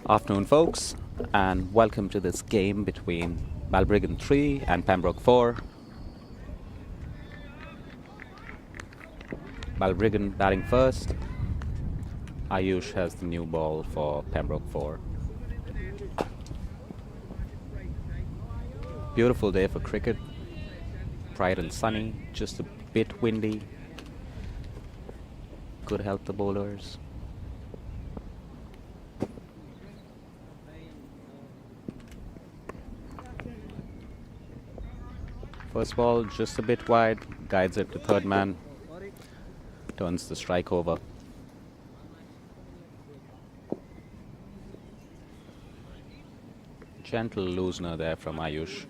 Afternoon, folks, and welcome to this game between Balbriggan 3 and Pembroke 4. Balbriggan batting first. Ayush has the new ball for Pembroke 4. Beautiful day for cricket. Bright and sunny, just a bit windy. Could help the bowlers. First ball just a bit wide, guides it to third man, turns the strike over. Gentle loosener there from Ayush.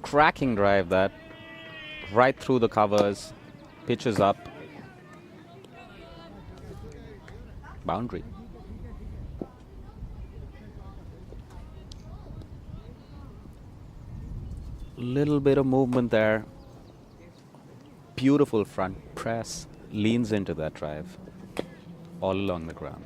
Cracking drive that, right through the covers, pitches up, boundary. Little bit of movement there, beautiful front press, leans into that drive, all along the ground.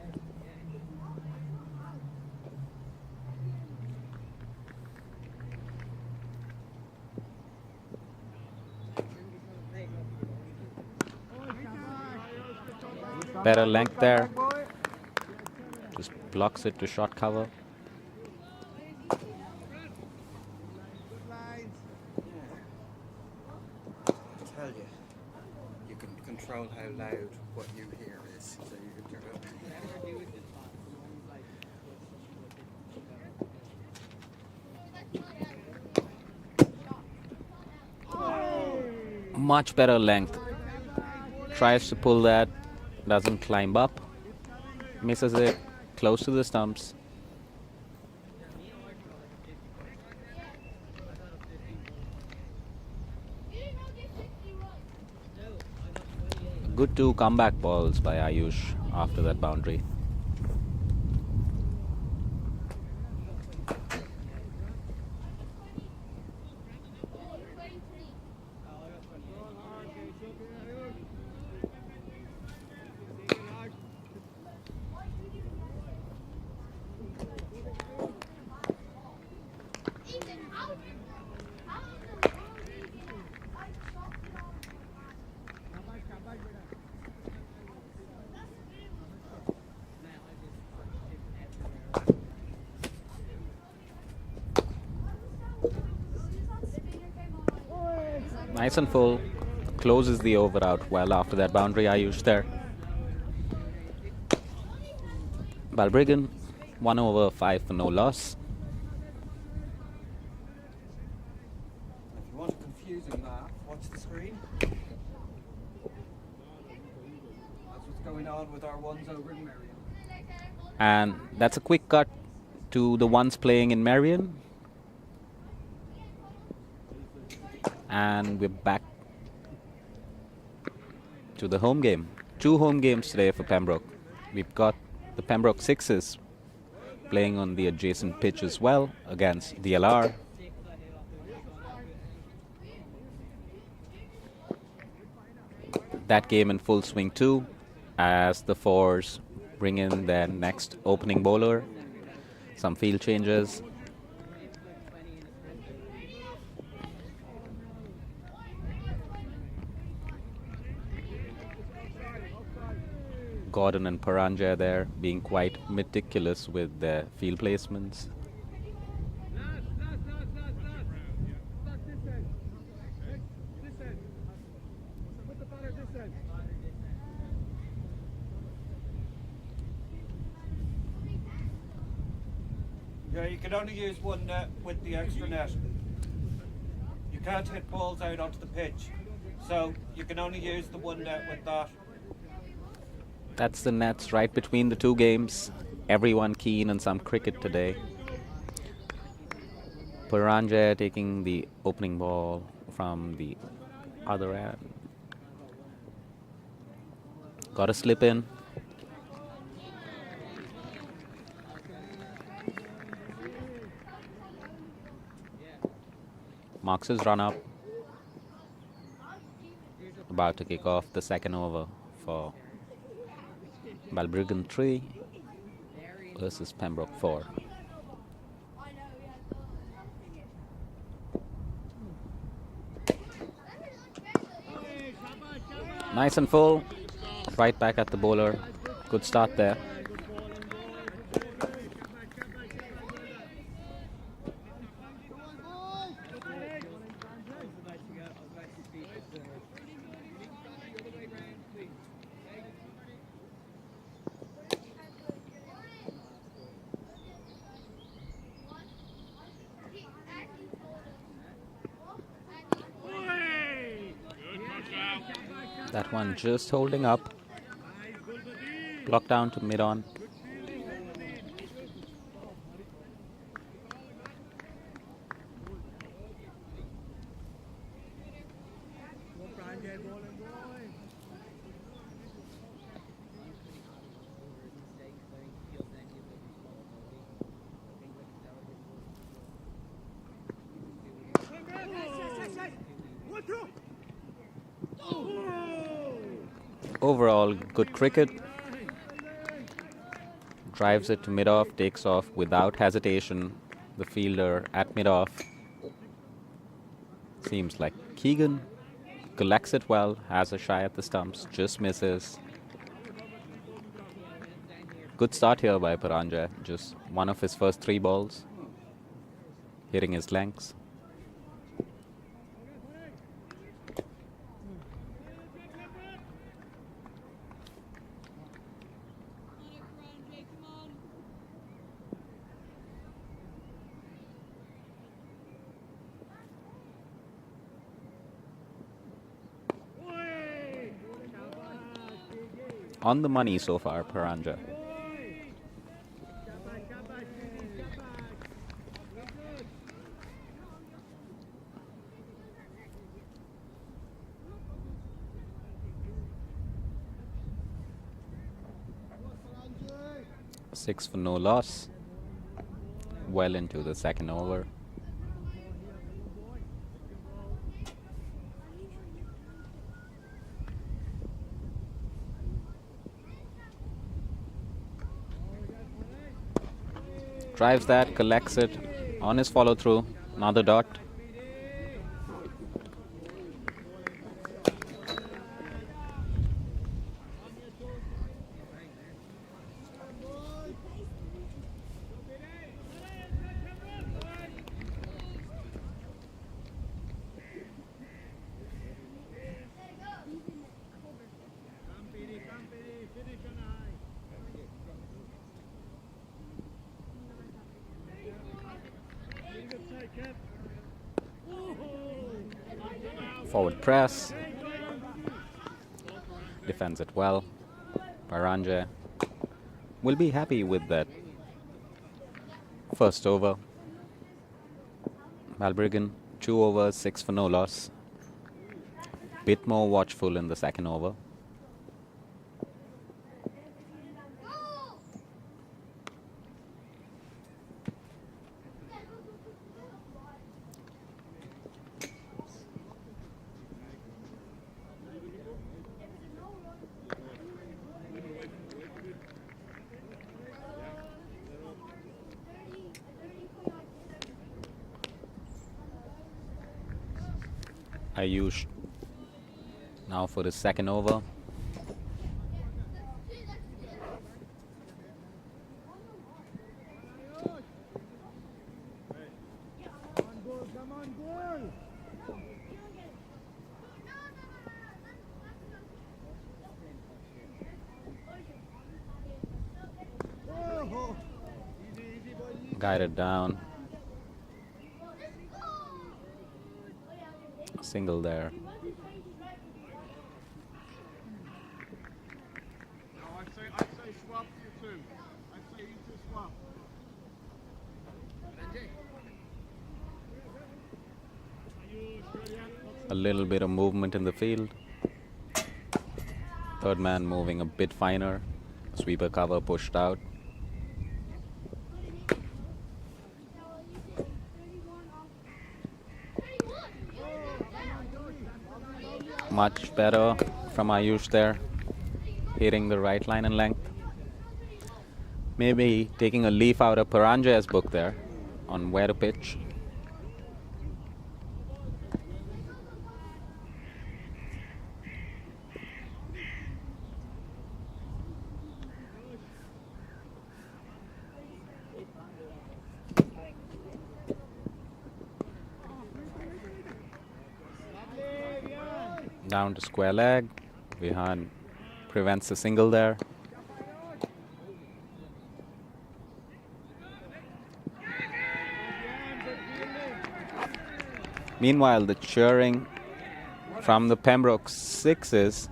Better length there. Just blocks it to short cover. I tell you, you can control how loud what you hear is, so you can turn it up. Much better length. Tries to pull that. Doesn't climb up, misses it, close to the stumps. Good two comeback balls by Ayush after that boundary. Nice and full, closes the over out well after that boundary Ayush there. Balbriggan, 1 over 5 for no loss. If you want a confusing map, watch the screen. That's what's going on with our ones over in Merrion. And that's a quick cut to the ones playing in Merrion. And we're back to the home game. 2 home games today for Pembroke. We've got the Pembroke Sixes playing on the adjacent pitch as well against DLR. That game in full swing too, as the Fours bring in their next opening bowler. Some field changes. Gordon and Paranja there being quite meticulous with their field placements. Yeah, you can only use one net with the extra net. You can't hit balls out onto the pitch, so you can only use the one net with that. That's the nets right between the 2 games. Everyone keen on some cricket today. Paranja taking the opening ball from the Other end. Gotta slip in. Marks his run up. About to kick off the second over for Balbriggan 3 versus Pembroke 4. Nice and full. Right back at the bowler. Good start there. That one just holding up. Block down to mid-on. Overall, good cricket. Drives it to mid-off, takes off without hesitation. The fielder at mid-off. Seems like Keegan collects it well, has a shy at the stumps, just misses. Good start here by Paranja, just one of his first 3 balls, hitting his lengths. On the money so far, Paranja. Six for no loss. Well into the second over. Drives that, collects it on his follow through. Another dot. Forward press. Defends it well. Paranja will be happy with that first over. Balbriggan, 2 overs, 6 for no loss. Bit more watchful in the second over. Ayush now for his second over. Guided down. Single there. I'd say swap you two. I'd say you two swap. A little bit of movement in the field. Third man moving a bit finer. Sweeper cover pushed out. Much better from Ayush there. Hitting the right line and length. Maybe taking a leaf out of Paranjay's book there on where to pitch. Down to square leg. Vihan prevents a single there. Meanwhile, the cheering from the Pembroke sixes,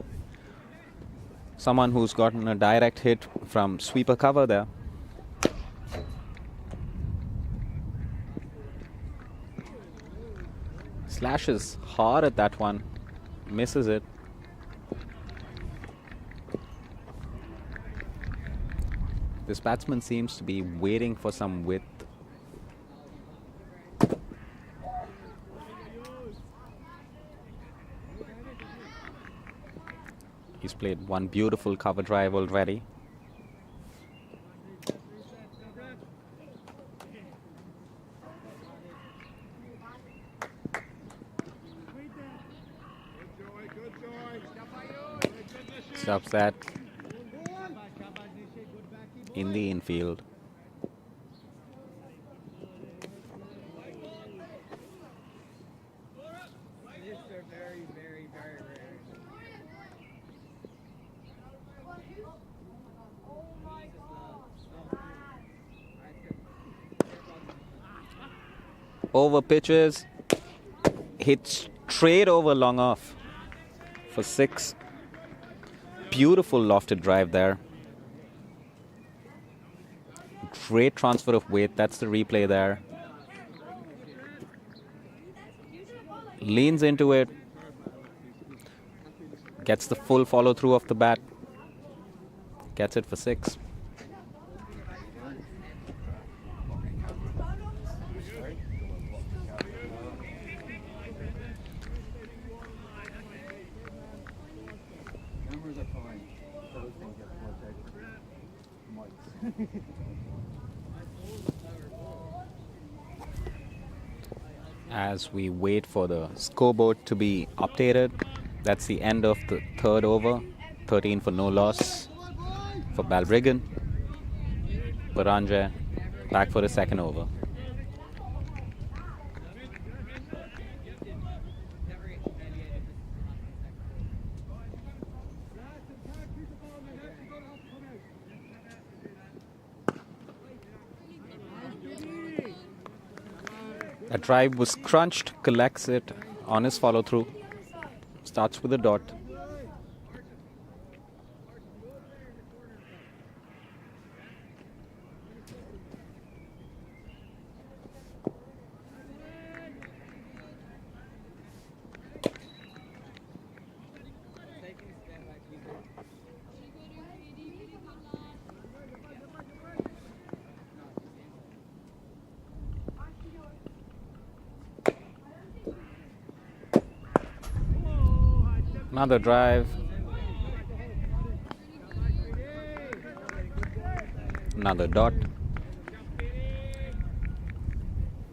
someone who's gotten a direct hit from sweeper cover there. Slashes hard at that one, misses it. This batsman seems to be waiting for some width. He's played one beautiful cover drive already. Stops that in the infield. Over pitches, hit straight over long off for 6. Beautiful lofted drive there. Great transfer of weight. That's the replay there. Leans into it. Gets the full follow through of the bat. Gets it for 6. As we wait for the scoreboard to be updated, that's the end of the third over. 13 for no loss for Balbriggan. Paranjay back for the second over. A drive was crunched, collects it on his follow through. Starts with a dot. Another drive. Another dot.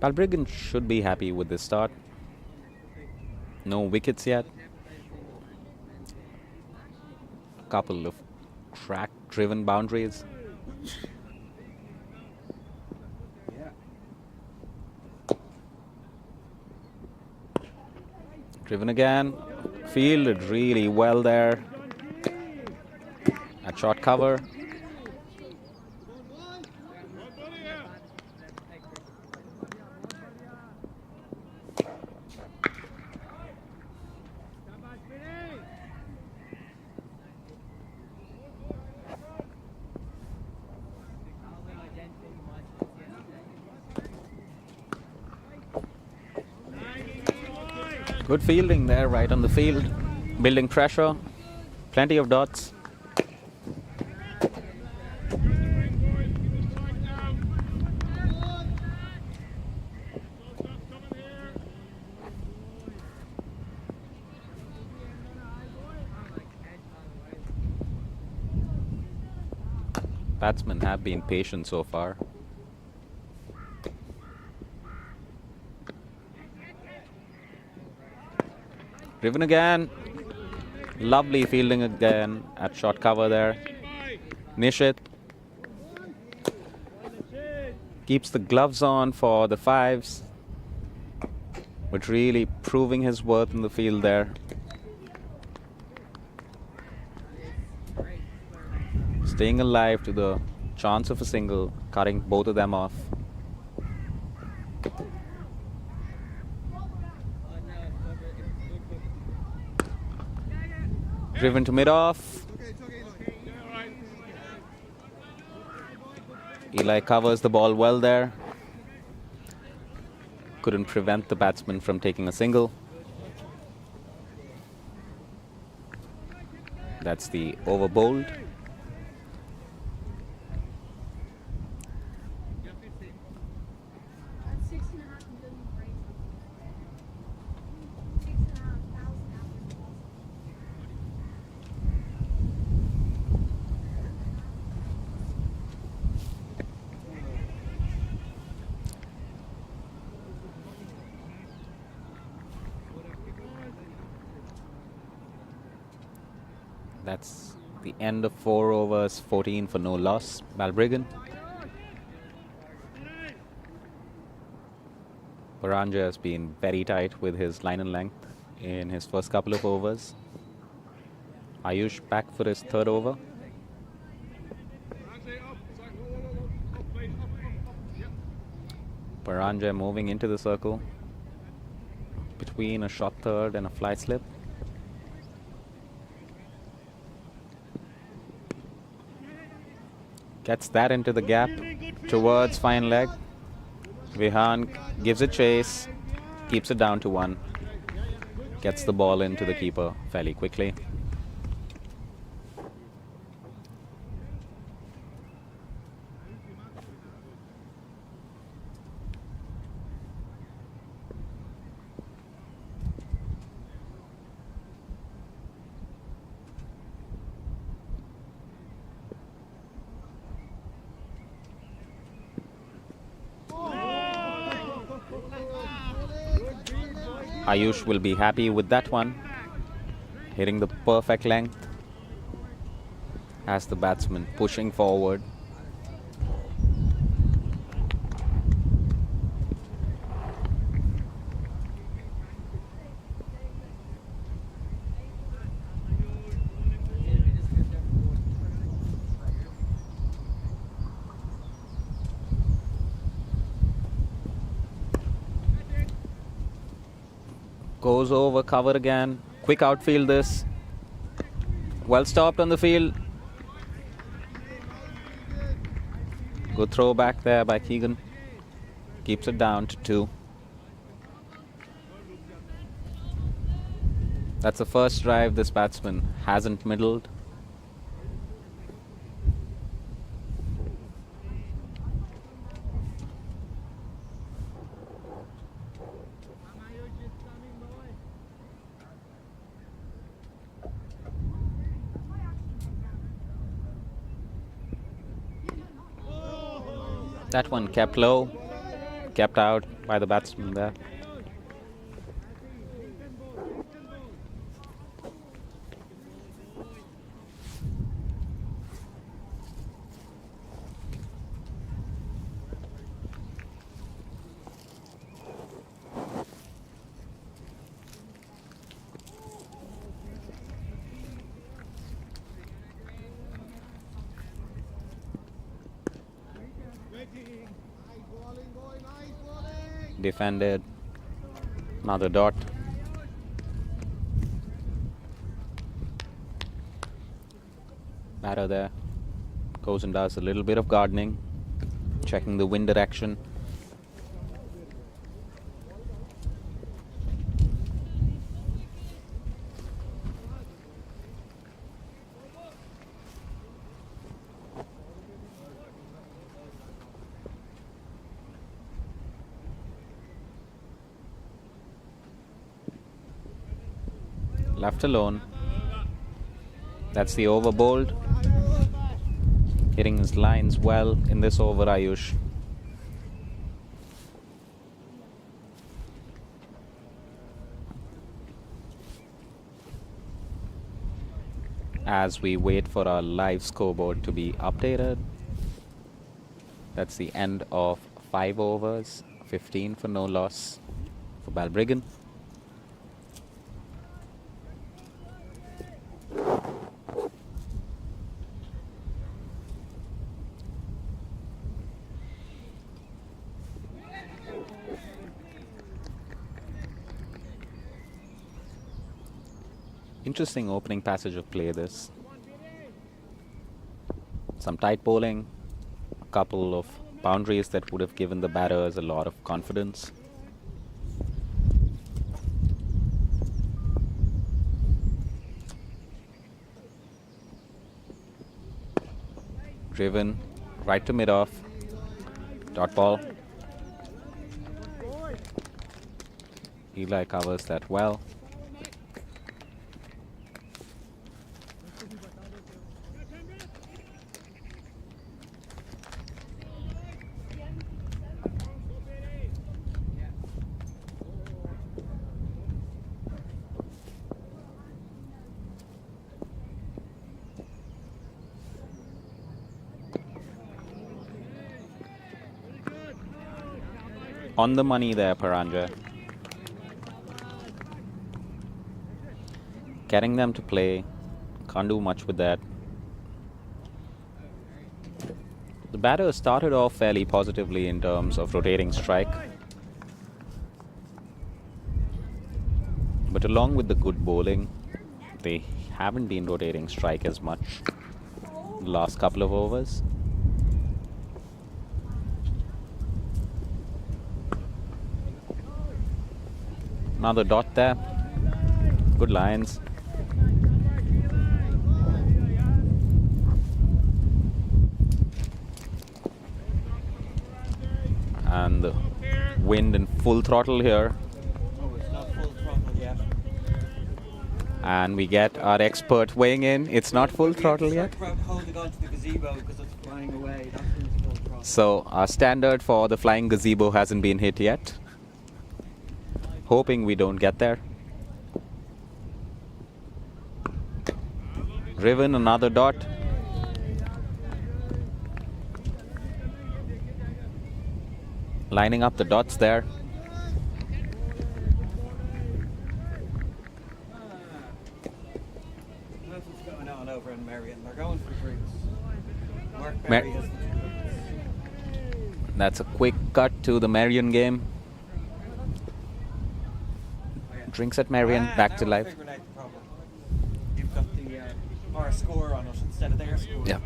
Balbriggan should be happy with this start. No wickets yet. A couple of track-driven boundaries. Driven again. Fielded really well there. At short cover. Good fielding there, right on the field. Building pressure. Plenty of dots. Batsmen have been patient so far. Driven again. Lovely fielding again at short cover there. Nishit keeps the gloves on for the fives, but really proving his worth in the field there. Staying alive to the chance of a single, cutting both of them off. Driven to mid-off. Eli covers the ball well there. Couldn't prevent the batsman from taking a single. That's the over bowled. That's the end of 4 overs, 14 for no loss. Balbriggan. Paranja has been very tight with his line and length in his first couple of overs. Ayush back for his third over. Paranja moving into the circle between a short third and a fly slip. Gets that into the gap towards fine leg. Vihan gives a chase, keeps it down to 1. Gets the ball into the keeper fairly quickly. Ayush will be happy with that one. Hitting the perfect length. As the batsman pushing forward. Goes over cover again. Quick outfield this. Well stopped on the field. Good throw back there by Keegan. Keeps it down to 2. That's the first drive this batsman hasn't middled. That one kept low, kept out by the batsman there. Defended. Another dot. Batter there. Goes and does a little bit of gardening. Checking the wind direction. left alone. That's the over bowled. Hitting his lines well in this over, Ayush. As we wait for our live scoreboard to be updated. That's the end of 5 overs, 15 for no loss for Balbriggan. Interesting opening passage of play this. Some tight bowling, a couple of boundaries that would have given the batters a lot of confidence. Driven right to mid-off. Dot ball. Eli covers that well. On the money there, Paranja. Getting them to play. Can't do much with that. The batter started off fairly positively in terms of rotating strike. But along with the good bowling, they haven't been rotating strike as much the last couple of overs. Another dot there. Good lines. And the wind in full throttle here. Oh, it's not full throttle yet. And we get our expert weighing in. It's not full throttle yet. Holding on to the gazebo because it's flying away. That's when it's full throttle. So our standard for the flying gazebo hasn't been hit yet. Hoping we don't get there. Driven, another dot. Lining up the dots there. That's what's going on over in Merrion. They're going for drinks. Mark Mer- Berry has the drinks. That's a quick cut to the Merrion game. Drinks at Merrion, back now to we're life. figuring out the problem. You've got our score on it instead of their score. Yeah.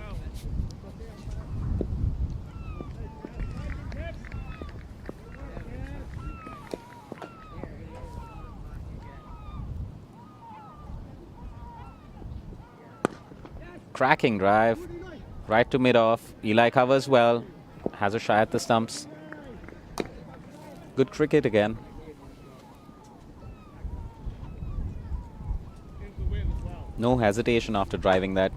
Cracking drive. Right to mid-off. Eli covers well. Has a shot at the stumps. Good cricket again. No hesitation after driving that.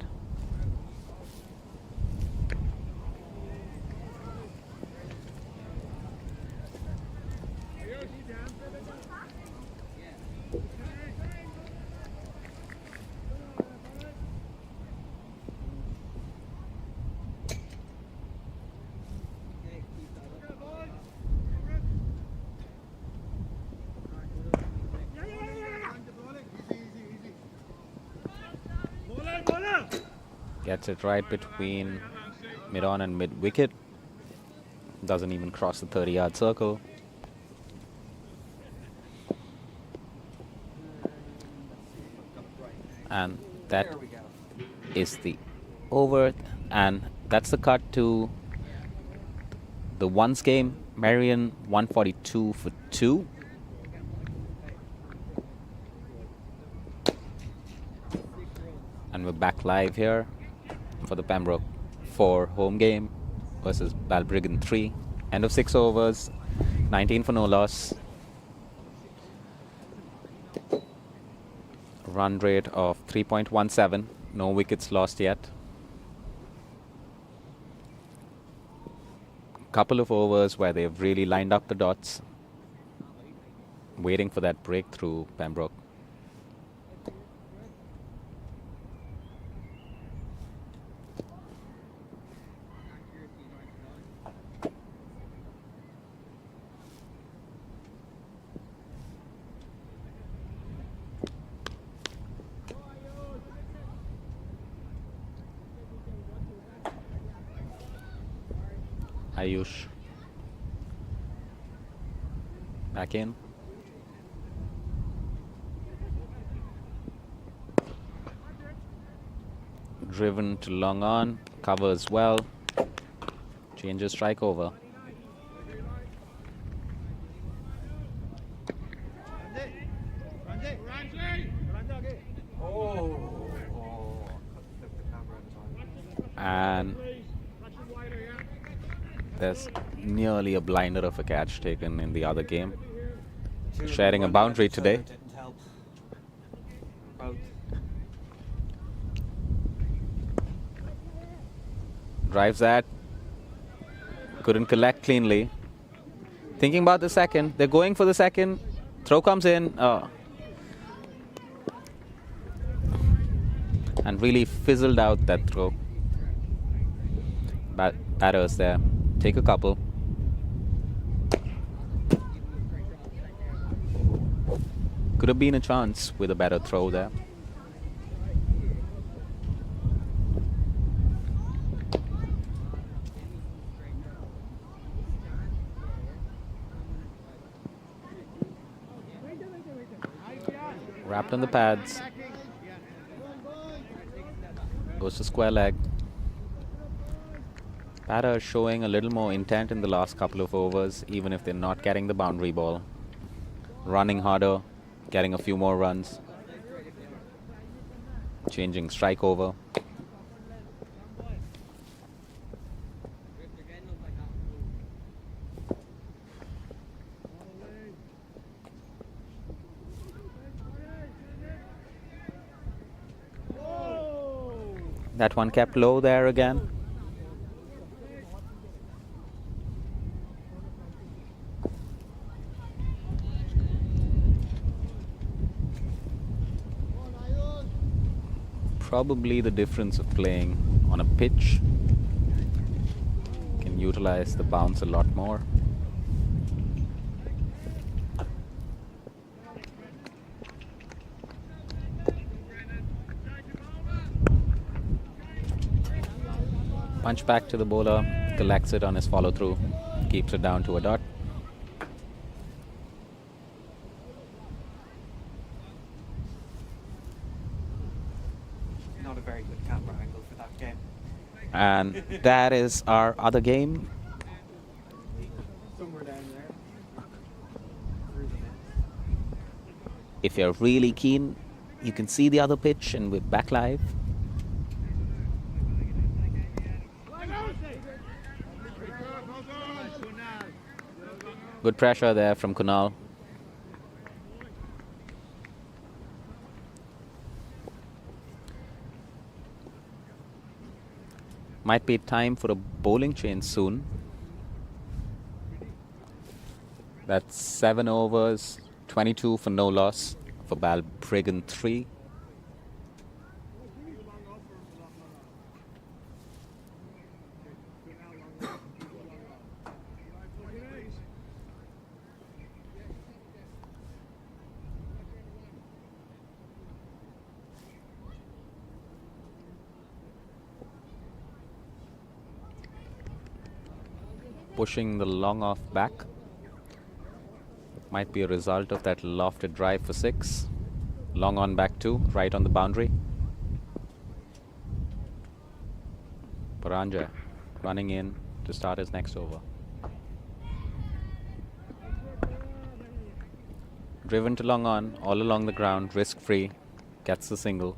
Gets it right between mid-on and mid-wicket. Doesn't even cross the 30-yard circle. And that There we go. is the over. And that's the cut to the ones game. Merrion 142 for 2. And we're back live here for the Pembroke 4 home game versus Balbriggan 3. End of 6 overs, 19 for no loss. Run rate of 3.17. No wickets lost yet. Couple of overs where they've really lined up the dots, waiting for that breakthrough, Pembroke. Ayush back in. Driven to long on, covers well, changes strike over. And there's nearly a blinder of a catch taken in the other game. Sharing a boundary today. Didn't help. Both. Drives that. Couldn't collect cleanly. Thinking about the second. They're going for the second. Throw comes in. And really fizzled out that throw. Batters there. Take a couple. Could have been a chance with a better throw there. Wrapped on the pads. Goes to square leg. Batter showing a little more intent in the last couple of overs, even if they're not getting the boundary ball. Running harder, getting a few more runs. Changing strike over. That one kept low there again. Probably the difference of playing on a pitch. Can utilize the bounce a lot more. Punch back to the bowler, collects it on his follow through, keeps it down to a dot. Not a very good camera angle for that game. And that is our other game. Somewhere down there. If you're really keen, you can see the other pitch and we're back live. Good pressure there from Kunal. Might be time for a bowling change soon. That's 7 overs, 22 for no loss for Balbriggan 3. Pushing the long off back. Might be a result of that lofted drive for 6. Long on back 2, right on the boundary. Paranja running in to start his next over. Driven to long on, all along the ground, risk free. Gets the single.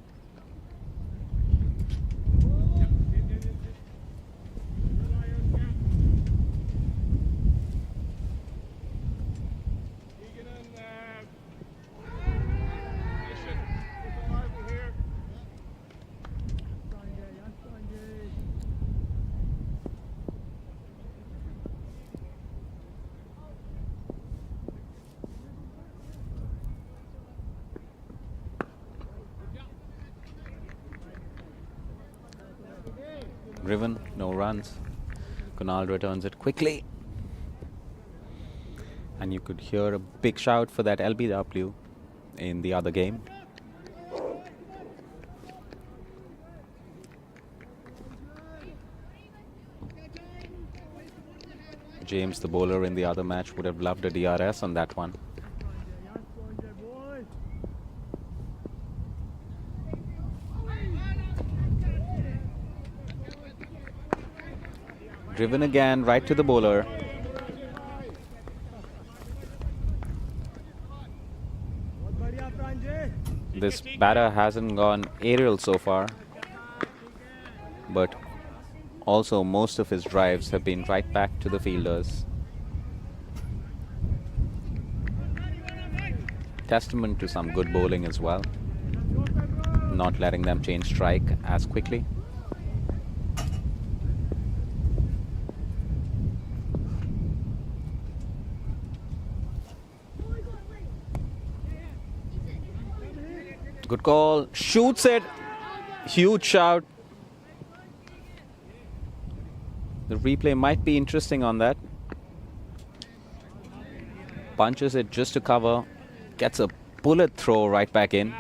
driven, no runs. Kunal returns it quickly. And you could hear a big shout for that LBW in the other game. James, the bowler in the other match, would have loved a DRS on that one. Driven again, right to the bowler. This batter hasn't gone aerial so far, but also most of his drives have been right back to the fielders. Testament to some good bowling as well, not letting them change strike as quickly. Good call, shoots it, huge shout. The replay might be interesting on that. Punches it just to cover, gets a bullet throw right back in.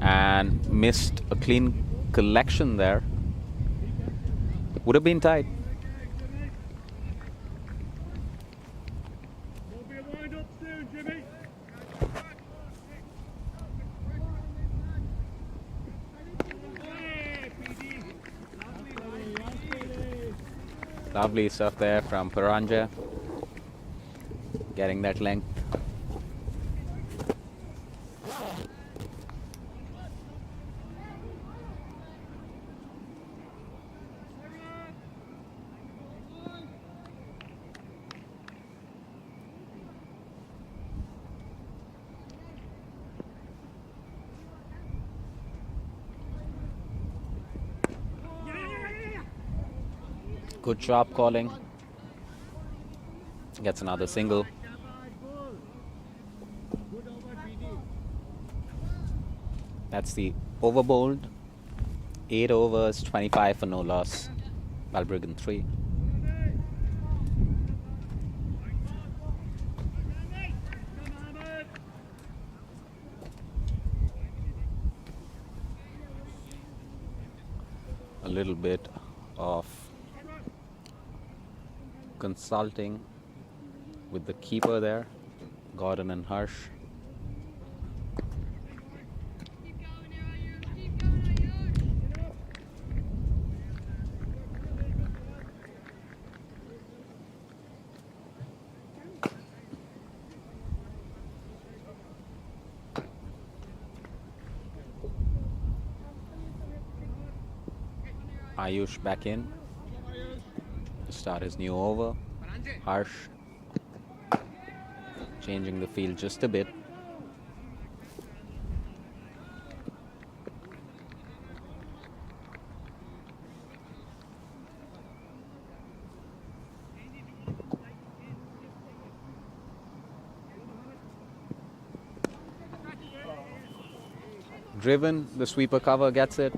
And missed a clean collection there. Would have been tight. Lovely stuff there from Paranja, getting that length. Good job calling. Gets another single. That's the over bowled. 8 overs, 25 for no loss. Balbriggan 3. A little bit of consulting with the keeper there, Gordon and Harsh. Ayush back in to start his new over. Harsh changing the field just a bit. Driven, the sweeper cover gets it.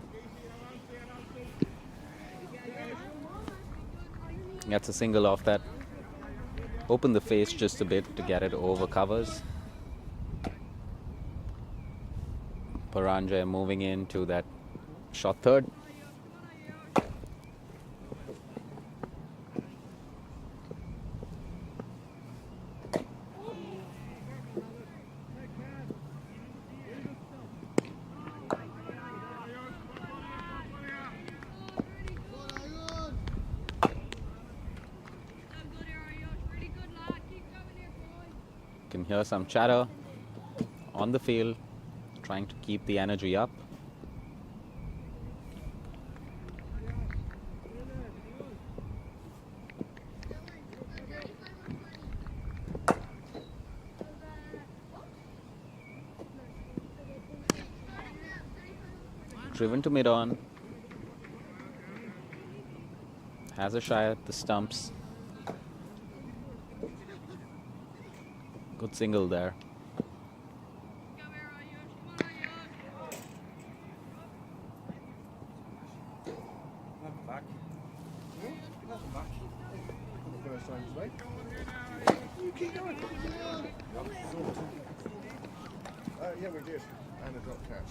Gets a single off that. Open the face just a bit to get it over covers. Paranja moving into that short third. Can hear some chatter on the field, trying to keep the energy up. Driven to mid-on. Has a shy at the stumps. Good single there. Not back. Not back. First time today. You keep going. Yeah, we did. And a drop catch.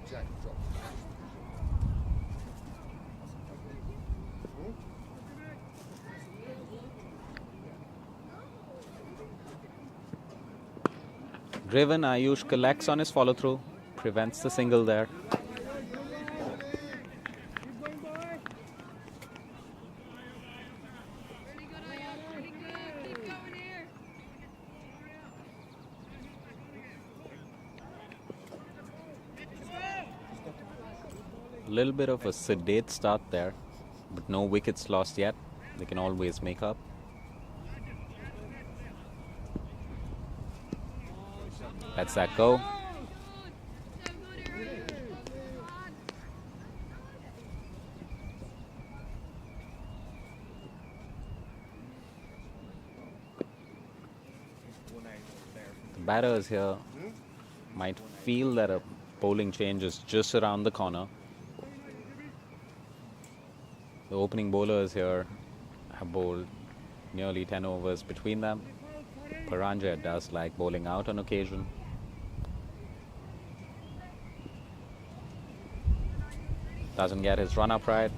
Jack drop. Driven, Ayush collects on his follow through, prevents the single there. A little bit of a sedate start there, but no wickets lost yet. They can always make up. Lets that go. The batters here might feel that a bowling change is just around the corner. The opening bowlers here have bowled nearly 10 overs between them. Paranjya does like bowling out on occasion. Doesn't get his run up right.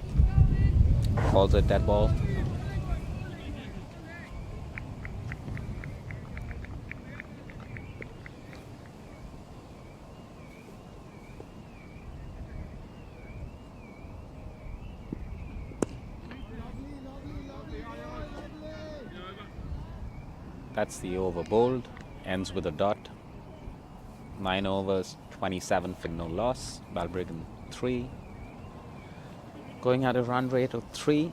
Calls it dead ball. That's the over bowled. Ends with a dot. 9 overs, 27 for no loss. Balbriggan 3. Going at a run rate of 3.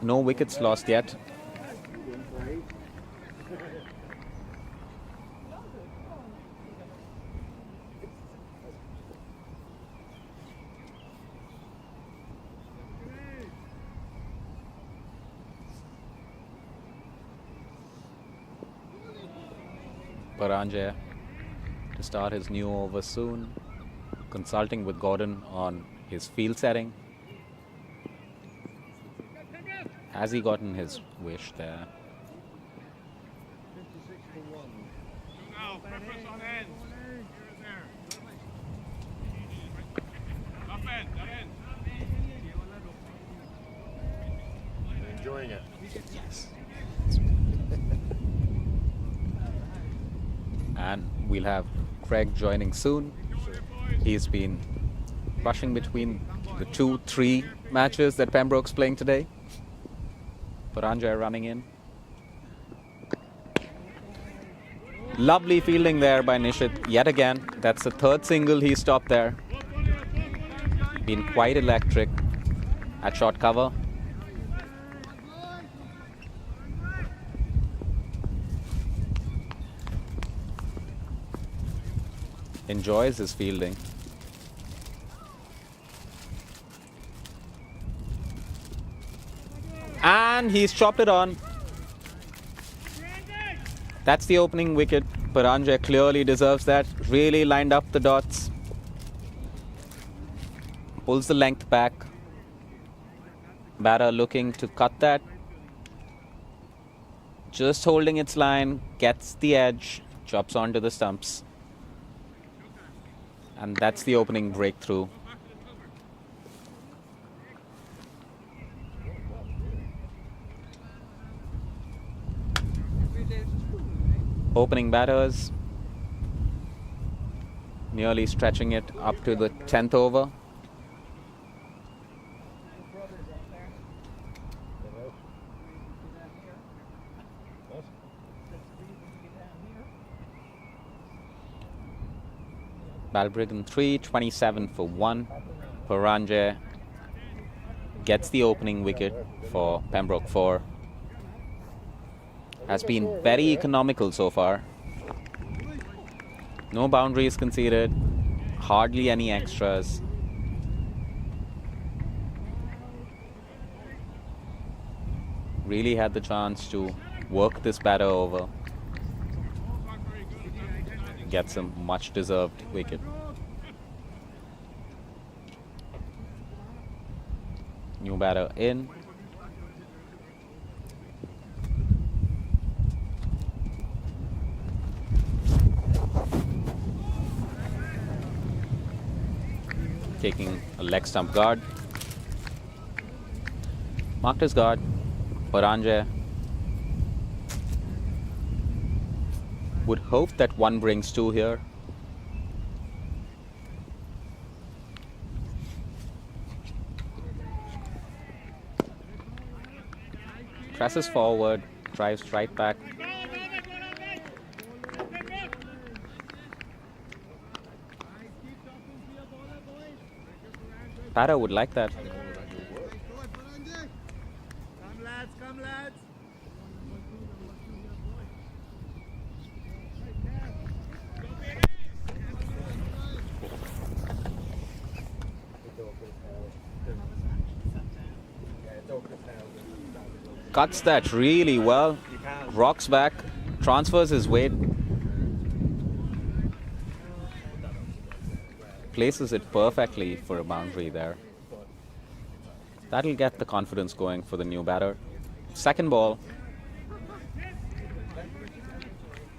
No wickets lost yet. Paranjya to start his new over soon. Consulting with Gordon on his field setting. Has he gotten his wish there? 56 for 1. Now, preference on ends. Here and there. Up end, that end. Enjoying it. Yes. And we'll have Craig joining soon. He's been rushing between the 2-3 matches that Pembroke's playing today. Paranjya running in. Lovely fielding there by Nishit yet again. That's the third single he stopped there. Been quite electric at short cover. Enjoys his fielding. And he's chopped it on. That's the opening wicket. Paranjya clearly deserves that. Really lined up the dots. Pulls the length back. Batter looking to cut that. Just holding its line. Gets the edge. Chops onto the stumps. And that's the opening breakthrough. Opening batters nearly stretching it up to the 10th over. Balbriggan 3, 27 for 1. Paranjya gets the opening wicket for Pembroke 4. Has been very economical so far. No boundaries conceded, hardly any extras. Really had the chance to work this batter over, gets a much deserved wicket. New batter in. Taking a leg stump guard. Marked his guard. Paranjay would hope that one brings two here. Presses forward, drives right back. Para would like that. Come lads, come lads. Cuts that really well. Rocks back, transfers his weight. Places it perfectly for a boundary there. That'll get the confidence going for the new batter. Second ball.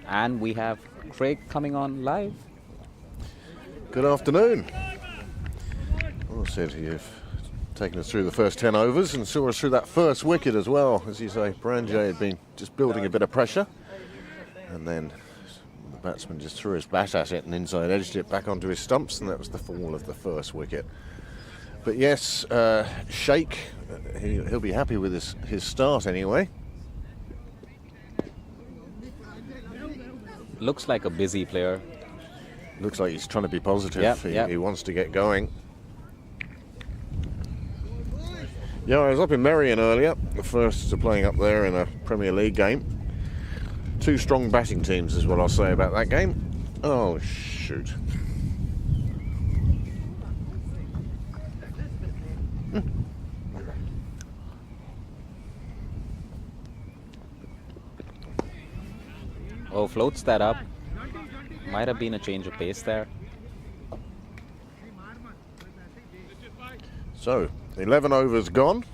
And we have Craig coming on live. Good afternoon. Well, I said you've taken us through the first 10 overs and saw us through that first wicket as well. As you say, Paranjay had been just building a bit of pressure. And then the batsman just threw his bat at it and inside edged it back onto his stumps, and that was the fall of the first wicket. But yes, Sheikh, he'll be happy with his start anyway. Looks like a busy player. Looks like he's trying to be positive. Yep. He wants to get going. Yeah, I was up in Merrion earlier, the first playing up there in a Premier League game. Two strong batting teams is what I'll say about that game. Oh, shoot. Oh, floats that up. Might have been a change of pace there. So, 11 overs gone.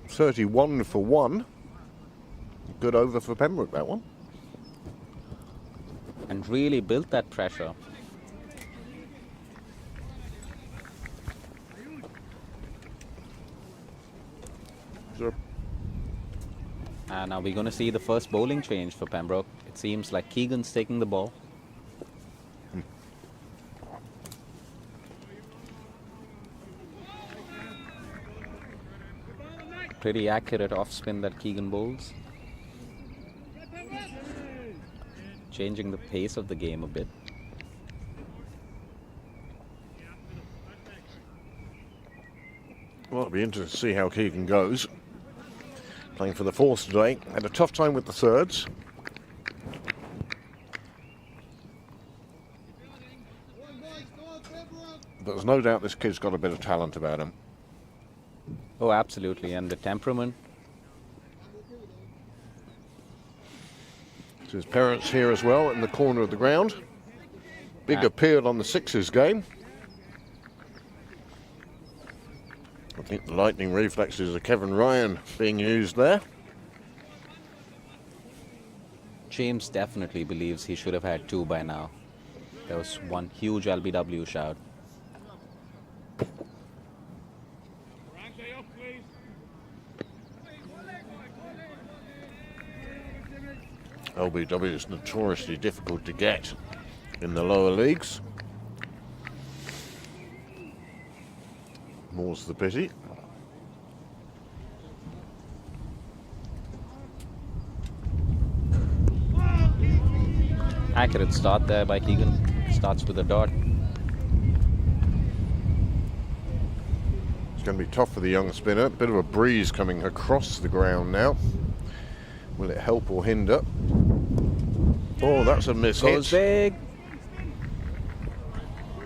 31 for 1. Good over for Pembroke, that one. And really built that pressure. Sure. And now we're going to see the first bowling change for Pembroke. It seems like Keegan's taking the ball. Pretty accurate off spin that Keegan bowls. Changing the pace of the game a bit. Well, it'll be interesting to see how Keegan goes. Playing for the fourth today. Had a tough time with the thirds. But there's no doubt this kid's got a bit of talent about him. Oh, absolutely. And the temperament. So his parents here as well in the corner of the ground. Big Yeah. appeared on the Sixers game. I think the lightning reflexes of Kevin Ryan being used there. James definitely believes he should have had two by now. There was one huge LBW shout. LBW is notoriously difficult to get in the lower leagues. More's the pity. Accurate start there by Keegan. Starts with a dot. It's going to be tough for the young spinner. Bit of a breeze coming across the ground now. Will it help or hinder? Oh, that's a miss hit. Goes big.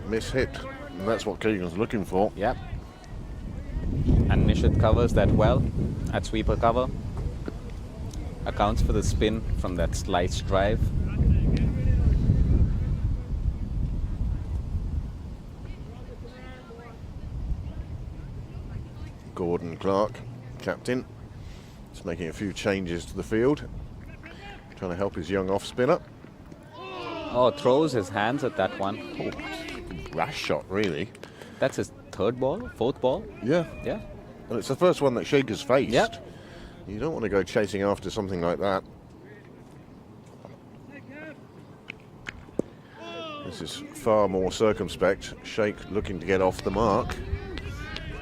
Miss hit. And that's what Keegan's looking for. Yep. And Nishit covers that well at sweeper cover. accounts for the spin from that slice drive. Gordon Clark, captain, is making a few changes to the field, trying to help his young off-spinner. Oh, throws his hands at that one. Oh, rash shot, really. That's his third ball, fourth ball. Yeah. Yeah. And it's the first one that Shaker's faced. Yep. You don't want to go chasing after something like that. This is far more circumspect. Shake looking to get off the mark.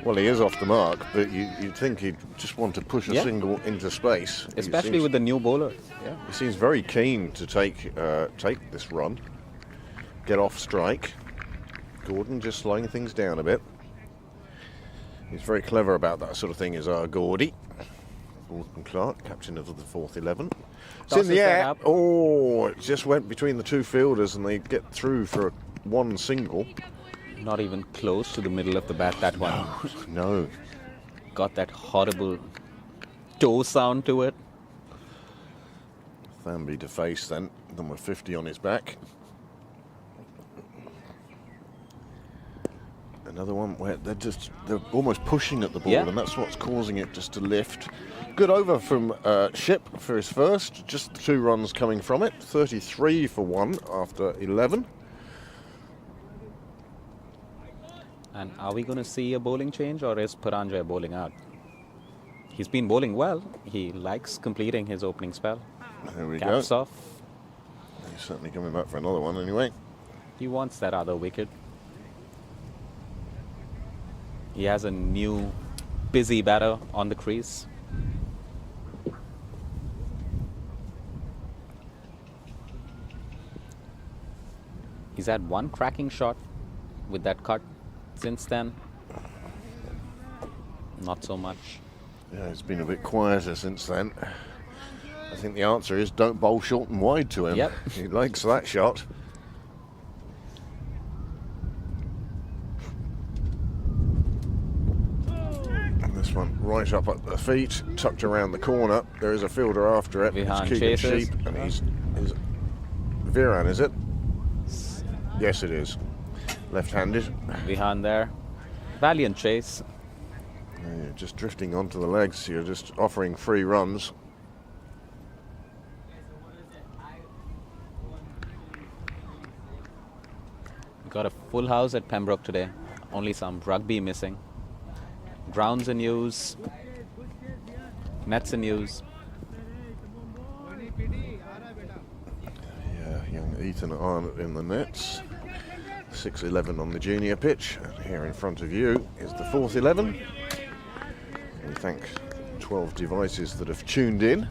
Well, he is off the mark, but you'd think he'd just want to push a single into space. Especially with the new bowler. Yeah. He seems very keen to take this run, get off strike. Gordon just slowing things down a bit. He's very clever about that sort of thing, is our Gordy. Gordon Clark, captain of the fourth 11. It's in the air. Oh, it just went between the two fielders and they get through for one single. Not even close to the middle of the bat, that one. No. Got that horrible toe sound to it. Thamby to face then, number 50 on his back. Another one where they're almost pushing at the ball, and that's what's causing it just to lift. Good over from Ship for his first, just 2 runs coming from it. 33 for 1 after 11. And are we going to see a bowling change, or is Paranjay bowling out? He's been bowling well. He likes completing his opening spell. There we Caps go. off. He's certainly coming back for another one anyway. He wants that other wicket. He has a new busy batter on the crease. He's had one cracking shot with that cut. Since then, not so much. Yeah, it's been a bit quieter since then. I think the answer is don't bowl short and wide to him. Yep. He likes that shot. And this one right up at the feet, tucked around the corner. There is a fielder after it. Vihan It's keeping chases. sheep, and he's Viran, is it? Yes, it is. Left-handed. Vihan there. Valiant chase. Yeah, just drifting onto the legs. You're just offering free runs. Got a full house at Pembroke today. Only some rugby missing. Grounds in use. Nets in use. Yeah, young Ethan Arnott in the nets. 6-11 on the junior pitch. And here in front of you is the fourth 11. We thank 12 devices that have tuned in.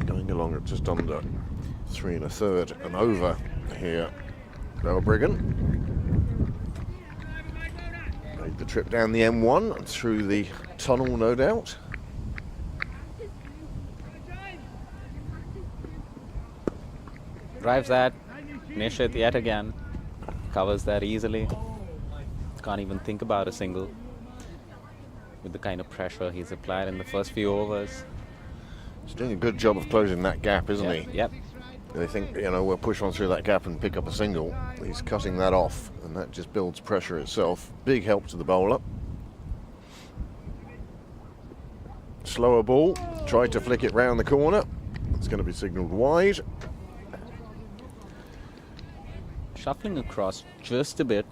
Going along at just under 3 1/3 and over here. Balbriggan made the trip down the M1 through the tunnel, no doubt. Drives that. Nishit yet again. Covers that easily. Can't even think about a single with the kind of pressure he's applied in the first few overs. He's doing a good job of closing that gap, isn't he? Yep. They think, we'll push on through that gap and pick up a single. He's cutting that off, and that just builds pressure itself. Big help to the bowler. Slower ball. Tried to flick it round the corner. It's going to be signalled wide. Shuffling across just a bit.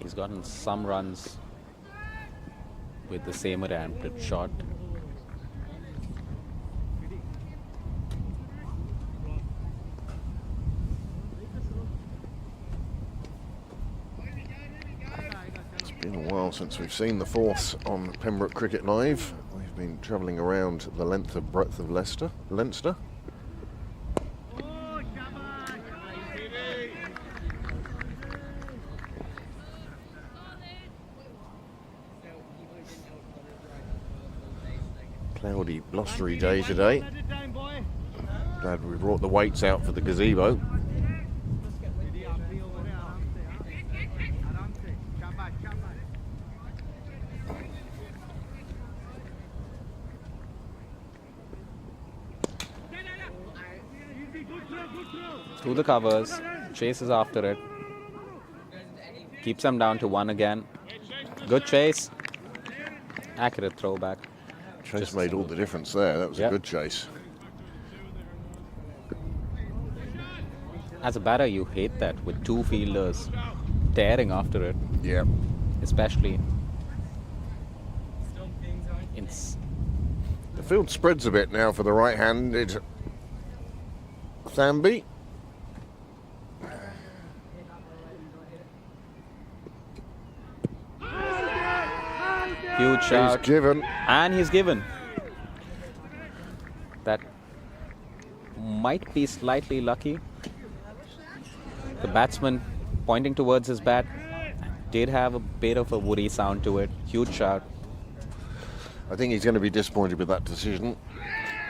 He's gotten some runs with the same attempted shot. It's been a while since we've seen the fourths on Pembroke Cricket Live. We've been travelling around the length and breadth of Leinster. Cloudy, blustery day today. Glad we brought the weights out for the gazebo. through the covers, chases after it, keeps them down to 1 again. Good chase, accurate throwback. Chase made all the difference there. That was a good chase. As a batter, you hate that with 2 fielders tearing after it. Yeah. Especially in the field spreads a bit now for the right-handed Thamby. huge shot. He's given. And he's given. That might be slightly lucky. The batsman pointing towards his bat did have a bit of a woody sound to it. Huge shot. I think he's going to be disappointed with that decision.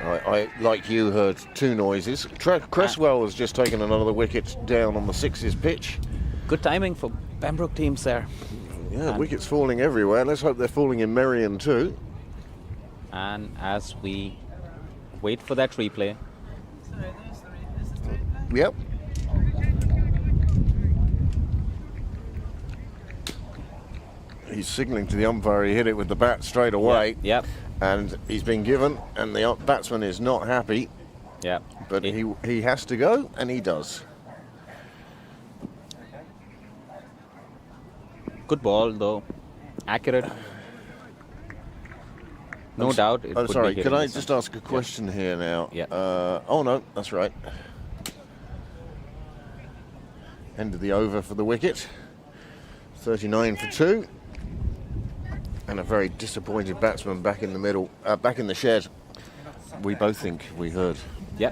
I like you, heard 2 noises. Cresswell has just taken another wicket down on the 6's pitch. Good timing for Pembroke teams there. Yeah, And wickets falling everywhere. Let's hope they're falling in Merrion too. And as we wait for that replay, Yep. He's signalling to the umpire he hit it with the bat straight away. Yep. And he's been given, and the batsman is not happy. Yep. But he has to go, and he does. Good ball though, accurate. No doubt. I'm sorry, can I just ask a question here now? Yeah. Oh no, that's right. End of the over for the wicket. 39 for 2. And a very disappointed batsman back in the middle, back in the shed. We both think we heard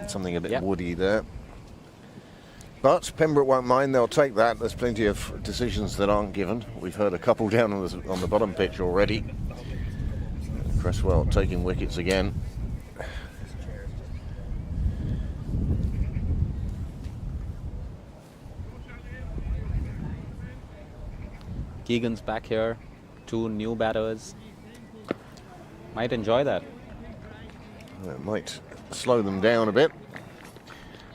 something a bit woody there. But Pembroke won't mind, they'll take that. There's plenty of decisions that aren't given. We've heard a couple down on the bottom pitch already. Cresswell taking wickets again. Keegan's back here. 2 new batters. Might enjoy that. It might slow them down a bit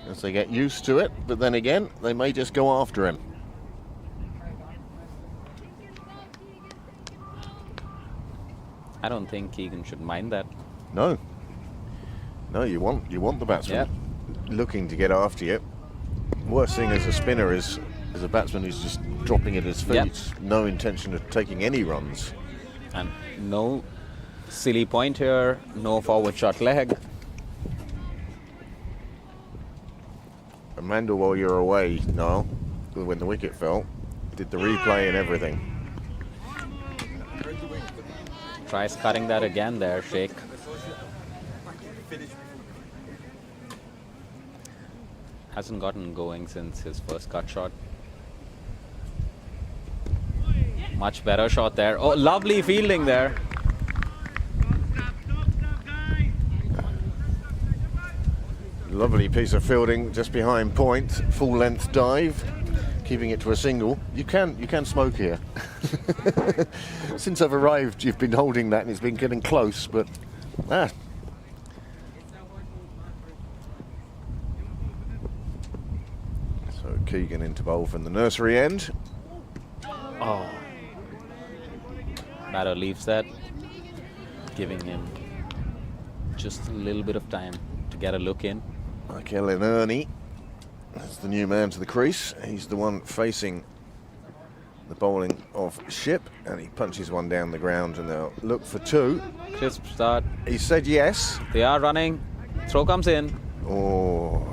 as they get used to it, but then again, they may just go after him. I don't think Keegan should mind that. No, you want the batsman looking to get after you. Worst thing as a spinner is a batsman who's just dropping at his feet, no intention of taking any runs. And no silly point here, no forward shot leg. Amanda, while you're away, Niall, when the wicket fell, did the replay and everything. Tries cutting that again there, Sheikh. Hasn't gotten going since his first cut shot. Much better shot there. Oh, lovely fielding there. Lovely piece of fielding just behind point, full length dive, keeping it to a single. You can smoke here. Since I've arrived, you've been holding that and it's been getting close, but So Keegan into bowl from the nursery end. Oh. Batter leaves that, giving him just a little bit of time to get a look in. Michael Ernie, that's the new man to the crease. He's the one facing the bowling of Ship, and he punches one down the ground, and they'll look for 2. Crisp start. He said yes. They are running. Throw comes in. Oh,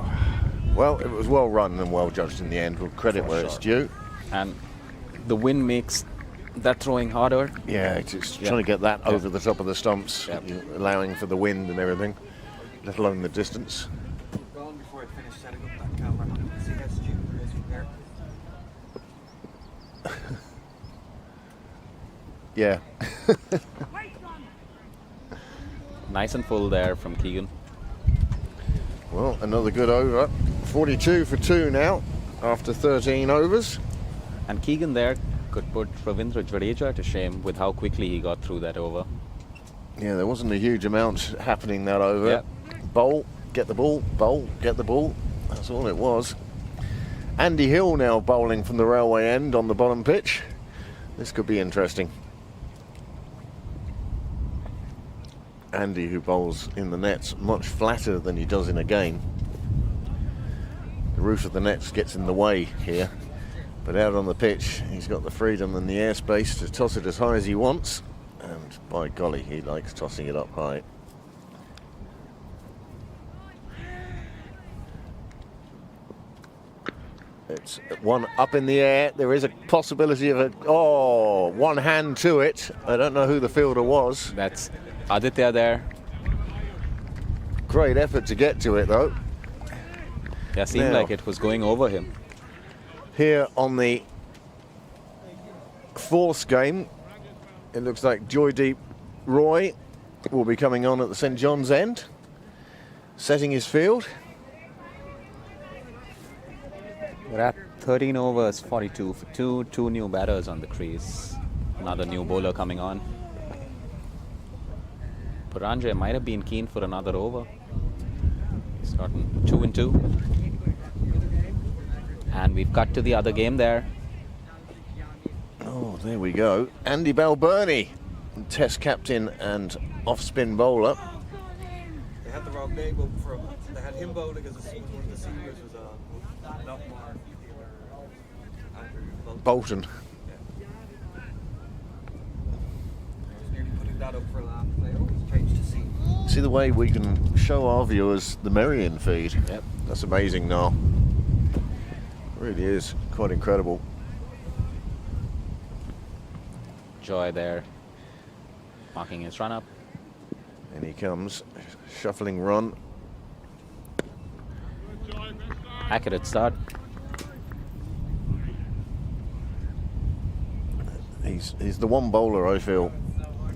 well, it was well run and well judged in the end. We'll credit where it's due. And the wind makes that throwing harder. Yeah, it's trying to get that over the top of the stumps, allowing for the wind and everything, let alone the distance. Gone before I finish setting up that camera. See how stupid it is from there. Yeah. Nice and full there from Keegan. Well, another good over. 42 for 2 now, after 13 overs. And Keegan there could put Ravindra Jadeja to shame with how quickly he got through that over. Yeah, there wasn't a huge amount happening that over. Yep. Bowl, get the ball, bowl, get the ball. That's all it was. Andy Hill now bowling from the railway end on the bottom pitch. This could be interesting. Andy, who bowls in the nets much flatter than he does in a game. The roof of the nets gets in the way here, but out on the pitch he's got the freedom and the airspace to toss it as high as he wants, and by golly, he likes tossing it up high. It's one up in the air. There is a possibility of one hand to it. I don't know who the fielder was. That's Aditya there. Great effort to get to it though. Yeah, seemed Now, like it was going over him. here on the fourth game, it looks like Joydeep Roy will be coming on at the St John's end, setting his field. We're at 13 overs, 42 for two new batters on the crease. Another new bowler coming on. Paranjay might have been keen for another over. He's gotten 2 and 2. And we've cut to the other game there. Oh, there we go. Andy Balbriggan, Test captain and off-spin bowler. They had the wrong name up for him. They had him bowling as one of the seniors was not more. Bolton. I was nearly putting that up for a laugh. They always change to see. See the way we can show our viewers the Merrion feed? Yep. That's amazing, Noel. Really is quite incredible. Joy there, marking his run up. And he comes, shuffling run. Accurate start. He's the one bowler I feel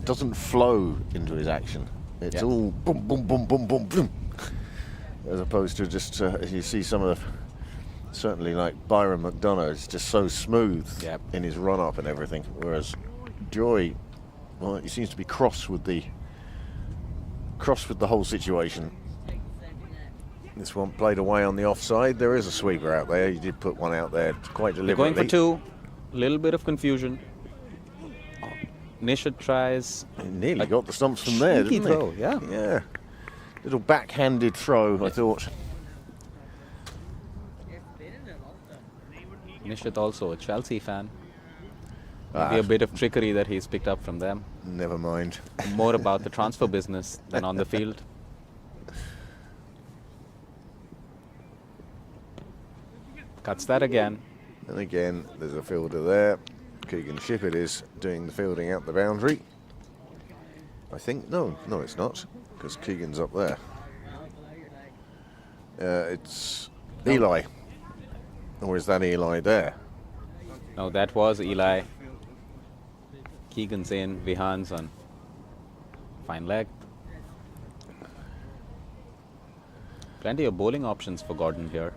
doesn't flow into his action. It's all boom, boom, boom, boom, boom, boom, as opposed to just you see some of the, certainly like Byron McDonough, is just so smooth in his run up and everything. Whereas Joy, well, he seems to be cross with the whole situation. This one played away on the offside. There is a sweeper out there. He did put one out there quite They're deliberately. going for 2. A little bit of confusion. Nishad tries. He nearly got the stumps from there, Cheeky didn't throw, he? yeah. Yeah. Little backhanded throw, I thought. Nishad also a Chelsea fan. Ah. Maybe a bit of trickery that he's picked up from them. Never mind. More about the transfer business than on the field. Cuts that again. And again, there's a fielder there. Keegan Shippett is doing the fielding out the boundary. I think, no, it's not, because Keegan's up there. It's Eli. Or is that Eli there? No, that was Eli. Keegan's in, Vihan's on fine leg. Plenty of bowling options for Gordon here.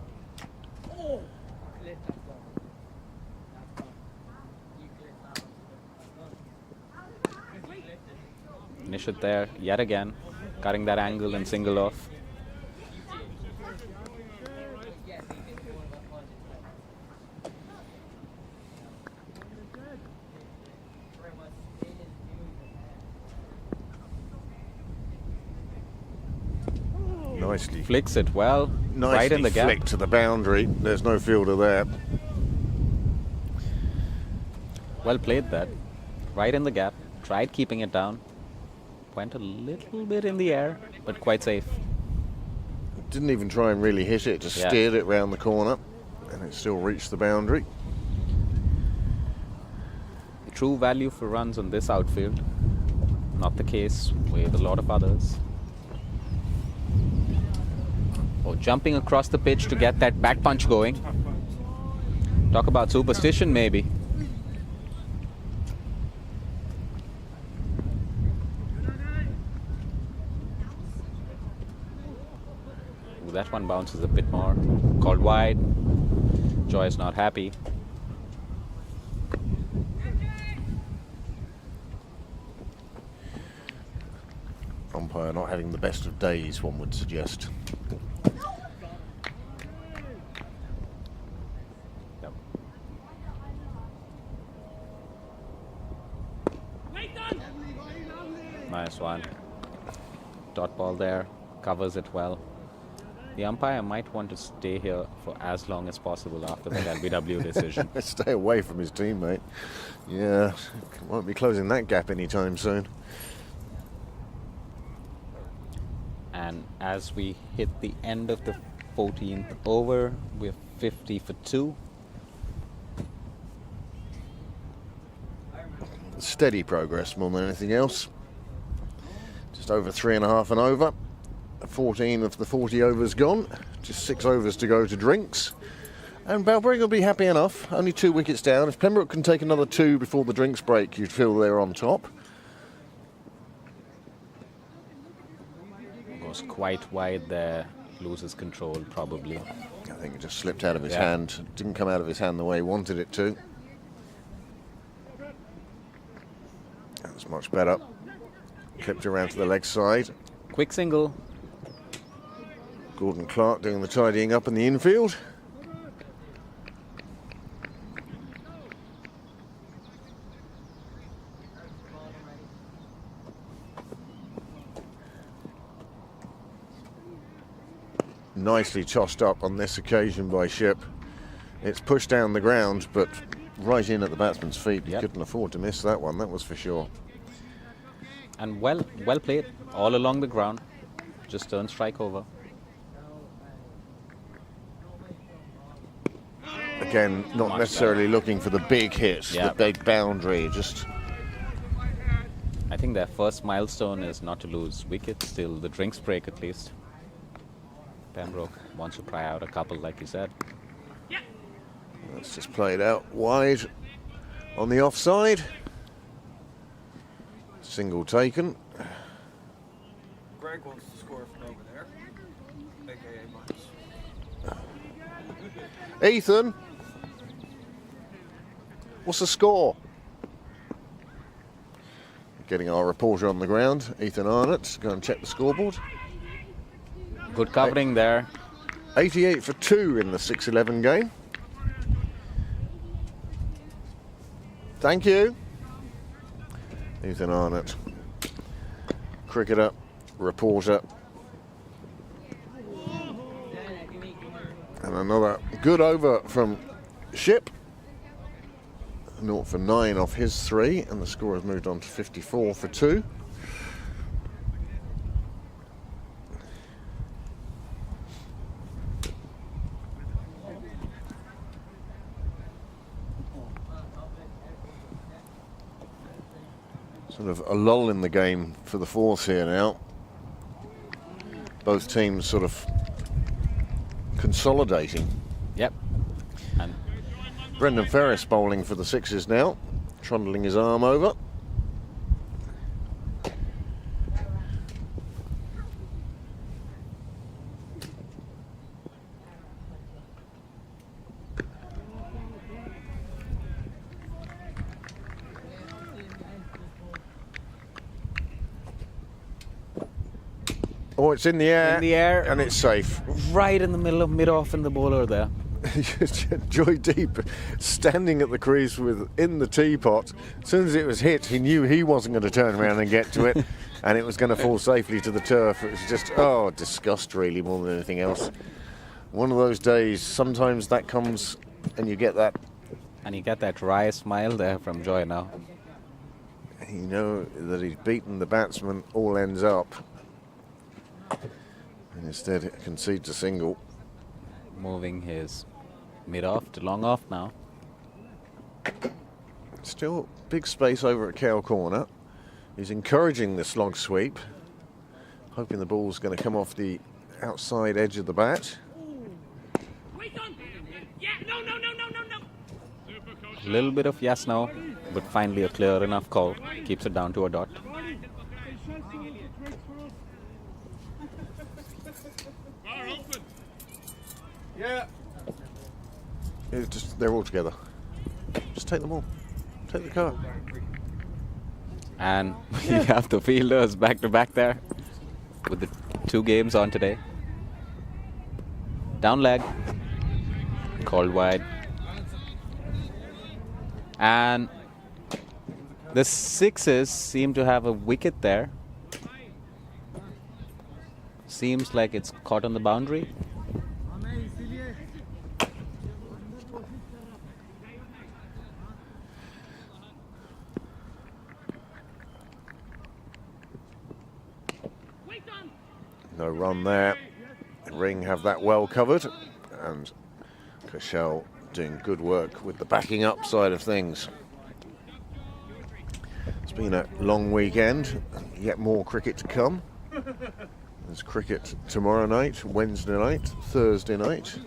Nishad there, yet again, cutting that angle and single off. Nicely. Flicks it well, Nicely right in the gap. flicked to the boundary. There's no fielder there. Well played that. Right in the gap. Tried keeping it down. Went a little bit in the air, but quite safe. Didn't even try and really hit it, just steered it round the corner, and it still reached the boundary. True value for runs on this outfield. Not the case with a lot of others. Oh, jumping across the pitch to get that back punch going. Talk about superstition, maybe. Ooh, that one bounces a bit more. Called wide. Joy is not happy. Umpire not having the best of days, one would suggest. Nice one. Dot ball there. Covers it well. The umpire might want to stay here for as long as possible after that LBW decision. Stay away from his teammate. Yeah, won't be closing that gap anytime soon. And as we hit the end of the 14th over, we're 50 for 2. Steady progress more than anything else. Just over 3.5 and over. 14 of the 40 overs gone. Just 6 overs to go to drinks. And Balbriggan will be happy enough. Only 2 wickets down. If Pembroke can take another 2 before the drinks break, you'd feel they're on top. Goes quite wide there. Loses control probably. I think it just slipped out of his hand. Didn't come out of his hand the way he wanted it to. That's much better. Clipped around to the leg side. Quick single. Gordon Clark doing the tidying up in the infield. Nicely tossed up on this occasion by Ship. It's pushed down the ground, but right in at the batsman's feet. You couldn't afford to miss that one, that was for sure. And well played, all along the ground. Just turn strike over. Again, not Much necessarily better. looking for the big hit, the big boundary. Just I think their first milestone is not to lose wickets till the drinks break at least. Pembroke wants to try out a couple, like you said. that's just played out wide on the offside. Single taken. Greg wants to score from over there. AKA minus. Ethan, what's the score? Getting our reporter on the ground, Ethan Arnott, go and check the scoreboard. Good covering there. 88 for 2 in the 6-11 game. Thank you. Ethan Arnott, cricketer, reporter. And another good over from Ship. 0 for 9 off his 3, and the score has moved on to 54 for 2. Sort of a lull in the game for the fourth here now. Both teams sort of consolidating. Yep. And Brendan Ferris bowling for the sixes now, trundling his arm over. Oh, it's in the air. In the air. And it's safe. right in the middle of mid-off in the bowler there. Joy Deep standing at the crease in the teapot. As soon as it was hit, he knew he wasn't going to turn around and get to it, and it was going to fall safely to the turf. It was just, disgust really more than anything else. One of those days, sometimes that comes and you get that. And you get that wry smile there from Joy now. You know that he's beaten the batsman, all ends up. And instead it concedes a single. Moving his mid-off to long off now. Still big space over at Cow Corner. He's encouraging the slog sweep, hoping the ball's going to come off the outside edge of the bat. A little bit of yes now, but finally a clear enough call. Keeps it down to a dot. Yeah. They're all together. Just take them all. Take the car. And we have the fielders back to back there with the 2 games on today. Down leg. Called wide. And the sixes seem to have a wicket there. Seems like it's caught on the boundary. No run there. Ring have that well covered, and Cashel doing good work with the backing up side of things. It's been a long weekend, yet more cricket to come. There's cricket tomorrow night, Wednesday night, Thursday night.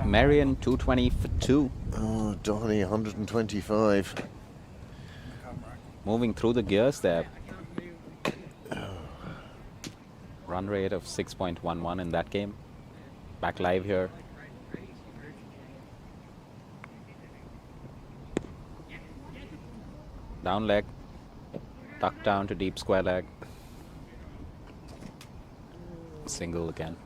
Merrion 220 for 2. Oh, Donny 125. Moving through the gears there. Run rate of 6.11 in that game. Back live here. Down leg. Tuck down to deep square leg. Single again.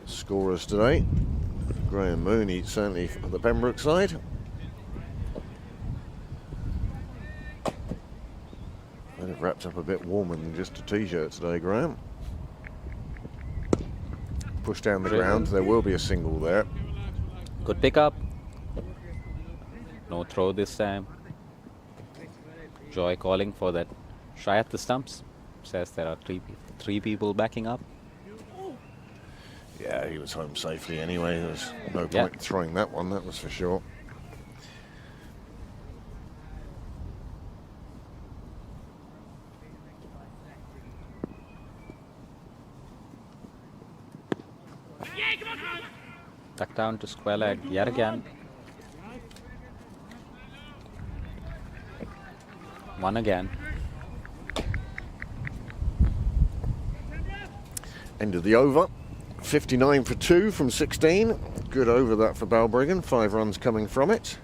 Scorers today. Graham Mooney certainly on the Pembroke side. I'd have wrapped up a bit warmer than just a t-shirt today, Graham. Push down the ground, there will be a single there. Good pick up. No throw this time. Joy calling for that try at the stumps. Says there are three people backing up. Yeah, he was home safely anyway. There's no point throwing that one, that was for sure. Tuck down to square leg yet again. One again. End of the over. 59 for 2 from 16. Good over that for Balbriggan. 5 runs coming from it.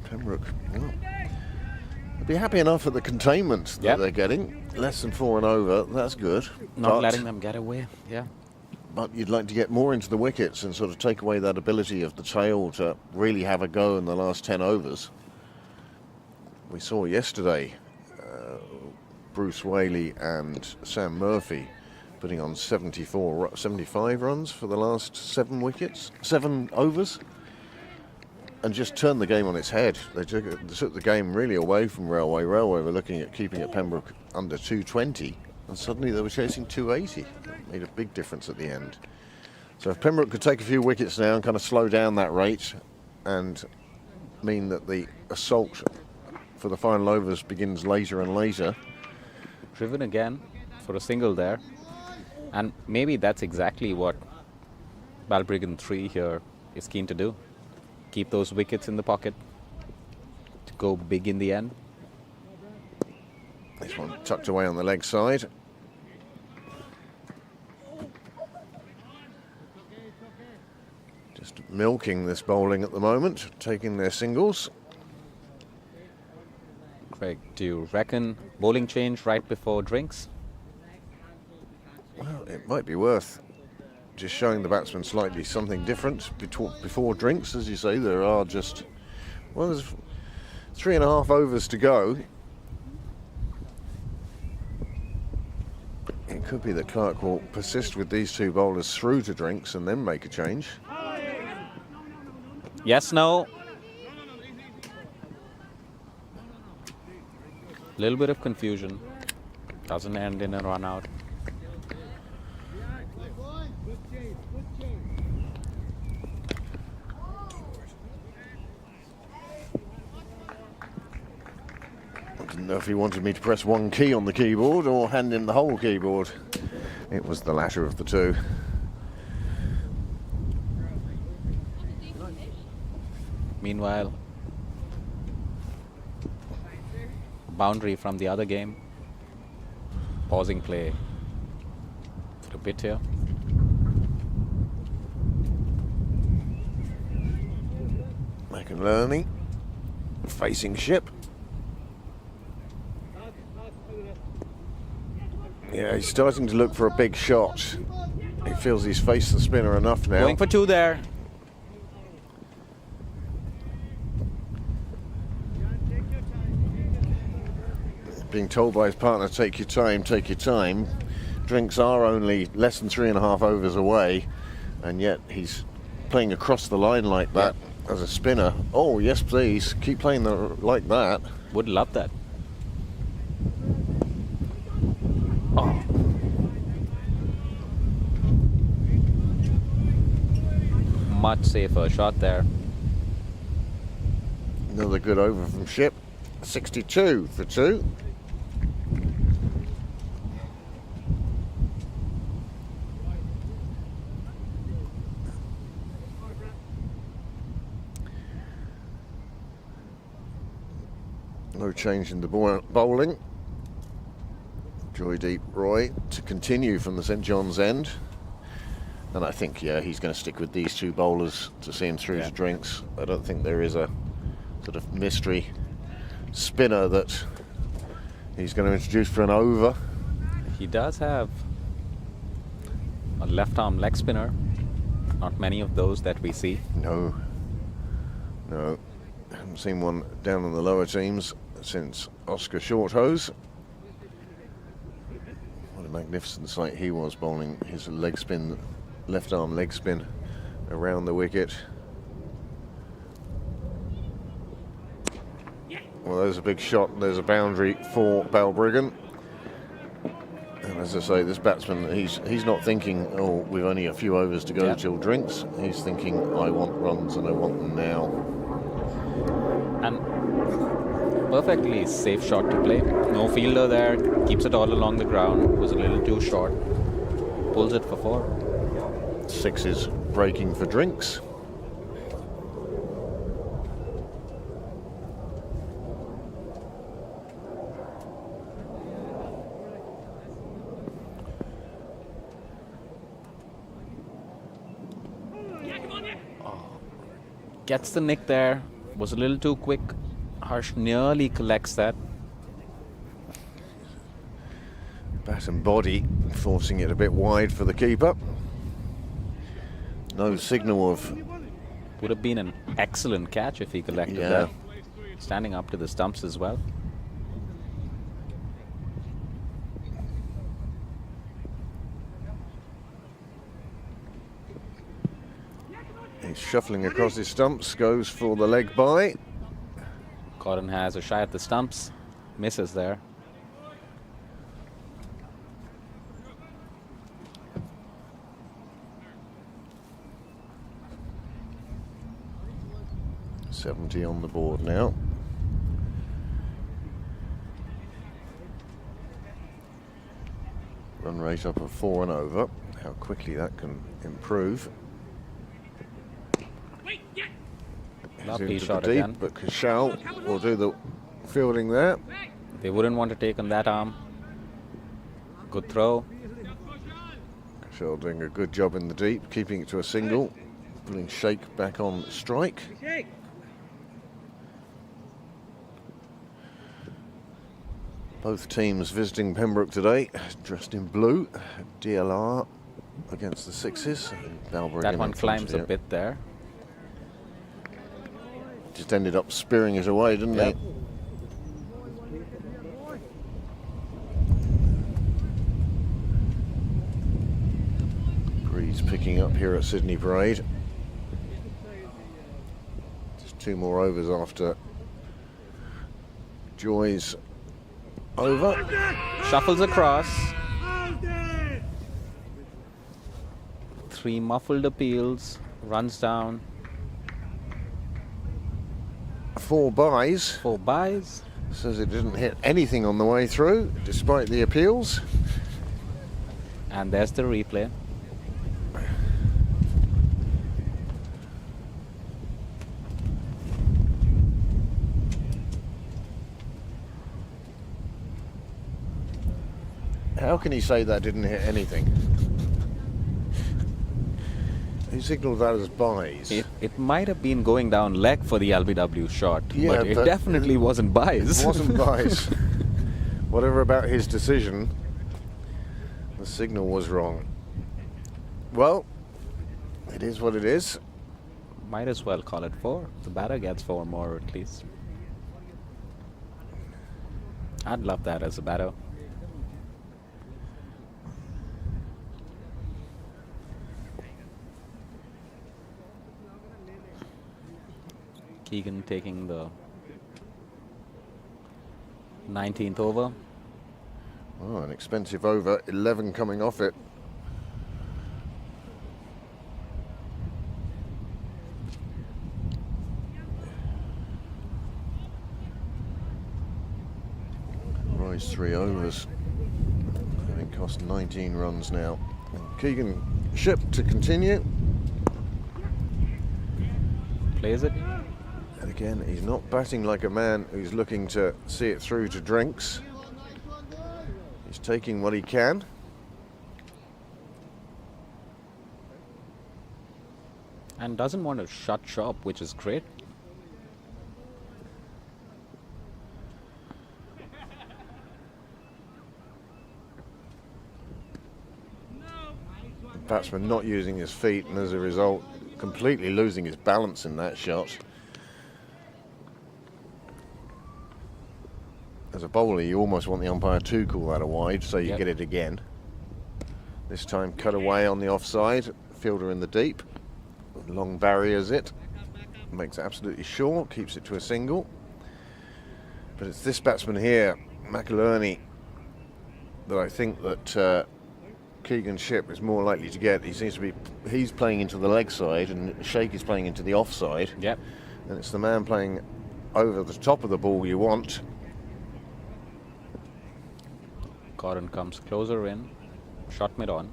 Pembroke, well, they'll be happy enough at the containment that they're getting. Less than 4 and over, that's good. Not letting them get away, yeah. But you'd like to get more into the wickets and sort of take away that ability of the tail to really have a go in the last 10 overs. We saw yesterday Bruce Whaley and Sam Murphy putting on 75 runs for the last 7 overs, and just turned the game on its head. They took the game really away from Railway. Railway were looking at keeping it Pembroke under 220, and suddenly they were chasing 280. It made a big difference at the end. So if Pembroke could take a few wickets now and kind of slow down that rate and mean that the assault for the final overs begins later and later. Driven again for a single there. And maybe that's exactly what Balbriggan 3 here is keen to do. Keep those wickets in the pocket to go big in the end. This one tucked away on the leg side. Just milking this bowling at the moment, taking their singles. Craig, do you reckon bowling change right before drinks? Well, it might be worth just showing the batsman slightly something different before drinks. As you say, there are just, well, there's 3.5 overs to go. It could be that Clark will persist with these 2 bowlers through to drinks and then make a change. Yes, no. Little bit of confusion. Doesn't end in a run out. I didn't know if he wanted me to press one key on the keyboard or hand him the whole keyboard. It was the latter of the two. Meanwhile, boundary from the other game. Pausing play for a bit here. McInerney facing ship. Yeah, he's starting to look for a big shot. He feels he's faced the spinner enough now. Going for 2 there. Being told by his partner, take your time, take your time. Drinks are only less than 3.5 overs away, and yet he's playing across the line like that as a spinner. Oh, yes, please. Keep playing like that. Would love that. Oh. Much safer shot there. Another good over from Ship. 62 for 2. No change in the bowling. Joydeep Roy to continue from the St John's end. And I think, yeah, he's going to stick with these 2 bowlers to see him through his drinks. I don't think there is a sort of mystery spinner that he's going to introduce for an over. He does have a left arm leg spinner. Not many of those that we see. No. Haven't seen one down in the lower teams since Oscar Shorthose. What a magnificent sight he was, bowling his leg spin, left arm leg spin around the wicket. Well, there's a big shot. There's a boundary for Balbriggan. And as I say, this batsman, he's not thinking, oh, we've only a few overs to go till drinks. He's thinking, I want runs and I want them now. And perfectly safe shot to play. No fielder there. Keeps it all along the ground. Was a little too short. Pulls it for 4. 6 breaking for drinks. Gets the nick there. Was a little too quick. Harsh nearly collects that. Bat and body forcing it a bit wide for the keeper. No signal of... Would have been an excellent catch if he collected that. Standing up to the stumps as well. He's shuffling across his stumps, goes for the leg by. Cotton has a shy at the stumps. Misses there. .70 on the board now. Run rate up of 4 and over. How quickly that can improve. Lovely Into shot the deep, again. but Kashal will do the fielding there. They wouldn't want to take on that arm. Good throw. Kashal doing a good job in the deep, keeping it to a single. Putting Sheikh back on strike. Both teams visiting Pembroke today, dressed in blue. DLR against the 6s. Balbriggan That one in front climbs a here. bit there. Just ended up spearing it away, didn't Yep. he? Breeze picking up here at Sydney Parade. Just 2 more overs after Joy's over. Shuffles across. 3 muffled appeals. Runs down. 4 byes. 4 byes. Says it didn't hit anything on the way through, despite the appeals. And there's the replay. How can he say that didn't hit anything? He signalled that as byes. It might have been going down leg for the LBW shot, Yeah, but it but definitely wasn't byes. It wasn't byes. Whatever about his decision, the signal was wrong. Well, it is what it is. Might as well call it 4. The batter gets 4 more at least. I'd love that as a batter. Keegan taking the 19th over. Oh, an expensive over, 11 coming off it. Roy's 3 overs, having cost 19 runs now. And Keegan Ship to continue. Plays it. And again, he's not batting like a man who's looking to see it through to drinks. He's taking what he can. And doesn't want to shut shop, which is great. Batsman not using his feet, and as a result, completely losing his balance in that shot. As a bowler, you almost want the umpire to call that a wide, so you get it again. This time cut away on the offside, fielder in the deep. Long barriers it, makes it absolutely sure, keeps it to a single. But it's this batsman here, McIlerney, that I think that Keegan Ship is more likely to get. He seems to be, he's playing into the leg side and Sheikh is playing into the offside. Yep. And it's the man playing over the top of the ball you want. Gordon comes closer in, shot mid on.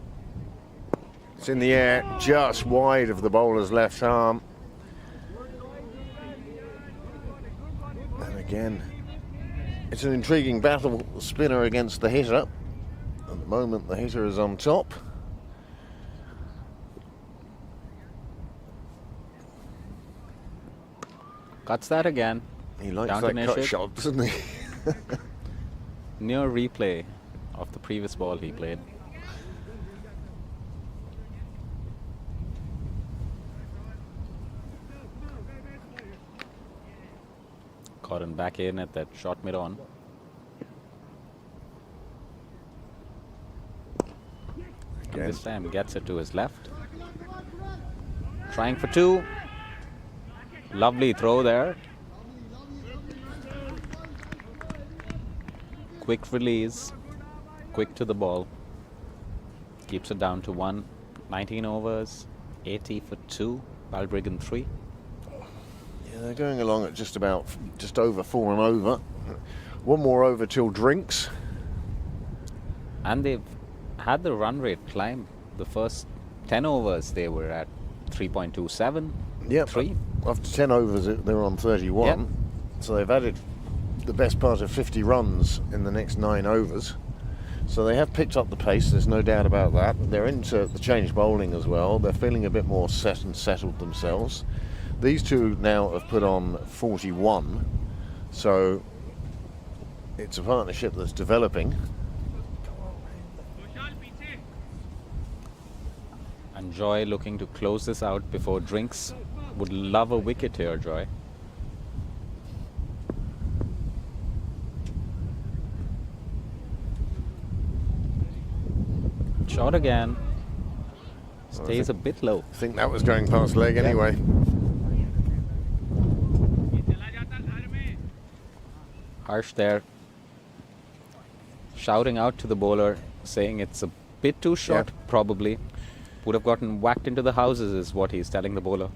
It's in the air, just wide of the bowler's left arm. And again, it's an intriguing battle, the spinner against the hitter. At the moment, the hitter is on top. Cuts that again. He likes Down to that cut Nishik. shot, doesn't he? Near replay of the previous ball he played. Gordon back in at that shot mid on. And this time gets it to his left. Trying for 2. Lovely throw there. Quick release. Quick to the ball. Keeps it down to 1. 19 overs. 80 for 2. Balbriggan 3. Yeah, they're going along at just over 4 and over. One more over till drinks. And they've had the run rate climb. The first 10 overs they were at 3.27. Yeah, 3. After 10 overs they're on 31. Yep. So they've added the best part of 50 runs in the next 9 overs. So they have picked up the pace, there's no doubt about that. They're into the change bowling as well. They're feeling a bit more set and settled themselves. These two now have put on 41. So it's a partnership that's developing. And Joy looking to close this out before drinks. Would love a wicket here, Joy. Shot again. Stays a bit low. I think that was going past leg anyway. Harsh there. Shouting out to the bowler, saying it's a bit too short, probably. Would have gotten whacked into the houses is what he's telling the bowler.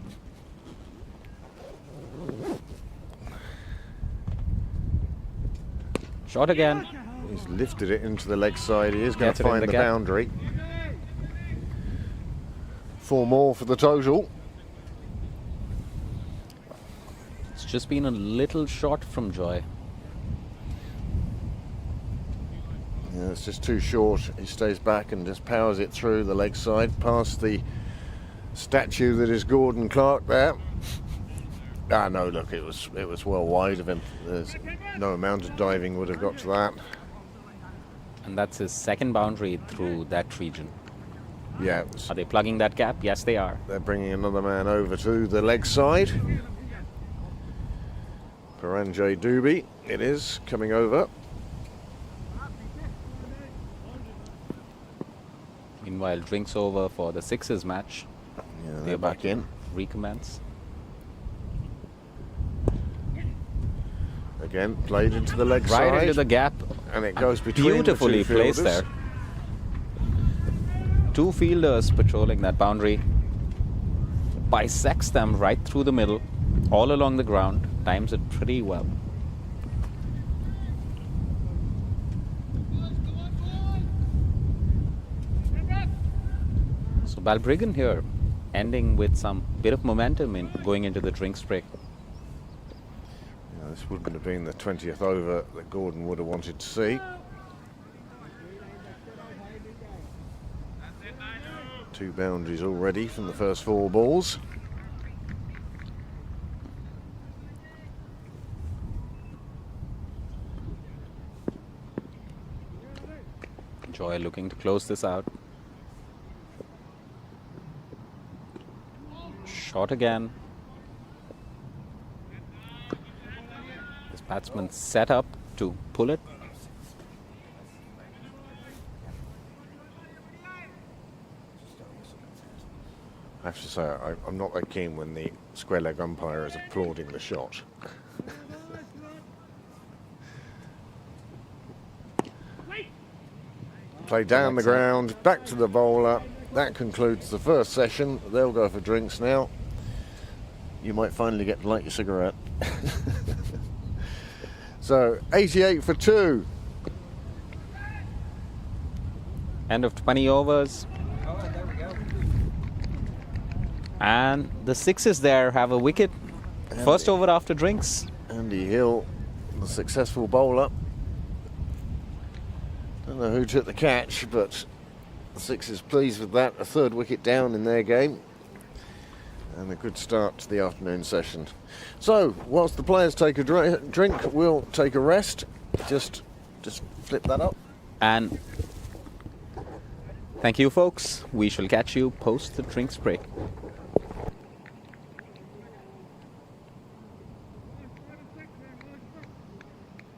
Shot again. He's lifted it into the leg side. He is going Gets to it in find the the gap. boundary. 4 more for the total. It's just been a little short from Joy. Yeah, it's just too short. He stays back and just powers it through the leg side, past the statue that is Gordon Clark there. Ah, no, look, it was well wide of him. There's no amount of diving would have got to that. And that's his second boundary through that region. Yeah, it was- Are they plugging that gap? Yes, they are. they're bringing another man over to the leg side. Paranjay Doobie, it is, coming over. Meanwhile, drinks over for the Sixers match. Yeah, They're they're about back to in. recommence. Again, played into the leg Right side. into the gap. And it goes between Beautifully the two placed fielders. there. Two fielders patrolling that boundary. Bisects them right through the middle, all along the ground. Times it pretty well. So Balbriggan here, ending with some bit of momentum in going into the drinks break. Yeah, this wouldn't have been the 20th over that Gordon would have wanted to see. Two boundaries already from the first 4 balls. Joy looking to close this out. Shot again. This batsman set up to pull it. I have to say, I'm not that keen when the square leg umpire is applauding the shot. Play down the ground, back to the bowler. That concludes the first session. They'll go for drinks now. You might finally get to light your cigarette. So, 88 for 2. End of 20 overs. Oh, there we go. And the Sixers there have a wicket. First over after drinks. Andy Hill, the successful bowler. Don't know who took the catch, but the Sixers pleased with that. A 3rd wicket down in their game. And a good start to the afternoon session. So, whilst the players take a drink, we'll take a rest. Just flip that up. And thank you, folks. We shall catch you post the drinks break.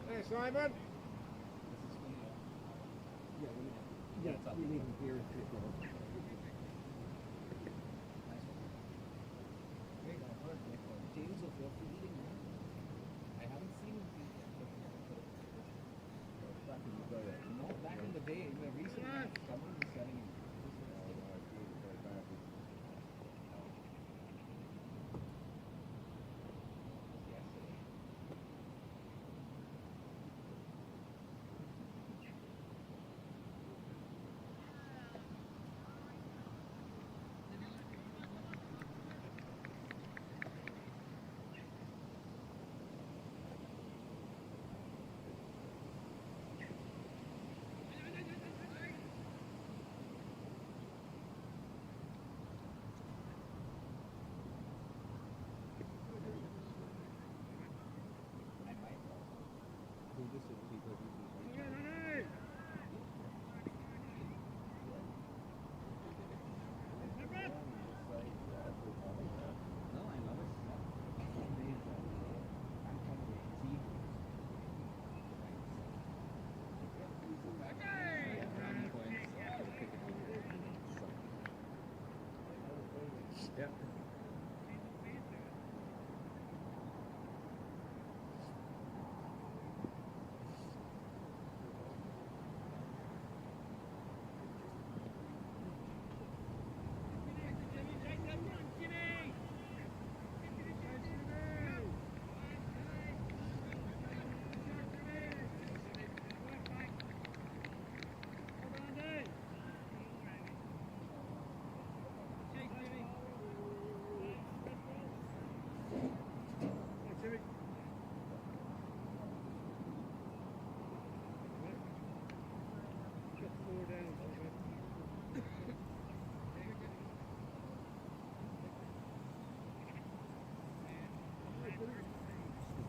Hey, Simon.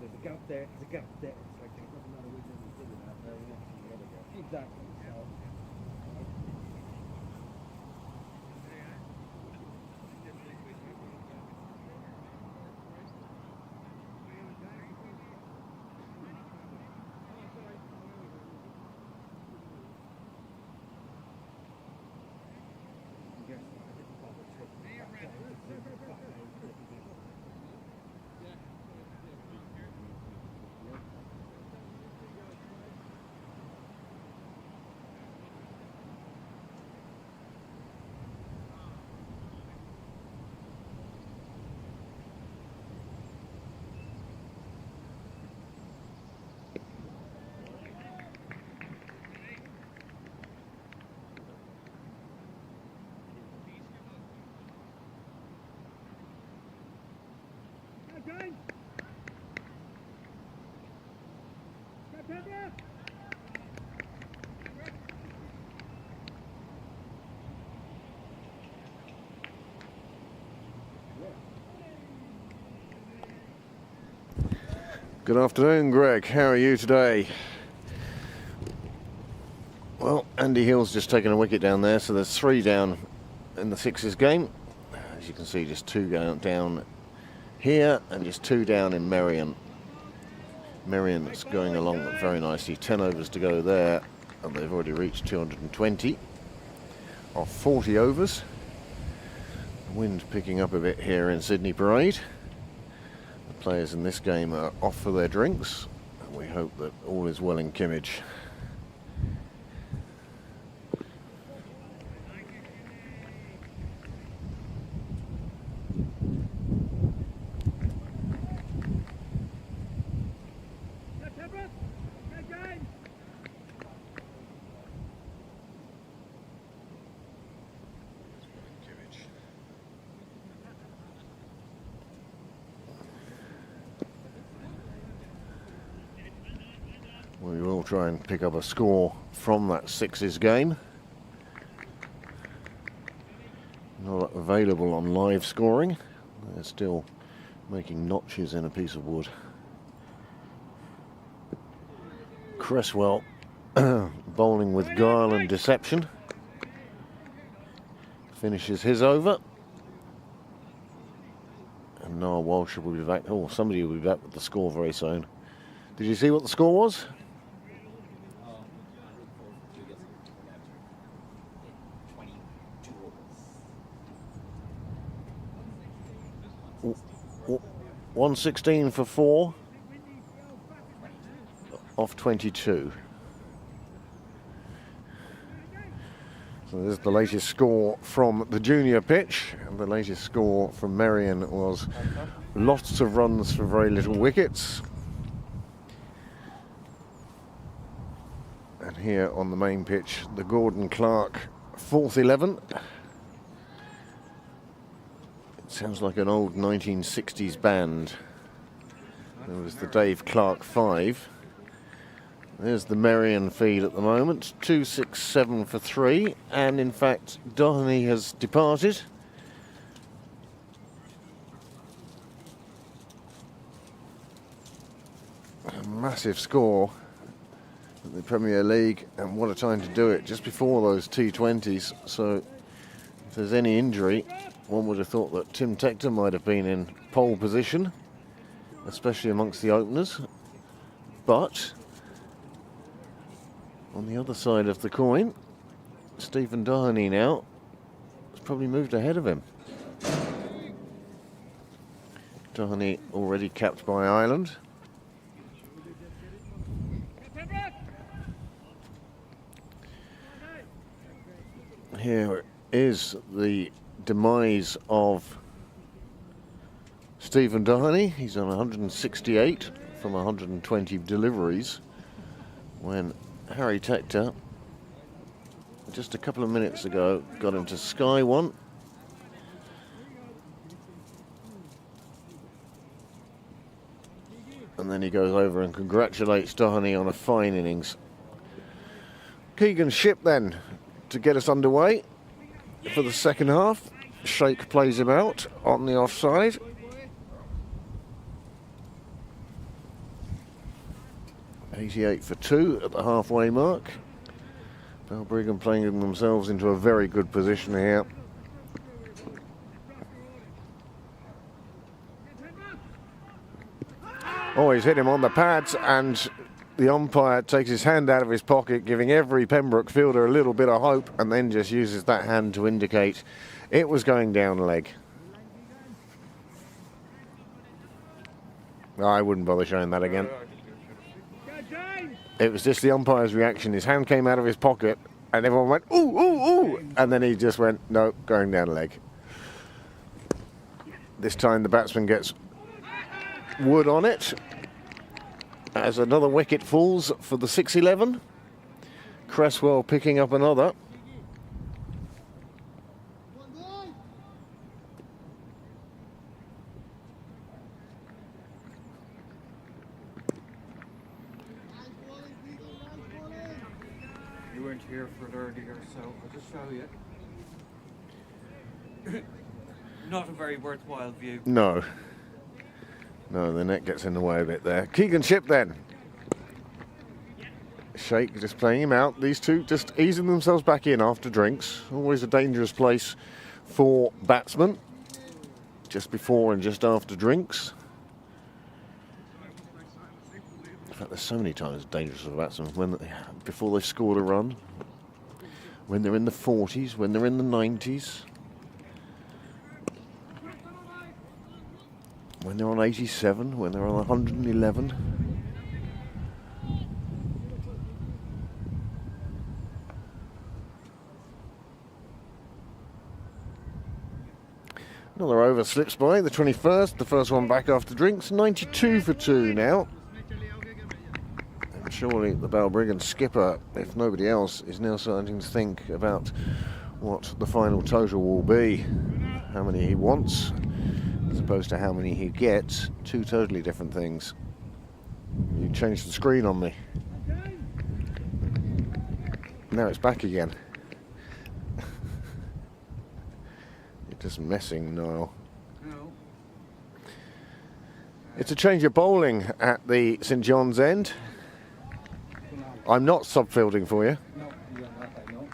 There's a gap there, there's a gap there. It's like it doesn't matter which one you put it at, very next to the other gap. Exactly. So, Good afternoon, Greg. How are you today? Well, Andy Hill's just taken a wicket down there, so there's 3 down in the sixes game. As you can see, just 2 down here and just 2 down in Merrion. Merrion's going along very nicely. 10 overs to go there, and they've already reached 220 off 40 overs. Wind picking up a bit here in Sydney Parade. The players in this game are off for their drinks, and we hope that all is well in Kimmage. We will try and pick up a score from that sixes game. Not available on live scoring. They're still making notches in a piece of wood. Cresswell bowling with guile and deception. Finishes his over. And Noah Walsh will be back. Oh, somebody will be back with the score very soon. Did you see what the score was? 116 for 4 off 22. So there's the latest score from the junior pitch, and the latest score from Merrion was lots of runs for very little wickets. And here on the main pitch, the Gordon Clark 4th 11. Sounds like an old 1960s band. There was the Dave Clark 5. There's the Merrion feed at the moment, 267 for 3, and in fact Doheny has departed. A massive score in the Premier League, and what a time to do it, just before those T20s. So if there's any injury, one would have thought that Tim Tector might have been in pole position, especially amongst the openers. But on the other side of the coin, Stephen Doheny now has probably moved ahead of him. Doheny already capped by Ireland. Here is the demise of Stephen Doheny. He's on 168 from 120 deliveries, when Harry Tector just a couple of minutes ago got him to sky one. And then he goes over and congratulates Doheny on a fine innings. Keegan Shipp then to get us underway for the second half. Shake plays him out on the offside. .88 for 2 at the halfway mark. Balbriggan playing themselves into a very good position here. Oh, he's hit him on the pads, and the umpire takes his hand out of his pocket, giving every Pembroke fielder a little bit of hope, and then just uses that hand to indicate it was going down leg. I wouldn't bother showing that again. It was just the umpire's reaction. His hand came out of his pocket, and everyone went, ooh, ooh, ooh, and then he just went, no, going down leg. This time the batsman gets wood on it, as another wicket falls for the 6-11. Cresswell picking up another. weren't here for it earlier, so I'll just show you. Not a very worthwhile view. No. No, the net gets in the way a bit there. Keegan Ship then. Shake just playing him out. These two just easing themselves back in after drinks. Always a dangerous place for batsmen. Just before and just after drinks. In fact, there's so many times dangerous for batsmen before they've scored a run. When they're in the 40s, when they're in the 90s. When they're on 87, when they're on 111. Another over slips by, the 21st, the first one back after drinks, 92 for 2 now. And surely the Balbriggan skipper, if nobody else, is now starting to think about what the final total will be. How many he wants, as opposed to how many he gets. Two totally different things. You changed the screen on me. Now it's back again. You're just messing, Niall. No. It's a change of bowling at the St John's End. I'm not sub-fielding for you. No, you're not, I know.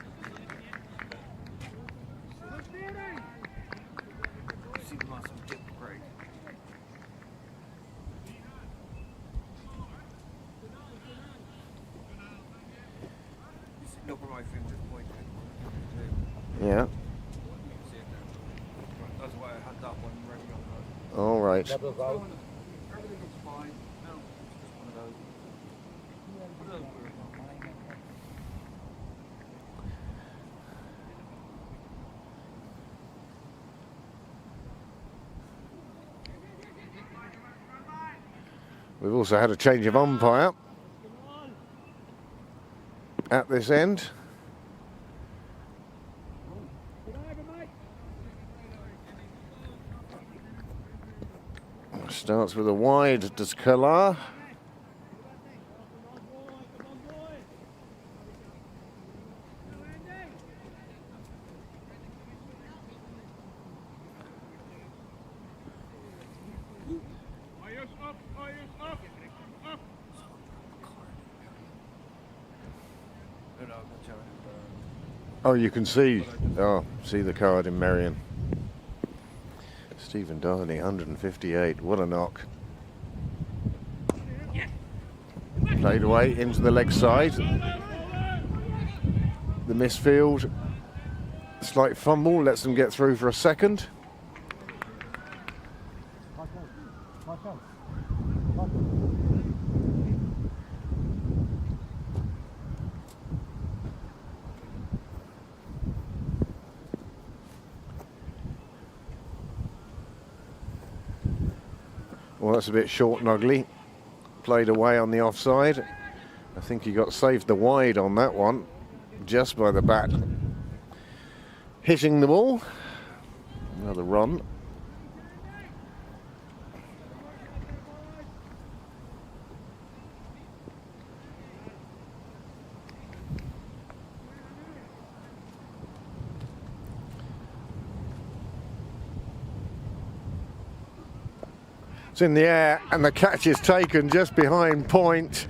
See the massive dip break. Look where my fingers pointing. Yeah. See it there. That's why I had that one ready on the. All right. Double vow. Everything looks fine. No, it's just one of those. One of those weird ones. We've also had a change of umpire at this end. Starts with a wide, does Kalar. Ayers up, Ayers up, up. No, no, that's how Oh, you can see the card in Merrion. Stephen Darney, 158. What a knock. Played away into the leg side. The misfield. Slight fumble, lets them get through for a second. Well, that's a bit short and ugly. Played away on the offside. I think he got saved the wide on that one, just by the bat hitting the ball. Another run. It's in the air and the catch is taken just behind point.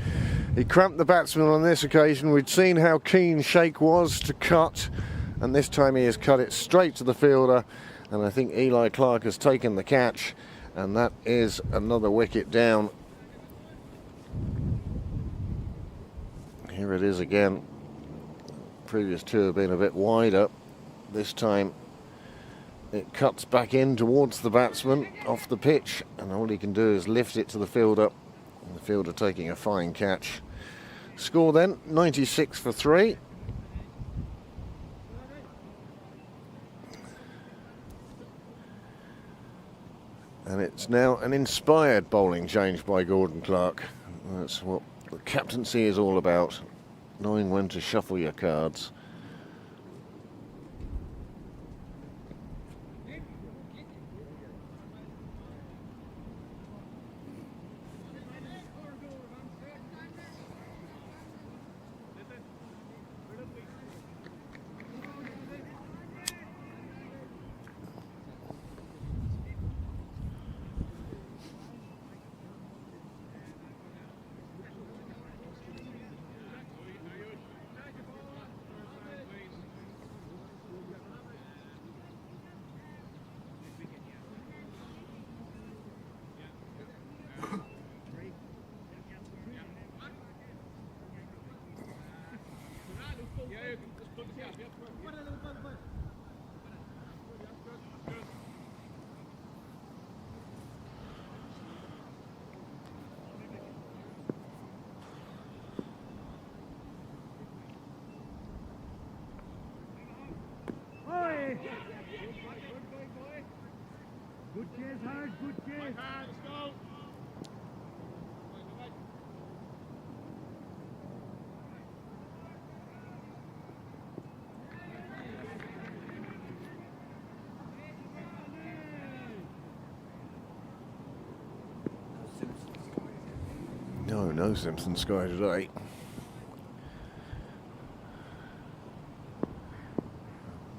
He cramped the batsman on this occasion. We'd seen how keen Shake was to cut, and this time he has cut it straight to the fielder, and I think Eli Clark has taken the catch, and that is another wicket down. Here it is again. Previous two have been a bit wider. This time it cuts back in towards the batsman off the pitch, and all he can do is lift it to the fielder, and the fielder taking a fine catch. Score then, 96 for 3. And it's now an inspired bowling change by Gordon Clark. That's what the captaincy is all about, knowing when to shuffle your cards. you can just put the gap. Yeah, Oi! Good chase, hard, good chase. let's go. No Simpson sky today.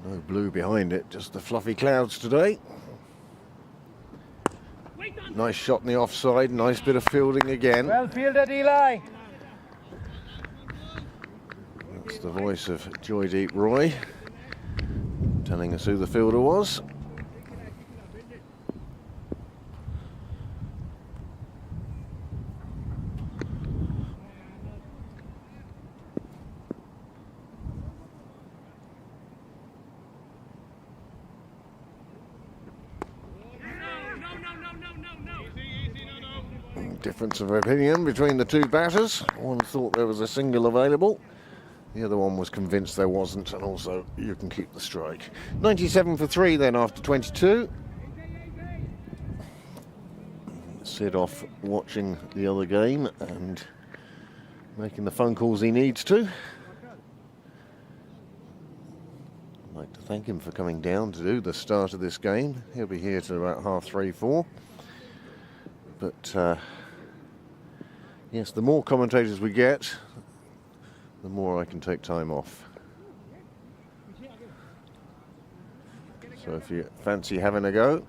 No blue behind it, just the fluffy clouds today. Nice shot in the offside, nice bit of fielding again. Well fielded, Eli. That's the voice of Joy Deep Roy telling us who the fielder was. Difference of opinion between the two batters. One thought there was a single available. The other one was convinced there wasn't, and also you can keep the strike. 97 for 3 then after 22. Sid off watching the other game and making the phone calls he needs to. I'd like to thank him for coming down to do the start of this game. He'll be here till about 3:30, 4. But yes, the more commentators we get, the more I can take time off. So if you fancy having a go,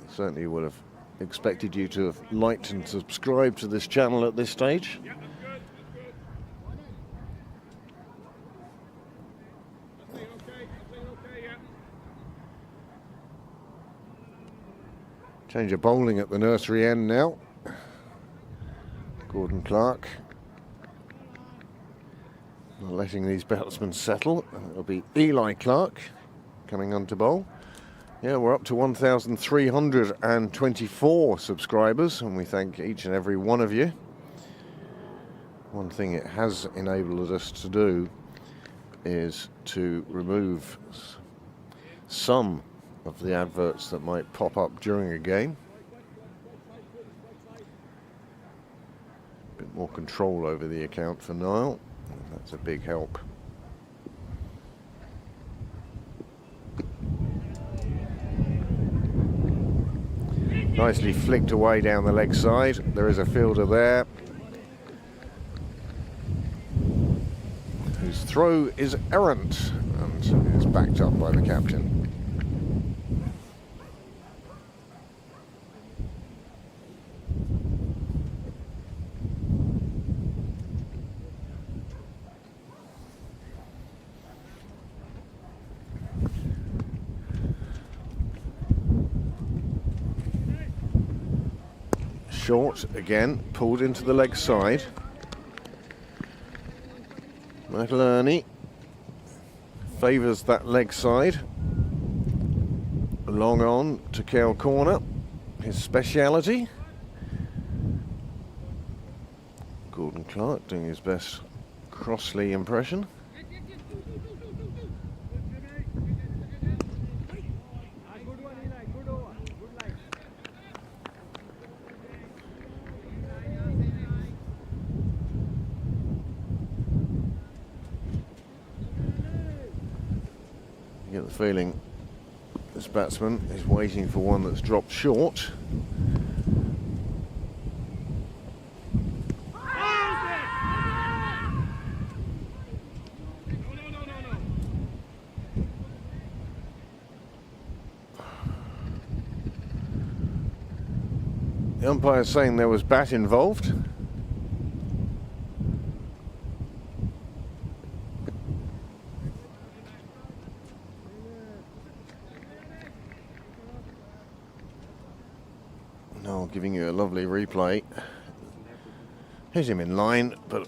certainly would have expected you to have liked and subscribed to this channel at this stage. Yeah, that's good. That's okay, yeah. Change of bowling at the nursery end now. Gordon Clark not letting these batsmen settle. It'll be Eli Clark coming on to bowl. Yeah, we're up to 1,324 subscribers, and we thank each and every one of you. One thing it has enabled us to do is to remove some of the adverts that might pop up during a game. A bit more control over the account for Niall. That's a big help. Nicely flicked away down the leg side. There is a fielder there whose throw is errant and is backed up by the captain. Short again, pulled into the leg side. Michael Ernie favours that leg side. Long on to Cal corner, his speciality. Gordon Clark doing his best Crossley impression. You get the feeling this batsman is waiting for one that's dropped short. The umpire's saying there was bat involved. No, giving you a lovely replay. Hit him in line, but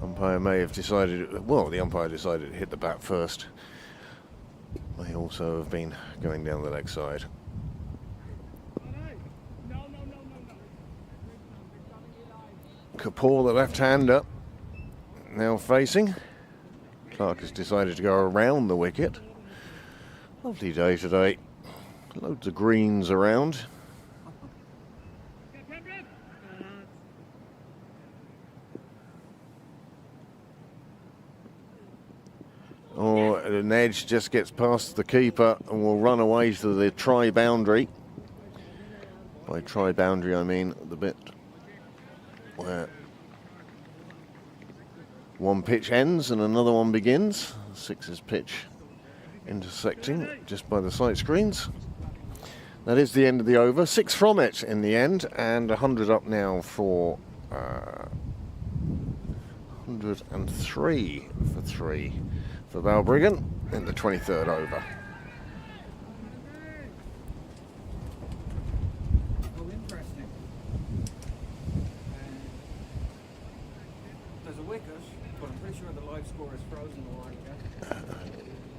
Umpire may have decided, well, the umpire decided to hit the bat first. May also have been going down the leg side. Kapoor, the left-hander, now facing. Clark has decided to go around the wicket. Lovely day today. Loads of greens around. Or an edge just gets past the keeper and will run away to the try boundary. By try boundary I mean the bit where one pitch ends and another one begins. Six's pitch intersecting just by the sight screens. That is the end of the over. 6 from it in the end, and 100 up now for 103 for 3 for Balbriggan in the 23rd over. Oh, interesting. There's a wicket, but I'm pretty sure the live score is frozen a while ago.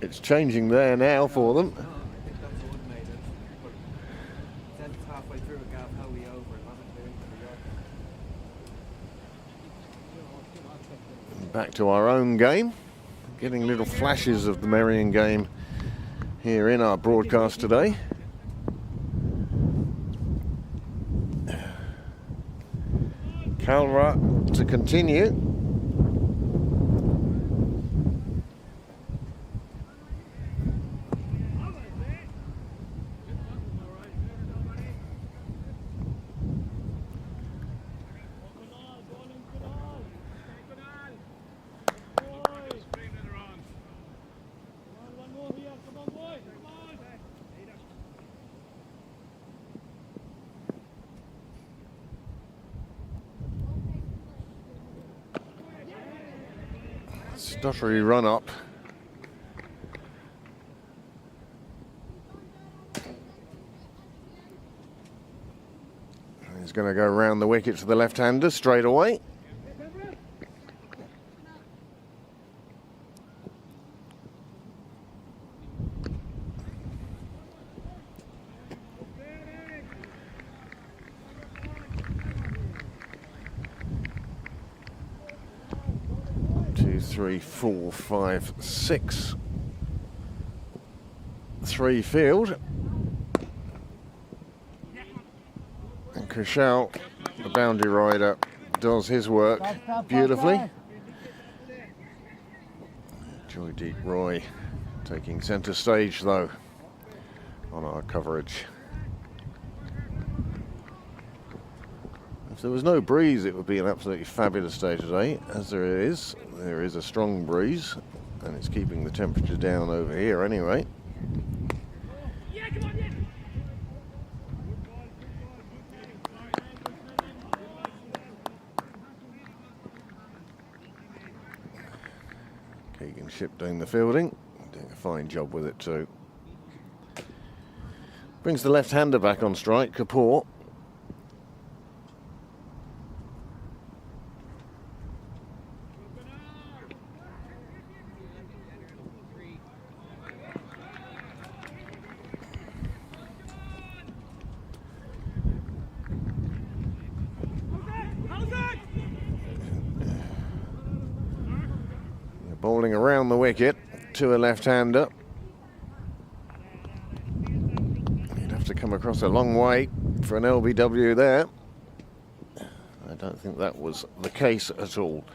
It's changing there now for them. No, I think that's automated. But it says it's halfway through a gap, how we over, and I'm doing Back to our own game. Getting little flashes of the Merrion game here in our broadcast today. Calra to continue. Stuttery run up. He's going to go around the wicket to the left-hander straight away. Three, 4, 5, 6. 3 field. And Kushal, the boundary rider, does his work beautifully. Joydeep Roy taking centre stage though on our coverage. If there was no breeze, it would be an absolutely fabulous day today. As there is a strong breeze, and it's keeping the temperature down over here anyway. Keegan Ship doing the fielding, doing a fine job with it too. Brings the left-hander back on strike, Kapoor. Bowling around the wicket to a left-hander. He'd have to come across a long way for an LBW there. I don't think that was the case at all.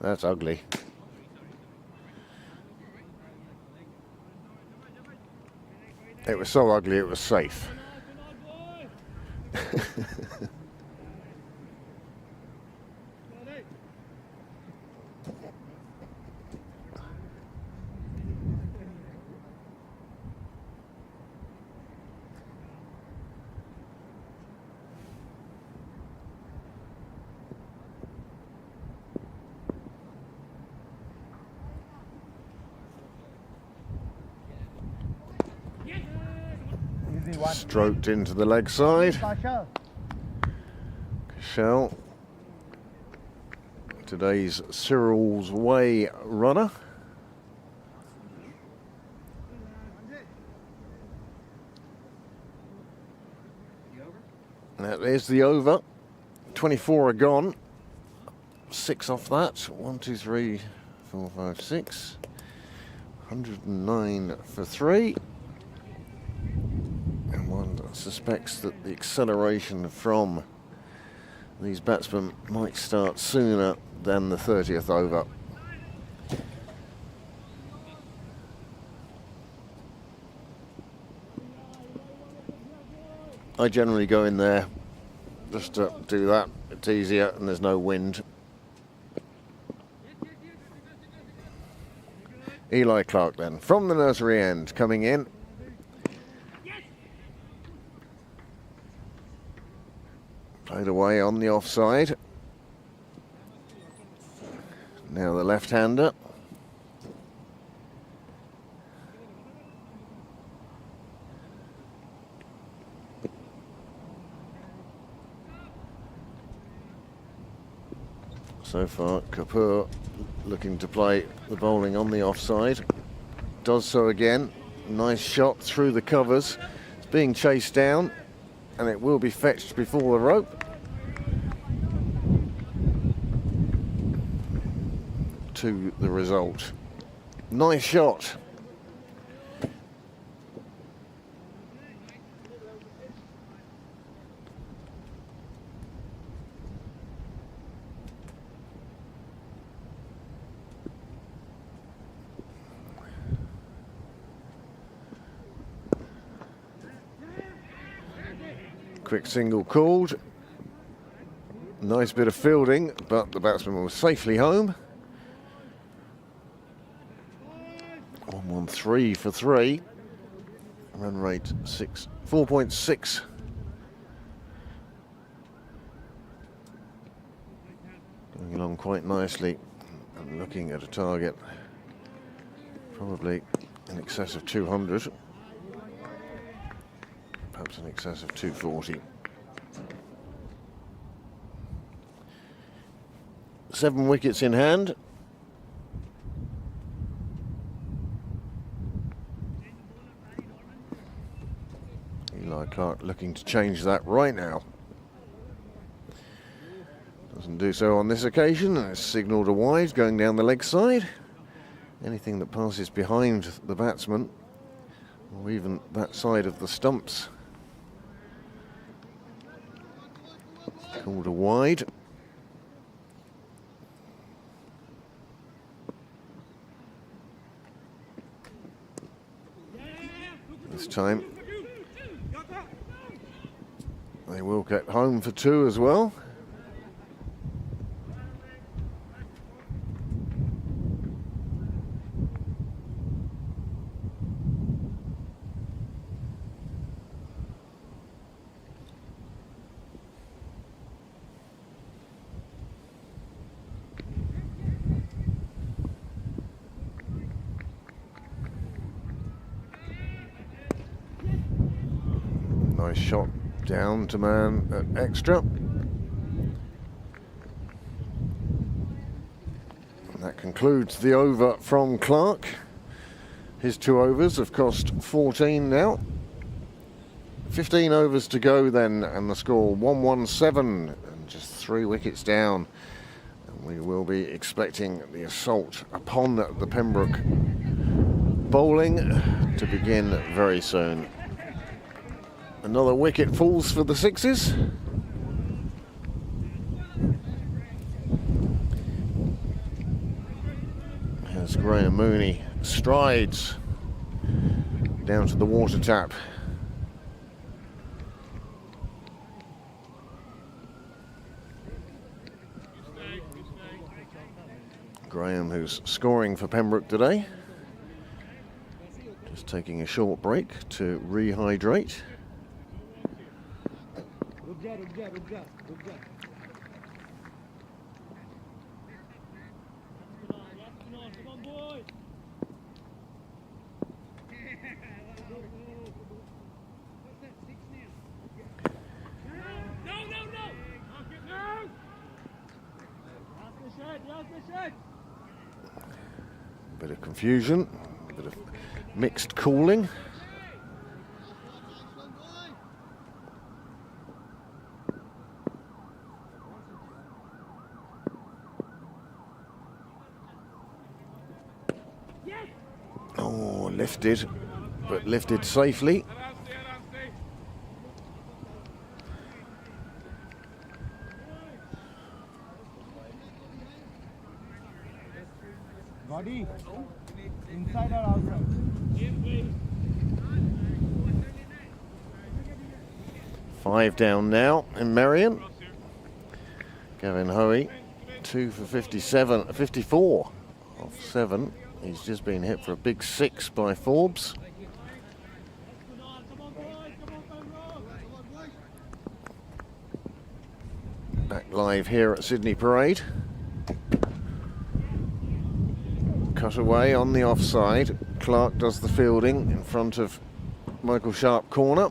That's ugly. It was so ugly it was safe. Stroked into the leg side. Cashel, today's Cyril's Way runner. That is the over. 24 are gone. 6 off that. 1, 2, 3, 4, 5, 6. 109 for 3. And one suspects that the acceleration from these batsmen might start sooner than the 30th over. I generally go in there just to do that. It's easier and there's no wind. Eli Clark then, from the nursery end, coming in. Played away on the offside. Now the left-hander. So far, Kapoor looking to play the bowling on the offside. Does so again. Nice shot through the covers. It's being chased down, and it will be fetched before the rope. To the result. Nice shot. Quick single called. Nice bit of fielding, but the batsman was safely home. 113 for 3. Run rate 4.6. Going along quite nicely. I'm looking at a target probably in excess of 200. Perhaps in excess of 240. 7 wickets in hand. Eli Clark looking to change that right now. Doesn't do so on this occasion, and it's signalled a wide going down the leg side. Anything that passes behind the batsman, or even that side of the stumps, called a wide. This time they will get home for 2 as well. Nice shot down to man at extra. And that concludes the over from Clark. His 2 overs have cost 14 now. 15 overs to go then, and the score 117, and just 3 wickets down. And we will be expecting the assault upon the Pembroke bowling to begin very soon. Another wicket falls for the Sixes. As Graham Mooney strides down to the water tap. Graham, who's scoring for Pembroke today, just taking a short break to rehydrate. Bit of confusion, a bit of mixed calling. Oh, lifted, but lifted safely. Body, inside or outside? 5 down now in Merrion. Gavin Hoey, 2 for 54 off 7. He's just been hit for a big 6 by Forbes. Back live here at Sydney Parade. Cut away on the offside. Clark does the fielding in front of Michael Sharp corner.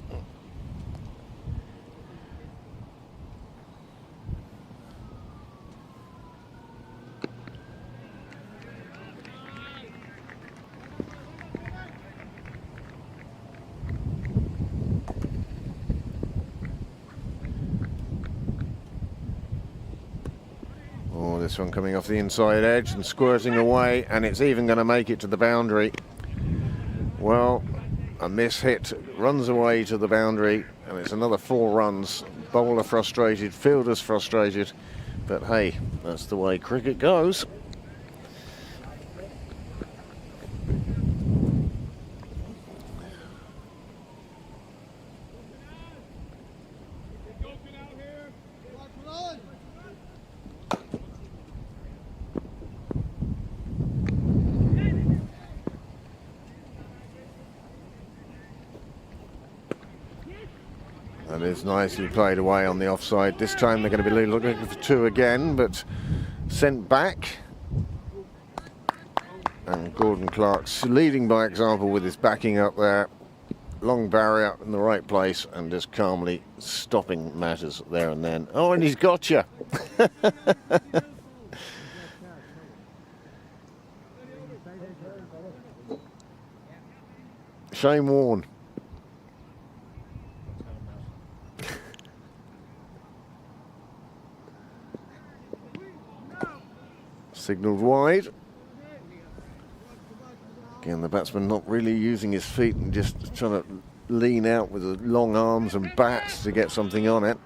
This one coming off the inside edge and squirting away, and it's even going to make it to the boundary. Well, a miss hit, runs away to the boundary, and it's another 4 runs. Bowler frustrated, fielders frustrated, but hey, that's the way cricket goes. That is nicely played away on the offside. This time they're going to be looking for 2 again, but sent back. And Gordon Clark's leading by example with his backing up there. Long barrier in the right place and just calmly stopping matters there and then. Oh, and he's got you. Shane Warne. Signalled wide. Again, the batsman not really using his feet and just trying to lean out with the long arms and bats to get something on it.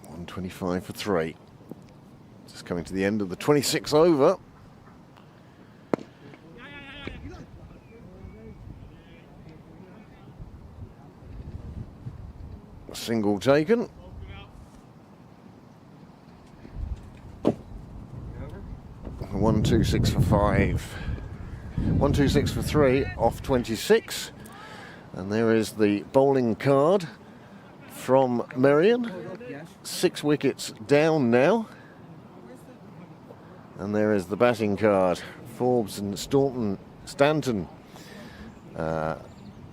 .125 for 3. Just coming to the end of the 26th over. Single taken. 126 for 5. 126 for 3 off 26. And there is the bowling card from Merrion. 6 wickets down now. And there is the batting card. Forbes and Stanton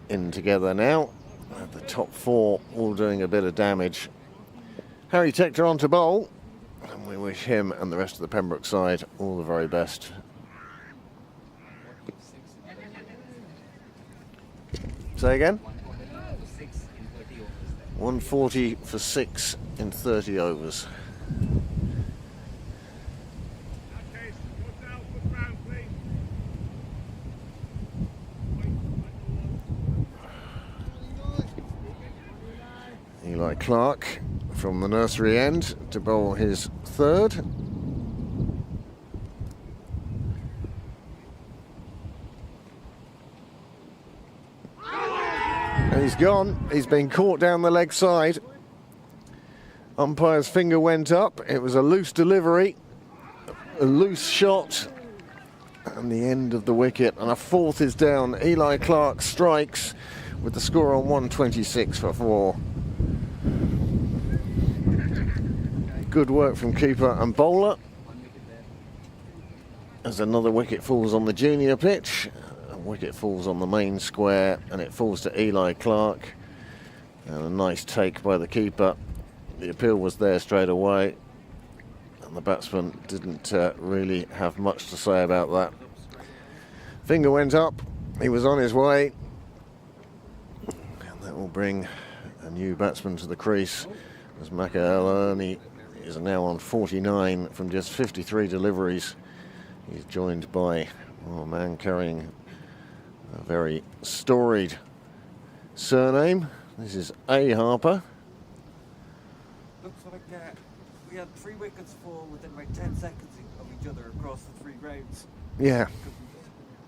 in together now. The top 4 all doing a bit of damage. Harry Tector on to bowl, and we wish him and the rest of the Pembroke side all the very best. Say again? 140 for 6 in 30 overs. Eli Clark from the nursery end to bowl his 3rd. And he's gone. He's been caught down the leg side. Umpire's finger went up. It was a loose delivery, a loose shot, and the end of the wicket. And a 4th is down. Eli Clark strikes with the score on 126 for 4. Good work from keeper and bowler. As another wicket falls on the junior pitch, a wicket falls on the main square, and it falls to Eli Clark. And a nice take by the keeper. The appeal was there straight away, and the batsman didn't really have much to say about that. Finger went up, he was on his way, and that will bring a new batsman to the crease, as Maka El-Erni is now on 49 from just 53 deliveries. He's joined by a man carrying a very storied surname. This is A. Harper. Looks like we had 3 wickets fall within about 10 seconds of each other across the 3 grounds. Yeah,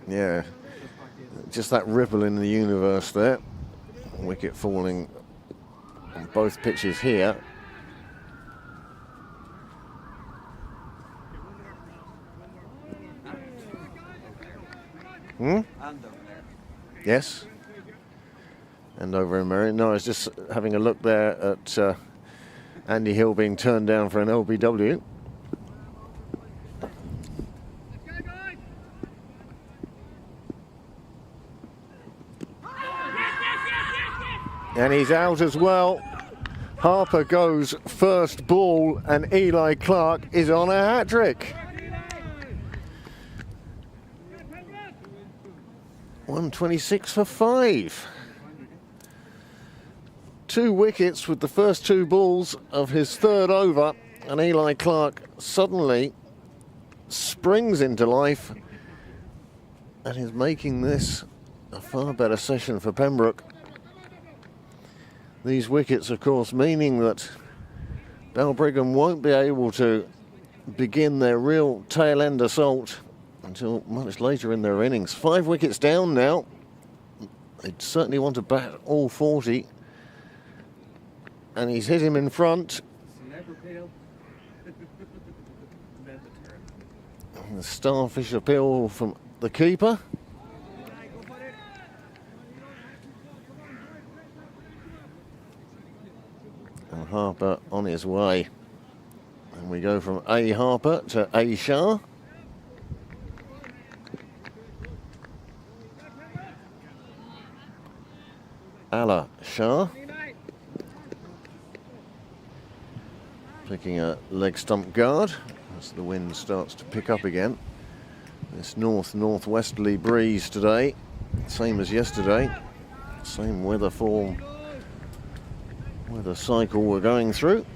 yeah. Just that ripple in the universe there. Wicket falling on both pitches here. Hmm? And over there. Yes. And over in Merrion. No, I was just having a look there at Andy Hill being turned down for an LBW. And he's out as well. Harper goes first ball, and Eli Clark is on a hat-trick. 126 for 5. 2 wickets with the first 2 balls of his 3rd over, and Eli Clark suddenly springs into life and is making this a far better session for Pembroke. These wickets, of course, meaning that Balbriggan won't be able to begin their real tail-end assault until much later in their innings. 5 wickets down now. They certainly want to bat all 40. And he's hit him in front. And the starfish appeal from the keeper. And Harper on his way. And we go from A. Harper to A. Shah. Allah Shah. Picking a leg stump guard as the wind starts to pick up again. This north-northwesterly breeze today, same as yesterday, same weather form, weather cycle we're going through.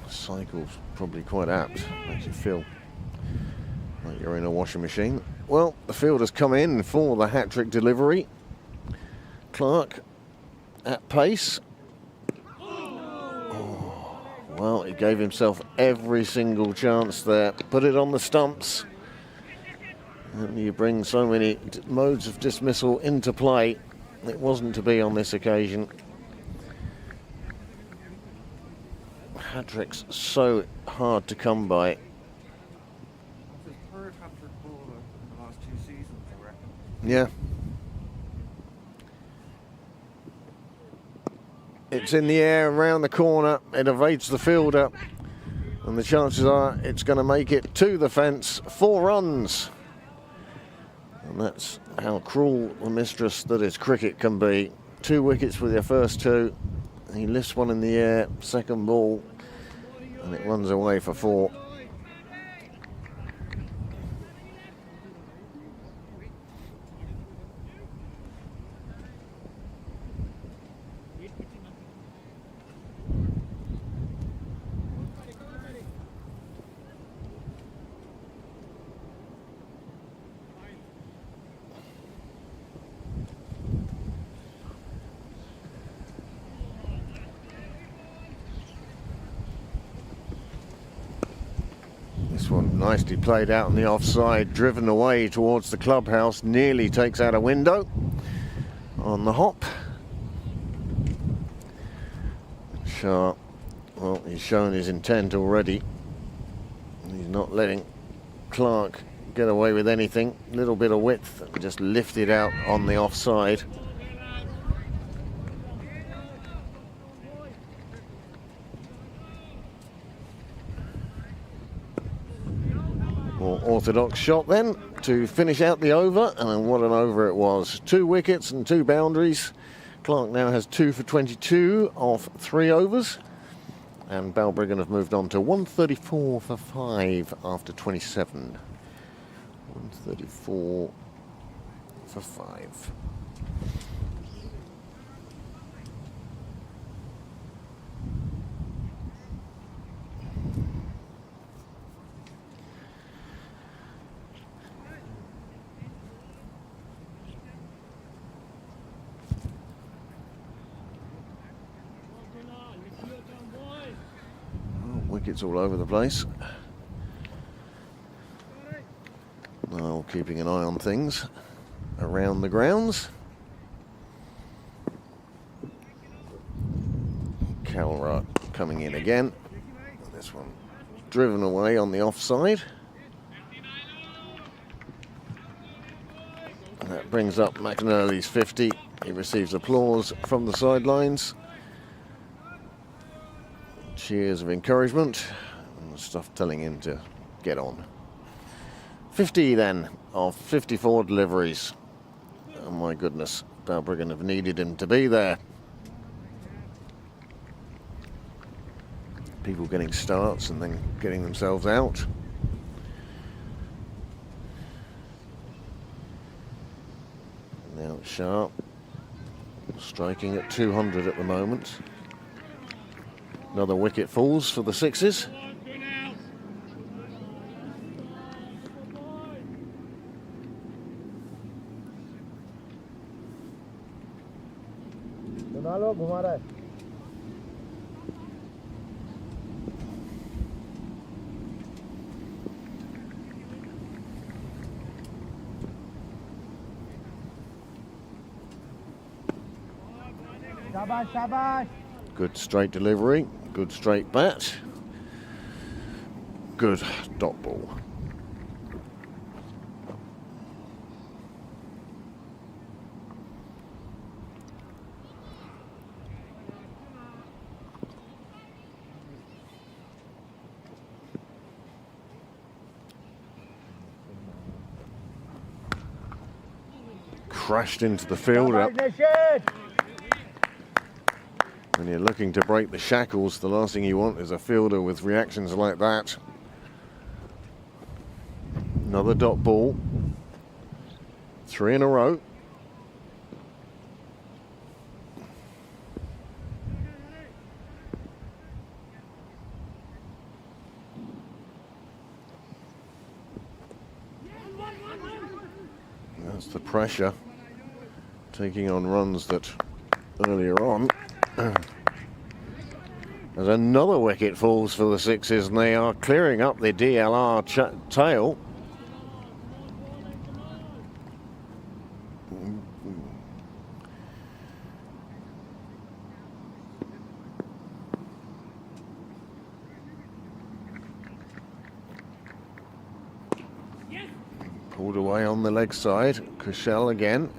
Cycle's probably quite apt, makes you feel like you're in a washing machine. Well, the field has come in for the hat-trick delivery. Clark at pace. Well, he gave himself every single chance there. Put it on the stumps. And you bring so many modes of dismissal into play. It wasn't to be on this occasion. Hat-tricks so hard to come by. That's his 3rd hat-trick ball in the last 2 seasons, I reckon. Yeah. It's in the air around the corner. It evades the fielder. And the chances are it's going to make it to the fence. 4 runs. And that's how cruel the mistress that is cricket can be. 2 wickets with your first 2. He lifts one in the air, second ball, and it runs away for 4. This one nicely played out on the offside, driven away towards the clubhouse, nearly takes out a window on the hop. Shah, well, he's shown his intent already. He's not letting Clark get away with anything. Little bit of width, just lifted out on the offside. More orthodox shot then to finish out the over, and what an over it was. 2 wickets and 2 boundaries. Clark now has 2 for 22 off 3 overs. And Balbriggan have moved on to 134 for 5 after 27. 134 for 5. Wickets all over the place. Now keeping an eye on things around the grounds. Calra coming in again. This one driven away on the offside. And that brings up McInerney's 50. He receives applause from the sidelines. Cheers of encouragement and stuff telling him to get on. 50 then of 54 deliveries. Oh my goodness, Balbriggan have needed him to be there. People getting starts and then getting themselves out. Now it's Sharp, striking at 200 at the moment. Another wicket falls for the Sixes. Good straight delivery, good straight bat, good dot ball. Crashed into the fielder. When you're looking to break the shackles, the last thing you want is a fielder with reactions like that. Another dot ball. 3 in a row. That's the pressure. Taking on runs that earlier on. As another wicket falls for the Sixes, and they are clearing up the DLR tail. Pulled away on the leg side. Kushel again.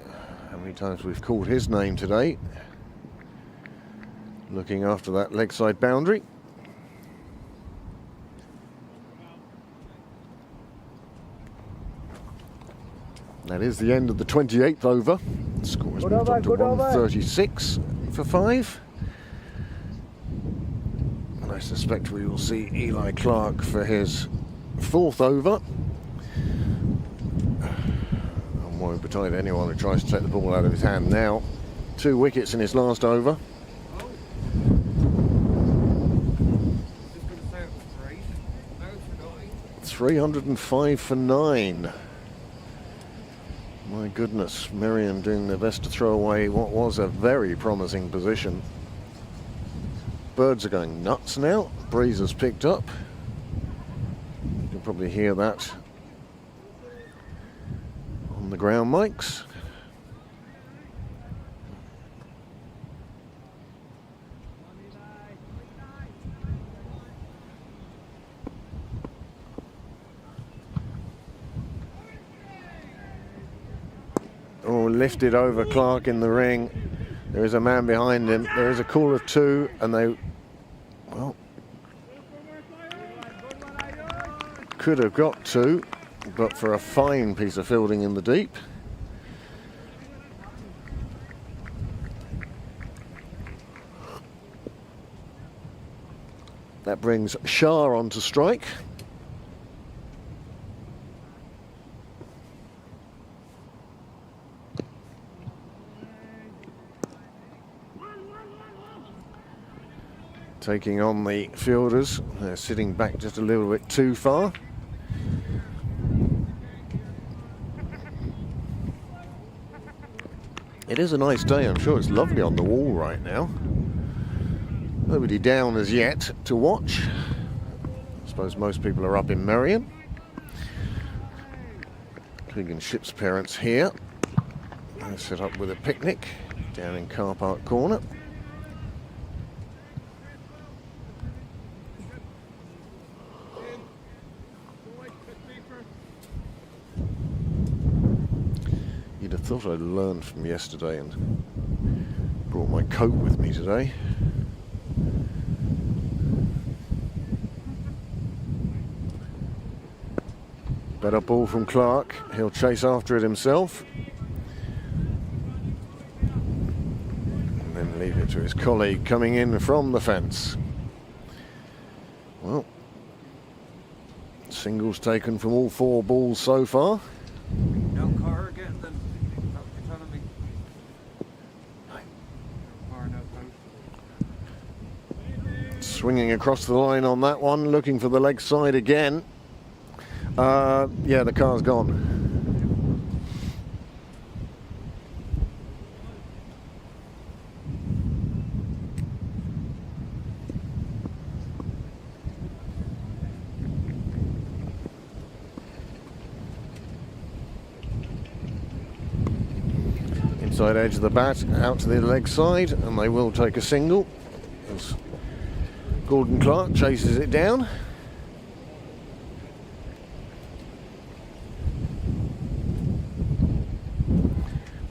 How many times we've called his name today. Looking after that leg side boundary. That is the end of the 28th over. The score has moved on to 136 for 5. And I suspect we will see Eli Clark for his 4th over. I won't betide anyone who tries to take the ball out of his hand now. 2 wickets in his last over. 305 for 9. My goodness, Merrion doing their best to throw away what was a very promising position. Birds are going nuts now. Breeze has picked up. You can probably hear that on the ground mics. Oh, lifted over Clark in the ring. There is a man behind him. There is a call of 2, and they, well, could have got 2, but for a fine piece of fielding in the deep. That brings Shah on to strike. Taking on the fielders. They're sitting back just a little bit too far. It is a nice day. I'm sure it's lovely on the wall right now. Nobody down as yet to watch. I suppose most people are up in Merrion. Keegan Ship's parents here. They're set up with a picnic down in Car Park Corner. You'd have thought I'd learned from yesterday and brought my coat with me today. Better ball from Clark. He'll chase after it himself. And then leave it to his colleague coming in from the fence. Well, singles taken from all 4 balls so far. No car again then? Is that what you're telling me? Car, no post. Swinging across the line on that one, looking for the leg side again. Yeah, the car's gone. Inside edge of the bat, out to the leg side, and they will take a single. As Gordon Clark chases it down.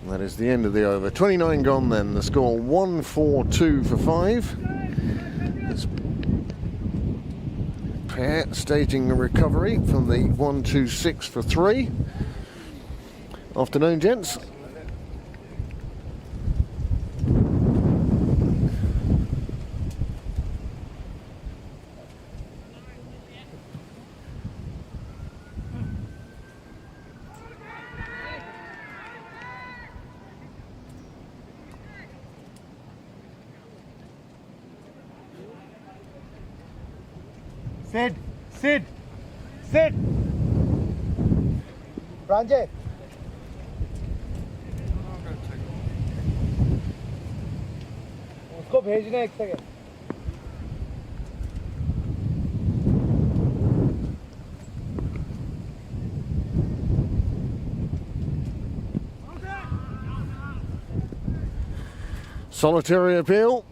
That is the end of the over. 29 gone then. The score 1-4-2 for 5. This pair staging a recovery from the 1-2-6 for 3. Afternoon, gents. Sid! Sid! Sid! Pranjay! उसको भेजना एक second. Solitary appeal.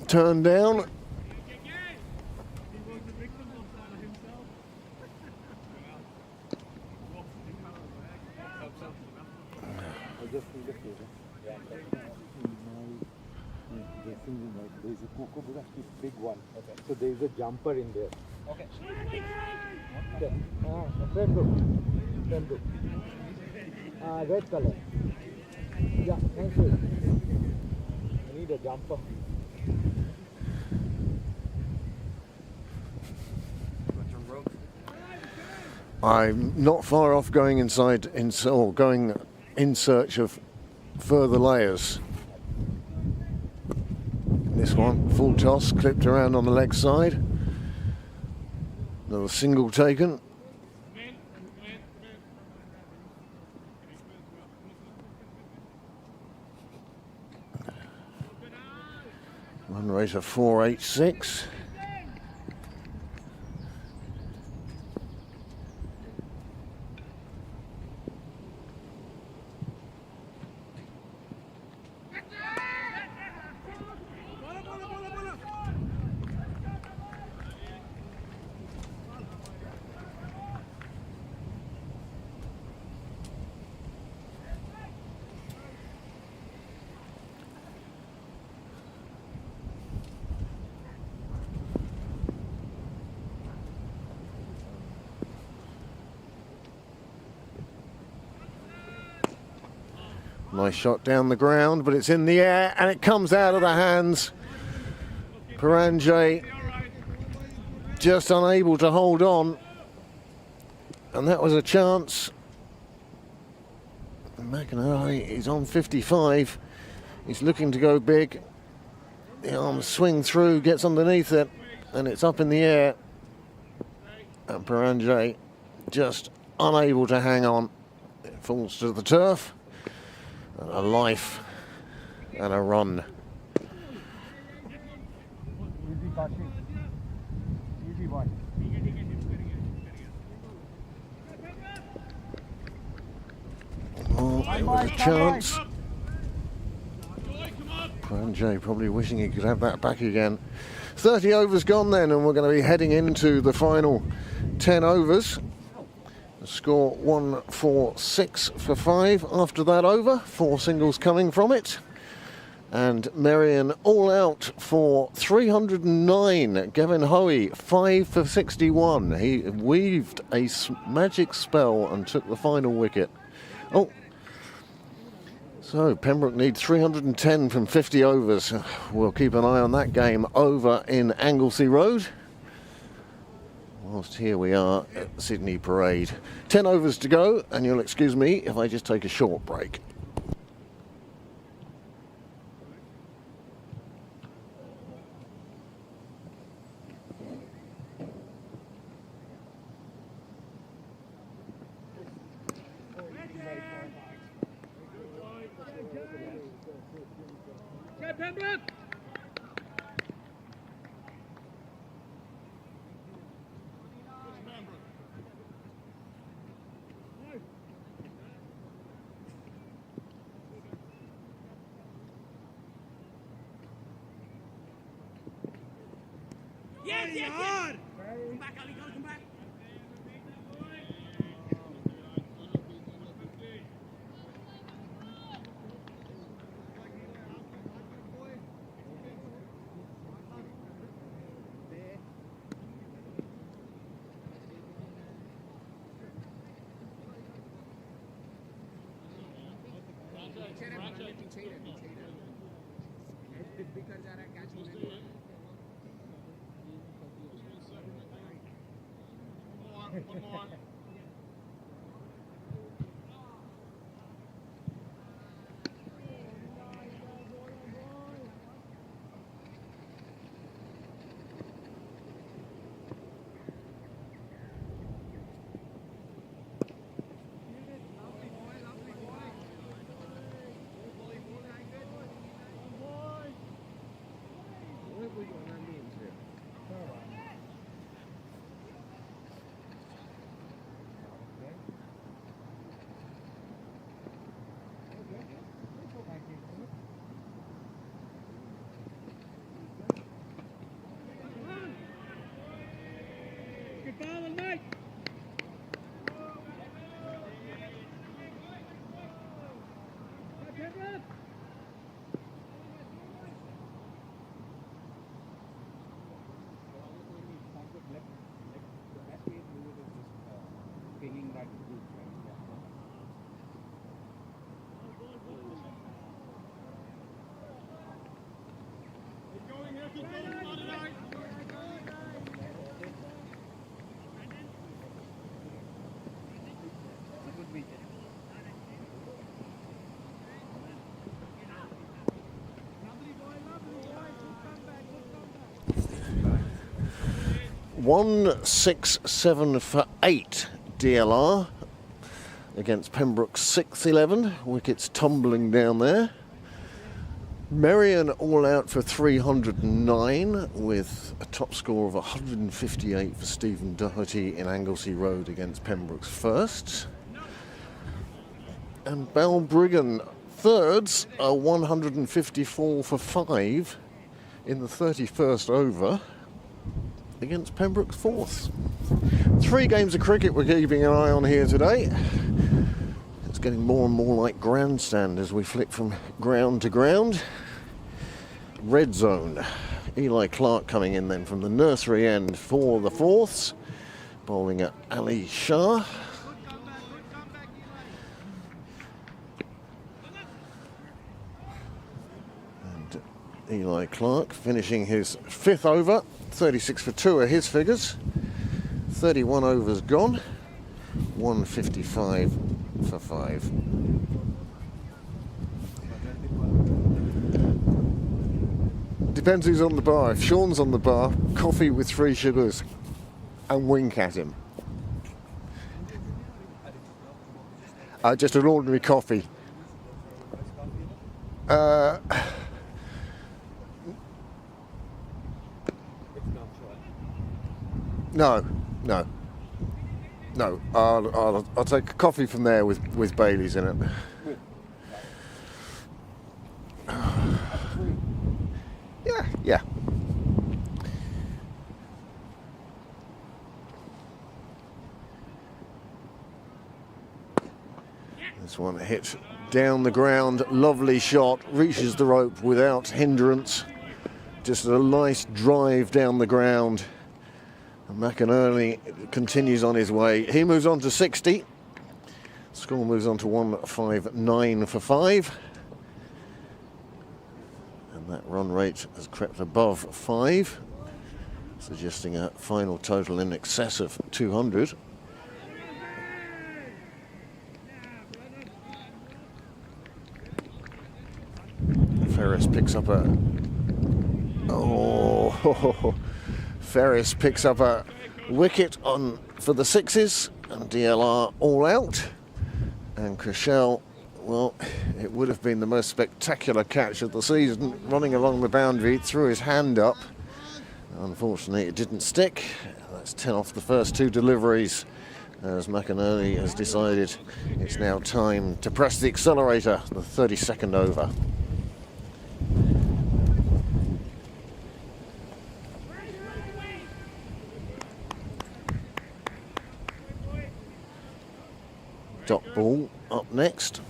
Turned down. There is a cocoa bush, big one. Okay. So there is a jumper in there. Okay. Okay. Pembroke. Pembroke. Red color. Yeah, thank you. I need a jumper. I'm not far off going inside, or going in search of further layers. This one, full toss, clipped around on the leg side. Another single taken. Run rate of 4.86. Nice shot down the ground, but it's in the air and it comes out of the hands. Paranjay just unable to hold on. And that was a chance. McInerney is on 55. He's looking to go big. The arms swing through, gets underneath it, and it's up in the air. And Peranjay just unable to hang on. It falls to the turf. And a life and a run. Easy passing. Easy one. Oh, it was a chance. Peranjay probably wishing he could have that back again. 30 overs gone then, and we're going to be heading into the final 10 overs. The score 1-4-6 for 5 after that over. 4 singles coming from it. And Merrion all out for 309. Gavin Hoey 5 for 61. He weaved a magic spell and took the final wicket. Oh, so Pembroke need 310 from 50 overs. We'll keep an eye on that game over in Anglesey Road. Whilst here we are at Sydney Parade. 10 overs to go, and you'll excuse me if I just take a short break. Pembroke! Yes, yes, yes! Come back, Ali, come back. One more. One 6-7 for 8 DLR against Pembroke's 6-11. Wickets tumbling down there. Merrion all out for 309 with a top score of 158 for Stephen Doherty in Anglesey Road against Pembroke's first. And Balbriggan thirds are 154 for 5 in the 31st over against Pembroke's fourth. 3 games of cricket we're keeping an eye on here today. It's getting more and more like grandstand as we flick from ground to ground. Red zone. Eli Clark coming in then from the nursery end for the fourths, bowling at Ali Shah. And Eli Clark finishing his 5th over. 36 for 2 are his figures. 31 overs gone. 155 for 5. Depends who's on the bar. If Sean's on the bar, coffee with 3 sugars and wink at him. Just an ordinary coffee. No. I'll take a coffee from there with Baileys in it. Yeah. This one hit down the ground, lovely shot, reaches the rope without hindrance. Just a nice drive down the ground. And McInerney continues on his way. He moves on to 60. Score moves on to 159 for 5. And that run rate has crept above 5, suggesting a final total in excess of 200. Ferris picks up a... Ferris picks up a wicket for the 6s, and DLR all out. And Cashel, well, it would have been the most spectacular catch of the season, running along the boundary, threw his hand up. Unfortunately, it didn't stick. That's 10 off the first 2 deliveries, as McInerney has decided it's now time to press the accelerator, the 32nd over. Dot ball up next.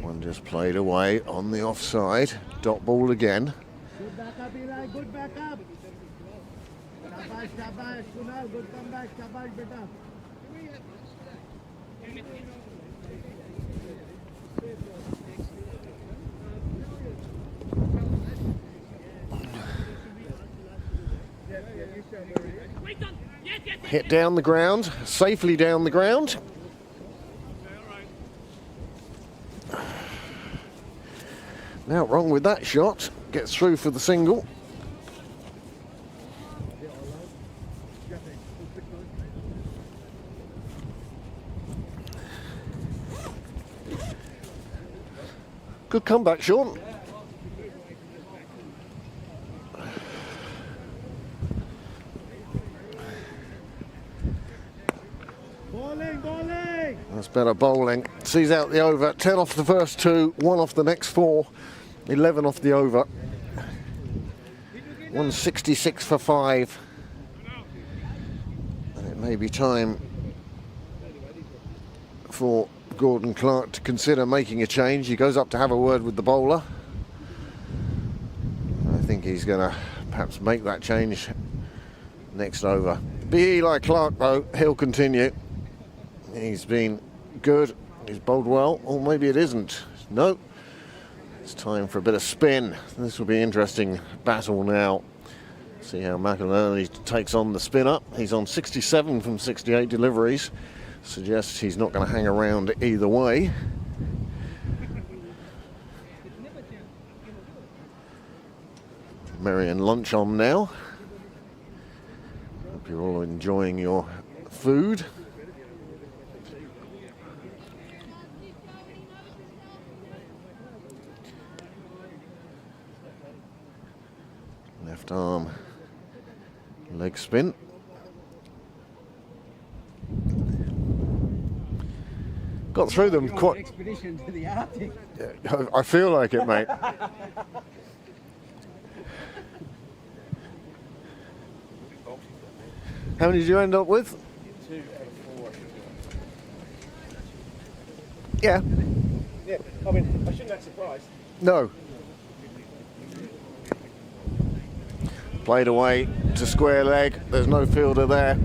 One just played away on the offside. Dot ball again. Good backup, Eli. Good backup. Shabash, shabash. Kunal, good comeback. Shabash, beta. Hit down the ground, safely down the ground. Now wrong with that shot, gets through for the single. Good comeback, Sean. Bowling. That's better bowling. Sees out the over. 10 off the first 2, 1 off the next 4, 11 off the over. 166 for 5. And it may be time for Gordon Clark to consider making a change. He goes up to have a word with the bowler. I think he's going to perhaps make that change next over. Be Eli Clark though, he'll continue. He's been good, he's bowled well, or maybe it isn't. No, it's time for a bit of spin. This will be an interesting battle now. See how McInerney takes on the spinner. He's on 67 from 68 deliveries. Suggests he's not going to hang around either way. Merrion lunch on now. Hope you're all enjoying your food. Left arm leg spin. Got through them quite. Expedition to the Arctic. Yeah, I feel like it, mate. How many did you end up with? 2 out of 4. Yeah. Yeah, I mean, I shouldn't have surprised. No. Played away to square leg. There's no fielder there.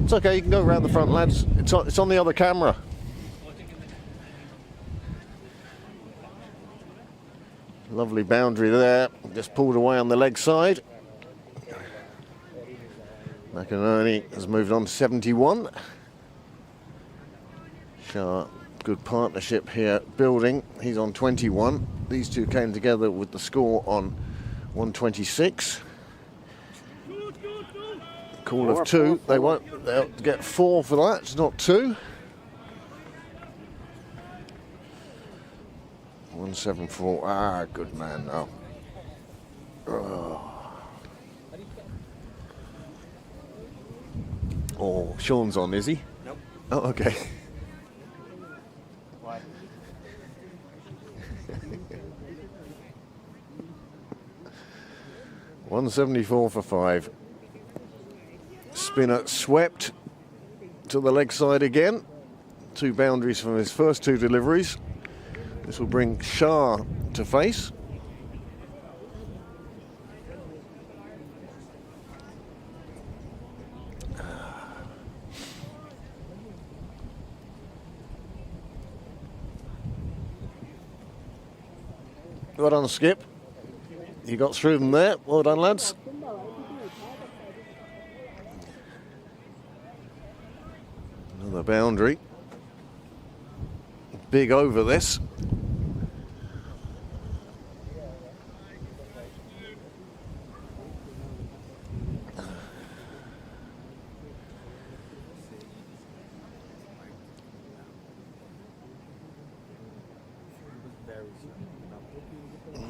It's okay, you can go around the front, lads. It's on the other camera. Lovely boundary there. Just pulled away on the leg side. McInerney has moved on to 71. Shah, good partnership here building. He's on 21. These two came together with the score on 126. Call of 2. They'll get 4 for that. It's not 2. 174. Ah, good man now. Oh, Sean's on, is he? Nope. Oh, okay. Why? $174 for 5. Spinner swept to the leg side again. 2 boundaries from his first 2 deliveries. This will bring Shah to face. Well done, Skip. You got through them there. Well done, lads. Another boundary. Big over this.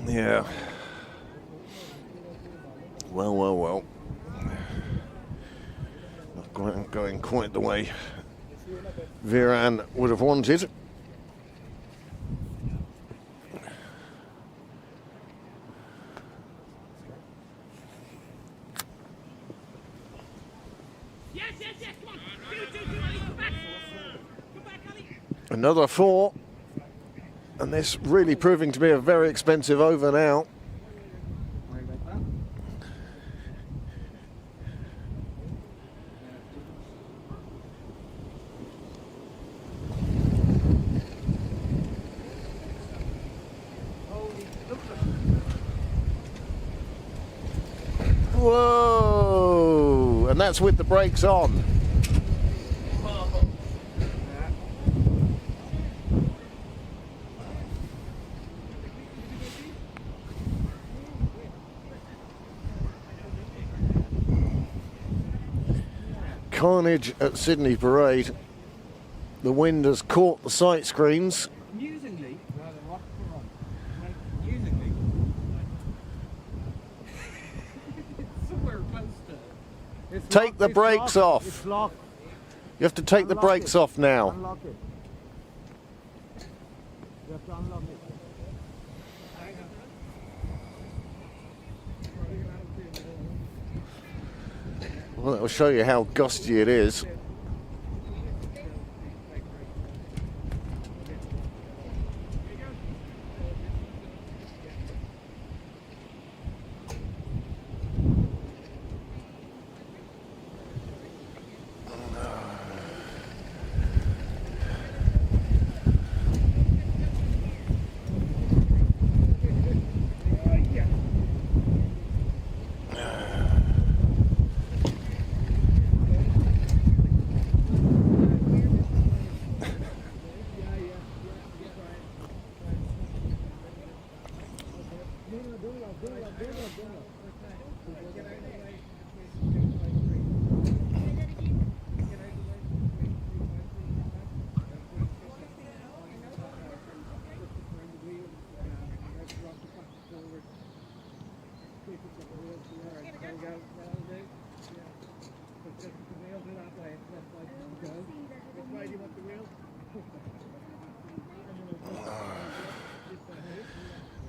Yeah. Well. Not going quite the way Viran would have wanted. Another 4. And this really proving to be a very expensive over now. Whoa! And that's with the brakes on. Carnage at Sydney Parade. The wind has caught the sight screens. Musingly. Musingly. Somewhere close to. Take the brakes off. It's locked. You have to take the brakes off now. Unlock it. You have to unlock it. Well, that will show you how gusty it is.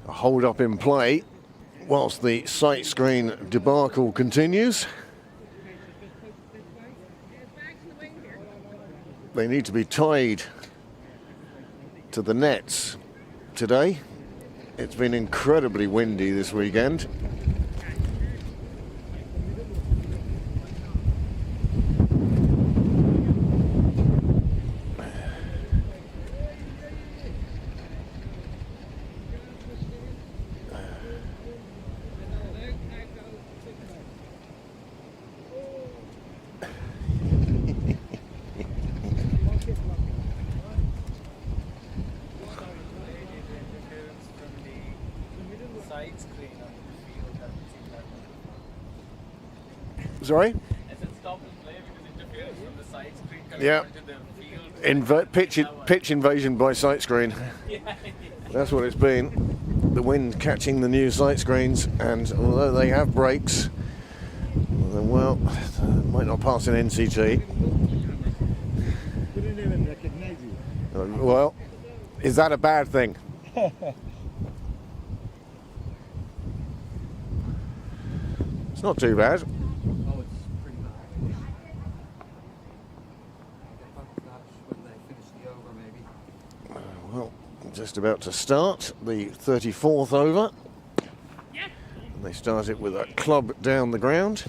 A hold up in play whilst the sight screen debacle continues. They need to be tied to the nets today. It's been incredibly windy this weekend. Sorry? I said stop and play because it interferes from the side screen coming Yeah. onto the field. Pitch invasion by sight screen. That's what it's been. The wind catching the new sight screens, and although they have brakes, well, might not pass an NCT. Couldn't even recognize you. Well, is that a bad thing? It's not too bad. Oh, it's pretty bad. Get back to that when they finish the over, maybe. Well, just about to start the 34th over. And they start it with a club down the ground.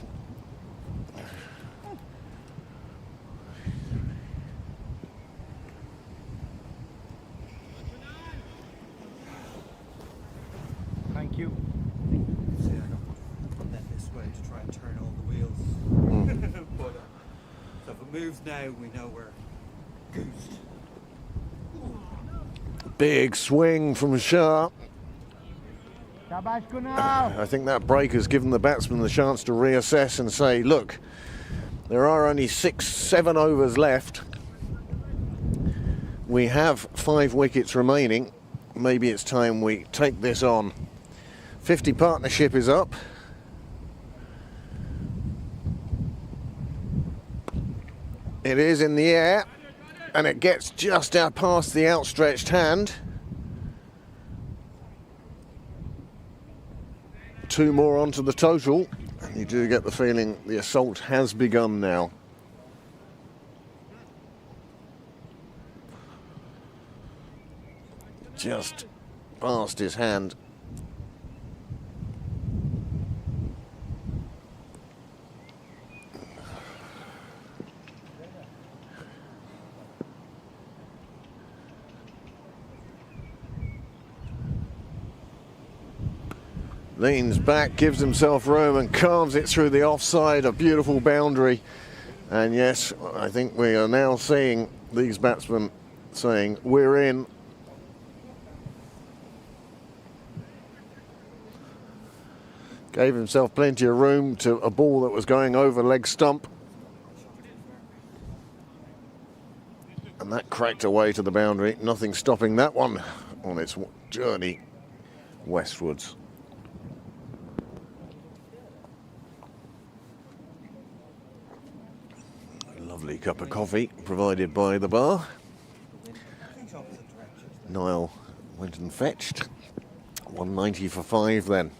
Thank you. See, I got put that this way to try and turn all the wheels. But, so if it moves now, we know we're goosed. Big swing from Shah. Shabash Kunal. I think that break has given the batsman the chance to reassess and say, look, there are only 6-7 overs left. We have 5 wickets remaining. Maybe it's time we take this on. 50 partnership is up. It is in the air, and it gets just out past the outstretched hand. 2 more onto the total, and you do get the feeling the assault has begun now. Just past his hand. Leans back, gives himself room and carves it through the offside, a beautiful boundary. And yes, I think we are now seeing these batsmen saying, we're in. Gave himself plenty of room to a ball that was going over leg stump. And that cracked away to the boundary. Nothing stopping that one on its journey westwards. Lovely cup of coffee provided by the bar. Niall went and fetched. 190 for 5 then.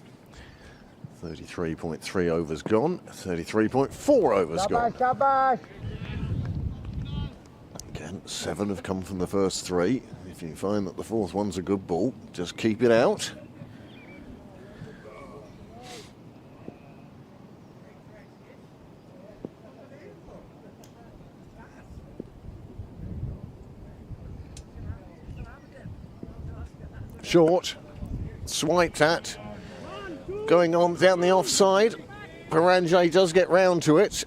33.3 overs gone. 33.4 overs gone. Shabash. Again, 7 have come from the first 3. If you find that the 4th one's a good ball, just keep it out. Short, swiped at, going on down the offside. Paranjay does get round to it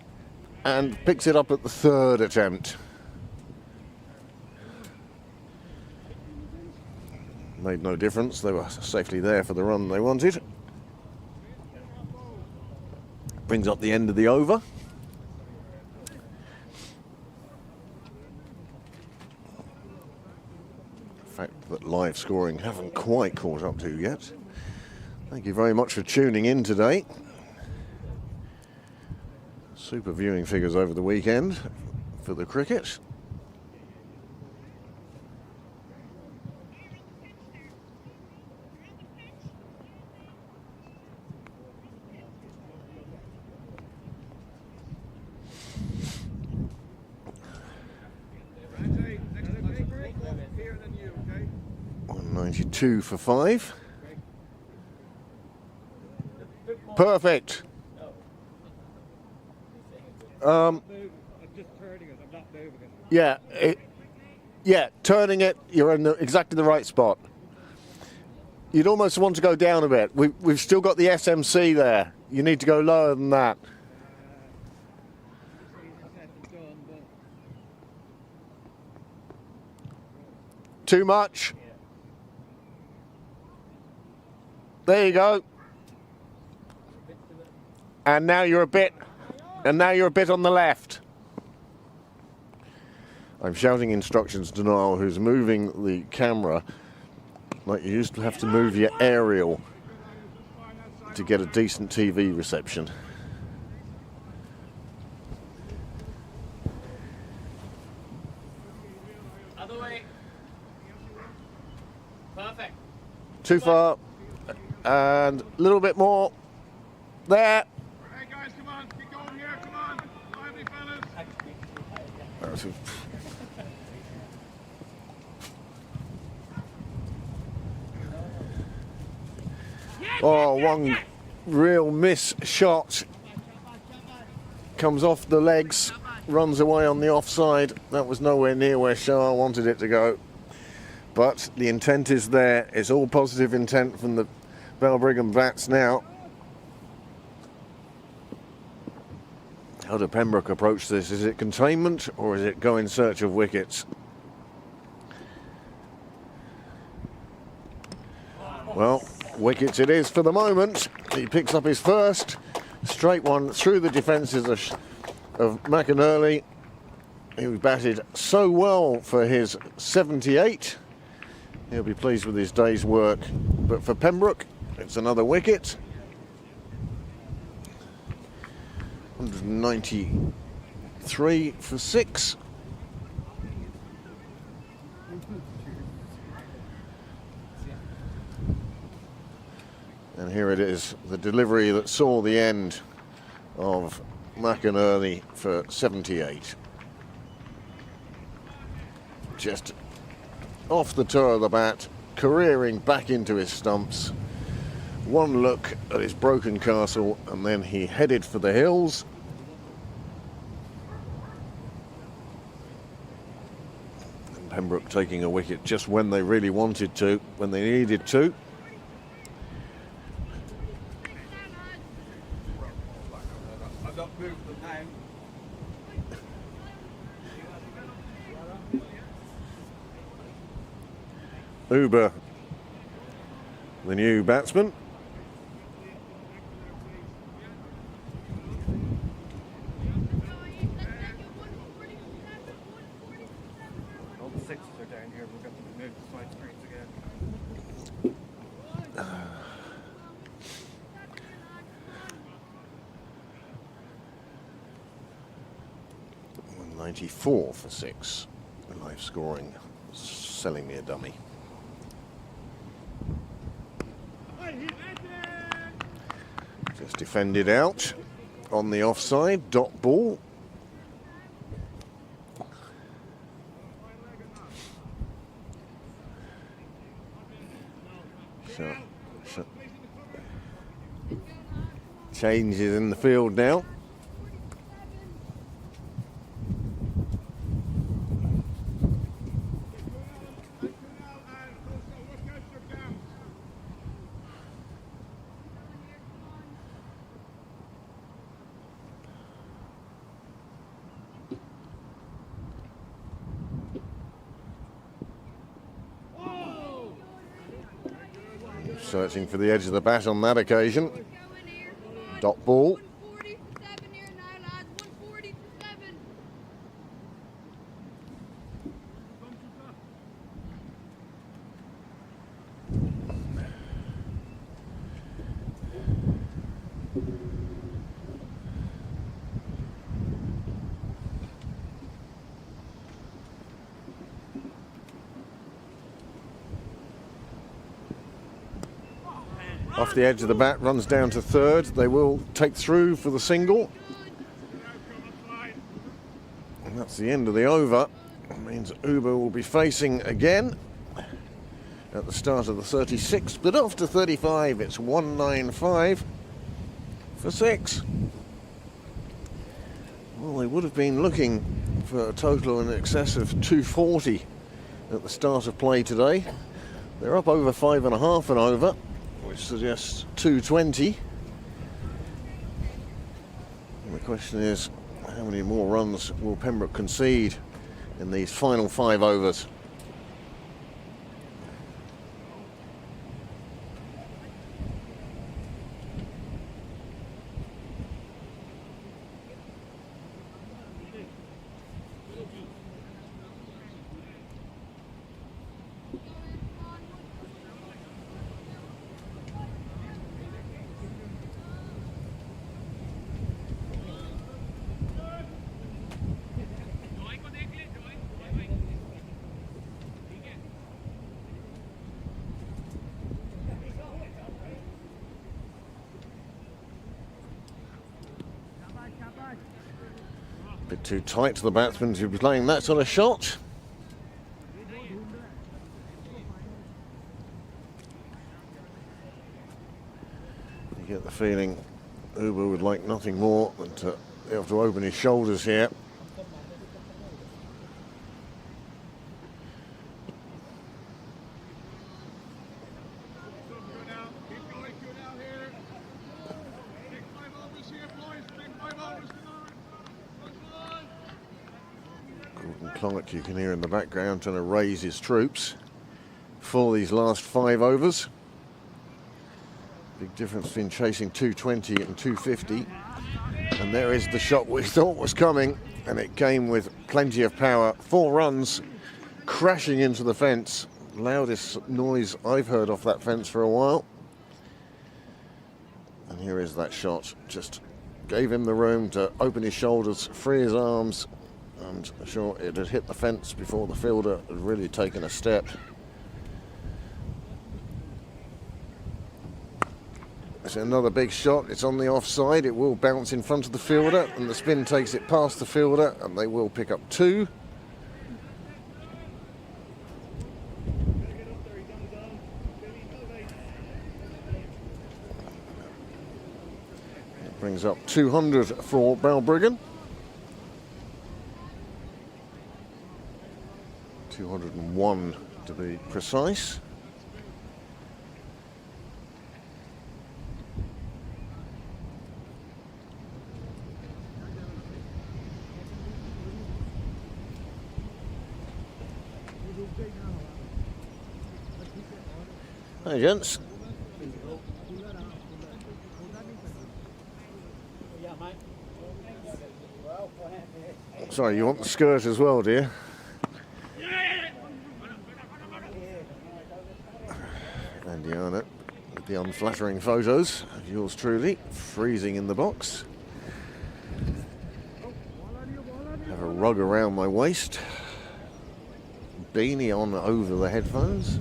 and picks it up at the 3rd attempt. Made no difference, they were safely there for the run they wanted. Brings up the end of the over. Fact that live scoring haven't quite caught up to yet. Thank you very much for tuning in today. Super viewing figures over the weekend for the cricket. Andy, next break, here than you, okay? 192 for 5. Perfect. I'm just turning it, I'm not moving it. Yeah, turning it, you're in exactly the right spot. You'd almost want to go down a bit. We've still got the SMC there. You need to go lower than that. Too much. There you go. And now you're a bit And now you're a bit on the left. I'm shouting instructions to Niall, who's moving the camera like you used to have to move your aerial to get a decent TV reception. Other way. Perfect. Too far. And a little bit more. There. Hey guys, come on, keep going here, come on. Lively fellas. Oh, one real miss shot. Comes off the legs, runs away on the offside. That was nowhere near where Shah wanted it to go. But the intent is there. It's all positive intent from the Balbriggan bats now. How do Pembroke approach this? Is it containment or is it go in search of wickets? Well, wickets it is for the moment. He picks up his first straight one through the defences of McInerney, who batted so well for his 78. He'll be pleased with his day's work. But for Pembroke, it's another wicket. 193 for 6. And here it is, the delivery that saw the end of McInerney for 78. Just off the toe of the bat, careering back into his stumps. One look at his broken castle, and then he headed for the hills. And Pembroke taking a wicket just when they really wanted to, when they needed to. I've not moved them now. Uber, the new batsman. All the sixes are down here. We've got to move the side screens again. .94 for 6. Live scoring, selling me a dummy. Just defended out on the offside, dot ball. So, changes in the field now. Searching for the edge of the bat on that occasion. Dot ball. Off the edge of the bat, runs down to third. They will take through for the single. And that's the end of the over. It means Uber will be facing again at the start of the 36th. But after 35, it's 195 for 6. Well, they would have been looking for a total in excess of 240 at the start of play today. They're up over 5.5 and over, which suggests 220. And the question is, how many more runs will Pembroke concede in these final 5 overs? A bit too tight to the batsman to be playing that sort of shot. You get the feeling Uber would like nothing more than to be able to open his shoulders here. Clark, you can hear in the background, trying to raise his troops for these last 5 overs. Big difference between chasing 220 and 250. And there is the shot we thought was coming, and it came with plenty of power. 4 runs, crashing into the fence. Loudest noise I've heard off that fence for a while. And here is that shot. Just gave him the room to open his shoulders, free his arms, and sure, it had hit the fence before the fielder had really taken a step. It's another big shot. It's on the offside. It will bounce in front of the fielder, and the spin takes it past the fielder, and they will pick up 2. It brings up 200 for Balbriggan. 201 to be precise. Hi, gents. Sorry, you want the skirt as well, do you? And Diana with the unflattering photos of yours truly, freezing in the box. Have a rug around my waist. Beanie on over the headphones.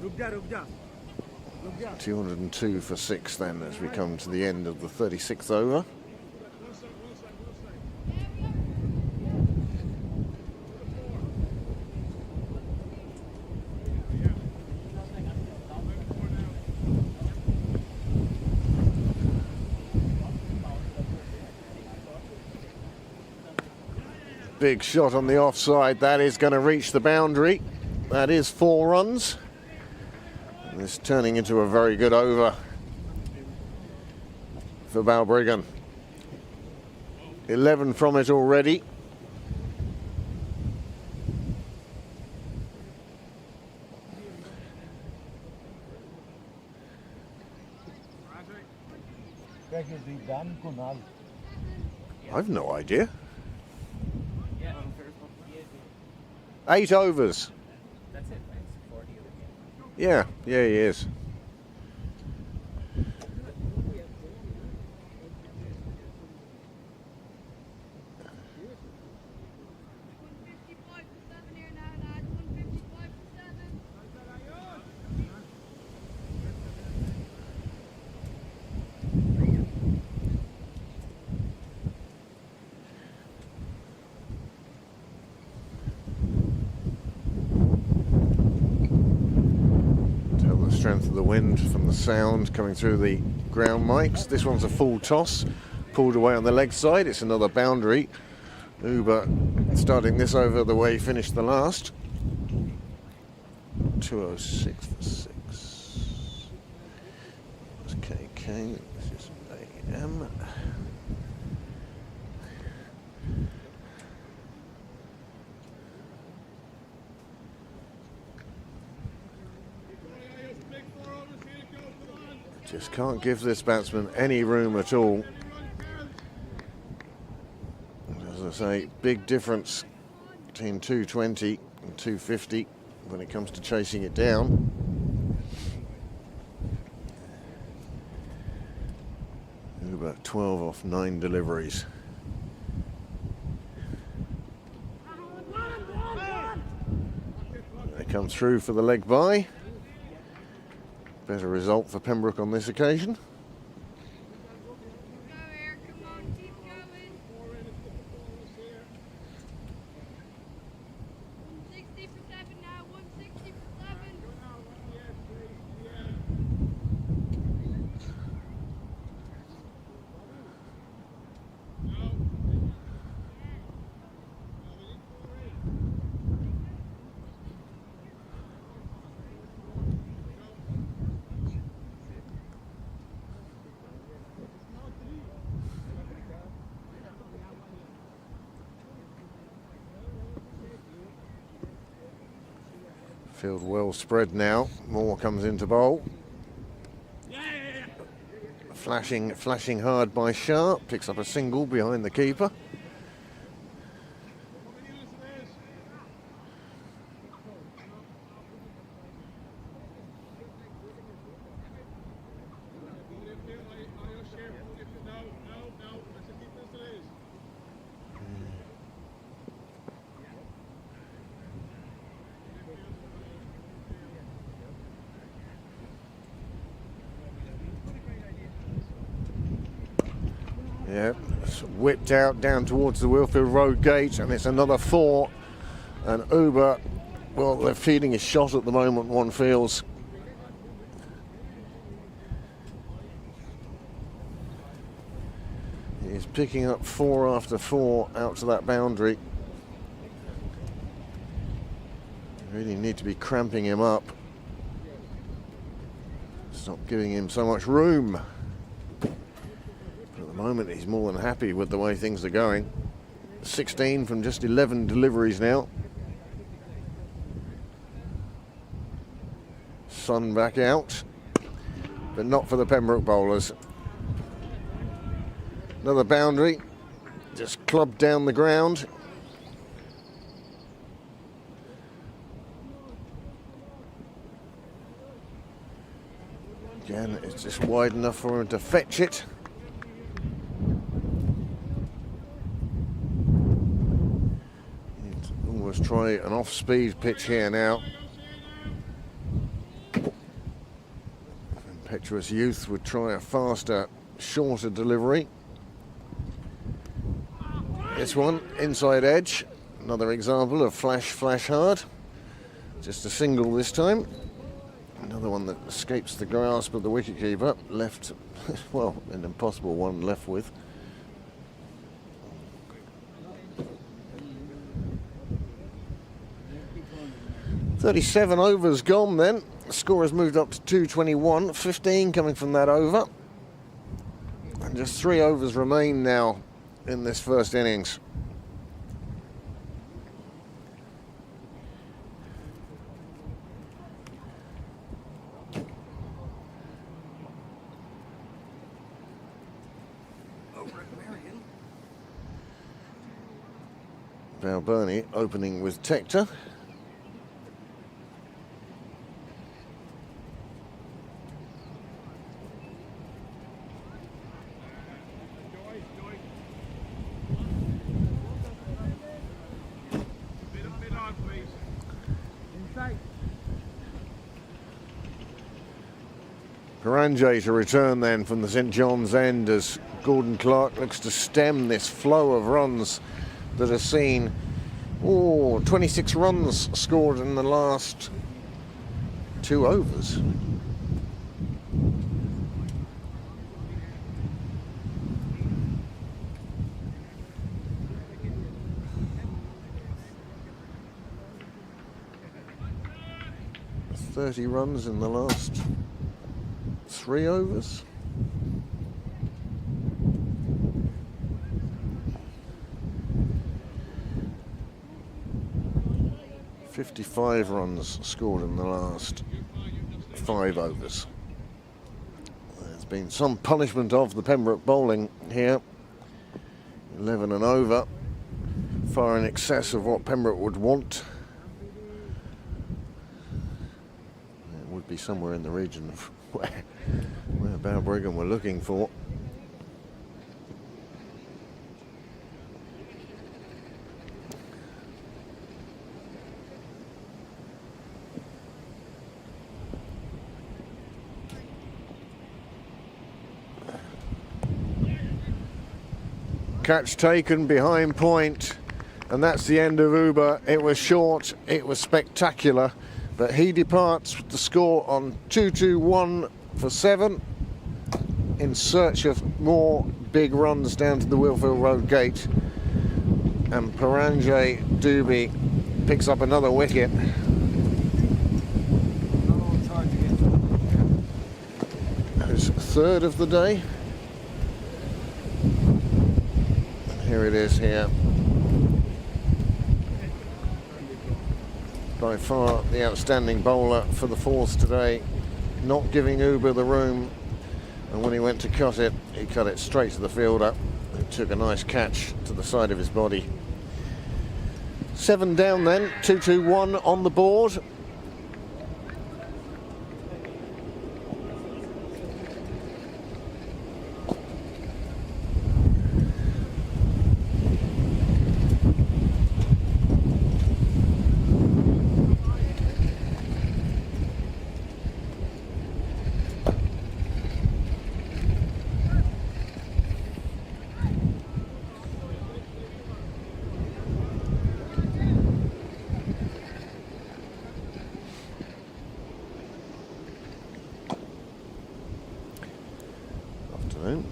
Ruk 202 for 6 then, as we come to the end of the 36th over. Big shot on the offside. That is going to reach the boundary. That is 4 runs. It's turning into a very good over for Balbriggan. 11 from it already. I've no idea. 8 overs. That's it, right? It's 40 of the game. Yeah, he is. Strength of the wind from the sound coming through the ground mics. This one's a full toss, pulled away on the leg side. It's another boundary. Uber starting this over the way he finished the last. 206 for 6. That's KK. This is AM. Just can't give this batsman any room at all. As I say, big difference between 220 and 250 when it comes to chasing it down. About 12 off 9 deliveries. They come through for the leg bye. Better result for Pembroke on this occasion. Go, Eric, come on, keep going. 160 for 7 now, 160 for 7. Field well spread now. Moore comes into bowl. Flashing hard by Sharp. Picks up a single behind the keeper. Yeah, it's whipped out down towards the Wheelfield Road gate, and it's another 4. And Uber, well, they're feeding his shot at the moment, one feels. He's picking up 4 after 4 out to that boundary. You really need to be cramping him up. Stop giving him so much room. At the moment, he's more than happy with the way things are going. 16 from just 11 deliveries now. Sun back out, but not for the Pembroke bowlers. Another boundary, just clubbed down the ground. Again, it's just wide enough for him to fetch it. Almost try an off-speed pitch here now. Impetuous Youth would try a faster, shorter delivery. This one, inside edge. Another example of flash hard. Just a single this time. Another one that escapes the grasp of the wicketkeeper. Left, well, an impossible one left with. "37 overs gone then. The score has moved up to 221. 15 coming from that over. And just 3 overs remain now in this first innings. Over at Merrion. Balbriggan opening with Tector. Paranjay to return then from the St John's end as Gordon Clark looks to stem this flow of runs that has seen 26 runs scored in the last 2 overs. "30 runs in the last 3 overs. "55 runs scored in the last 5 overs. There's been some punishment of the Pembroke bowling here. 11 and over, far in excess of what Pembroke would want. It would be somewhere in the region of where Balbriggan were looking for. Catch taken behind point, and that's the end of Uber. It was short, it was spectacular, but he departs with the score on 2-2-1 for 7 in search of more big runs down to the Willfield Road gate. And Paranjay Dubey picks up another wicket. His third of the day. And here it is here. By far the outstanding bowler for the fourth today, not giving Uber the room, and when he went to cut it, he cut it straight to the fielder, who took a nice catch to the side of his body. 7 down then, 2-2-1 on the board. Afternoon.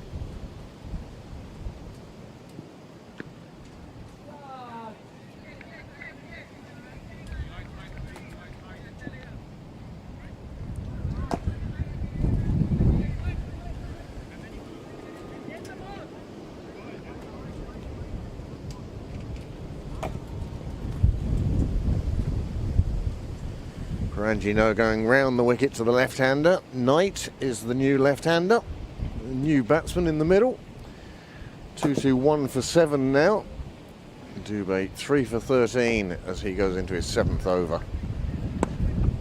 Parangino going round the wicket to the left-hander. Knight is the new left-hander. New batsman in the middle. 2-2-1 for 7 now. Dubey 3 for 13 as he goes into his 7th over.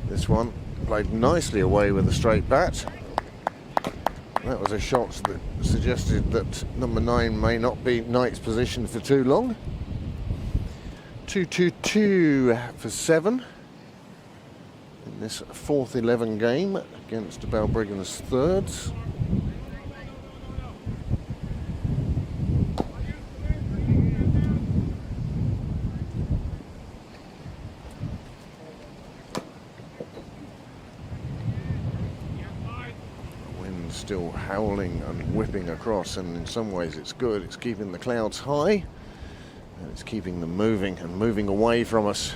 This one played nicely away with a straight bat. That was a shot that suggested that number 9 may not be Knight's position for too long. 2-2-2 for 7 in this 4th 11 game against Balbriggan's thirds. Still howling and whipping across, and in some ways it's good. It's keeping the clouds high and it's keeping them moving and moving away from us.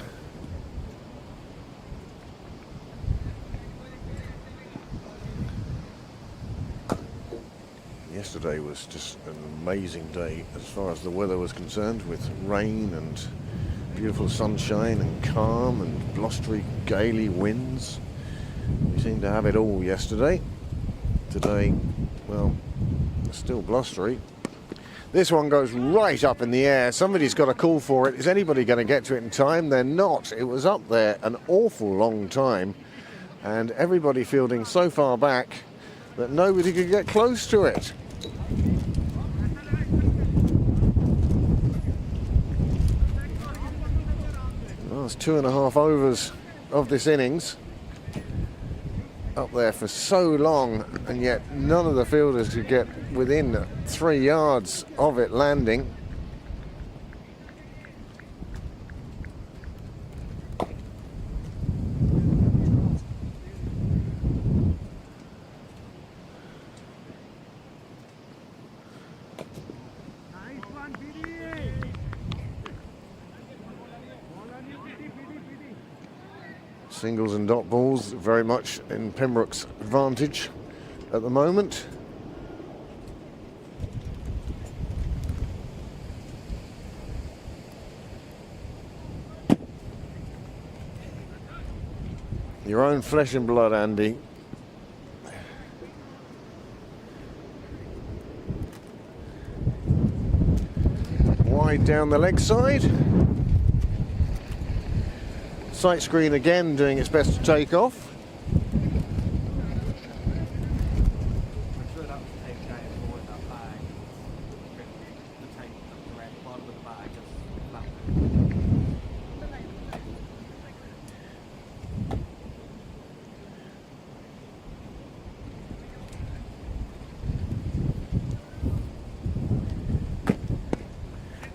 Yesterday was just an amazing day as far as the weather was concerned, with rain and beautiful sunshine and calm and blustery, gaily winds. We seemed to have it all yesterday. Today, well, still blustery. This one goes right up in the air. Somebody's got a call for it. Is anybody going to get to it in time? They're not. It was up there an awful long time, and everybody fielding so far back that nobody could get close to it. Well, it's 2.5 overs of this innings. Up there for so long, and yet none of the fielders could get within 3 yards of it landing. Singles and dot balls very much in Pembroke's advantage at the moment. Your own flesh and blood, Andy. Wide down the leg side. Sight screen again doing its best to take off.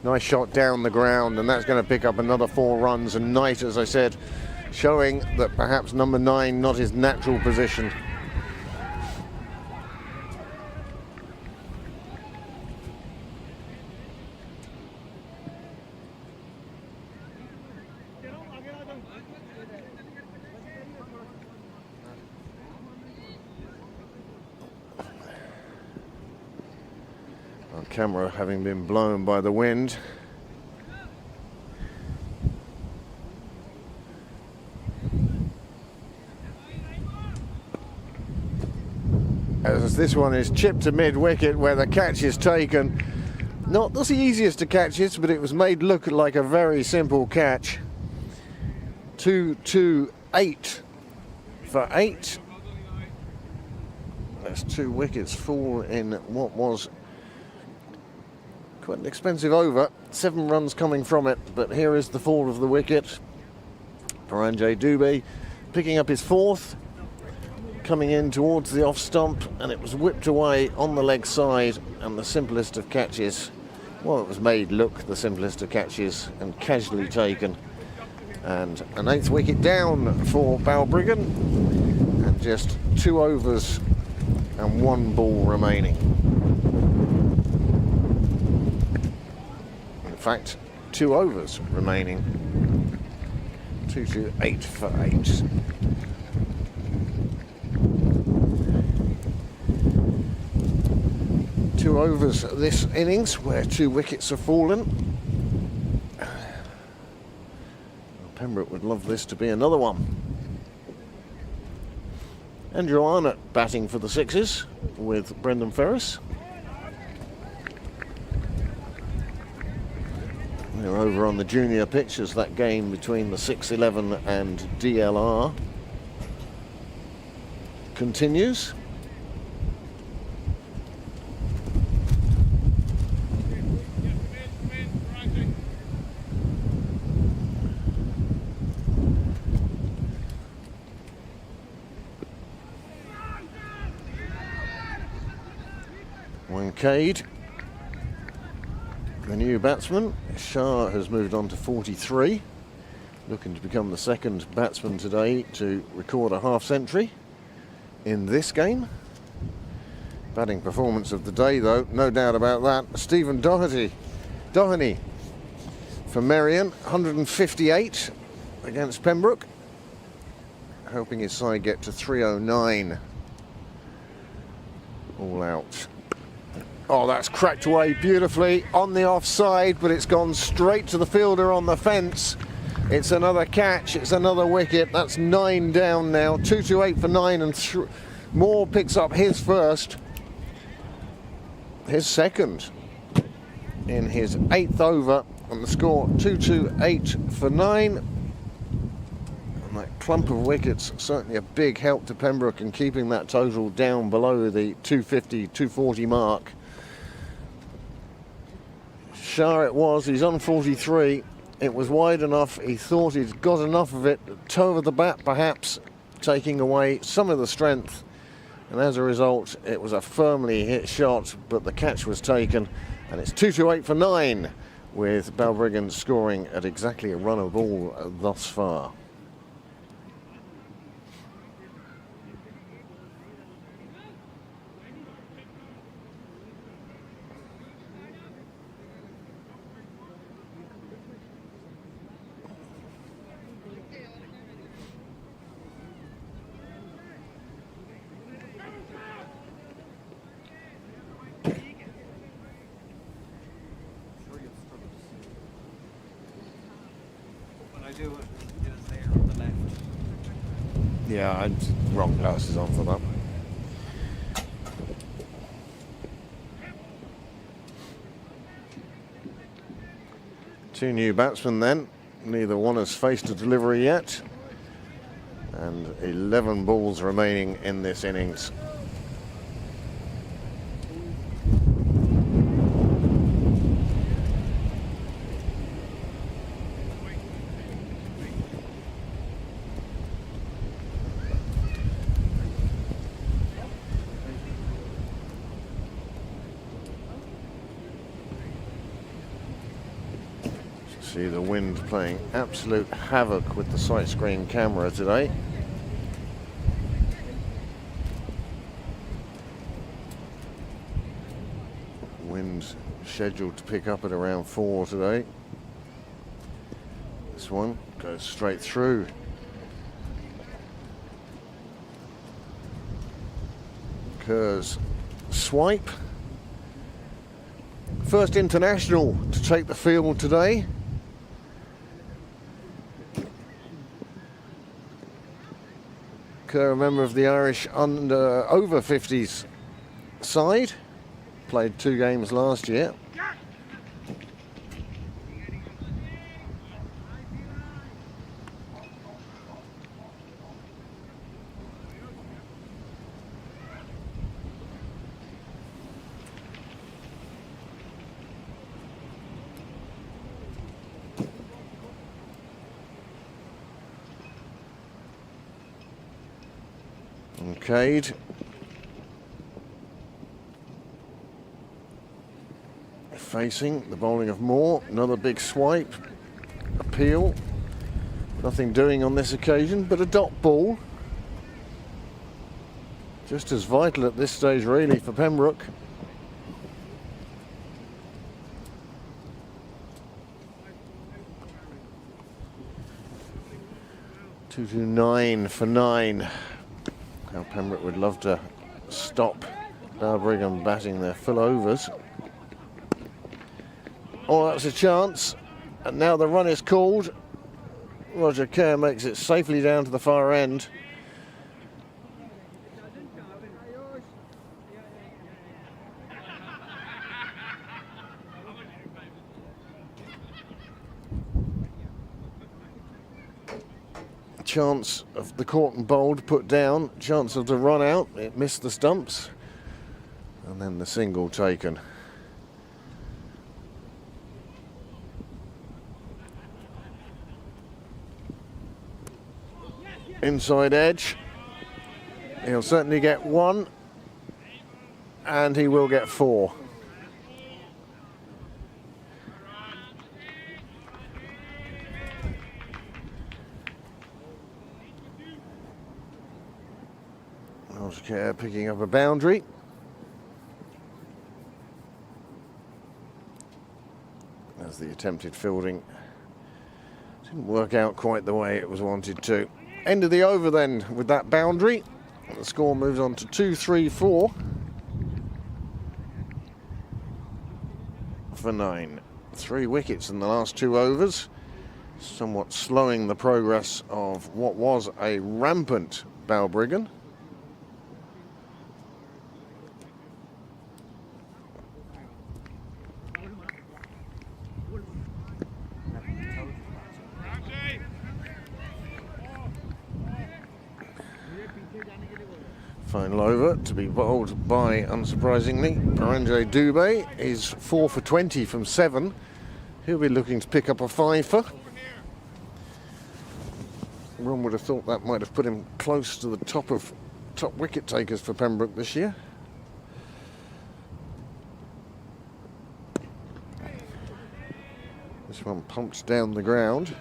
Nice shot down the ground, and that's going to pick up another 4 runs. And Knight, as I said, showing that perhaps number 9 not his natural position. Our camera having been blown by the wind. As this one is chipped to mid-wicket where the catch is taken. Not the easiest of catches, but it was made look like a very simple catch. 2-2-8 for 8. That's 2 wickets fall in what was quite an expensive over. 7 runs coming from it, but here is the fall of the wicket. Paranjay Dubey picking up his 4th, coming in towards the off stump, and it was whipped away on the leg side, and the simplest of catches. Well, it was made look the simplest of catches and casually taken. And an 8th wicket down for Balbriggan, and just 2 overs and 1 ball remaining. In fact, 2 overs remaining. 2-2-8 for 8. Two overs this innings where 2 wickets have fallen. Pembroke would love this to be another one. Andrew Arnott batting for the Sixes with Brendan Ferris. They're over on the junior pitch as that game between the 6-11 and DLR continues. Cade, the new batsman. Shah has moved on to 43, looking to become the 2nd batsman today to record a half-century in this game. Batting performance of the day, though, no doubt about that. Stephen Doherty for Merrion, 158 against Pembroke, helping his side get to 309 all out. Oh, that's cracked away beautifully on the offside, but it's gone straight to the fielder on the fence. It's another catch, it's another wicket. That's 9 down now. 2-2-8 for 9, and Moore picks up his first, his 2nd in his 8th over, and the score 2-2-8 for 9. And that clump of wickets certainly a big help to Pembroke in keeping that total down below the 250, 240 mark. Shah it was, he's on 43. It was wide enough, he thought he'd got enough of it. Toe of the bat perhaps, taking away some of the strength. And as a result, it was a firmly hit shot, but the catch was taken. And it's 2-2-8 for 9, with Balbriggan scoring at exactly a run a ball thus far. Yeah, I'm wrong glasses on for that. Two new batsmen then. Neither one has faced a delivery yet. And 11 balls remaining in this innings. See the wind playing absolute havoc with the sight screen camera today. Wind's scheduled to pick up at around 4 today. This one goes straight through. Kerr's swipe. First international to take the field today. Kerr, a member of the Irish over 50s side. Played 2 games last year. Cade. Facing the bowling of Moore. Another big swipe. Appeal. Nothing doing on this occasion, but a dot ball. Just as vital at this stage, really, for Pembroke. Two to 9 for 9. How Pembroke would love to stop Balbriggan batting their full overs. Oh, that's a chance. And now the run is called. Roger Kerr makes it safely down to the far end. Chance of the cork and bowled put down, chance of the run out, it missed the stumps, and then the single taken. Inside edge, he'll certainly get 1, and he will get 4. Kerr picking up a boundary. As the attempted fielding didn't work out quite the way it was wanted to. End of the over then with that boundary. The score moves on to 2-3-4 for 9. 3 wickets in the last 2 overs, somewhat slowing the progress of what was a rampant Balbriggan. Final over to be bowled by, unsurprisingly, Baranjay Dubé is 4 for 20 from 7. He'll be looking to pick up a 5-fer. One would have thought that might have put him close to the top wicket takers for Pembroke this year. This one pumped down the ground.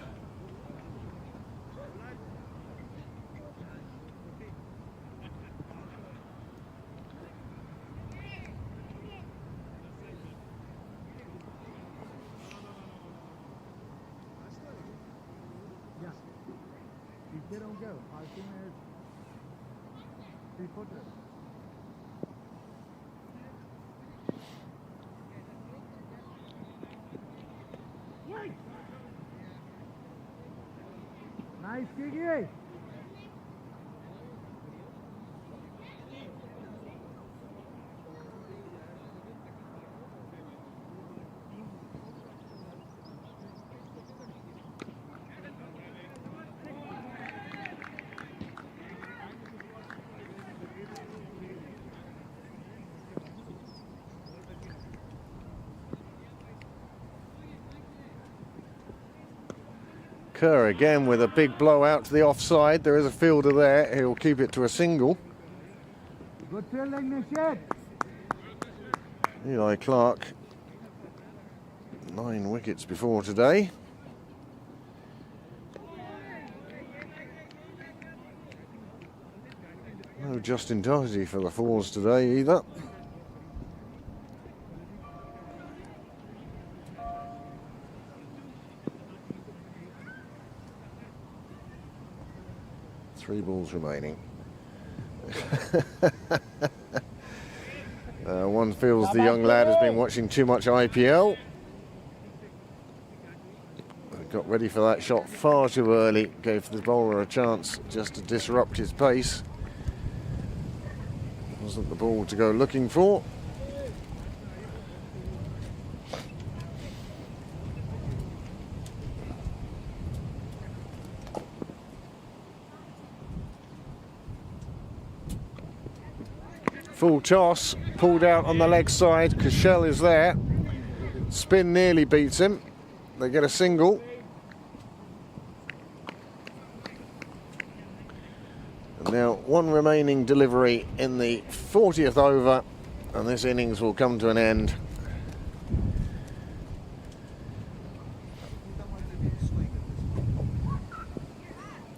They don't go. I think there's 3-footers. Nice, Gigi. Kerr again with a big blow out to the offside. There is a fielder there. He'll keep it to a single. Good fielding, Nished. Eli Clark, 9 wickets before today. No Justin Doherty for the Falls today either. Three balls remaining. One feels the young lad has been watching too much IPL. Got ready for that shot far too early, gave the bowler a chance just to disrupt his pace. Wasn't the ball to go looking for. Full toss, pulled out on the leg side. Cashel is there. Spin nearly beats him. They get a single. And now one remaining delivery in the 40th over, and this innings will come to an end.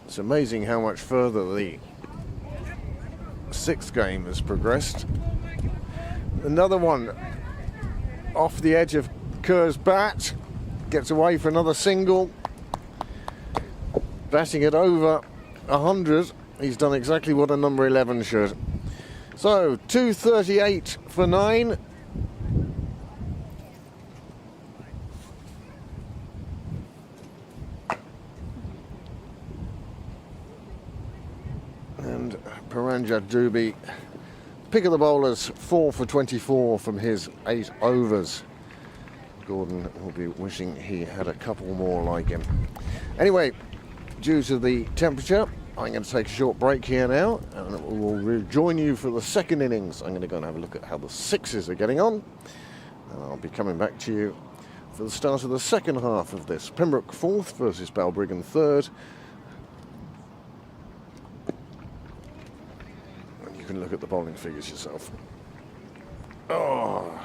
It's amazing how much further the sixth game has progressed. Another one off the edge of Kerr's bat, gets away for another single, batting it over 100. He's done exactly what a number 11 should. So 238 for 9. And Paranja Dubey, pick of the bowlers, 4 for 24 from his 8 overs. Gordon will be wishing he had a couple more like him. Anyway, due to the temperature, I'm going to take a short break here now, and we'll rejoin you for the second innings. I'm going to go and have a look at how the sixes are getting on, and I'll be coming back to you for the start of the second half of this. Pembroke 4th versus Balbriggan 3rd. And you can look at the bowling figures yourself. Oh.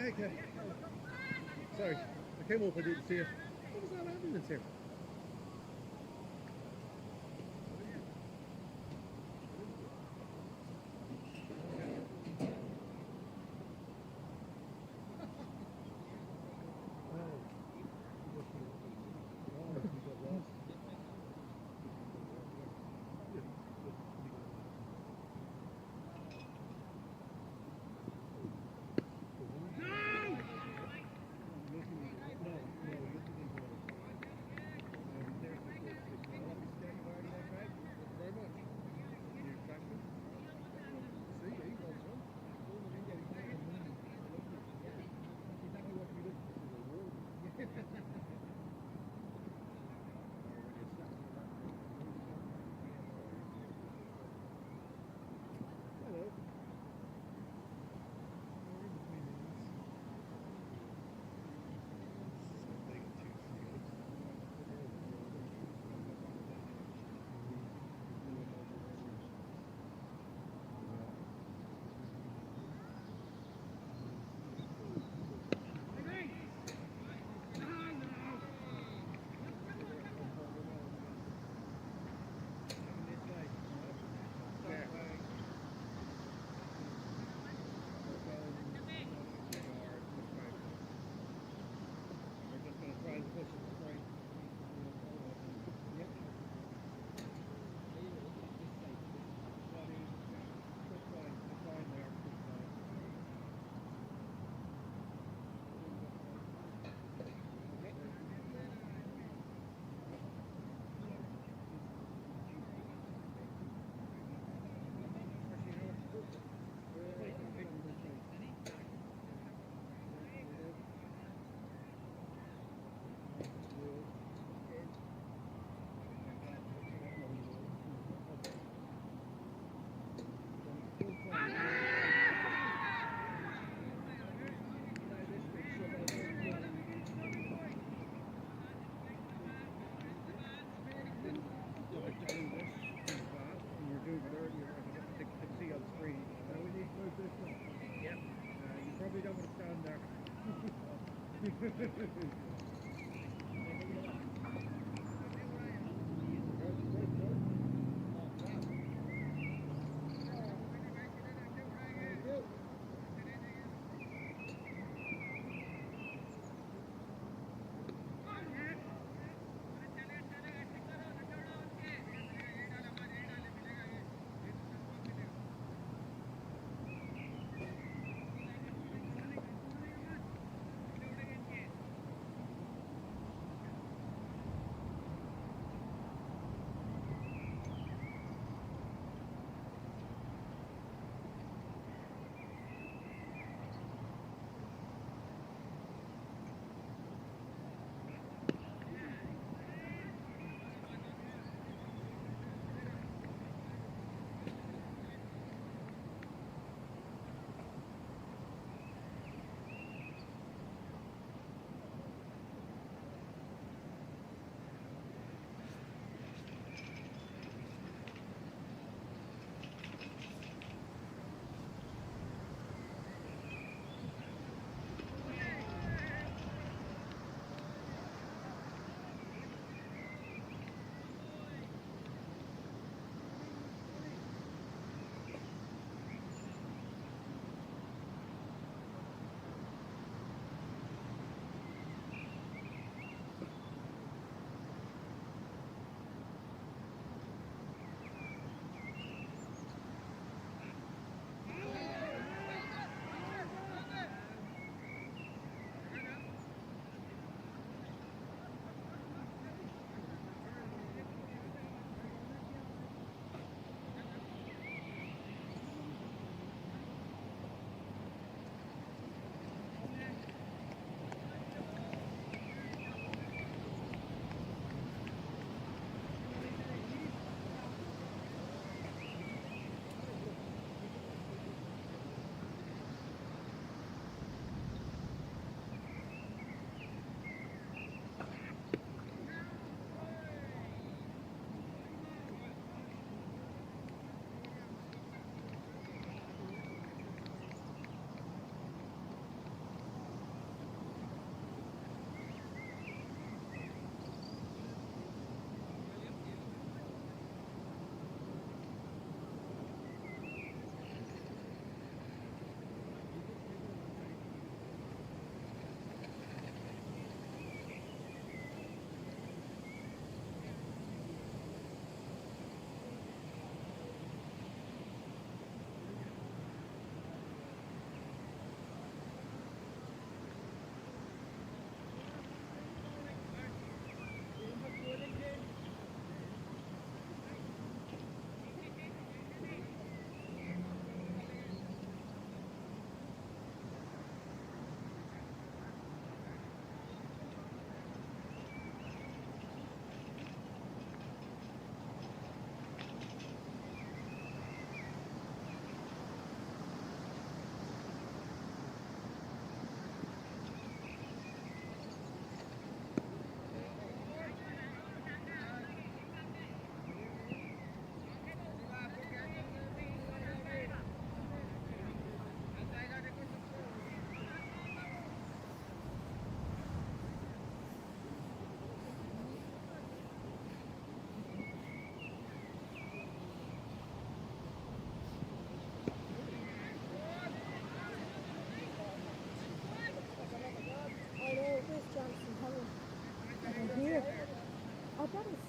Okay. Sorry, I came up, I didn't see it. What was that ambulance here? Probably don't want to stand there.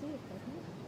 see it, doesn't it?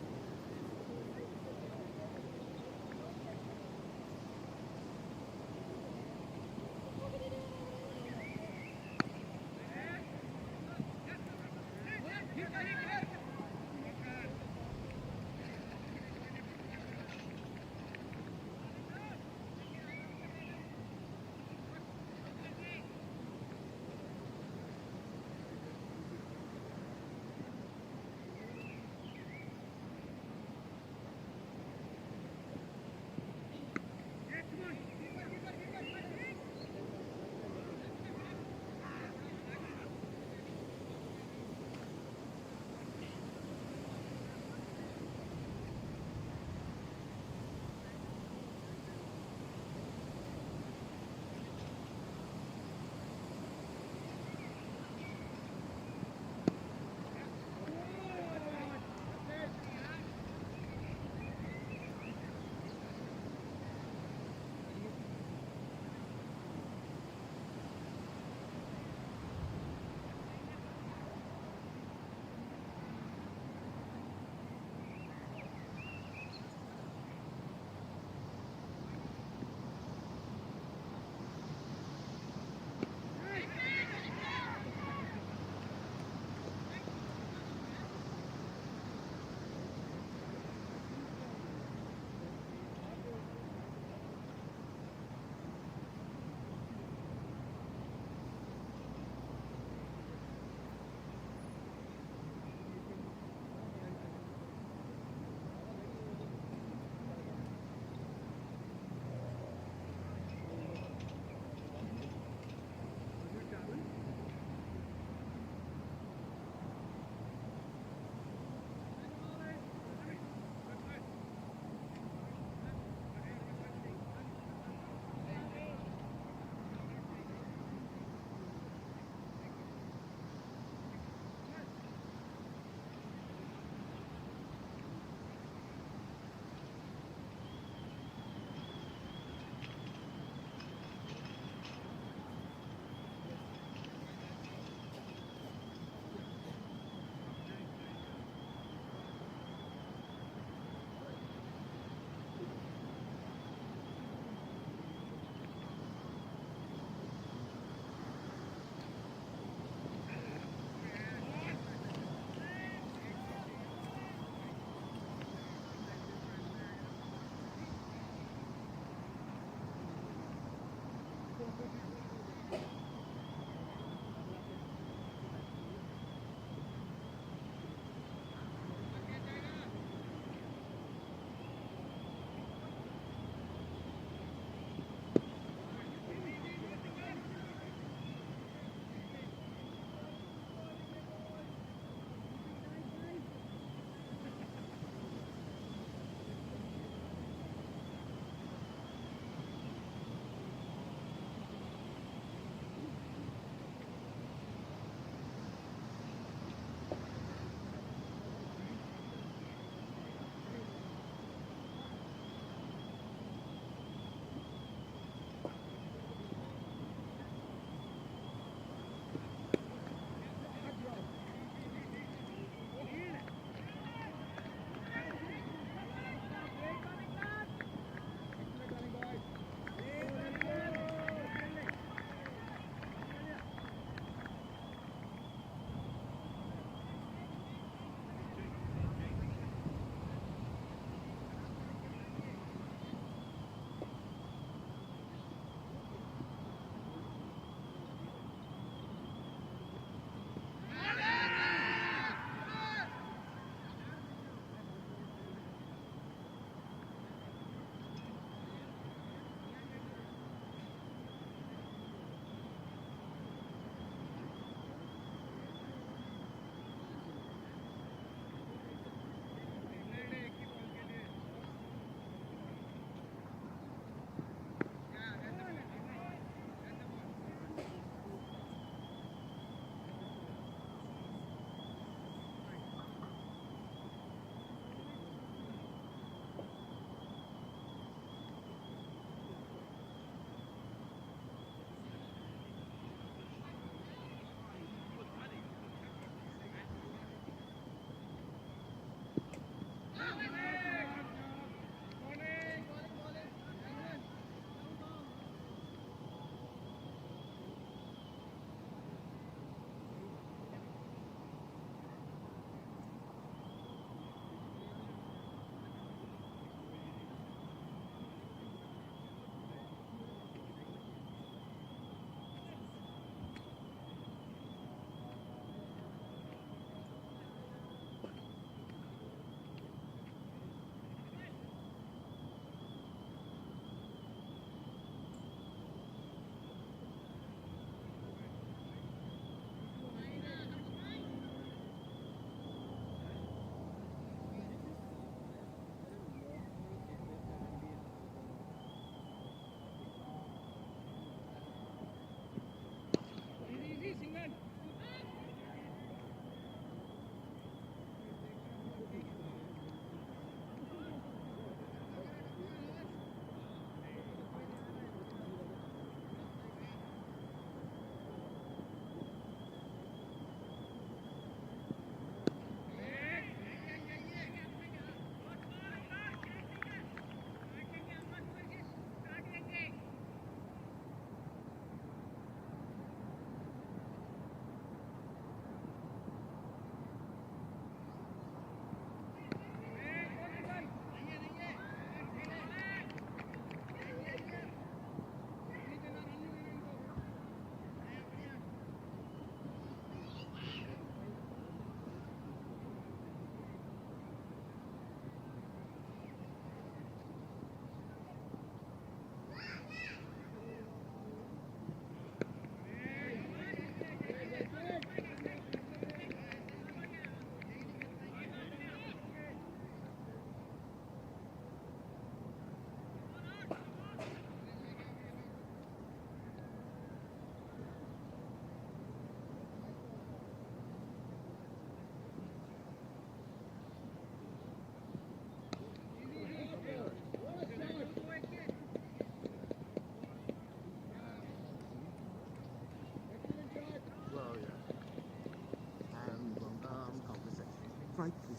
Frank is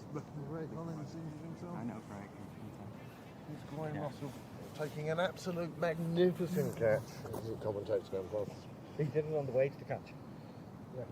Ray Collins injured himself. I know, Frank. He's Glenn Russell taking an absolute magnificent catch. As the commentator's going past. He did it on the way to the catch. Yeah.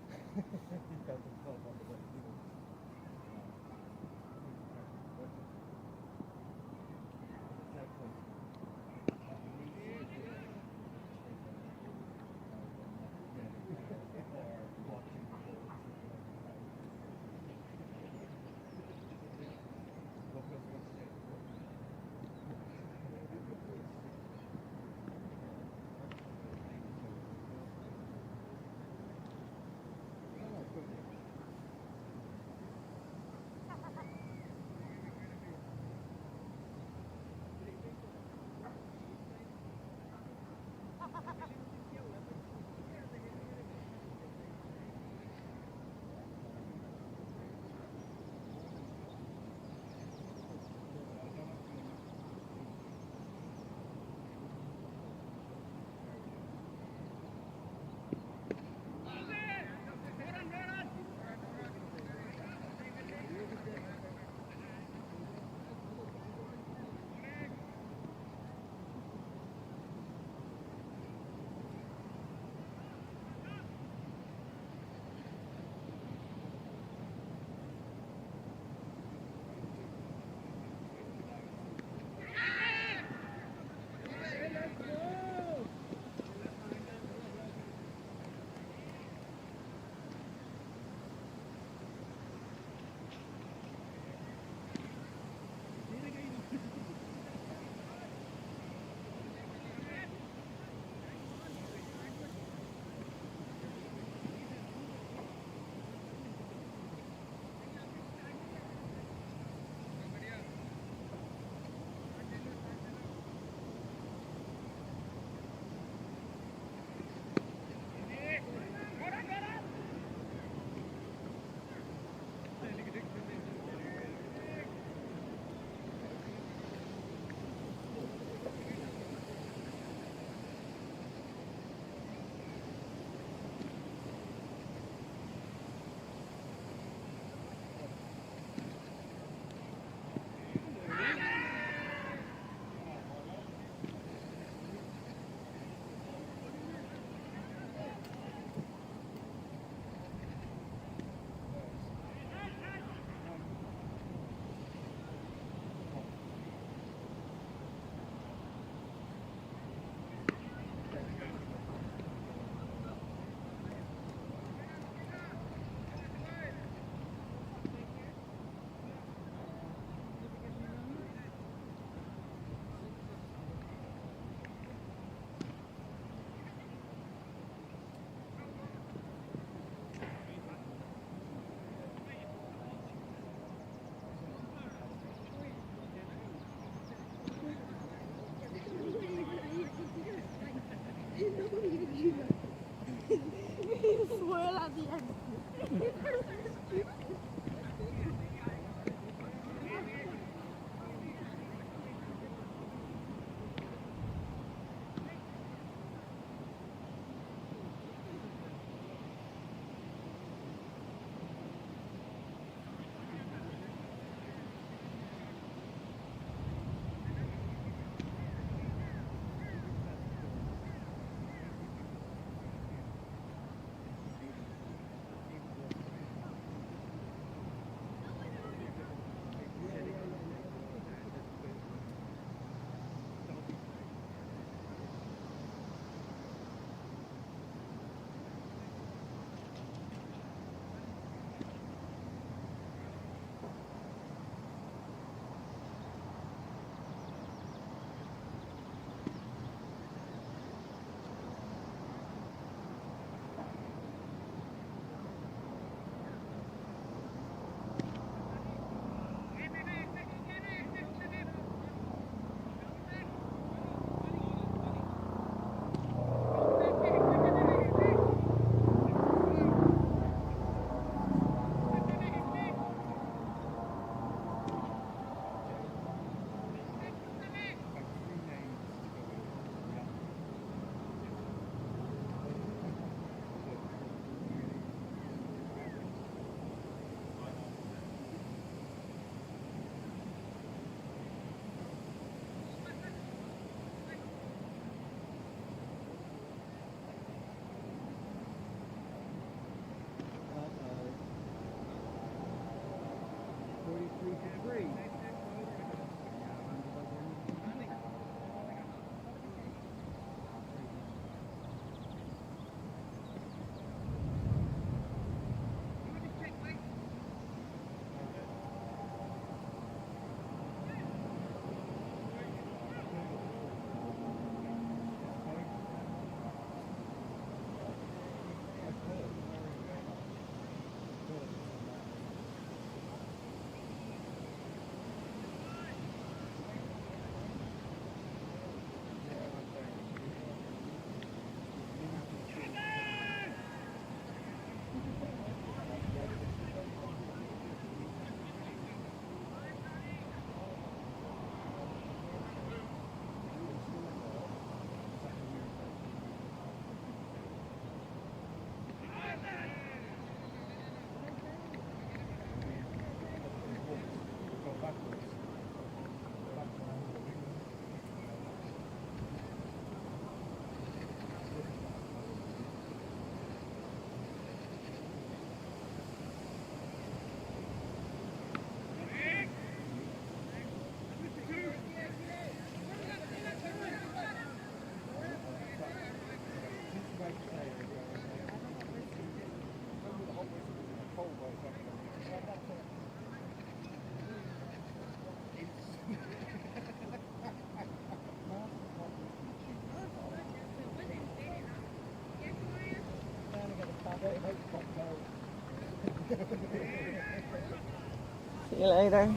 See you later.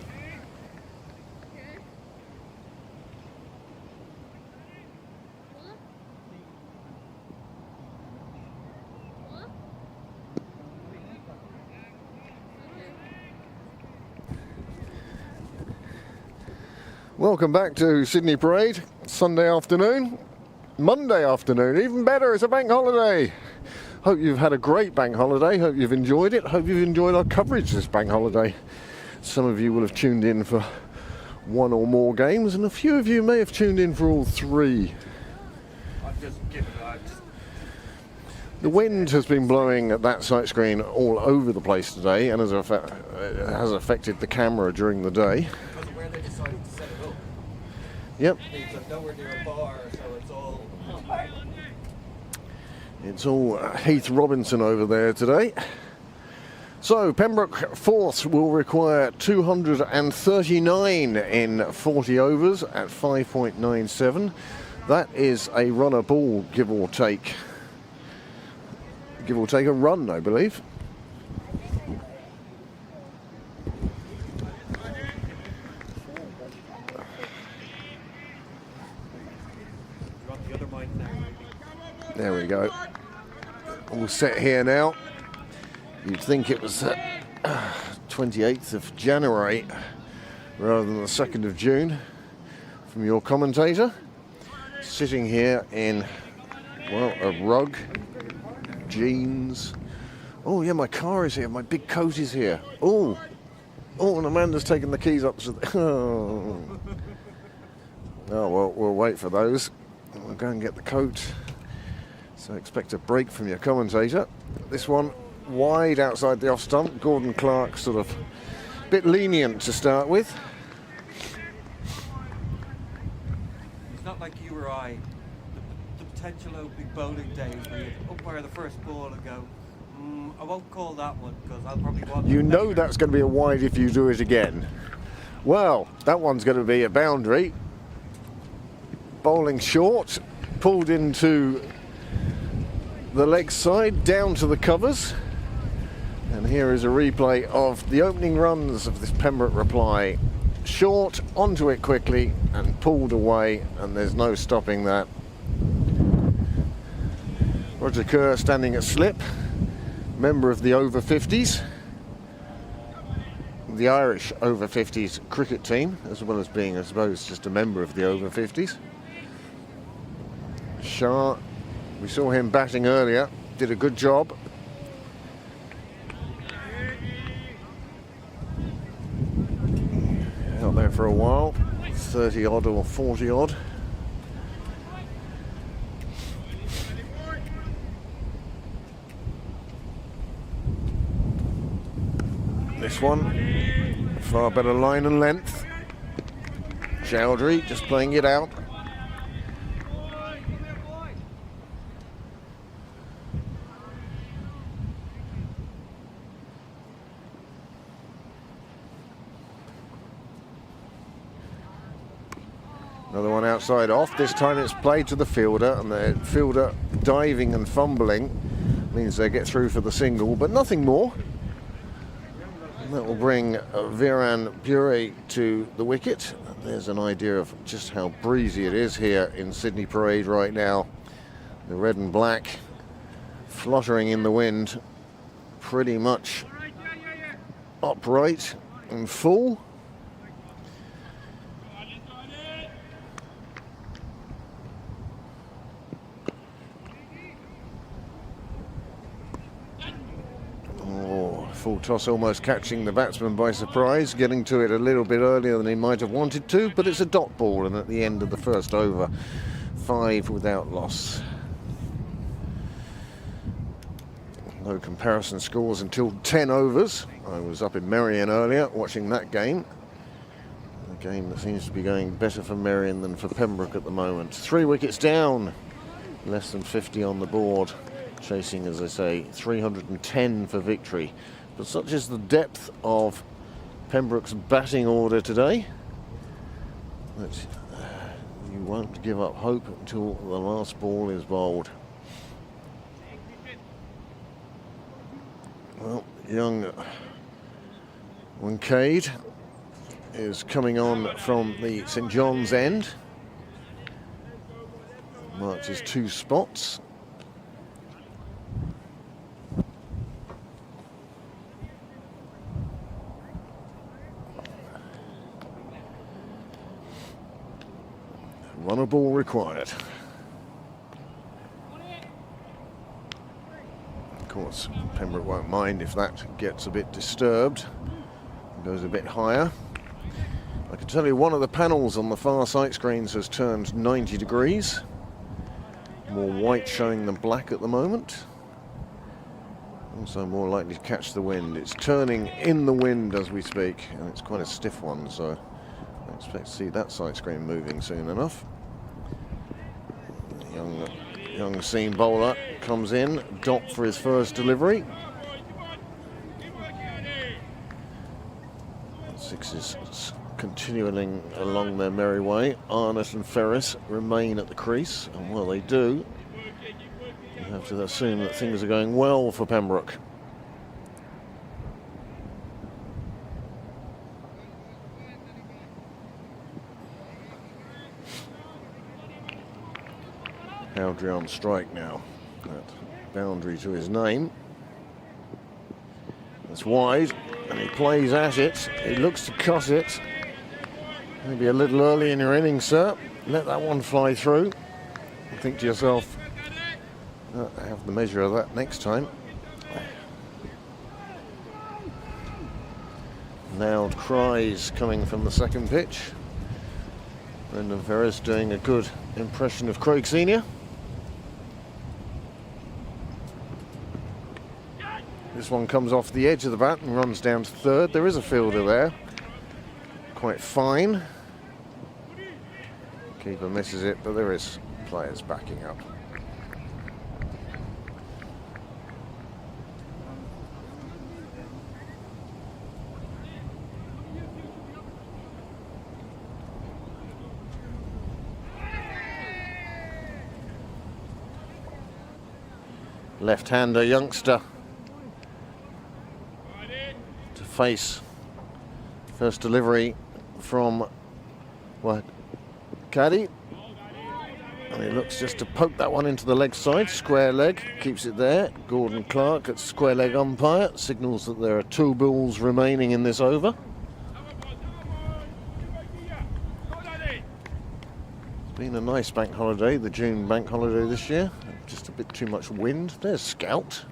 Welcome back to Sydney Parade, Sunday afternoon, Monday afternoon, even better, it's a bank holiday. Hope you've had a great bank holiday, hope you've enjoyed it, hope you've enjoyed our coverage this bank holiday. Some of you will have tuned in for one or more games, and a few of you may have tuned in for all three. I'm just giving out. The wind has been blowing at that sight screen all over the place today, and has affected the camera during the day. Because of where they decided to set it up. Yep. It's nowhere near a bar, so it's all... It's all Heath Robinson over there today. So Pembroke fourth will require 239 in 40 overs at 5.97. That is a runner ball, give or take. Give or take a run, I believe. You want the other mic there, maybe? There we go. All set here now. You'd think it was 28th of January rather than the 2nd of June from your commentator. Sitting here in, well, a rug, jeans. Oh yeah, my car is here, my big coat is here. Oh, and Amanda's taken the keys up. Oh, well, we'll wait for those. We'll go and get the coat. So expect a break from your commentator. This one wide outside the off stump. Gordon Clark sort of a bit lenient to start with. It's not like you or I. The potential opening bowling days where you umpire the first ball and go, I won't call that one because I'll probably want... You know that's going to be a wide if you do it again. Well, that one's going to be a boundary. Bowling short, pulled into the leg side, down to the covers. And here is a replay of the opening runs of this Pembroke reply. Short, onto it quickly, and pulled away, and there's no stopping that. Roger Kerr standing at slip, member of the over 50s, the Irish over 50s cricket team, as well as being, I suppose, just a member of the over 50s. Shah, we saw him batting earlier, did a good job. Out there for a while, 30 odd or 40 odd. This one, far better line and length. Chowdhury just playing it out. Another one outside off. This time it's played to the fielder, and the fielder diving and fumbling means they get through for the single, but nothing more. And that will bring Viran Bure to the wicket. There's an idea of just how breezy it is here in Sydney Parade right now. The red and black fluttering in the wind, pretty much upright and full. Full toss almost catching the batsman by surprise, getting to it a little bit earlier than he might have wanted to, but it's a dot ball, and at the end of the first over, 5 without loss. No comparison scores until 10 overs. I was up in Merrion earlier watching that game. A game that seems to be going better for Merrion than for Pembroke at the moment. 3 wickets down, less than 50 on the board. Chasing, as I say, 310 for victory. But such is the depth of Pembroke's batting order today that you won't give up hope until the last ball is bowled. Well, young Untitled is coming on from the St John's end. Marches 2 spots. Runner ball required. Of course, Pembroke won't mind if that gets a bit disturbed. Goes a bit higher. I can tell you one of the panels on the far sight screens has turned 90 degrees. More white showing than black at the moment. Also more likely to catch the wind. It's turning in the wind as we speak, and it's quite a stiff one, so I expect to see that sight screen moving soon enough. Young seam bowler comes in, dot for his first delivery. Sixes continuing along their merry way. Arnott and Ferris remain at the crease, and while they do, you have to assume that things are going well for Pembroke. Howdry on strike now. That boundary to his name. That's wide, and he plays at it. He looks to cut it. Maybe a little early in your innings, sir. Let that one fly through. And think to yourself, I have the measure of that next time. Loud cries coming from the second pitch. Brendan Ferris doing a good impression of Craig Senior. This one comes off the edge of the bat and runs down to third. There is a fielder there. Quite fine. Keeper misses it, but there is players backing up. Left-hander youngster to face. First delivery from Caddy, and he looks just to poke that one into the leg side. Square leg, keeps it there. Gordon Clark at square leg umpire signals that there are 2 balls remaining in this over. It's been a nice bank holiday, the June bank holiday this year. Just a bit too much wind. There's Scout.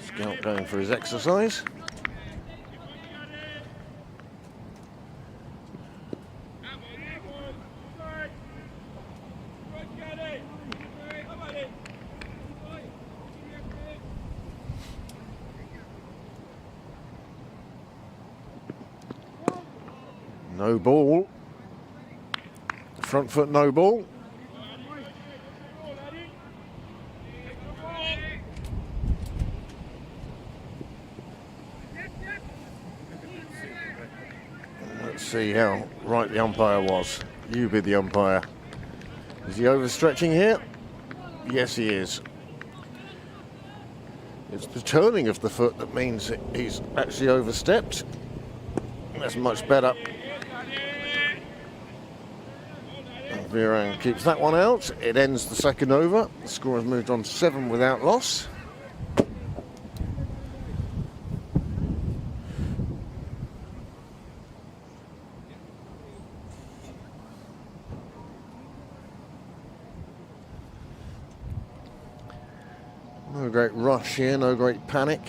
Scout going for his exercise. No ball. Front foot no ball. Let's see how right the umpire was. You be the umpire. Is he overstretching here? Yes, he is. It's the turning of the foot that means that he's actually overstepped. That's much better. Merrion keeps that one out. It ends the second over. The score has moved on to 7 without loss. No great rush here, no great panic.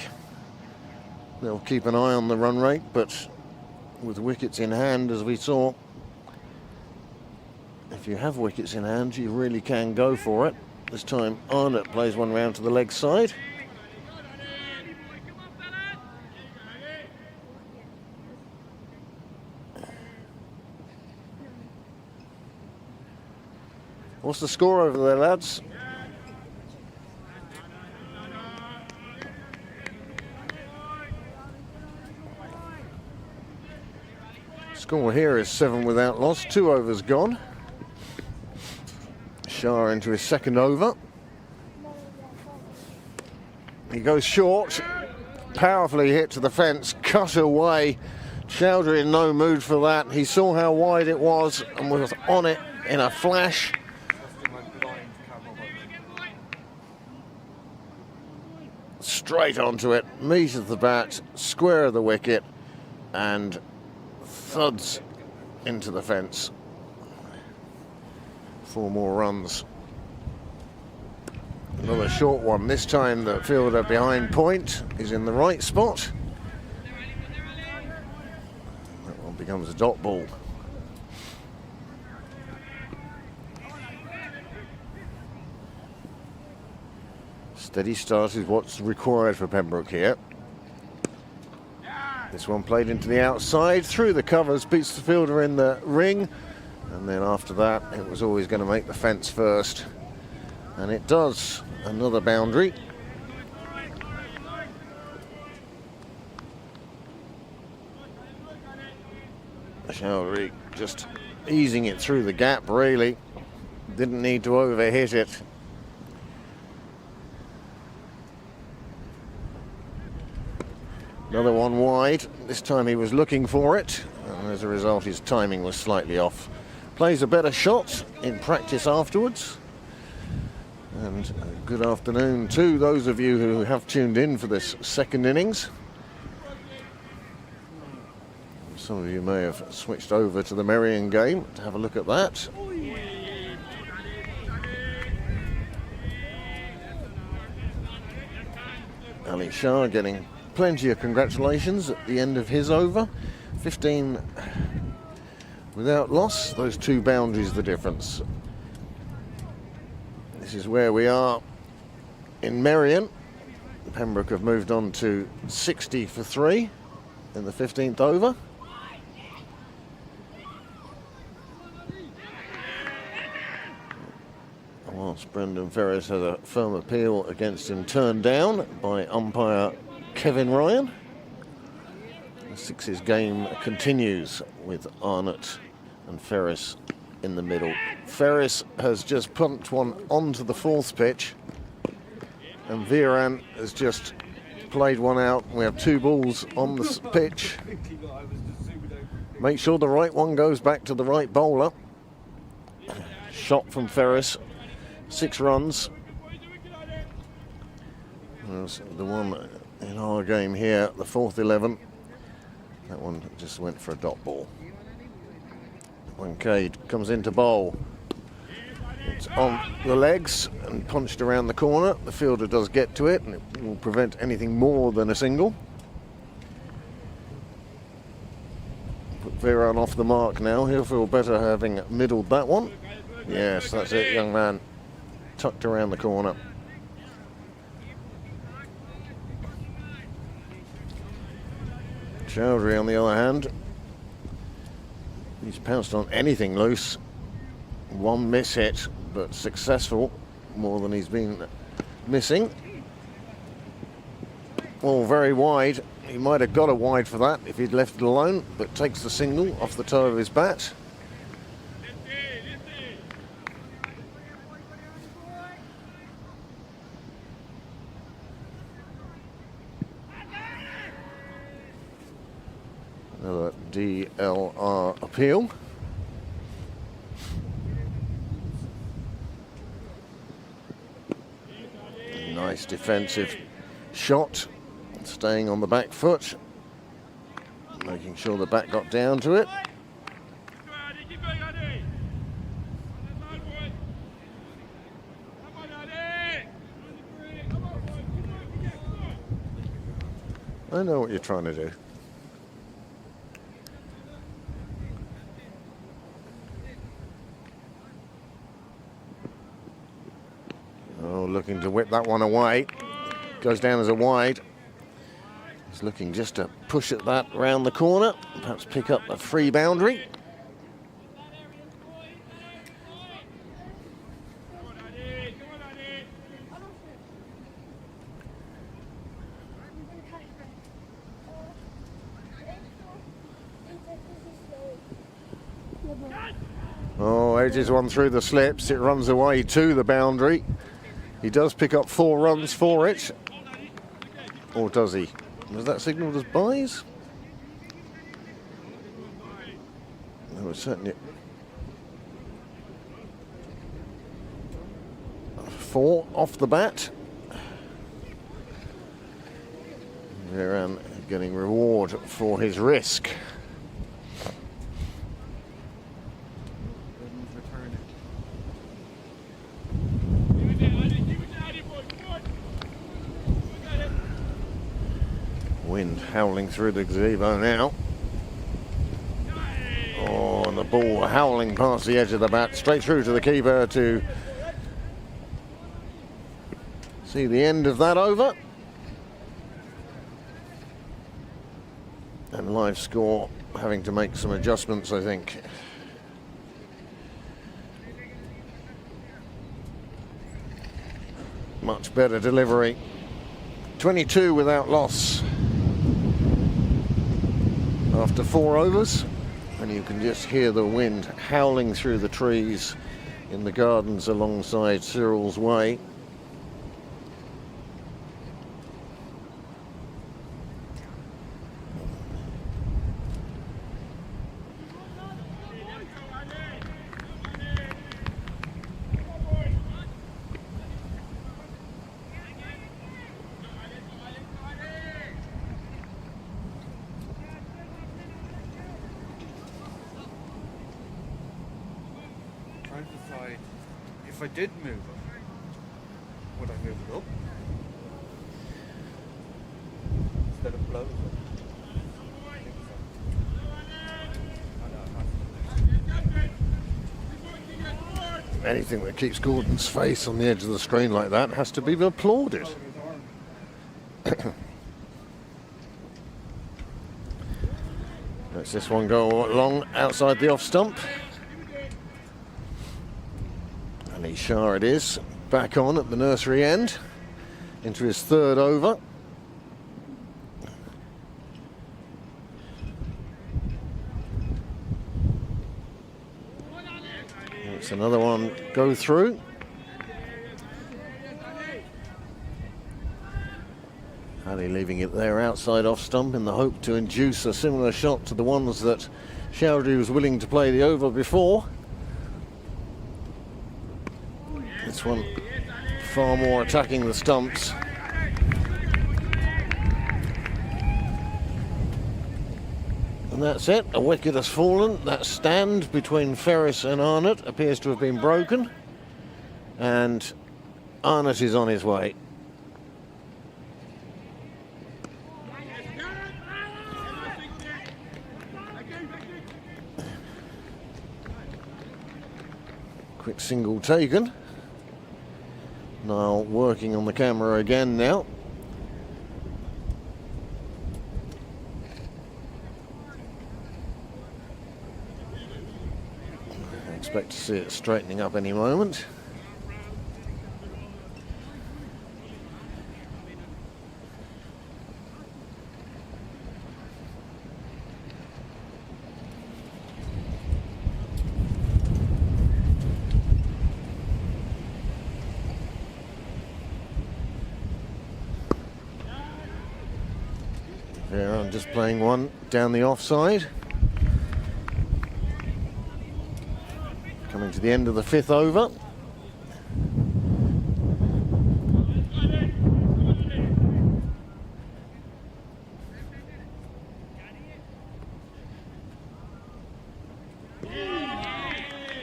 They'll keep an eye on the run rate, but with wickets in hand, as we saw, if you have wickets in hand, you really can go for it. This time Arnott plays one round to the leg side. What's the score over there, lads? Score here is 7 without loss, 2 overs gone. Shah into his second over. He goes short, powerfully hit to the fence, cut away. Chowdhury in no mood for that. He saw how wide it was and was on it in a flash. Straight onto it, meat of the bat, square of the wicket, and thuds into the fence. 4 more runs. Another short one. This time the fielder behind point is in the right spot. That one becomes a dot ball. Steady start is what's required for Pembroke here. This one played into the outside, through the covers, beats the fielder in the ring, and then after that it was always going to make the fence first, and it does. Another boundary. Chowdhury just easing it through the gap, really. Didn't need to overhit it. Another one wide. This time he was looking for it, and as a result his timing was slightly off. Plays a better shot in practice afterwards. And good afternoon to those of you who have tuned in for this second innings. Some of you may have switched over to the Merrion game to have a look at that. Ali Shah getting plenty of congratulations at the end of his over. 15 without loss. Those 2 boundaries the difference. This is where we are in Merrion. Pembroke have moved on to 60 for 3 in the 15th over. Whilst Brendan Ferris has a firm appeal against him turned down by umpire Kevin Ryan. The Sixes game continues with Arnott and Ferris in the middle. Ferris has just pumped one onto the 4th pitch, and Viran has just played one out. We have 2 balls on the pitch. Make sure the right one goes back to the right bowler. Shot from Ferris, 6 runs. There's the one in our game here, the 4th 11. That one just went for a dot ball. Cade comes into bowl. It's on the legs and punched around the corner. The fielder does get to it, and it will prevent anything more than a single. Put Viran off the mark now. He'll feel better having middled that one. Yes, that's it, young man. Tucked around the corner. Chowdhury, on the other hand, he's pounced on anything loose. 1 miss hit, but successful, more than he's been missing. All very wide. He might have got a wide for that if he'd left it alone, but takes the single off the toe of his bat. Another DLR appeal. Nice defensive shot, staying on the back foot, making sure the bat got down to it. I know what you're trying to do. Oh, looking to whip that one away. Goes down as a wide. He's looking just to push at that round the corner, perhaps pick up a free boundary. Oh, edges one through the slips. It runs away to the boundary. He does pick up 4 runs for it. Or does he? Was that signalled as buys? There was certainly 4 off the bat. Merrion getting reward for his risk. Wind howling through the gazebo now. Oh, and the ball howling past the edge of the bat, straight through to the keeper to see the end of that over. And live score having to make some adjustments, I think. Much better delivery. 22 without loss after 4 overs, and you can just hear the wind howling through the trees in the gardens alongside Cyril's Way. If I did move it, would I move it up? Instead of below? I think so. Anything that keeps Gordon's face on the edge of the screen like that has to be applauded. Let's this one go along outside the off stump. And Ishar it is, back on at the nursery end, into his 3rd over. It's another one go through. Ali leaving it there outside off stump in the hope to induce a similar shot to the ones that Chowdhury was willing to play the over before. This one far more attacking the stumps. And that's it, a wicket has fallen. That stand between Ferris and Arnott appears to have been broken, and Arnott is on his way. Quick single taken. Niall working on the camera again now. I expect to see it straightening up any moment. I'm just playing one down the offside. Coming to the end of the 5th over.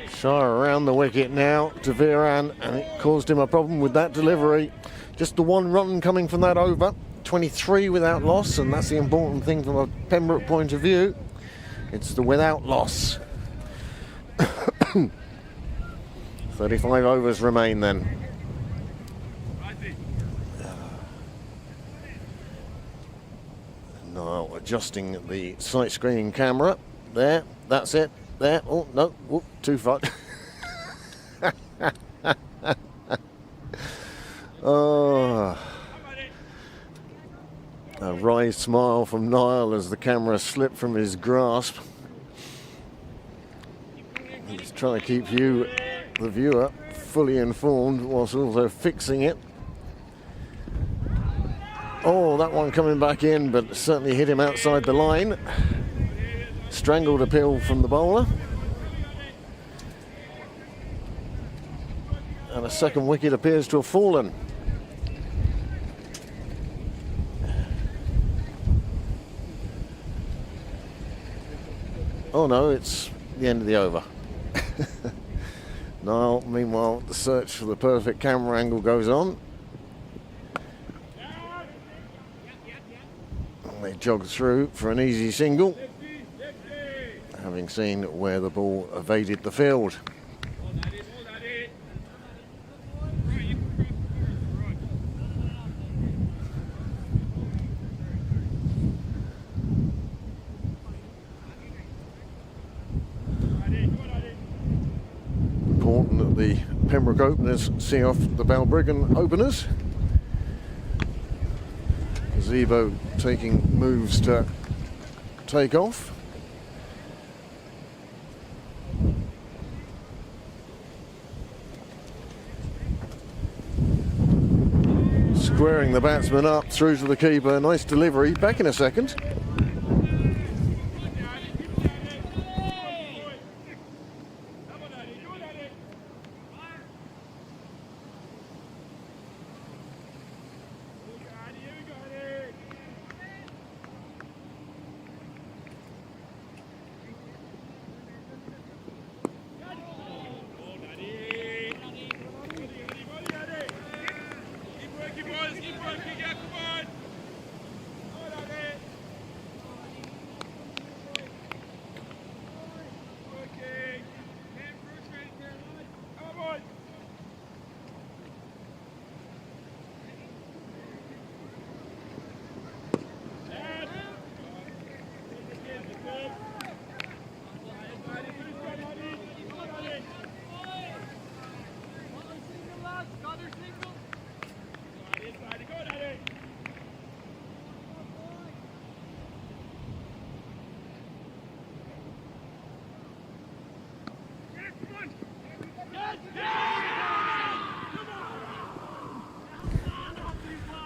Shire around the wicket now to Viran, and it caused him a problem with that delivery. Just the 1 run coming from that over. 23 without loss, and that's the important thing from a Pembroke point of view. It's the without loss. 35 overs remain then. Now adjusting the sight screening camera. There, that's it. There, oh no, whoop, too far. Oh. A wry smile from Niall as the camera slipped from his grasp. He's Just trying to keep you, the viewer, fully informed whilst also fixing it. Oh, that one coming back in, but certainly hit him outside the line. Strangled appeal from the bowler. And a second wicket appears to have fallen. Oh no, it's the end of the over. Now, meanwhile, the search for the perfect camera angle goes on. And they jog through for an easy single, having seen where the ball evaded the field. Important that the Pembroke openers see off the Balbriggan openers. Zebo taking moves to take off. Squaring the batsman up through to the keeper. Nice delivery. Back in a second.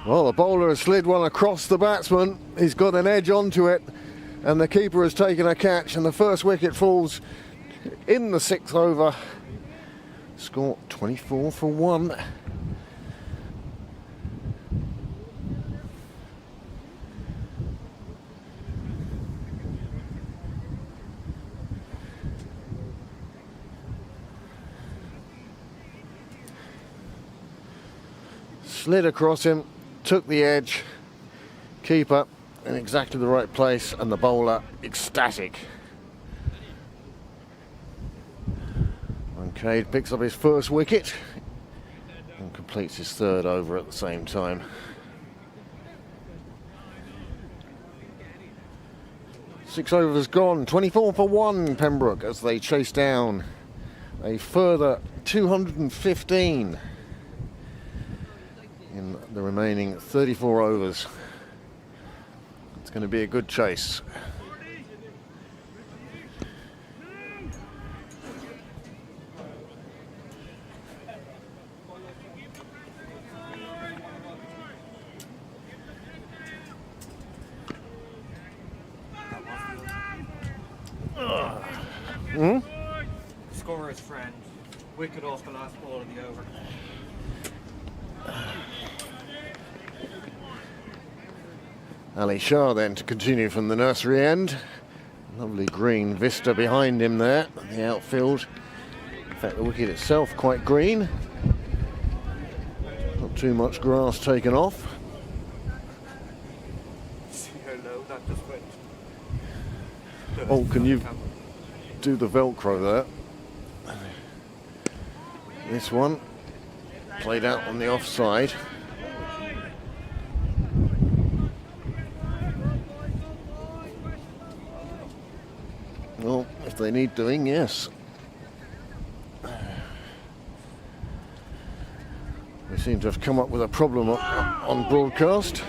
Well, the bowler has slid one across the batsman. He's got an edge onto it, and the keeper has taken a catch, and the first wicket falls in the 6th over. Score 24 for 1. Slid across him, took the edge, keeper in exactly the right place, and the bowler ecstatic. Cade picks up his first wicket and completes his 3rd over at the same time. Six overs gone, 24 for 1 Pembroke as they chase down a further 215 in the remaining 34 overs. It's going to be a good chase. Scorer's friend. Wicket off the last ball of the over. Ali Shah then to continue from the nursery end. Lovely green vista behind him there, the outfield. In fact, the wicket itself quite green. Not too much grass taken off. See how low that just went. Oh, can you do the Velcro there? This one played out on the offside. Well, if they need doing, yes. We seem to have come up with a problem on broadcast.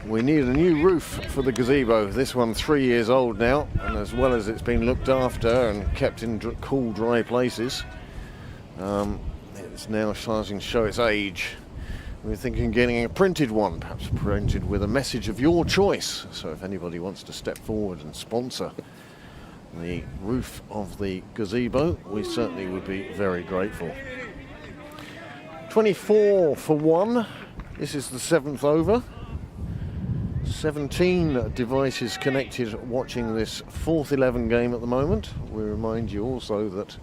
We need a new roof for the gazebo. This one 3 years old now, and as well as it's been looked after and kept in cool, dry places, it's now starting to show its age. We're thinking of getting a printed one, perhaps printed with a message of your choice. So if anybody wants to step forward and sponsor the roof of the gazebo, we certainly would be very grateful. 24 for 1. This is the 7th over. 17 devices connected watching this 4th 11 game at the moment. We remind you also that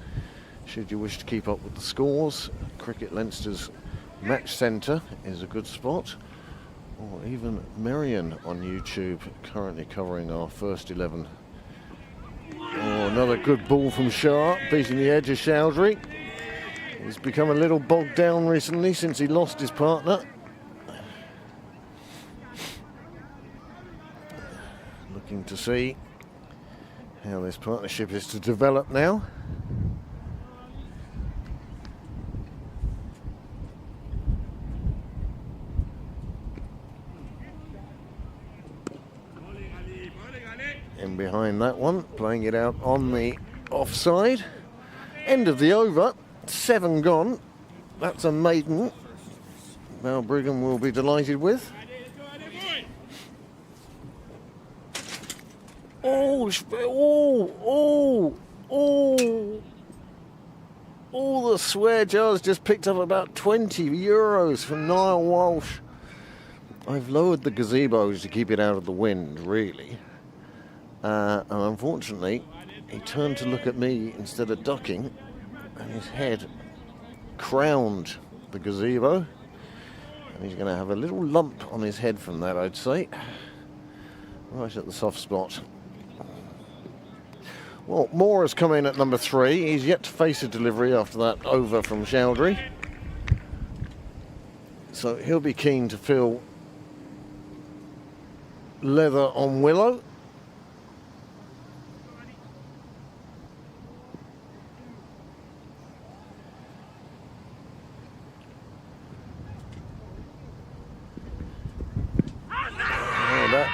should you wish to keep up with the scores, Cricket Leinster's Match Centre is a good spot, or even Merrion on YouTube currently covering our first 11. Oh, another good ball from Shah, beating the edge of Chowdhury. He's become a little bogged down recently since he lost his partner. Looking to see how this partnership is to develop now. And behind that one, playing it out on the offside. End of the over, 7 gone. That's a maiden. Balbriggan will be delighted with. Oh, the swear jar's just picked up about 20 euros from Niall Walsh. I've lowered the gazebos to keep it out of the wind, really. And unfortunately, he turned to look at me instead of ducking, and his head crowned the gazebo. And he's going to have a little lump on his head from that, I'd say. Right at the soft spot. Well, Moore has come in at number 3. He's yet to face a delivery after that over from Chowdhury. So he'll be keen to feel leather on Willow. Oh, that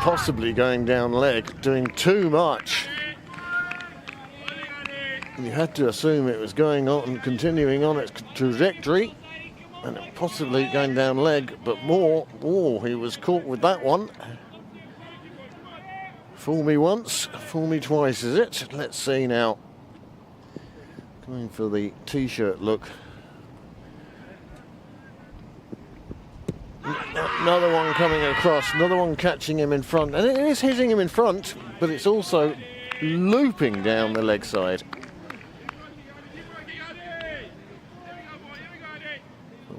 possibly going down leg, doing too much. You had to assume it was going on and continuing on its trajectory, and possibly going down leg, but more. Oh, he was caught with that one. Fool me once, fool me twice, is it? Let's see now. Going for the t-shirt look. Another one coming across, another one catching him in front, and it is hitting him in front, but it's also looping down the leg side.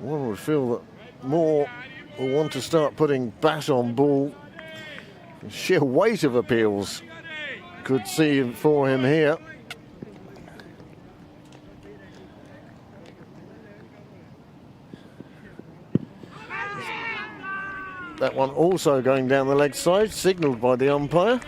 One would feel that Moore will want to start putting bat on ball. The sheer weight of appeals could see for him here. That one also going down the leg side, signalled by the umpire.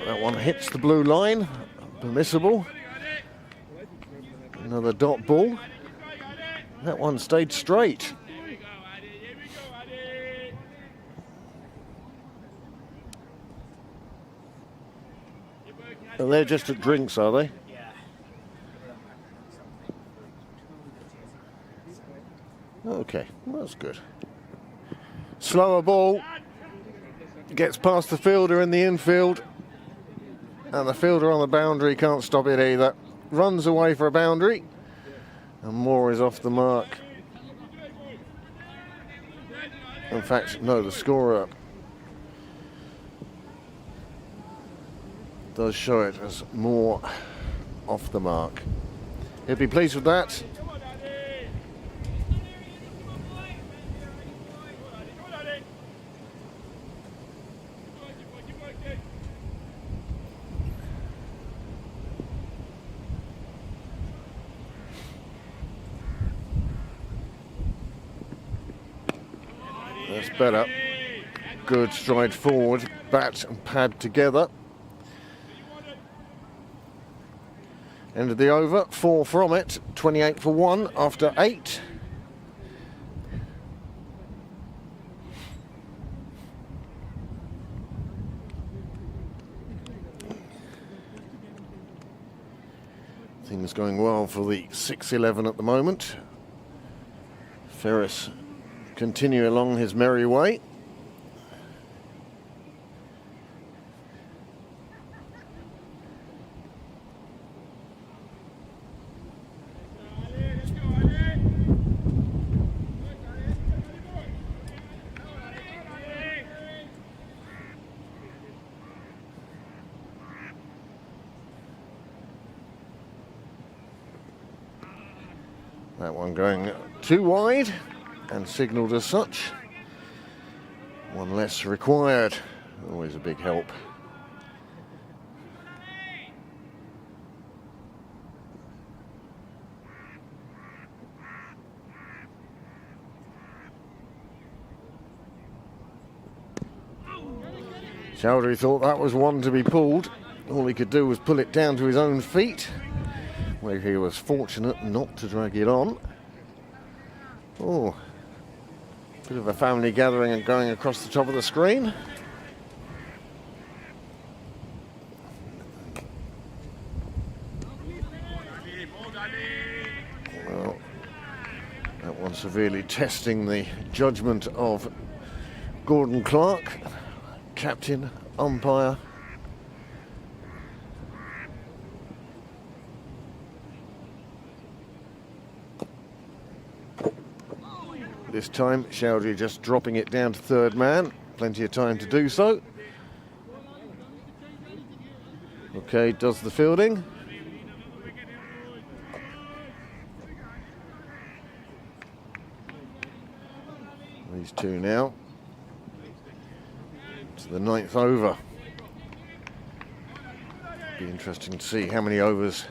That one hits the blue line, permissible. Another dot ball. That one stayed straight. And they're just at drinks, are they? Okay, well, that's good. Slower ball. Gets past the fielder in the infield. And the fielder on the boundary can't stop it either. Runs away for a boundary. And Moore is off the mark. In fact, no, the scorer does show it as Moore off the mark. He'll be pleased with that. That's better. Good stride forward, bat and pad together. End of the over, 4 from it, 28 for 1 after 8. Things going well for the 6-11 at the moment. Ferris continue along his merry way. That one going too wide and signalled as such. One less required. Always a big help. Chowdhury thought that was one to be pulled. All he could do was pull it down to his own feet, where he was fortunate not to drag it on. Oh, bit of a family gathering and going across the top of the screen. Well, that one severely testing the judgment of Gordon Clark, captain, umpire. This time, Chowdhury just dropping it down to third man. Plenty of time to do so. Okay, does the fielding. These two now. To the 9th over. Be interesting to see how many overs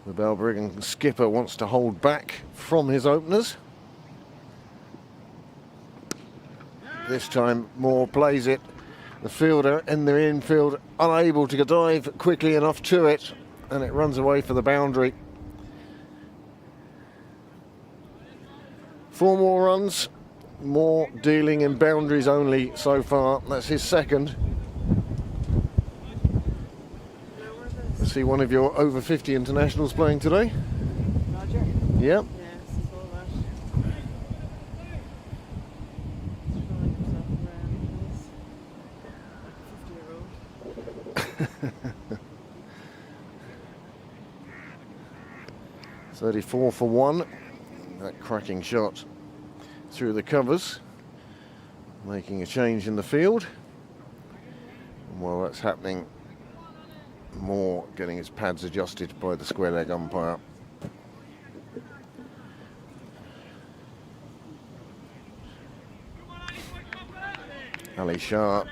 the Balbriggan skipper wants to hold back from his openers. This time Moore plays it. The fielder in the infield unable to dive quickly enough to it, and it runs away for the boundary. 4 more runs. Moore dealing in boundaries only so far. That's his second. I see one of your over 50 internationals playing today. Roger? Yep. .34 for 1. That cracking shot through the covers, making a change in the field. And while that's happening, Moore getting his pads adjusted by the square leg umpire. Ali Shah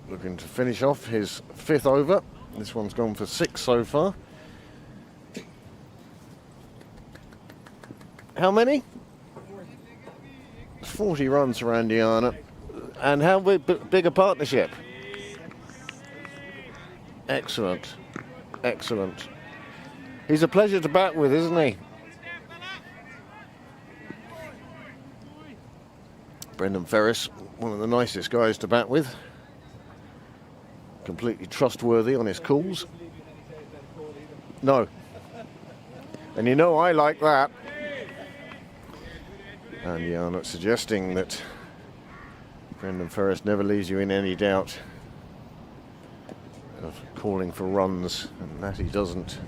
looking to finish off his 5th over. This one's gone for 6 so far. How many? 40 runs for Andiana. And how big a partnership? Excellent. Excellent. He's a pleasure to bat with, isn't he? Brendan Ferris, one of the nicest guys to bat with. Completely trustworthy on his calls. No. And you know I like that. And you're not suggesting that Brendan Ferris never leaves you in any doubt of calling for runs, and that he doesn't.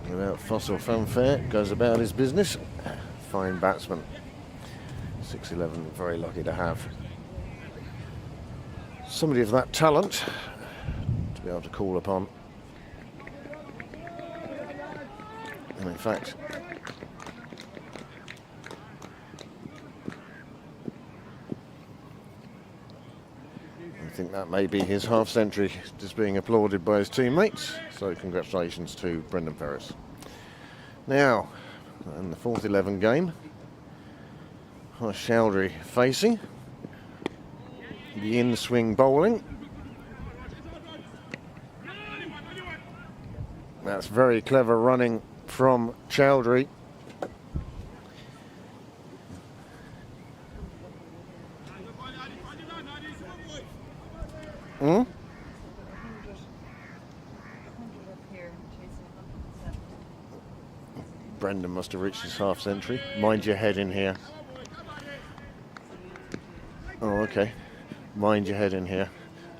Without fuss or fanfare, goes about his business. Fine batsman. 6'11", very lucky to have somebody of that talent to be able to call upon. And in fact, I think that may be his half-century just being applauded by his teammates. So congratulations to Brendan Ferris. Now, And the 4th 11 game. Shaldry facing. The in-swing bowling. That's very clever running from Chowdhury. Brendan must have reached his half century. Mind your head in here. Oh, okay. Mind your head in here.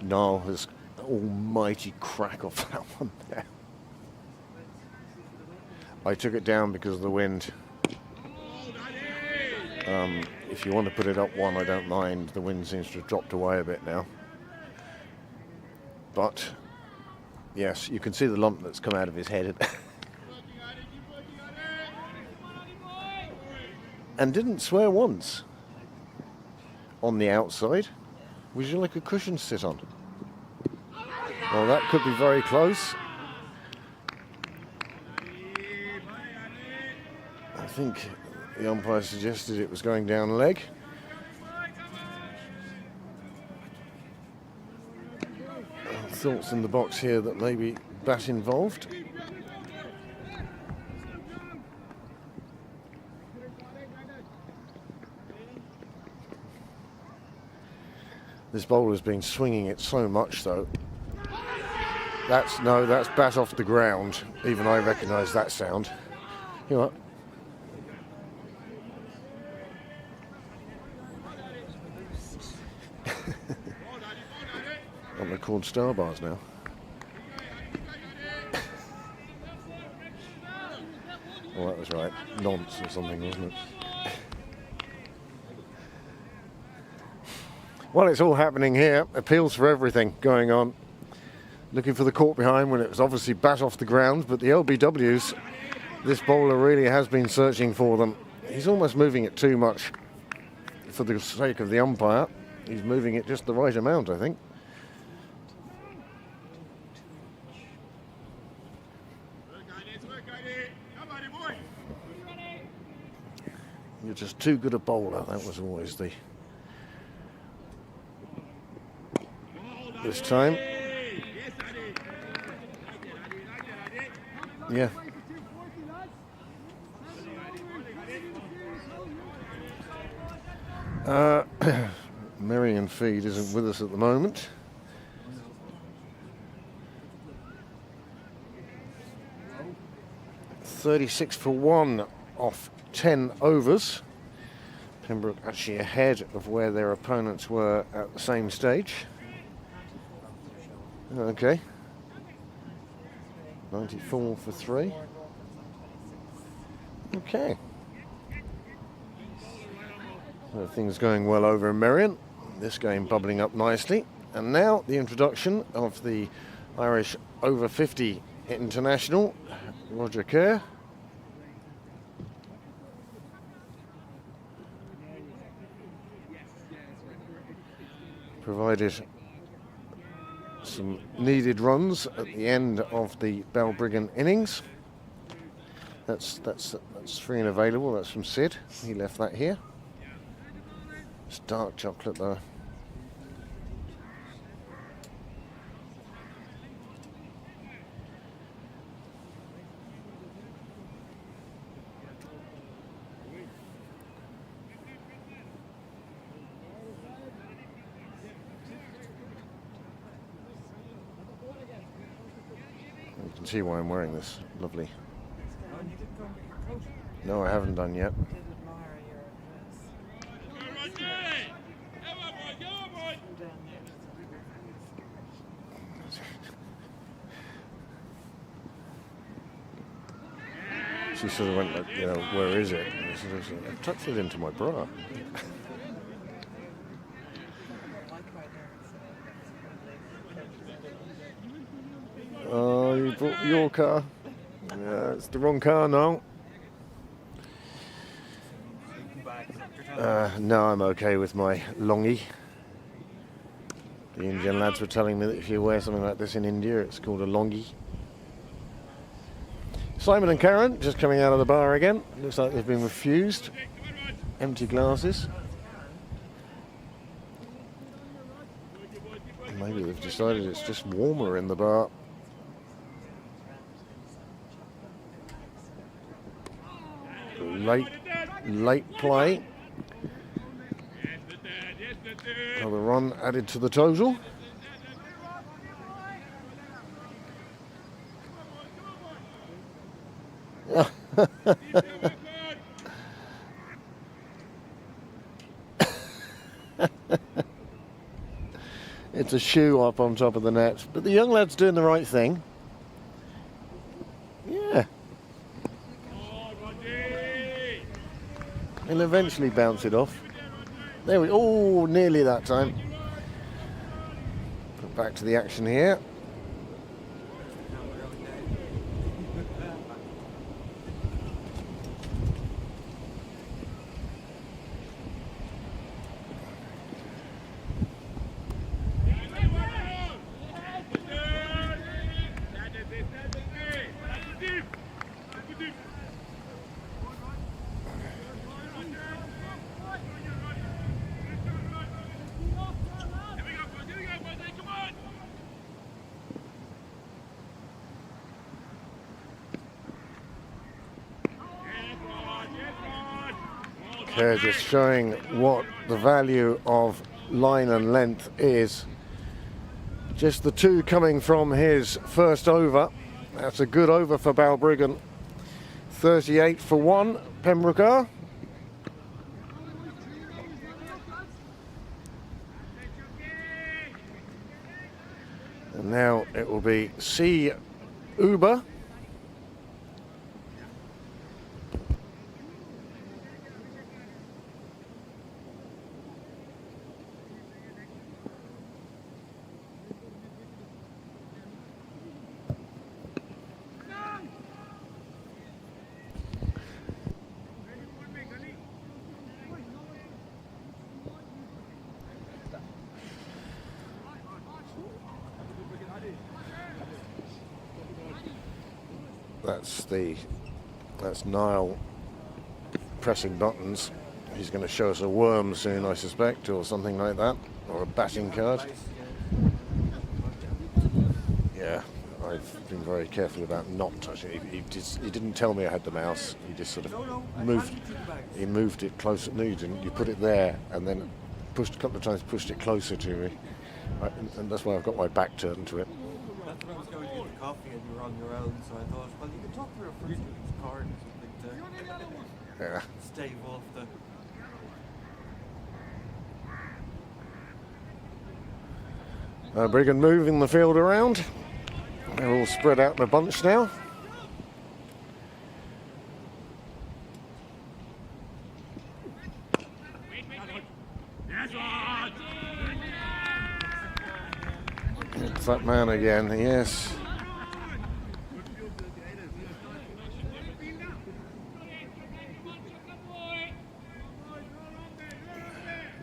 Niall has almighty crack off that one there. I took it down because of the wind. If you want to put it up one, I don't mind. The wind seems to have dropped away a bit now. But, yes, you can see the lump that's come out of his head. And didn't swear once. On the outside. Would you like a cushion to sit on? Well, that could be very close. I think the umpire suggested it was going down leg. Thoughts in the box here that maybe bat involved. This bowler's been swinging it so much, though. That's bat off the ground. Even I recognise that sound. You know what? They're called star bars now. Well, that was right. Nonce or something, wasn't it? Well, it's all happening here. Appeals for everything going on. Looking for the caught behind when it was obviously bat off the ground, but the LBWs, this bowler really has been searching for them. He's almost moving it too much for the sake of the umpire. He's moving it just the right amount, I think. You're just too good a bowler. That was always the... This time. Yeah. Merrion feed isn't with us at the moment. .36 for 1 off 10 overs. Pembroke actually ahead of where their opponents were at the same stage. Okay. 94 for 3. Okay. So things going well over in Merrion. This game bubbling up nicely. And now the introduction of the Irish over 50 international, Roger Kerr. Provided some needed runs at the end of the Balbriggan innings. That's free and available. That's from Sid. He left that here. It's dark chocolate though. You can see why I'm wearing this lovely. No, I haven't done yet. She sort of went like, you know, where is it? And I sort of said, I tucked it into my bra. Oh, you brought your car? Yeah, it's the wrong car now. No, I'm okay with my longie. The Indian lads were telling me that if you wear something like this in India, it's called a longie. Simon and Karen just coming out of the bar again. Looks like they've been refused. Empty glasses. Maybe they've decided it's just warmer in the bar. Late play. Another run added to the total. It's a shoe up on top of the net, but the young lad's doing the right thing. Yeah. He'll eventually bounce it off. There we go. Oh, nearly that time. Put back to the action here. Kerr just showing what the value of line and length is. Just the two coming from his first over. That's a good over for Balbriggan. 38 for one, Pembroke. And now it will be C. Uber. That's Niall pressing buttons. He's going to show us a worm soon, I suspect, or something like that, or a batting card. Yeah, I've been very careful about not touching it. He didn't tell me I had the mouse. He just sort of moved it closer. No, you didn't. You put it there and then pushed a couple of times, pushed it closer to me, and that's why I've got my back turned to it. That's when I was going to get the coffee and you were on your own, so I thought, well, you can talk to her first with his card or something to stave off the... Briggan moving the field around. They're all spread out in a bunch now. It's that man again, yes.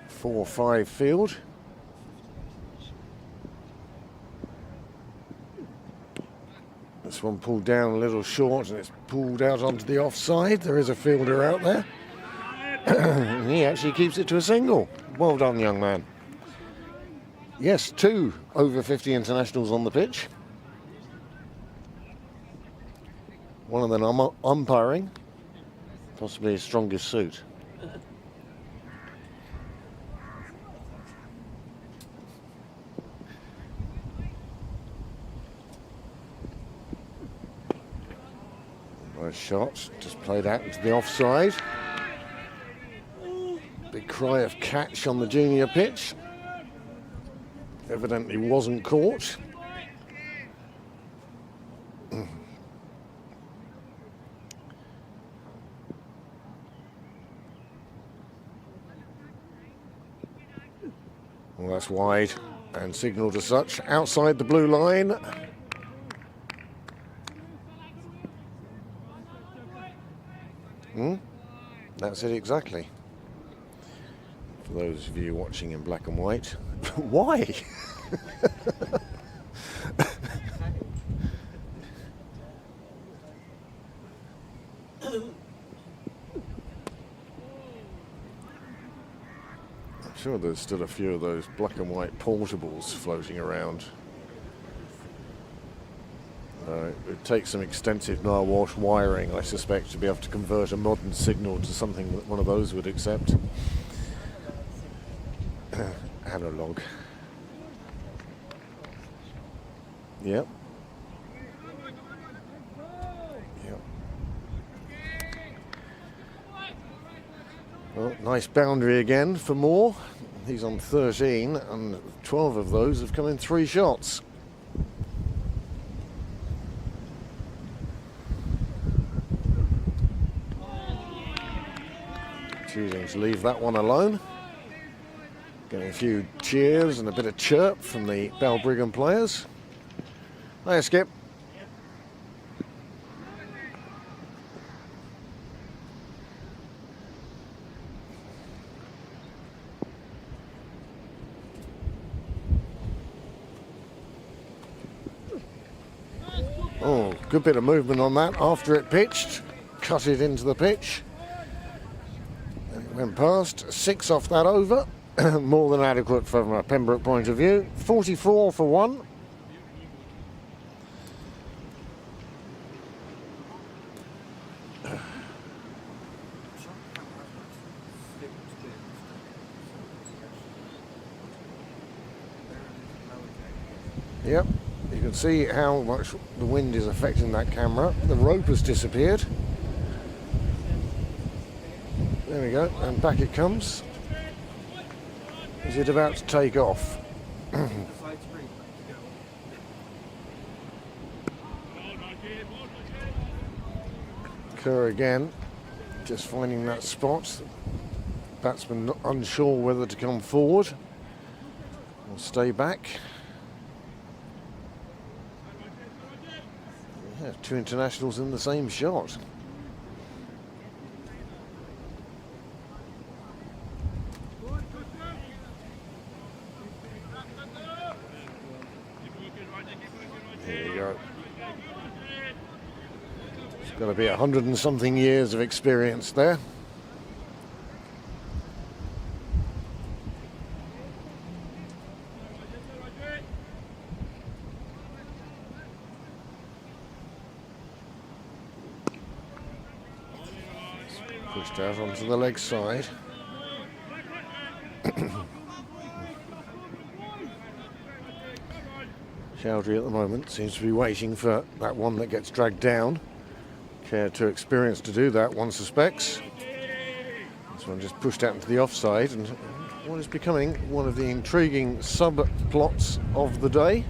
Four, 5 field. This one pulled down a little short and it's pulled out onto the offside. There is a fielder out there. He actually keeps it to a single. Well done, young man. Yes, 2 over 50 internationals on the pitch. One of them umpiring, possibly his strongest suit. Nice shot, just played out into the offside. Big cry of catch on the junior pitch. Evidently wasn't caught. Well, that's wide and signalled as such outside the blue line. That's it exactly. For those of you watching in black and white. Why? sure there's still a few of those black and white portables floating around. It takes some extensive Narwash wiring, I suspect, to be able to convert a modern signal to something that one of those would accept. Analog. Yep. Yep. Well, nice boundary again for Moore. He's on 13, and 12 of those have come in 3 shots. Choosing to leave that one alone. Getting a few cheers and a bit of chirp from the Balbriggan players. Hiya, Skip. Oh, good bit of movement on that after it pitched. Cut it into the pitch. And it went past. 6 off that over. More than adequate from a Pembroke point of view. 44 for 1. Yep, you can see how much the wind is affecting that camera. The rope has disappeared. There we go, and back it comes. Is it about to take off? Kerr again, just finding that spot. Batsman not unsure whether to come forward or stay back. Yeah, 2 internationals in the same shot. Here we go. It's got to be 100 and something years of experience there. Pushed out onto the leg side. Chowdhury at the moment seems to be waiting for that one that gets dragged down. Care too experienced to do that, one suspects. This one just pushed out into the offside, and what is becoming one of the intriguing subplots of the day.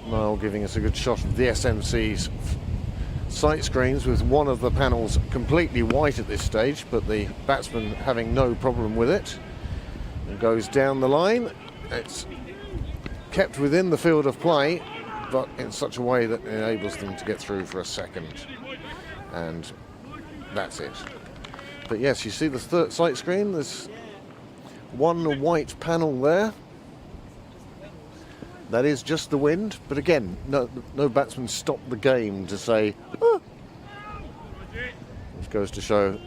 Niall giving us a good shot of the SMC's sight screens with one of the panels completely white at this stage, but the batsman having no problem with it. It goes down the line. It's kept within the field of play, but in such a way that enables them to get through for a second. And that's it. But yes, you see the sight screen, there's one white panel there. That is just the wind, but again, no batsman stopped the game to say, ah. This goes to show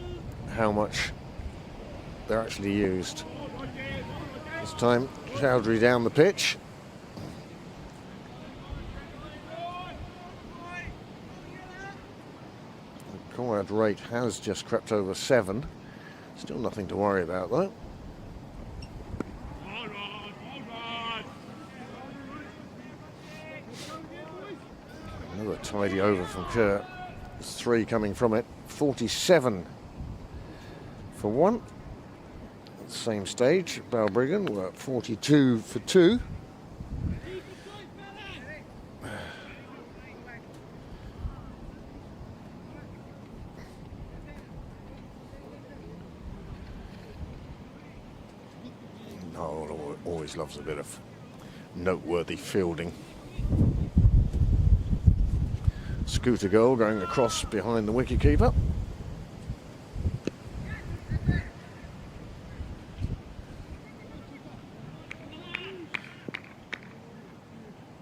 how much they're actually used. This time, Chowdhury down the pitch. The Conrad rate has just crept over 7. Still nothing to worry about though. Another tidy over from Kerr. There's 3 coming from it. 47 for 1. At the same stage, Balbriggan were 42 for 2. Noel always loves a bit of noteworthy fielding. Scooter goal going across behind the wicketkeeper.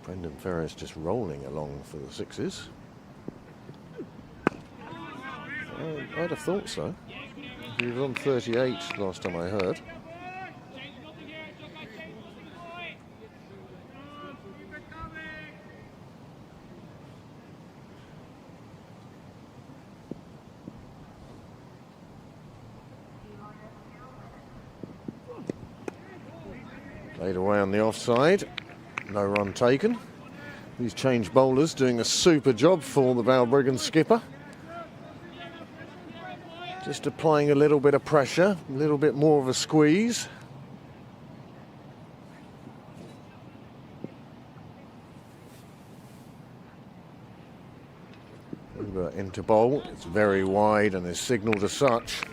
Brendan Ferris just rolling along for the 6s. I'd have thought so. He was on 38 last time I heard. Laid away on the offside. No run taken. These change bowlers doing a super job for the Balbriggan skipper. Just applying a little bit of pressure, a little bit more of a squeeze. Over into bowl. It's very wide and is signalled as such.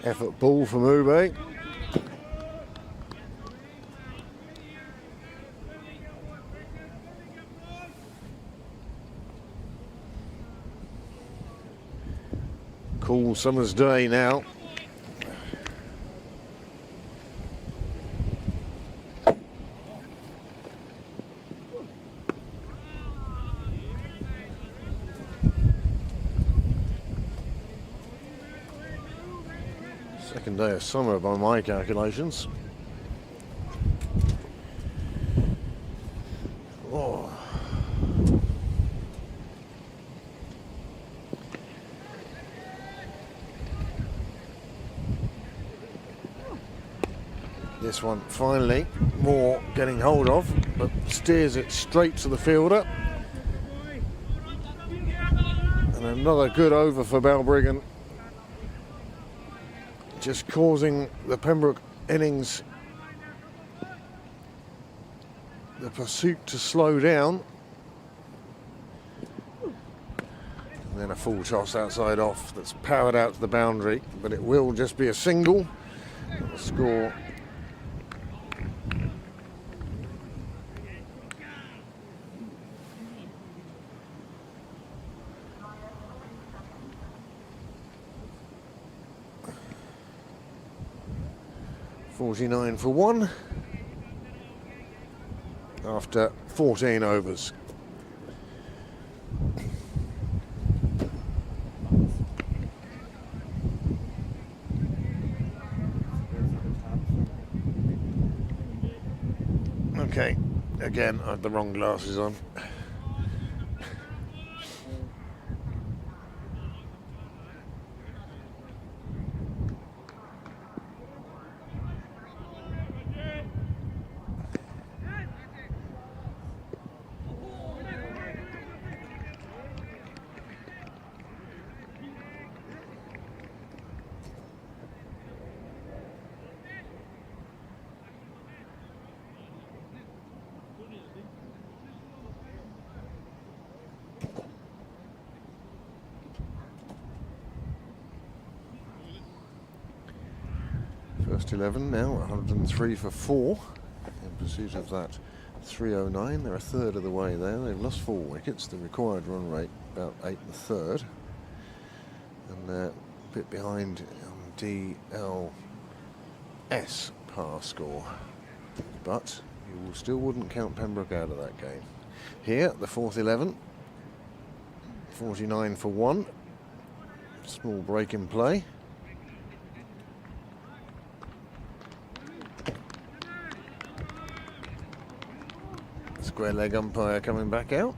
Effort ball from Ube. Cool summer's day now. Second day of summer by my calculations. Oh. This one finally Moore getting hold of, but steers it straight to the fielder. And another good over for Balbriggan. Just causing the Pembroke innings, the pursuit to slow down. And then a full toss outside off that's powered out to the boundary, but it will just be a single. The score .49 for 1 after 14 overs. Okay, again, I had the wrong glasses on. First 11 now, 103 for 4 in pursuit of that 309. They're a third of the way there. They've lost 4 wickets. The required run rate about 8 1/3, and they're a bit behind DLR par score. But you still wouldn't count Pembroke out of that game. Here, the fourth 11, 49 for 1. Small break in play. Square leg umpire coming back out.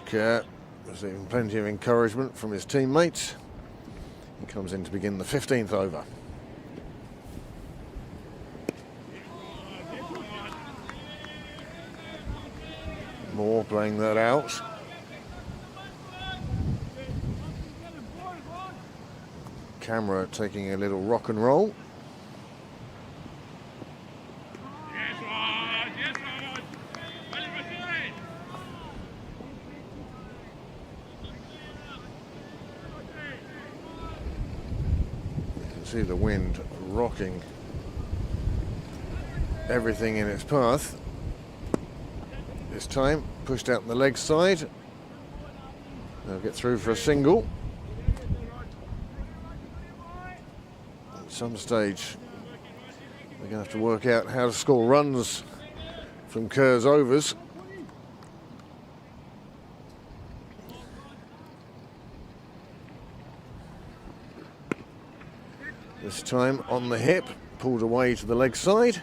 Kerr receiving plenty of encouragement from his teammates. He comes in to begin the 15th over. Moore playing that out. Camera taking a little rock and roll. You can see the wind rocking everything in its path. This time pushed out the leg side. They'll get through for a single. At some stage We're going to have to work out how to score runs from Kerr's overs. This time on the hip, pulled away to the leg side.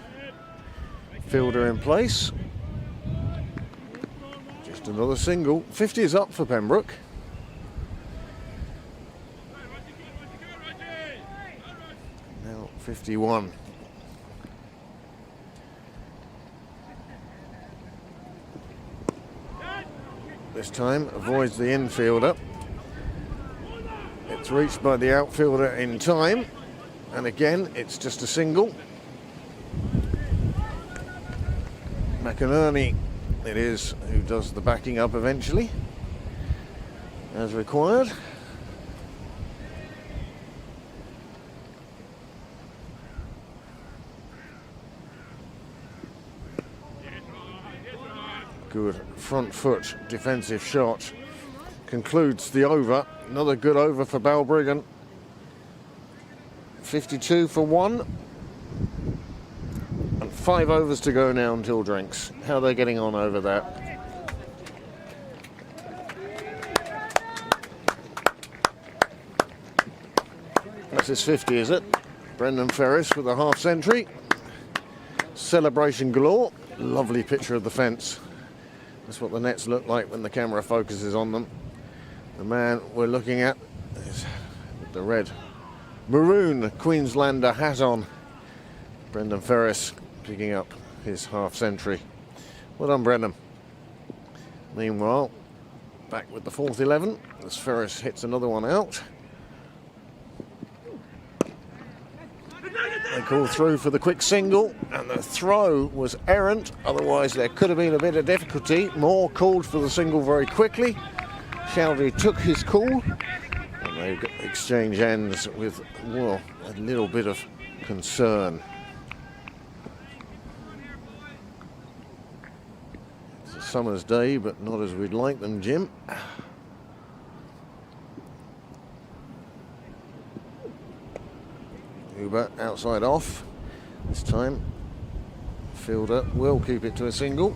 Fielder in place. Just another single. 50 is up for Pembroke. Now 51. This time avoids the infielder. It's reached by the outfielder in time. And again, it's just a single. McInerney, it is, who does the backing up eventually, as required. Good front foot defensive shot concludes the over. Another good over for Balbriggan. 52 for 1. And 5 overs to go now until drinks. How are they getting on over that? That's his 50, is it? Brendan Ferris with a half century. Celebration galore. Lovely picture of the fence. That's what the nets look like when the camera focuses on them. The man we're looking at is the red maroon Queenslander hat on. Brendan Ferris picking up his half century. Well done, Brendan. Meanwhile, back with the fourth 11 as Ferris hits another one out. They call through for the quick single, and the throw was errant. Otherwise, there could have been a bit of difficulty. Moore called for the single very quickly. Chowdhury took his call. They exchange ends with, well, a little bit of concern. It's a summer's day, but not as we'd like them, Jim. Huber outside off. This time, fielder will keep it to a single.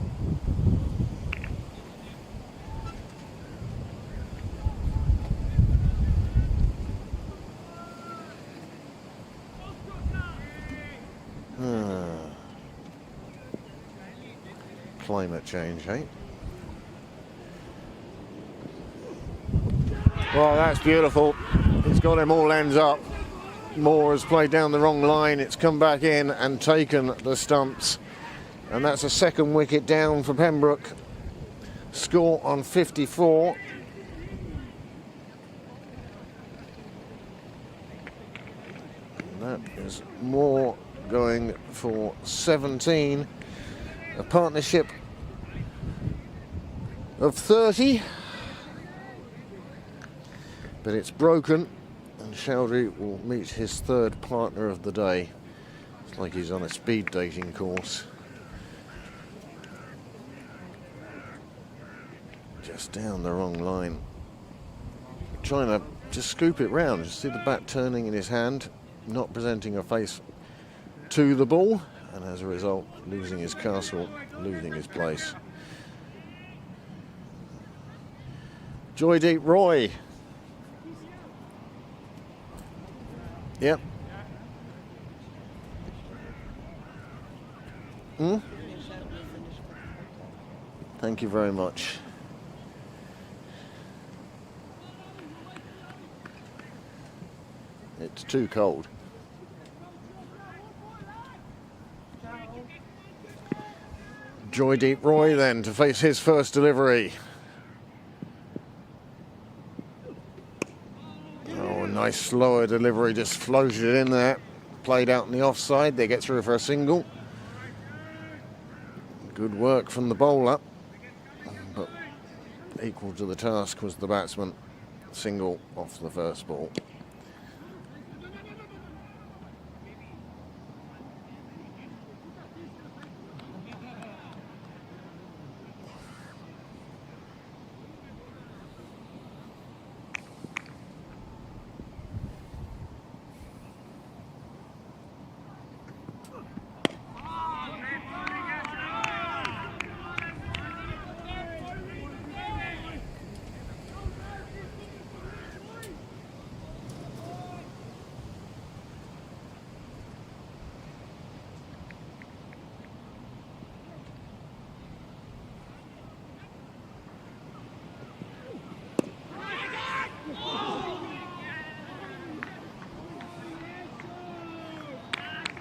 Climate change, eh? Well, that's beautiful. It's got him all ends up. Moore has played down the wrong line. It's come back in and taken the stumps. And that's a second wicket down for Pembroke. Score on 54. And that is Moore going for 17. A partnership of 30, but it's broken, and Chowdhury will meet his third partner of the day. It's like he's on a speed dating course. Just down the wrong line. Trying to just scoop it round. Just see the bat turning in his hand, not presenting a face to the ball, and as a result, losing his castle, losing his place. Joydeep Roy. Yep. Thank you very much. It's too cold. Joydeep Roy then to face his first delivery. Oh, a nice slower delivery, just floated it in there. Played out on the offside, they get through for a single. Good work from the bowler, but equal to the task was the batsman. Single off the first ball.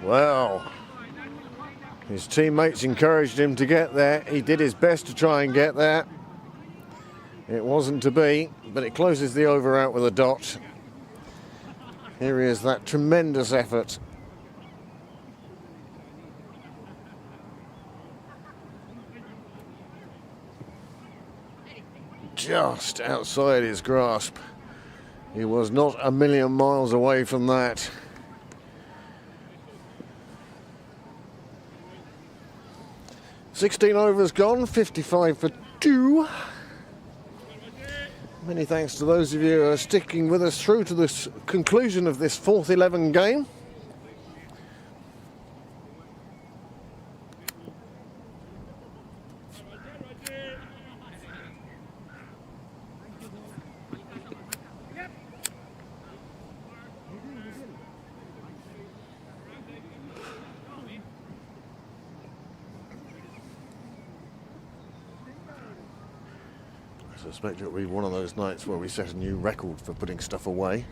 Well, his teammates encouraged him to get there. He did his best to try and get there. It wasn't to be, but it closes the over out with a dot. Here he is, that tremendous effort. Just outside his grasp. He was not a million miles away from that. $16 overs gone, 55 for 2. Many thanks to those of you who are sticking with us through to the conclusion of this fourth 11 game. I suspect it'll be one of those nights where we set a new record for putting stuff away.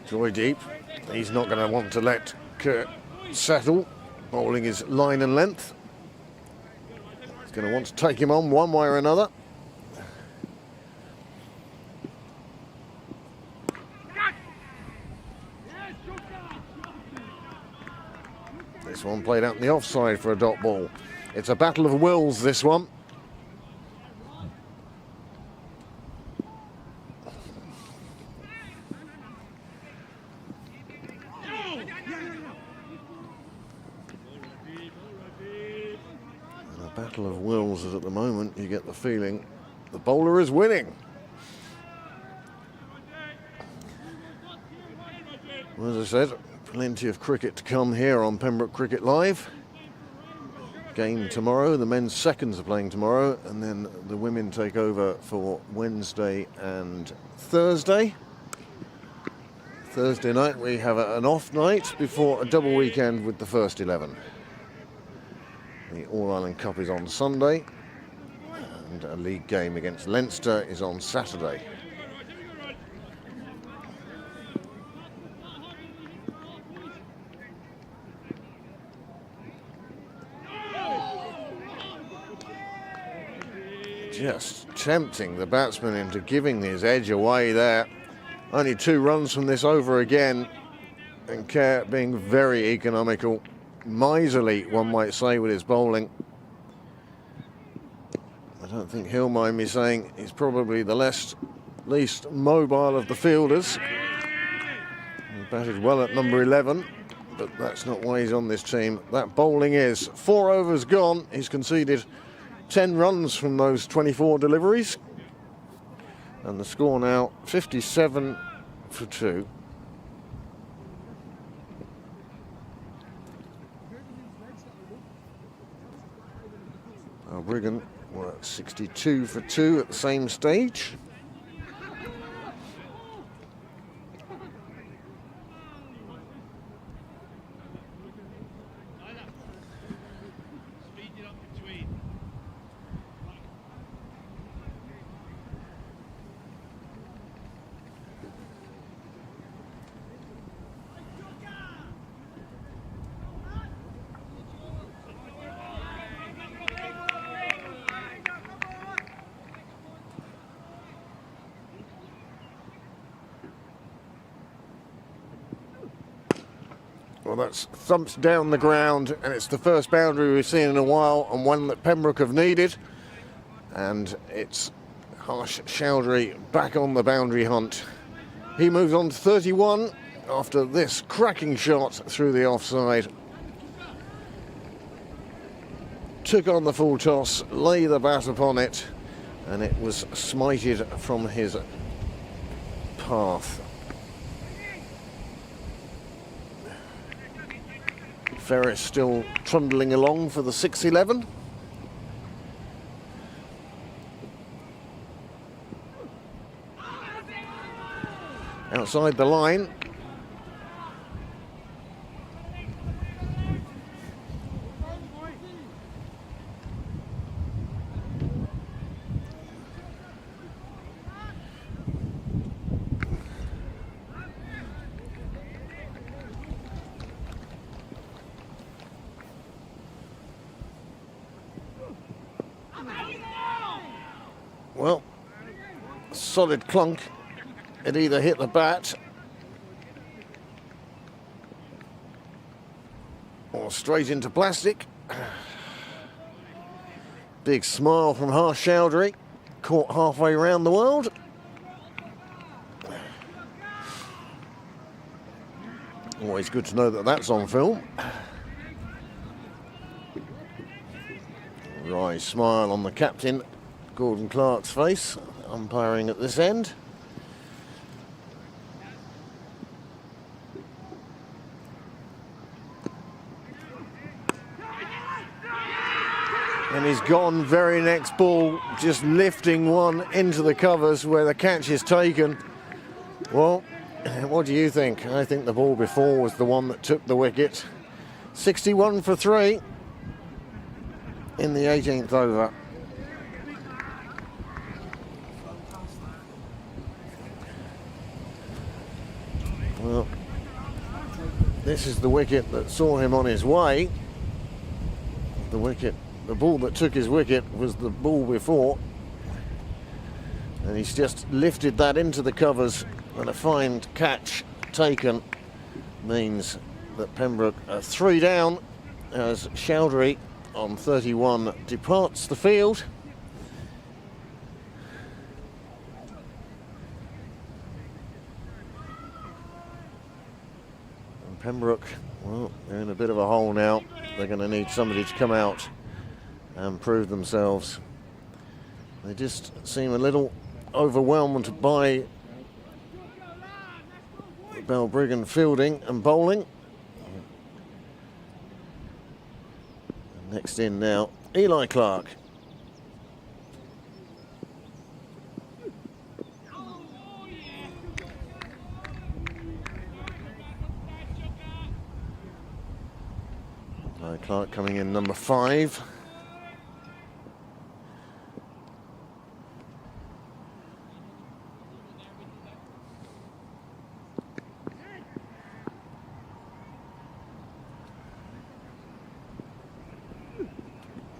Joy deep. He's not going to want to let Kurt settle, bowling his line and length. Going to want to take him on one way or another. This one played out in the offside for a dot ball. It's a battle of wills, this one. Battle of wills is at the moment, you get the feeling the bowler is winning. Well, as I said, plenty of cricket to come here on Pembroke Cricket Live. Game tomorrow, the men's seconds are playing tomorrow, and then the women take over for Wednesday and Thursday. Thursday night we have an off night before a double weekend with the first 11. The All-Ireland Cup is on Sunday, and a league game against Leinster is on Saturday. Just tempting the batsman into giving his edge away there. Only 2 runs from this over again, and Kerr being very economical. Miserly, one might say, with his bowling. I don't think he'll mind me saying he's probably the least mobile of the fielders. He batted well at number 11, but that's not why he's on this team. That bowling is 4 overs gone. He's conceded 10 runs from those 24 deliveries. And the score now 57 for 2. Balbriggan were at 62 for 2 at the same stage. Well, that's thumped down the ground, and it's the first boundary we've seen in a while, and one that Pembroke have needed. And it's Harsh Chowdhury back on the boundary hunt. He moves on to 31 after this cracking shot through the offside. Took on the full toss, lay the bat upon it, and it was smited from his path. Ferris still trundling along for the 6-11. Outside the line, solid clunk. It either hit the bat or straight into plastic. Big smile from Harsh Chowdhury, caught halfway around the world. Always good to know that that's on film. Wry smile on the captain, Gordon Clark's face, umpiring at this end. And he's gone very next ball, just lifting one into the covers where the catch is taken. Well, what do you think? I think the ball before was the one that took the wicket. 61 for 3 in the 18th over. Well, this is the wicket that saw him on his way. The ball that took his wicket was the ball before. And he's just lifted that into the covers, and a fine catch taken means that Pembroke are 3 down as Chowdhury on 31 departs the field. And Pembroke, well, they're in a bit of a hole now. They're going to need somebody to come out and prove themselves. They just seem a little overwhelmed by Balbriggan fielding and bowling. Next in now, Eli Clark. Eli Clark coming in number 5.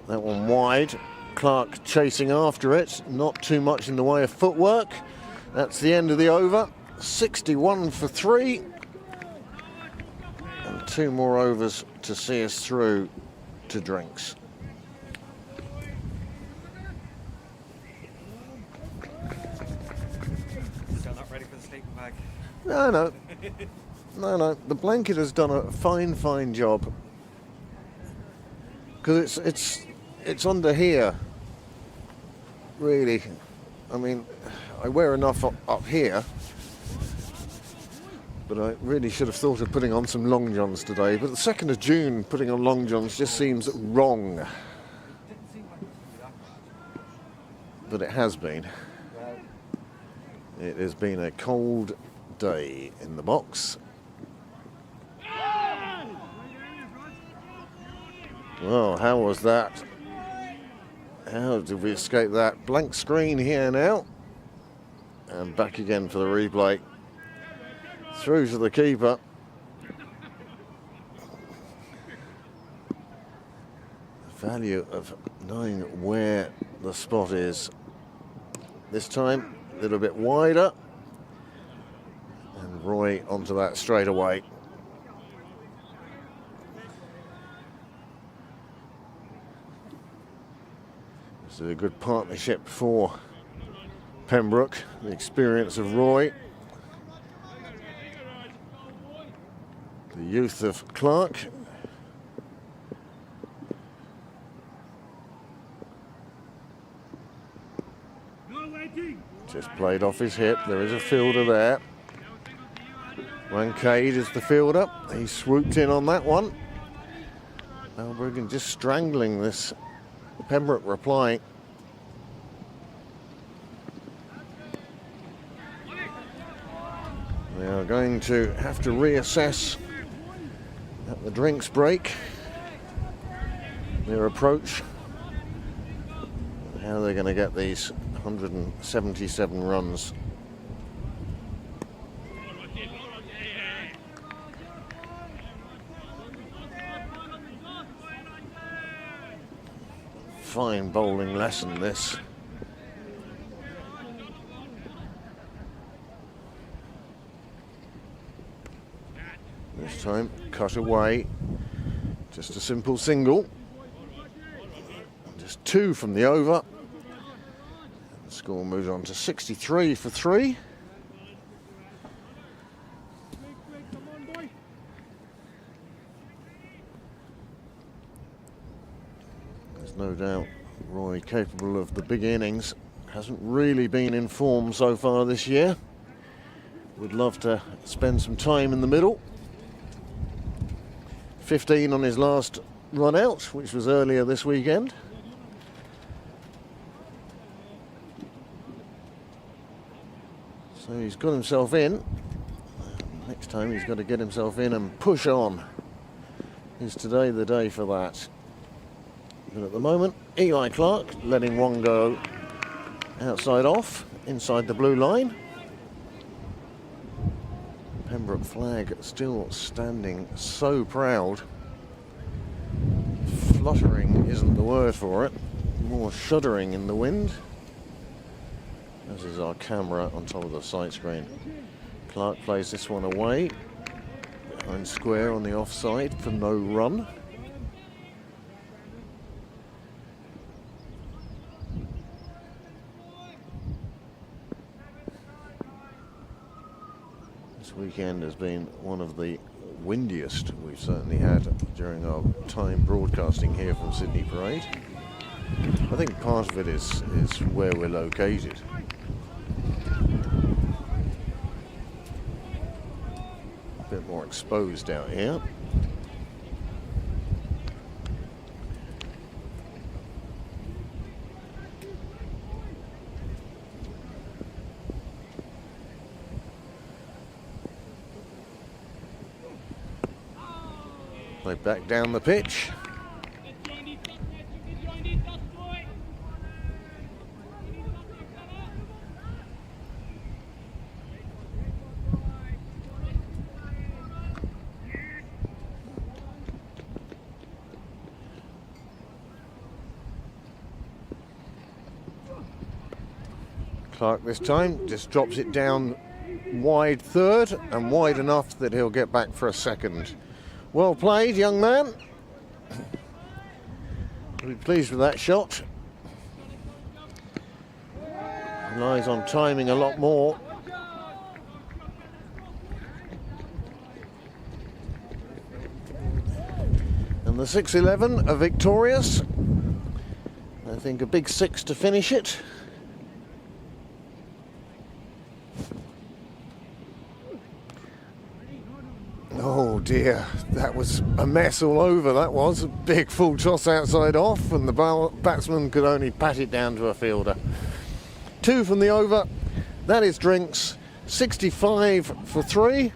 That one wide, Clark chasing after it, not too much in the way of footwork. That's the end of the over, 61 for 3. And 2 more overs to see us through to drinks. Still not ready for the sleeping bag. No, the blanket has done a fine job. Because it's under here, really. I mean, I wear enough up here, but I really should have thought of putting on some long johns today. But the 2nd of June, putting on long johns just seems wrong. But it has been. It has been a cold day in the box. Well, how was that? How did we escape that? Blank screen here now. And back again for the replay. Through to the keeper. The value of knowing where the spot is. This time, a little bit wider. And Roy onto that straight away. So a good partnership for Pembroke, the experience of Roy, the youth of Clark. Just played off his hip, there is a fielder there. Wankade is the fielder, he swooped in on that one. Balbriggan just strangling this Pembroke reply. They are going to have to reassess at the drinks break their approach, how they're going to get these 177 runs. Fine bowling lesson, this. This time, cut away. Just a simple single. Just 2 from the over. The score moves on to 63 for 3. There's no doubt Roy capable of the big innings. Hasn't really been in form so far this year. Would love to spend some time in the middle. 15 on his last run out, which was earlier this weekend. So he's got himself in. Next time he's got to get himself in and push on. Is today the day for that? But at the moment, Eli Clark letting one go outside off, inside the blue line. Pembroke flag still standing so proud. Fluttering isn't the word for it, more shuddering in the wind. As is our camera on top of the sight screen. Clark plays this one away, behind square on the offside for no run. This weekend has been one of the windiest we've certainly had during our time broadcasting here from Sydney Parade. I think part of it is where we're located. A bit more exposed out here. Play back down the pitch. Clark this time just drops it down wide third and wide enough that he'll get back for a second. Well played, young man. I'll be pleased with that shot. Relies on timing a lot more. And the 6-11 are victorious. I think a big 6 to finish it. Oh dear, that was a mess all over, that was. A big full toss outside off, and the batsman could only pat it down to a fielder. 2 from the over, that is drinks, 65 for 3.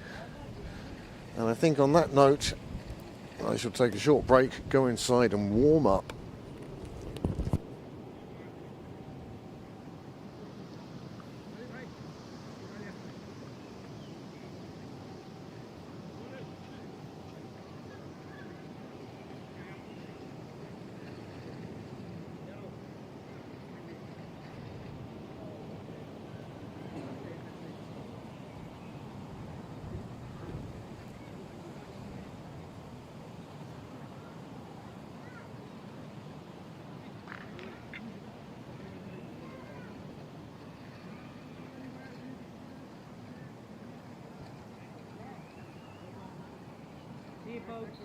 And I think on that note, I shall take a short break, go inside and warm up. See you folks.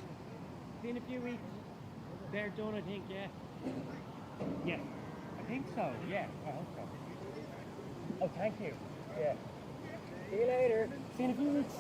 See you in a few weeks. They're done, I think, yeah. Yeah. I think so, yeah. I hope so. Oh, thank you. Yeah. See you later. See you in a few weeks.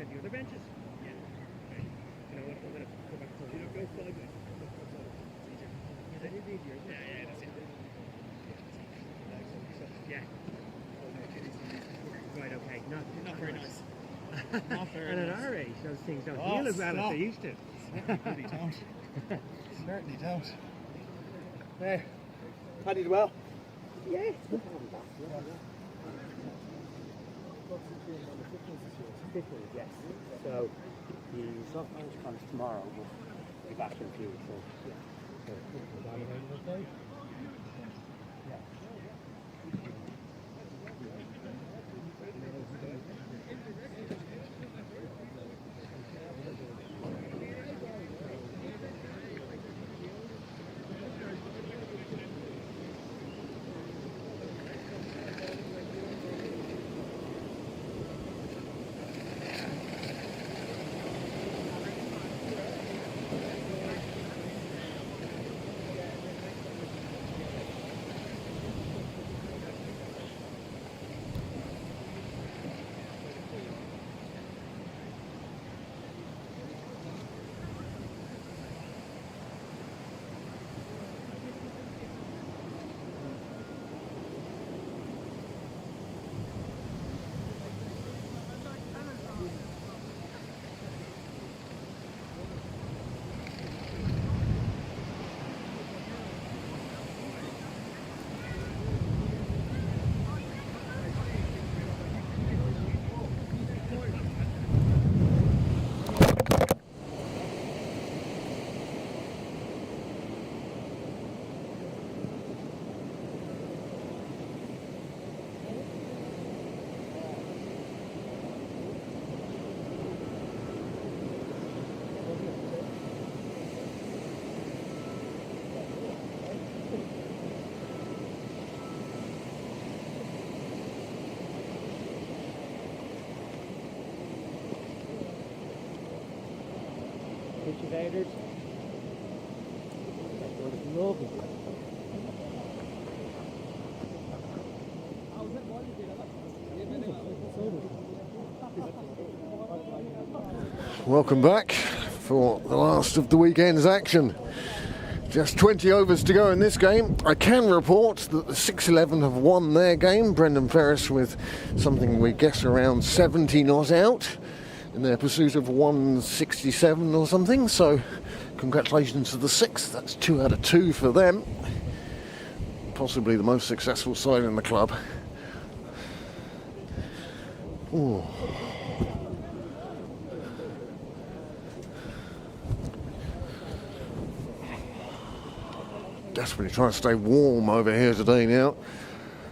The other benches? Yeah. Okay. You know what? I'm going to go back to the go sideways. That is easier. Yeah, that's it. Yeah. Right, okay. Not very nice. Not very And nice. at our age, those things don't heal as well as they used to. Certainly don't. Certainly don't. There. Paddy's well. Yeah. 15, yes. So the soft match comes tomorrow, but be back in a few weeks. So yeah. Pitch evaders. That was lovely. Welcome back for the last of the weekend's action. Just 20 overs to go in this game. I can report that the 6-11 have won their game. Brendan Ferris with something we guess around 70 not out in their pursuit of 167 or something. So congratulations to the 6th. That's 2 out of 2 for them. Possibly the most successful side in the club. Ooh. Desperately trying to stay warm over here today now.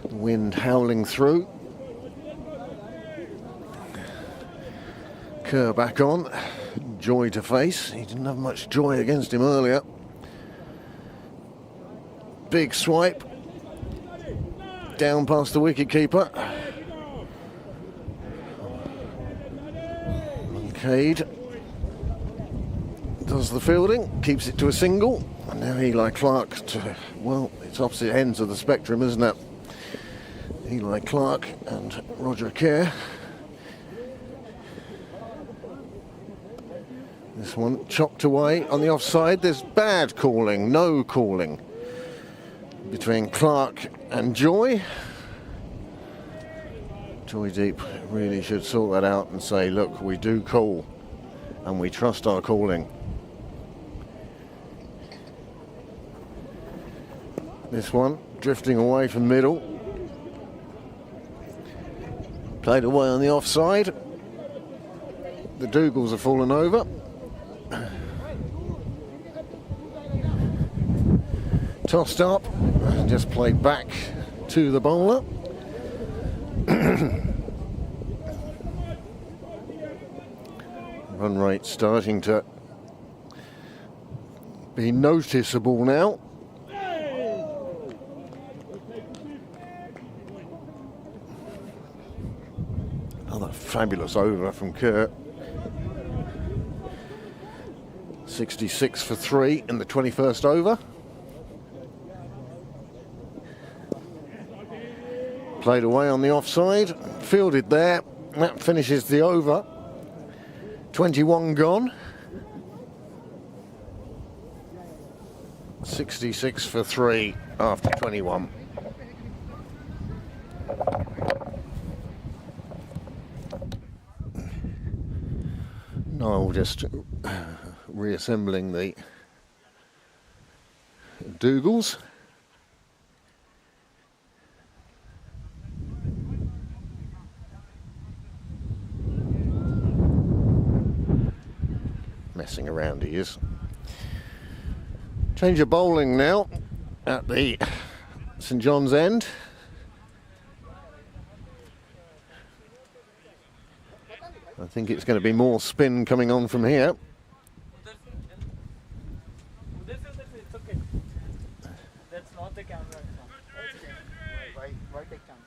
The wind howling through. Kerr back on. Joy to face. He didn't have much joy against him earlier. Big swipe. Down past the wicketkeeper. Cade does the fielding, keeps it to a single. And now Eli Clark to, well, it's opposite ends of the spectrum, isn't it? Eli Clark and Roger Kerr. This one chopped away on the offside. There's bad calling, no calling between Clark and Joy. Joy Deep really should sort that out and say, look, we do call and we trust our calling. This one drifting away from middle. Played away on the offside. The Dougal's have fallen over. Tossed up, just played back to the bowler. Run rate starting to be noticeable now. Another fabulous over from Kurt. 66 for 3 in the 21st over. Played away on the offside, fielded there. That finishes the over. 21 gone. 66 for 3 after 21. Niall just reassembling the Dougals. Messing around he is. Change of bowling now at the St John's end. I think it's going to be more spin coming on from here. It's okay. That's not the camera. Why take chance?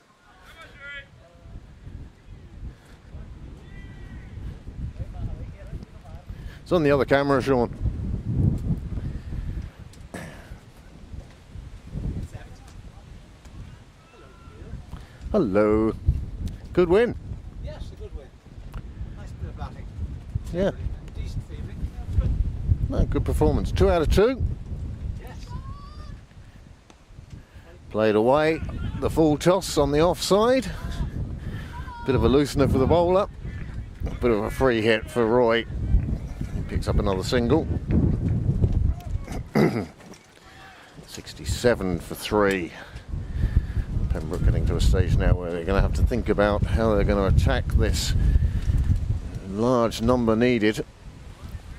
It's on the other camera, Sean. Hello. Good win. Yes, a good win. Nice bit of batting. Yeah. Decent fielding. That's good. No, good performance. 2 out of 2. Yes. Played away. The full toss on the offside. Bit of a loosener for the bowler. Bit of a free hit for Roy. He picks up another single. 67 for 3. Pembroke getting to a stage now where they're going to have to think about how they're going to attack this large number needed.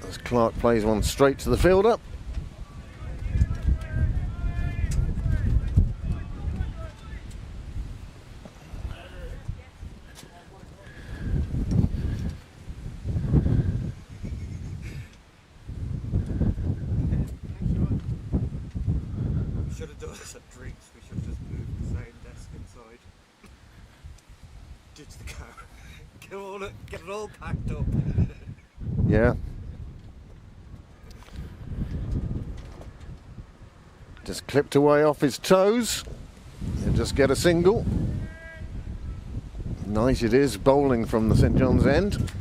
As Clark plays one straight to the fielder. Should have done us at drinks. We should have just moved the same desk inside. Ditch the car. Get it all packed up. Yeah. Just clipped away off his toes. And just get a single. Nice it is, bowling from the St John's end.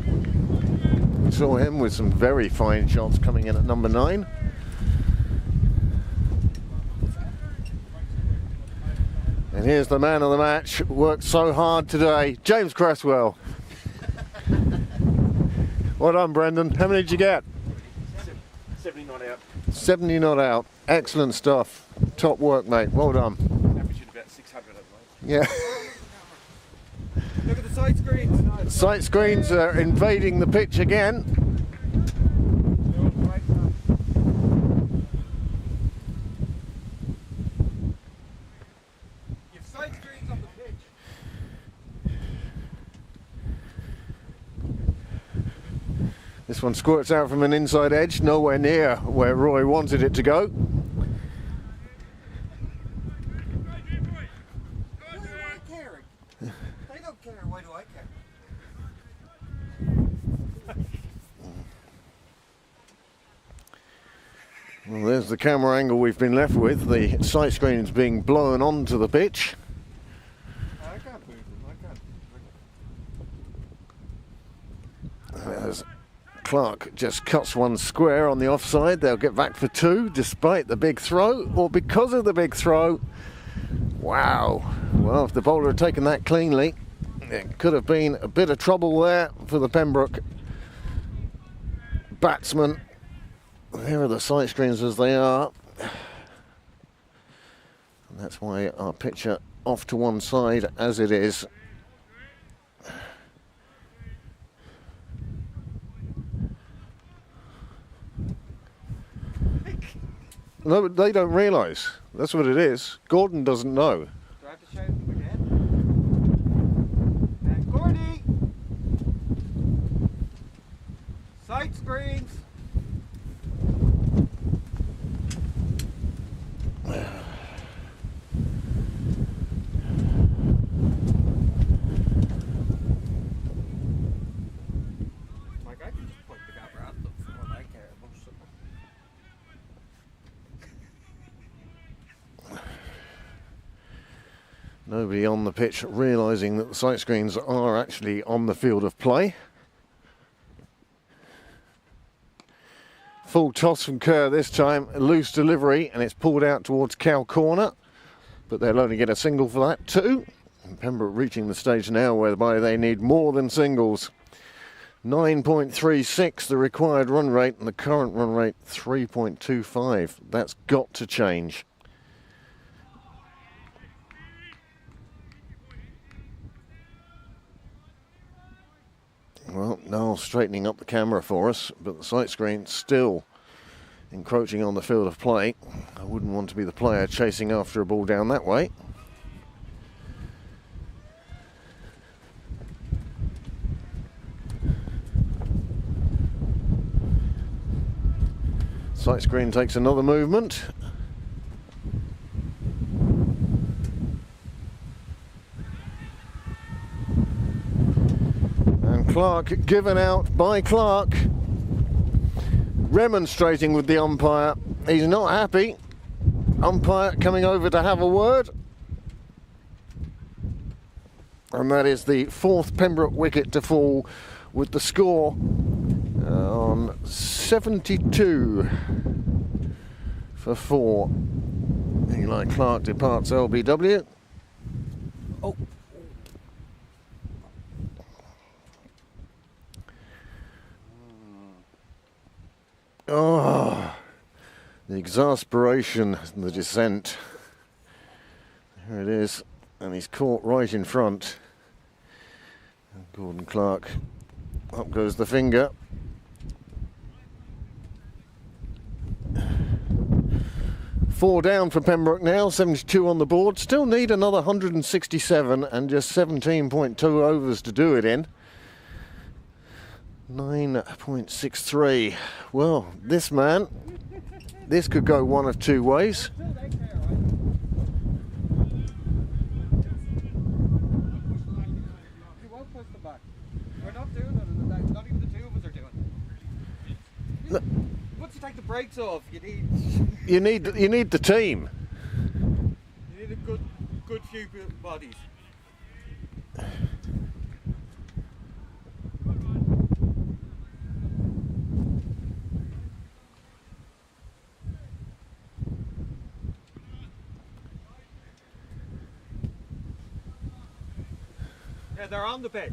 We saw him with some very fine shots coming in at number 9. And here's the man of the match, worked so hard today, James Cresswell. Well done, Brendan. How many did you get? 70 not out. 70 not out. Excellent stuff. Top work, mate. Well done. Averaging about 600 at the Yeah. Look at the side screens. Sight screens are invading the pitch again. You've side screens on the pitch. This one squirts out from an inside edge, nowhere near where Roy wanted it to go. Why am I caring? They don't care. Why do I care? Well, there's the camera angle we've been left with. The sight screens being blown onto the pitch. I can't move them. I can't. As Clark just cuts one square on the offside, they'll get back for 2 despite the big throw, or because of the big throw. Wow. Well, if the bowler had taken that cleanly, it could have been a bit of trouble there for the Pembroke batsman. There are the sight screens as they are. And that's why our picture off to one side as it is. No, they don't realise. That's what it is. Gordon doesn't know. Do I have to shout them again? Gordy! Sight screens! Like, I can just point the camera at them for what I care about. Nobody on the pitch realising that the sight screens are actually on the field of play. Full toss from Kerr this time, a loose delivery, and it's pulled out towards Cow Corner, but they'll only get a single for that too. And Pembroke reaching the stage now whereby they need more than singles. 9.36 the required run rate, and the current run rate 3.25. That's got to change. Well, Niall straightening up the camera for us, but the sight screen still encroaching on the field of play. I wouldn't want to be the player chasing after a ball down that way. Sight screen takes another movement. Clark given out by Clark, remonstrating with the umpire. He's not happy. Umpire coming over to have a word. And that is the fourth Pembroke wicket to fall, with the score on 72 for 4. Eli Clark departs LBW. Oh. Oh, the exasperation and the descent. There it is, and he's caught right in front. And Gordon Clark, up goes the finger. Four down for Pembroke now, 72 on the board. Still need another 167 and just 17.2 overs to do it in. 9.63. Well, this man, this could go one of two ways. You won't push them back. We're not doing it. Not even the two of us are doing it. Look. Once you take the brakes off, you need the team. you need a good few bodies. Yeah, they're on the pitch.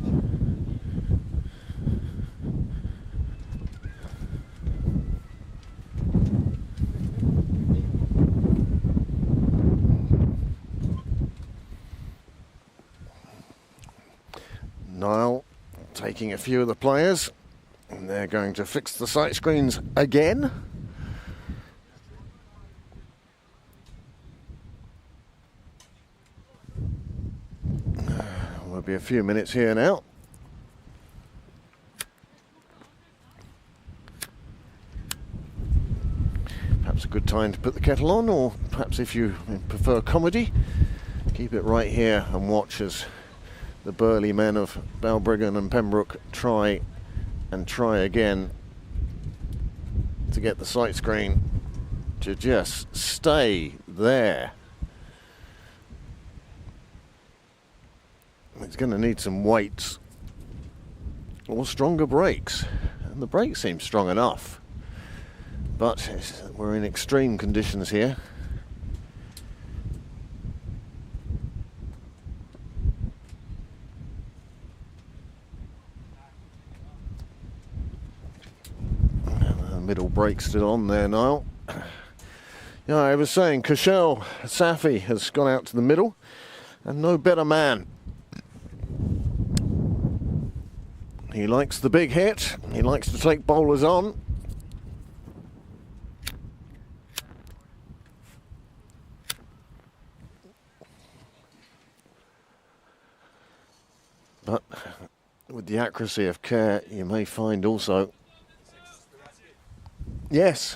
Niall taking a few of the players, and they're going to fix the sight screens again. We'll be a few minutes here now. Perhaps a good time to put the kettle on, or perhaps if you prefer comedy, keep it right here and watch as the burly men of Balbriggan and Pembroke try again to get the sight screen to just stay there. It's going to need some weights or stronger brakes, and the brakes seem strong enough, but we're in extreme conditions here. Middle brake still on there, Niall. Yeah, I was saying, Kushal Safi has gone out to the middle, and no better man. He likes the big hit, he likes to take bowlers on. But with the accuracy of Kerr, you may find also... Yes.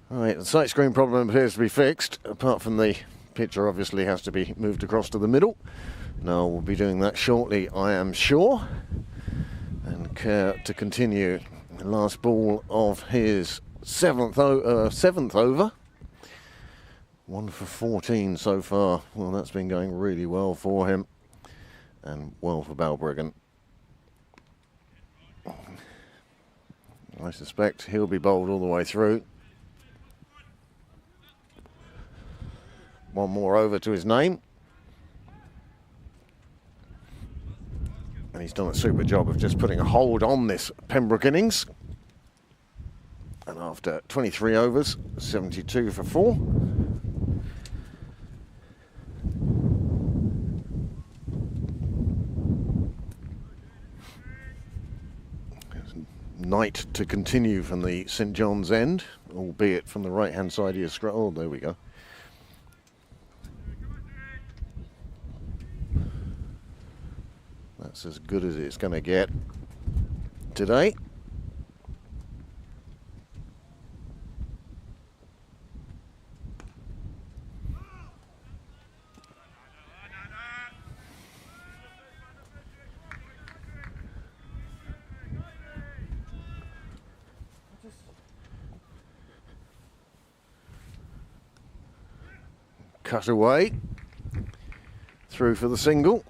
Right, the sight screen problem appears to be fixed, apart from the picture obviously has to be moved across to the middle. Now we'll be doing that shortly, I am sure. And Kerr to continue the last ball of his seventh over. 1 for 14 so far. Well, that's been going really well for him, and well for Balbriggan. I suspect he'll be bowled all the way through. One more over to his name. And he's done a super job of just putting a hold on this Pembroke innings. And after 23 overs, 72 for 4. Night to continue from the St John's end, albeit from the right-hand side of your screen. Oh, there we go. That's as good as it's going to get today. Cut away, through for the single.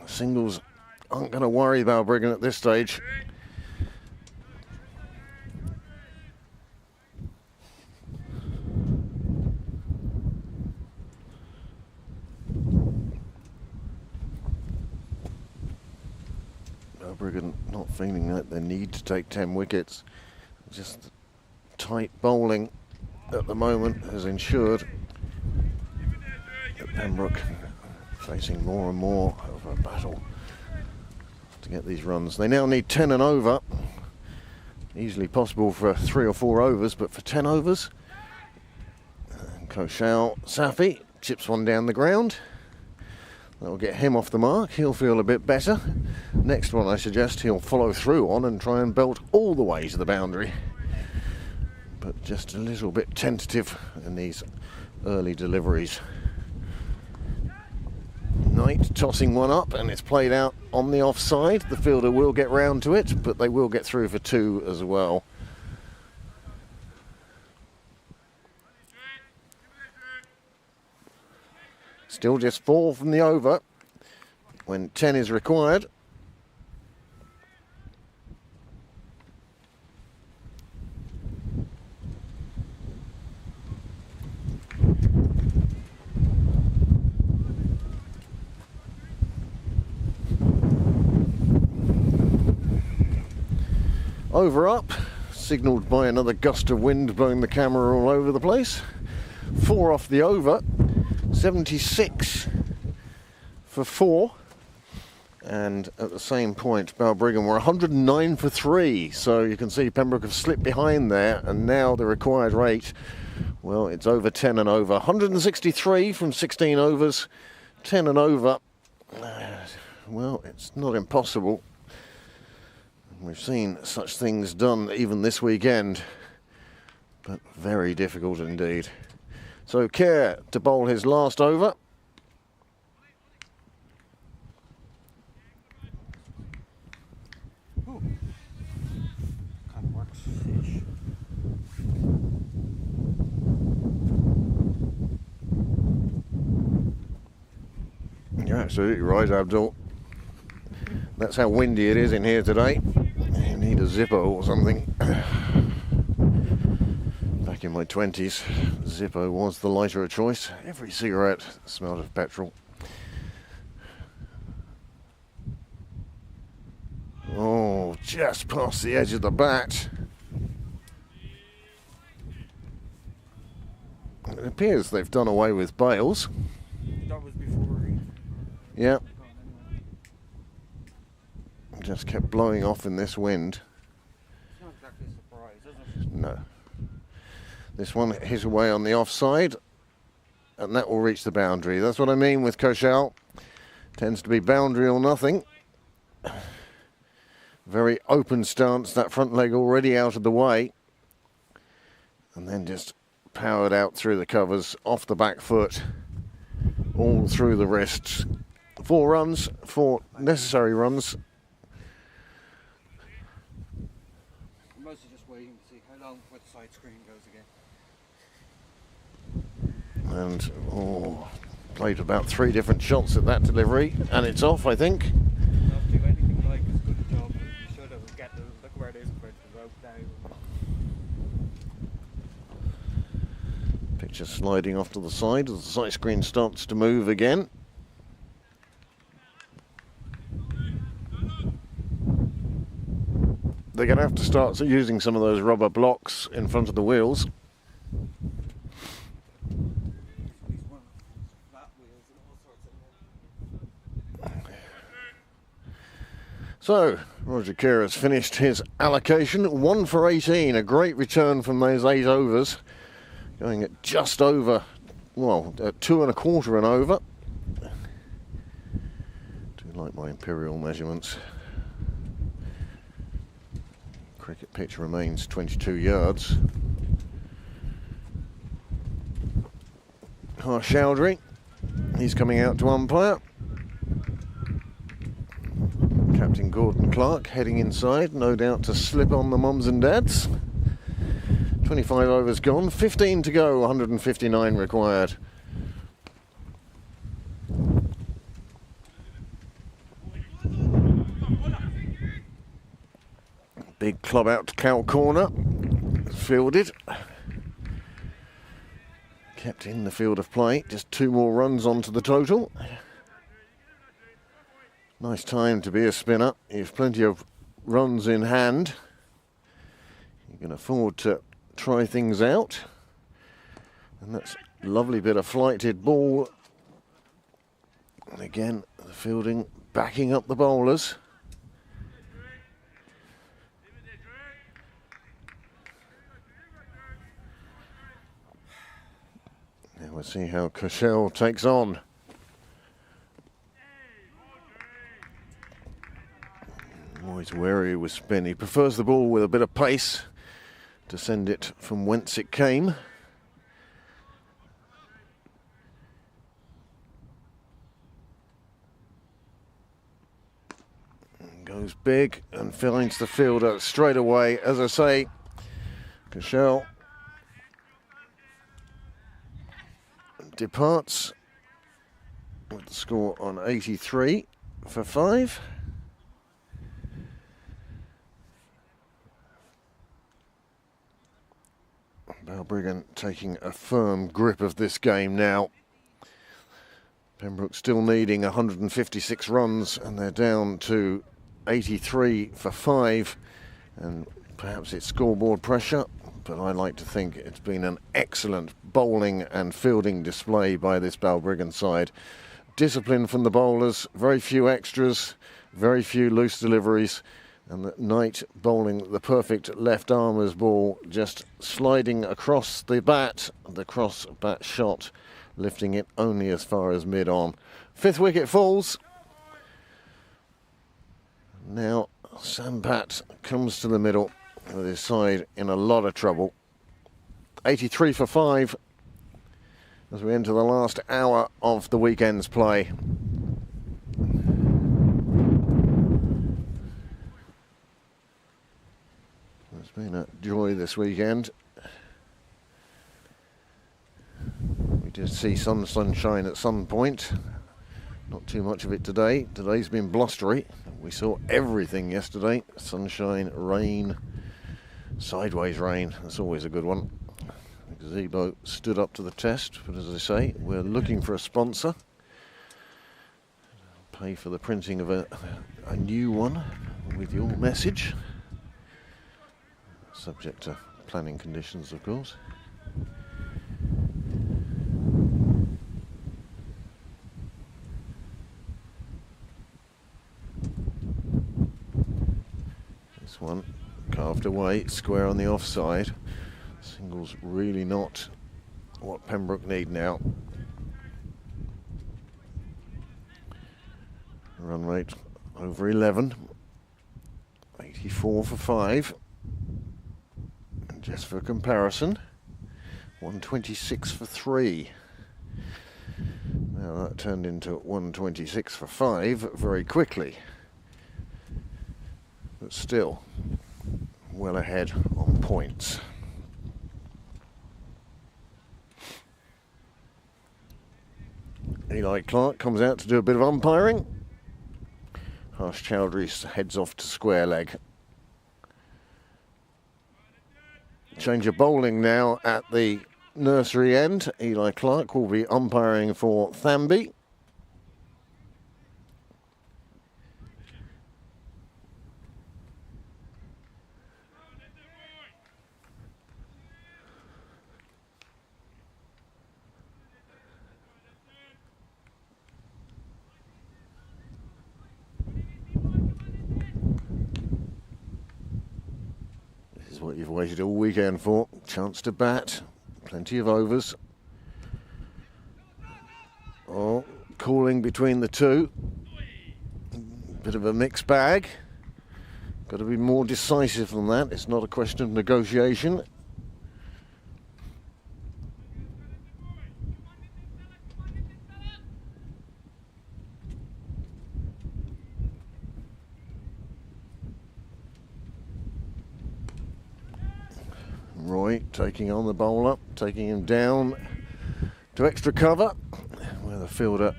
Singles aren't going to worry Balbriggan at this stage. Balbriggan not feeling that they need to take 10 wickets. Just tight bowling at the moment has ensured that Pembroke facing more and more of a battle to get these runs. They now need 10 and over. Easily possible for 3 or 4 overs, but for 10 overs. And Koshal Safi chips one down the ground. That'll get him off the mark. He'll feel a bit better. Next one I suggest he'll follow through on and try and belt all the way to the boundary. But just a little bit tentative in these early deliveries. Knight tossing one up, and it's played out on the offside. The fielder will get round to it, but they will get through for 2 as well. Still just 4 from the over when 10 is required. Over up, signalled by another gust of wind blowing the camera all over the place. 4 off the over, 76 for 4. And at the same point, Balbriggan were 109 for 3. So you can see Pembroke have slipped behind there, and now the required rate, well, it's over 10 and over. 163 from 16 overs, 10 and over. Well, it's not impossible. We've seen such things done even this weekend, but very difficult indeed. So Kerr to bowl his last over. Ooh. Kind of works fish. You're absolutely right, Abdul. That's how windy it is in here today. You need a Zippo or something. Back in my 20s, Zippo was the lighter of choice. Every cigarette smelled of petrol. Oh, just past the edge of the bat. It appears they've done away with bails. That was before. Yeah. Just kept blowing off in this wind. It's not exactly a surprise, is it? No. This one hit away on the offside. and that will reach the boundary. That's what I mean with Koshal. Tends to be boundary or nothing. Very open stance, that front leg already out of the way. And then just powered out through the covers, off the back foot, all through the wrists. 4 runs, 4 necessary runs. I'm mostly just waiting to see how long before the side screen goes again. And played about 3 different shots at that delivery, and it's off, I think. Not do anything like as good a job as you should have. Look where it is compared to the rope now. Picture sliding off to the side as the sight screen starts to move again. They're going to have to start using some of those rubber blocks in front of the wheels. So, Roger Kerr has finished his allocation. 1 for 18, a great return from those 8 overs. Going at just over, well, at 2 1/4 and over. Do like my imperial measurements. Cricket pitch remains 22 yards. Harsh Chowdhury, he's coming out to umpire. Captain Gordon Clark heading inside, no doubt to slip on the mums and dads. 25 overs gone, 15 to go, 159 required. Big club out to cow corner, fielded. Kept in the field of play, just 2 more runs onto the total. Nice time to be a spinner. You've plenty of runs in hand. You can afford to try things out. And that's a lovely bit of flighted ball. And again, the fielding backing up the bowlers. Now we'll see how Koshal takes on. Always wary with spin. He prefers the ball with a bit of pace to send it from whence it came. And goes big and finds the fielder straight away. As I say, Koshal departs with the score on 83 for 5. Balbriggan taking a firm grip of this game now. Pembroke still needing 156 runs and they're down to 83 for 5, and perhaps it's scoreboard pressure, but I like to think it's been an excellent bowling and fielding display by this Balbriggan side. Discipline from the bowlers, very few extras, very few loose deliveries. And that Knight bowling the perfect left armer's ball, just sliding across the bat, the cross bat shot, lifting it only as far as mid-on. 5th wicket falls. Now Sampat comes to the middle with his side in a lot of trouble. 83 for 5 as we enter the last hour of the weekend's play. It's been a joy this weekend. We did see some sunshine at some point. Not too much of it today. Today's been blustery. We saw everything yesterday. Sunshine, rain, sideways rain. That's always a good one. The gazebo stood up to the test, but as I say, we're looking for a sponsor. Pay for the printing of a new one with your message. Subject to planning conditions, of course. This one carved away, square on the offside. Single's really not what Pembroke need now. Run rate over 11. 84 for 5. And just for comparison, 126 for 3. Now that turned into 126 for 5 very quickly. But still, well ahead on points. Eli Clark comes out to do a bit of umpiring. Harsh Chowdhury heads off to square leg. Change of bowling now at the nursery end. Eli Clark will be umpiring for Thamby. What you've waited all weekend for. Chance to bat. Plenty of overs. Oh, calling between the two. Bit of a mixed bag. Got to be more decisive than that. It's not a question of negotiation. Roy taking on the bowler, taking him down to extra cover, where the fielder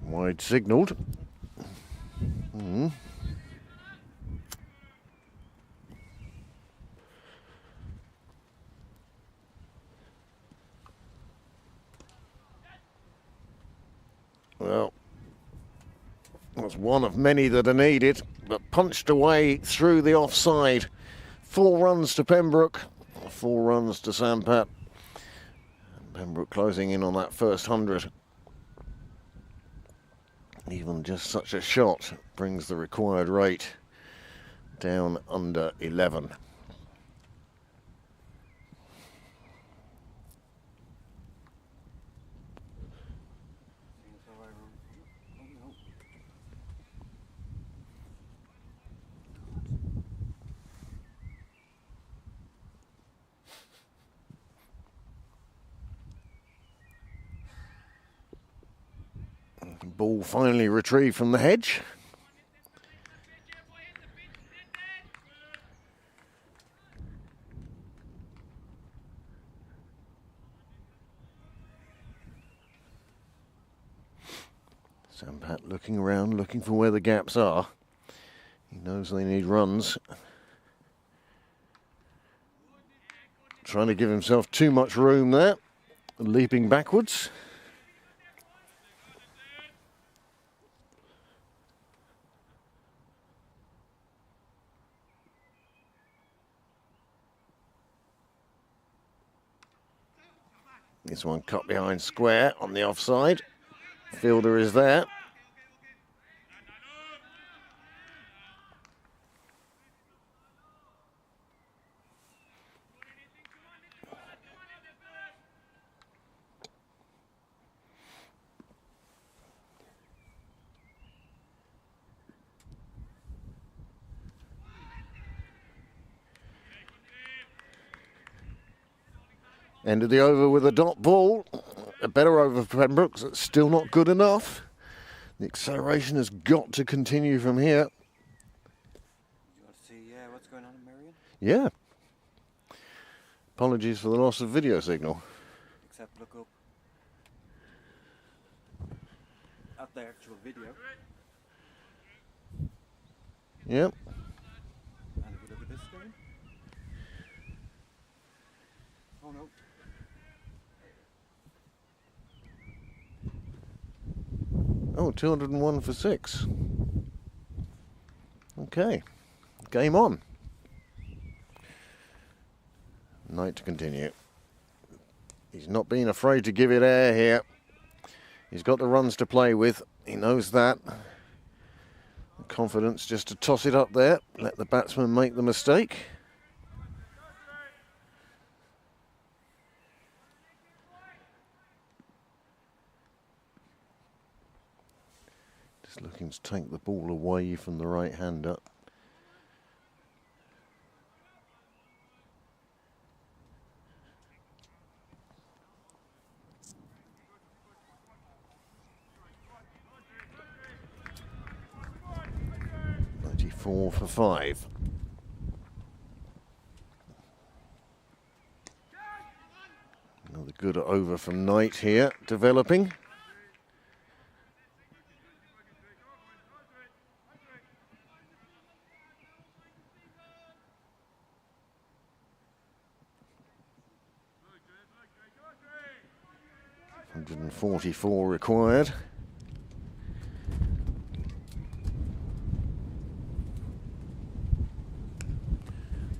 wide signalled. Well, that's one of many that are needed, but punched away through the offside. 4 runs to Pembroke, 4 runs to Sampat. Pembroke closing in on that first 100. Even just such a shot brings the required rate down under 11. Ball finally retrieved from the hedge. Sampat looking around, looking for where the gaps are. He knows they need runs. Trying to give himself too much room there. Leaping backwards. This one cut behind square on the offside. Fielder is there. End of the over with a dot ball. A better over for Pembroke. It's still not good enough. The acceleration has got to continue from here. You want to see what's going on in Merrion? Yeah. Apologies for the loss of video signal. Except look up at the actual video. Yep. And if you look at this screen. Oh no. Oh, 201 for 6. Okay. Game on. Night to continue. He's not been afraid to give it air here. He's got the runs to play with. He knows that. Confidence just to toss it up there, let the batsman make the mistake. Just looking to take the ball away from the right hander. Four for 5. Another good over from Knight here, developing. $144 required.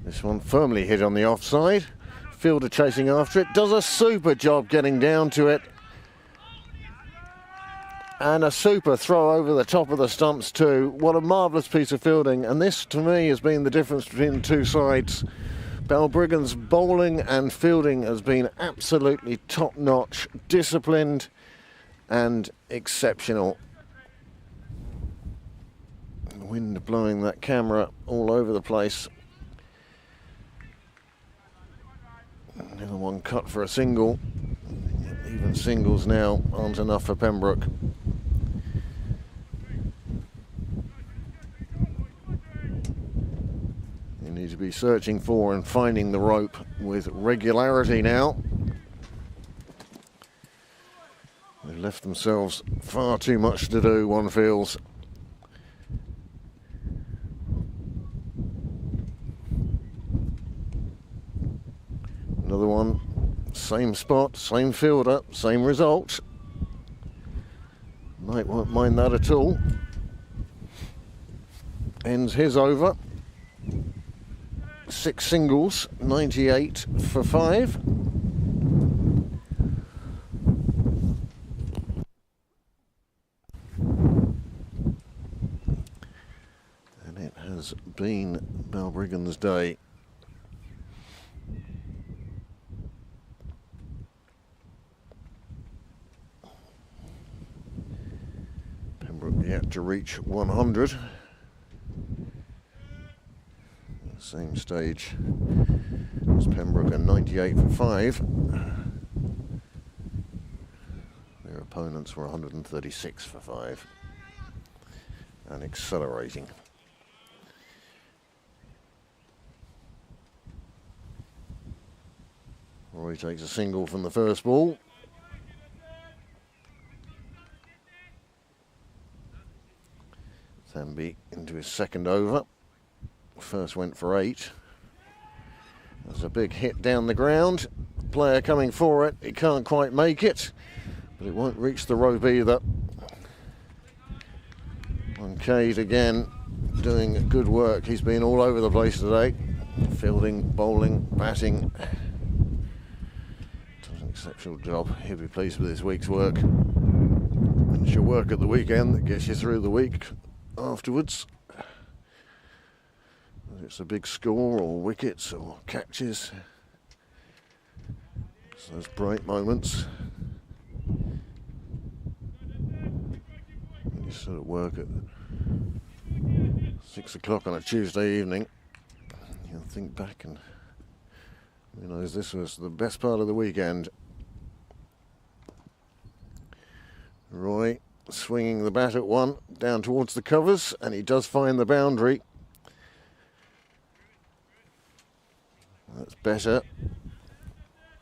This one firmly hit on the offside. Fielder chasing after it. Does a super job getting down to it. And a super throw over the top of the stumps too. What a marvellous piece of fielding. And this, to me, has been the difference between the two sides. Balbriggan's bowling and fielding has been absolutely top-notch, disciplined and exceptional. The wind blowing that camera all over the place. Another one cut for a single. Even singles now aren't enough for Pembroke. You need to be searching for and finding the rope with regularity now. They've left themselves far too much to do, one feels. Another one, same spot, same fielder, same result. Knight won't mind that at all. Ends his over. 6 singles, 98 for 5. And it has been Balbriggan's day. Pembroke yet to reach 100. Same stage as Pembroke, 98 for 5. Their opponents were 136 for 5 and accelerating. Roy takes a single from the first ball. Thamby into his second over. First went for 8. There's a big hit down the ground. Player coming for it. He can't quite make it, but it won't reach the rope either. Cade again doing good work. He's been all over the place today. Fielding, bowling, batting. Does an exceptional job. He'll be pleased with this week's work. It's your work at the weekend that gets you through the week afterwards. It's a big score or wickets or catches. It's those bright moments. You sort of work at 6 o'clock on a Tuesday evening. You'll think back and realise this was the best part of the weekend. Roy swinging the bat at one down towards the covers, and he does find the boundary. That's better.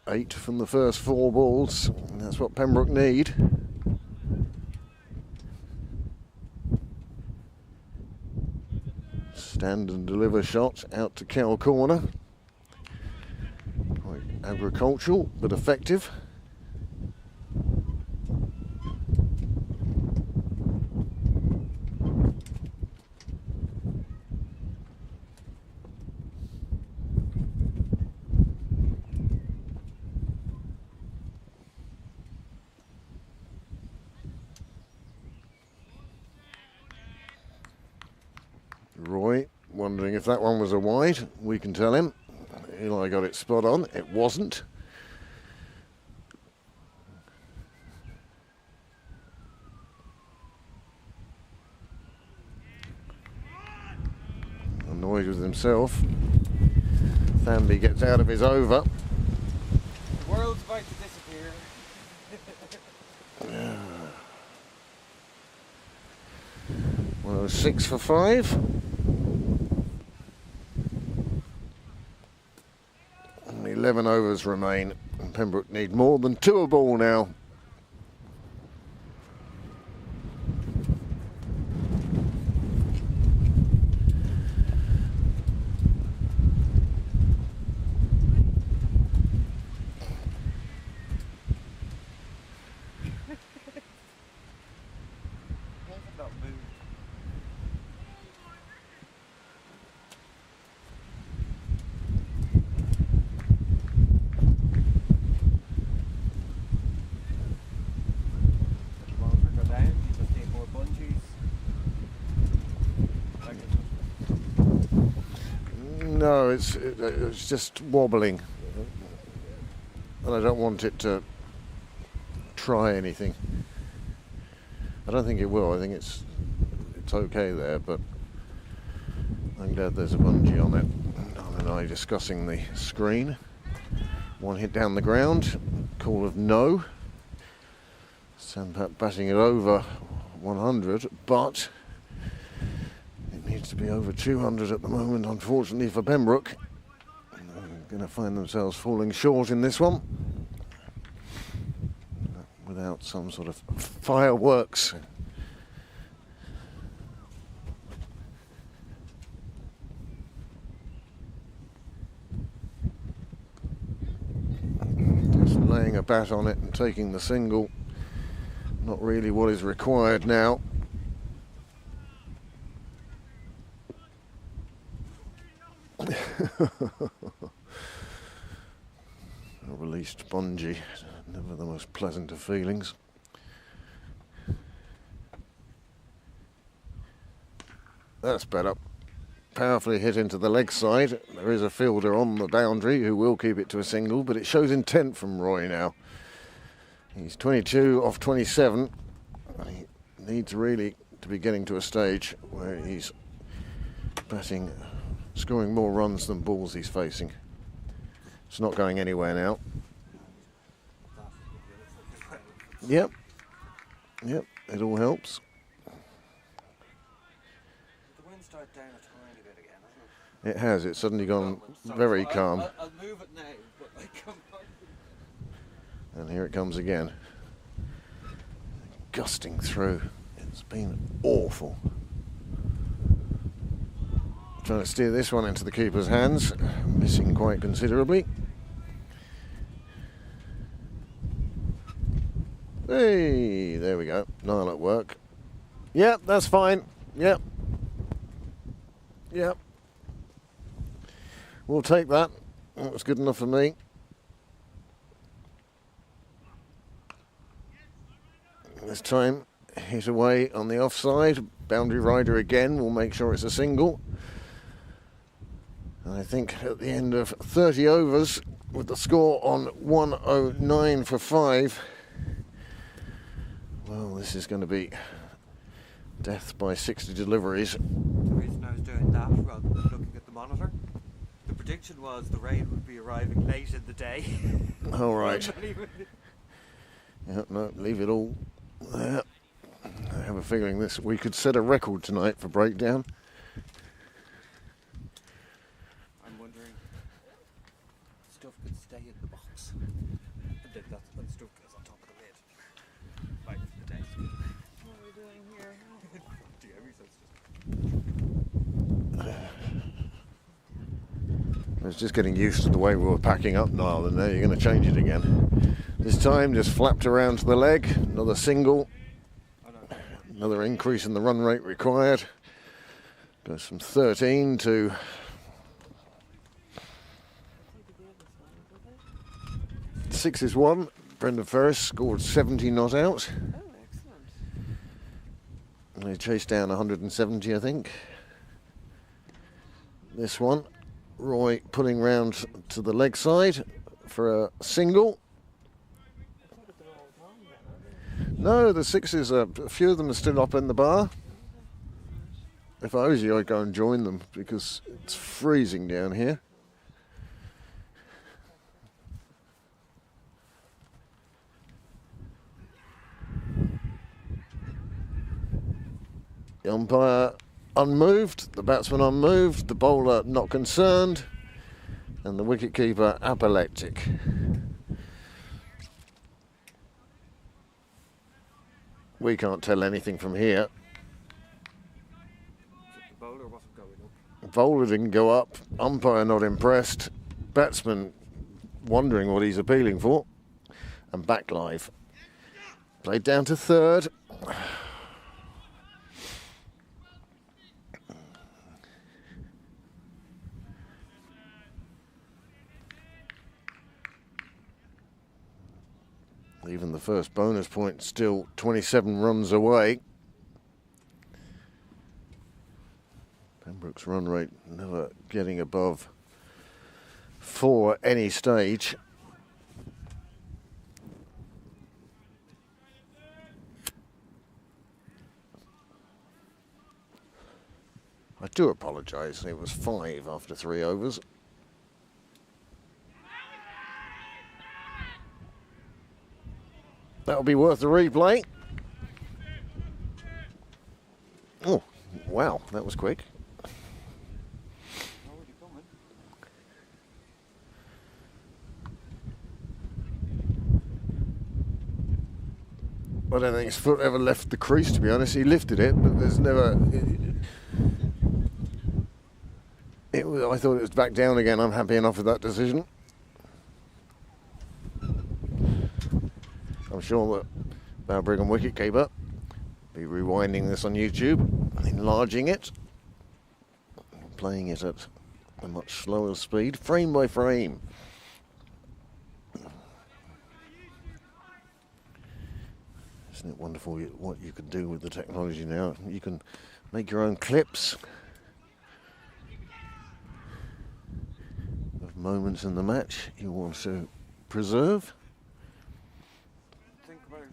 8 from the first 4 balls. That's what Pembroke need. Stand and deliver shot out to cow corner. Quite agricultural, but effective. Roy wondering if that one was a wide. We can tell him. Eli got it spot on. It wasn't. Annoyed with himself. Thamby gets out of his over. The world's about to disappear. 106 for 5. Only 11 overs remain. And Pembroke need more than 2 a ball now. No, it's just wobbling, and I don't want it to try anything. I don't think it will. I think it's okay there, but I'm glad there's a bungee on it. Don and I discussing the screen. One hit down the ground, call of no. Sandpat batting it over 100, but it needs to be over 200 at the moment, unfortunately for Pembroke. They're going to find themselves falling short in this one without some sort of fireworks. Just laying a bat on it and taking the single. Not really what is required now. A released bungee, never the most pleasant of feelings. That's better. Powerfully hit into the leg side. There is a fielder on the boundary who will keep it to a single, but it shows intent from Roy now. He's 22 off 27. He needs really to be getting to a stage where he's batting, scoring more runs than balls he's facing. It's not going anywhere now. Yep. Yep, it all helps. The wind started down a tiny bit again, hasn't it? It has. It's suddenly gone very calm. I'll move it now, but I come on. And here it comes again. Gusting through. It's been awful. Trying to steer this one into the keeper's hands. Missing quite considerably. Hey, there we go. Nile at work. Yep, that's fine. Yep. Yep. We'll take that. That was good enough for me. This time, hit away on the offside. Boundary rider again will make sure it's a single. And I think at the end of 30 overs, with the score on 109 for 5, well, this is going to be death by 60 deliveries. The reason I was doing that rather than looking at the monitor, the prediction was the rain would be arriving late in the day. All right. Yeah, no, leave it all there. I have a feeling we could set a record tonight for breakdown. I'm wondering, stuff could stay in the box. And then that's when stuff goes on top of the lid. Like the desk. What are we doing here? Do you ever sense I was just getting used to the way we were packing up, Niall, and now you're going to change it again. This time, just flapped around to the leg, another single, another increase in the run rate required. Goes from 13 to 6 is 1. Brendan Ferris scored 70 not out. Oh, excellent. And they chased down 170, I think. This one, Roy pulling round to the leg side for a single. No, the sixes, a few of them are still up in the bar. If I was you, I'd go and join them because it's freezing down here. The umpire unmoved, the batsman unmoved, the bowler not concerned, and the wicketkeeper apoplectic. We can't tell anything from here. The bowler wasn't going up. Bowler didn't go up, umpire not impressed, batsman wondering what he's appealing for, and back live. Played down to third. Even the first bonus point still 27 runs away. Pembroke's run rate never getting above 4 at any stage. I do apologise, it was 5 after 3 overs. That'll be worth the replay. Oh, wow, that was quick. Already coming. I don't think his foot ever left the crease, to be honest. He lifted it, but there's never... I thought it was back down again. I'm happy enough with that decision. I'm sure that Balbriggan wicketkeeper be rewinding this on YouTube, enlarging it, playing it at a much slower speed, frame by frame. Isn't it wonderful what you can do with the technology now? You can make your own clips of moments in the match you want to preserve. Think about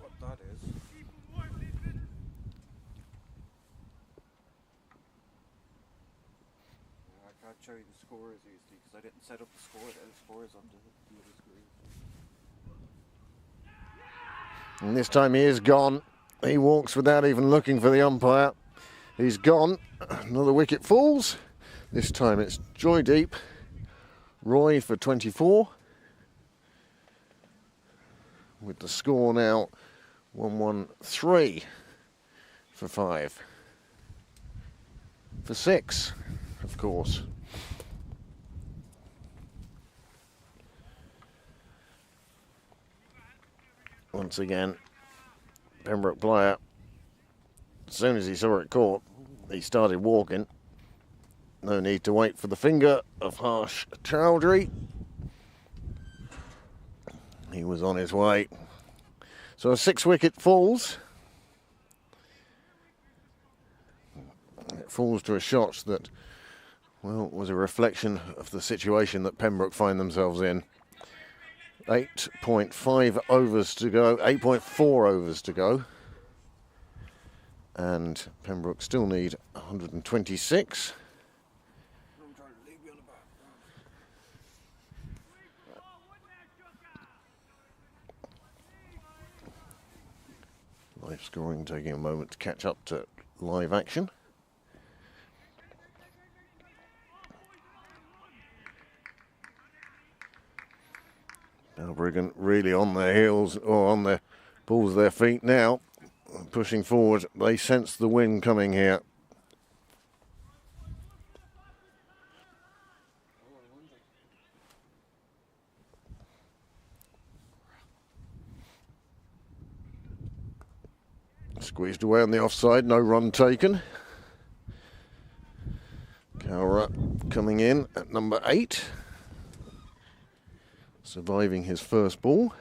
what that is. I can't show you the scores easily because I didn't set up the scores on the other screen. And this time he is gone. He walks without even looking for the umpire. He's gone. Another wicket falls. This time it's Joy Deep. Roy for 24. With the score now 113 for 5. For 6, of course. Once again, Pembroke player, as soon as he saw it caught, he started walking. No need to wait for the finger of Harsh Chowdhury. He was on his way. So a 6-wicket falls. It falls to a shot that, well, was a reflection of the situation that Pembroke find themselves in. 8.5 overs to go, 8.4 overs to go. And Pembroke still need 126. Live scoring taking a moment to catch up to live action. Balbriggan really on their heels, or on the balls of their feet now, pushing forward. They sense the wind coming here. Squeezed away on the offside, no run taken. Cowra coming in at number 8. Surviving his first ball.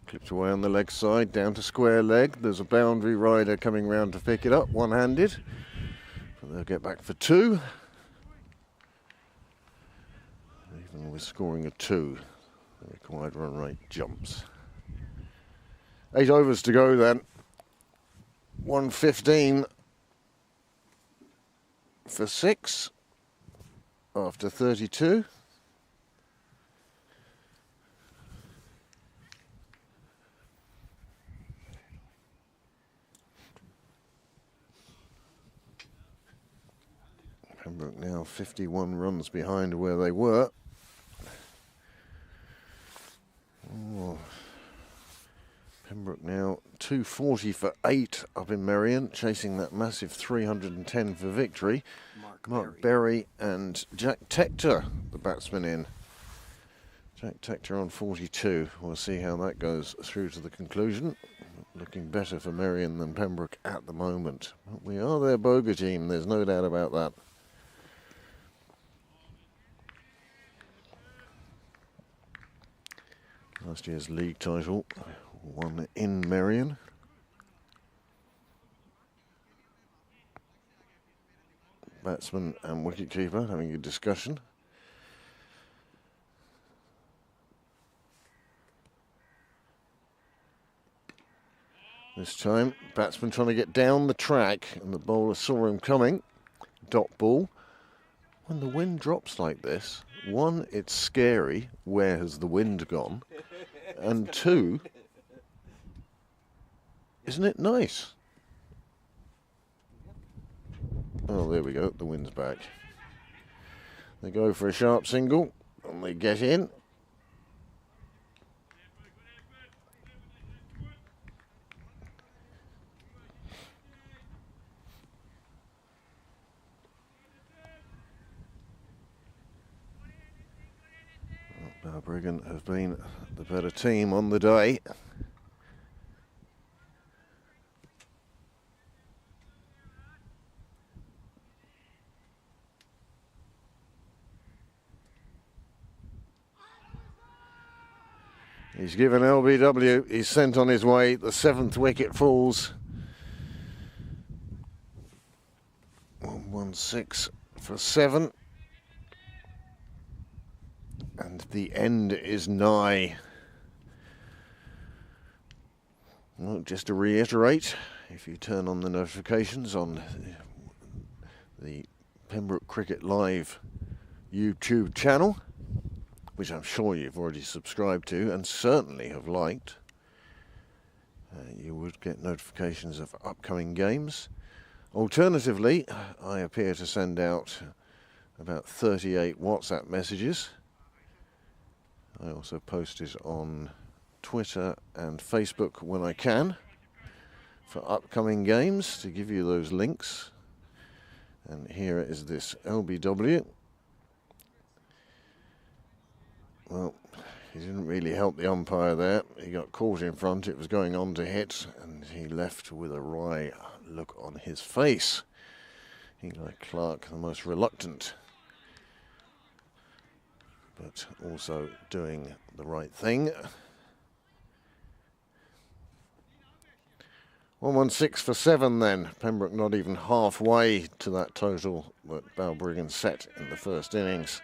Clipped away on the leg side, down to square leg. There's a boundary rider coming round to pick it up, one-handed. But they'll get back for 2. Even with scoring a 2, the required run rate jumps. 8 overs to go then. 115 for 6 after 32. Pembroke now 51 runs behind where they were. Oh. Pembroke now 240 for 8 up in Merrion, chasing that massive 310 for victory. Mark Berry and Jack Tector, the batsman in. Jack Tector on 42. We'll see how that goes through to the conclusion. Looking better for Merrion than Pembroke at the moment. But we are their bogey team, there's no doubt about that. Last year's league title, won in Merrion. Batsman and wicketkeeper having a discussion. This time, batsman trying to get down the track, and the bowler saw him coming. Dot ball. When the wind drops like this, 1, it's scary. Where has the wind gone? And 2, isn't it nice? Oh, there we go. The wind's back. They go for a sharp single, and they get in. Balbriggan have been the better team on the day. He's given LBW, he's sent on his way, the 7th wicket falls. 116 for 7. And the end is nigh. Well, just to reiterate, if you turn on the notifications on the Pembroke Cricket Live YouTube channel, which I'm sure you've already subscribed to and certainly have liked, you would get notifications of upcoming games. Alternatively, I appear to send out about 38 WhatsApp messages. I also post it on Twitter and Facebook when I can for upcoming games to give you those links. And here is this LBW. Well, he didn't really help the umpire there. He got caught in front, it was going on to hit, and he left with a wry look on his face. Eli Clark, the most reluctant, but also doing the right thing. 116 for 7 then. Pembroke not even halfway to that total that Balbriggan set in the first innings.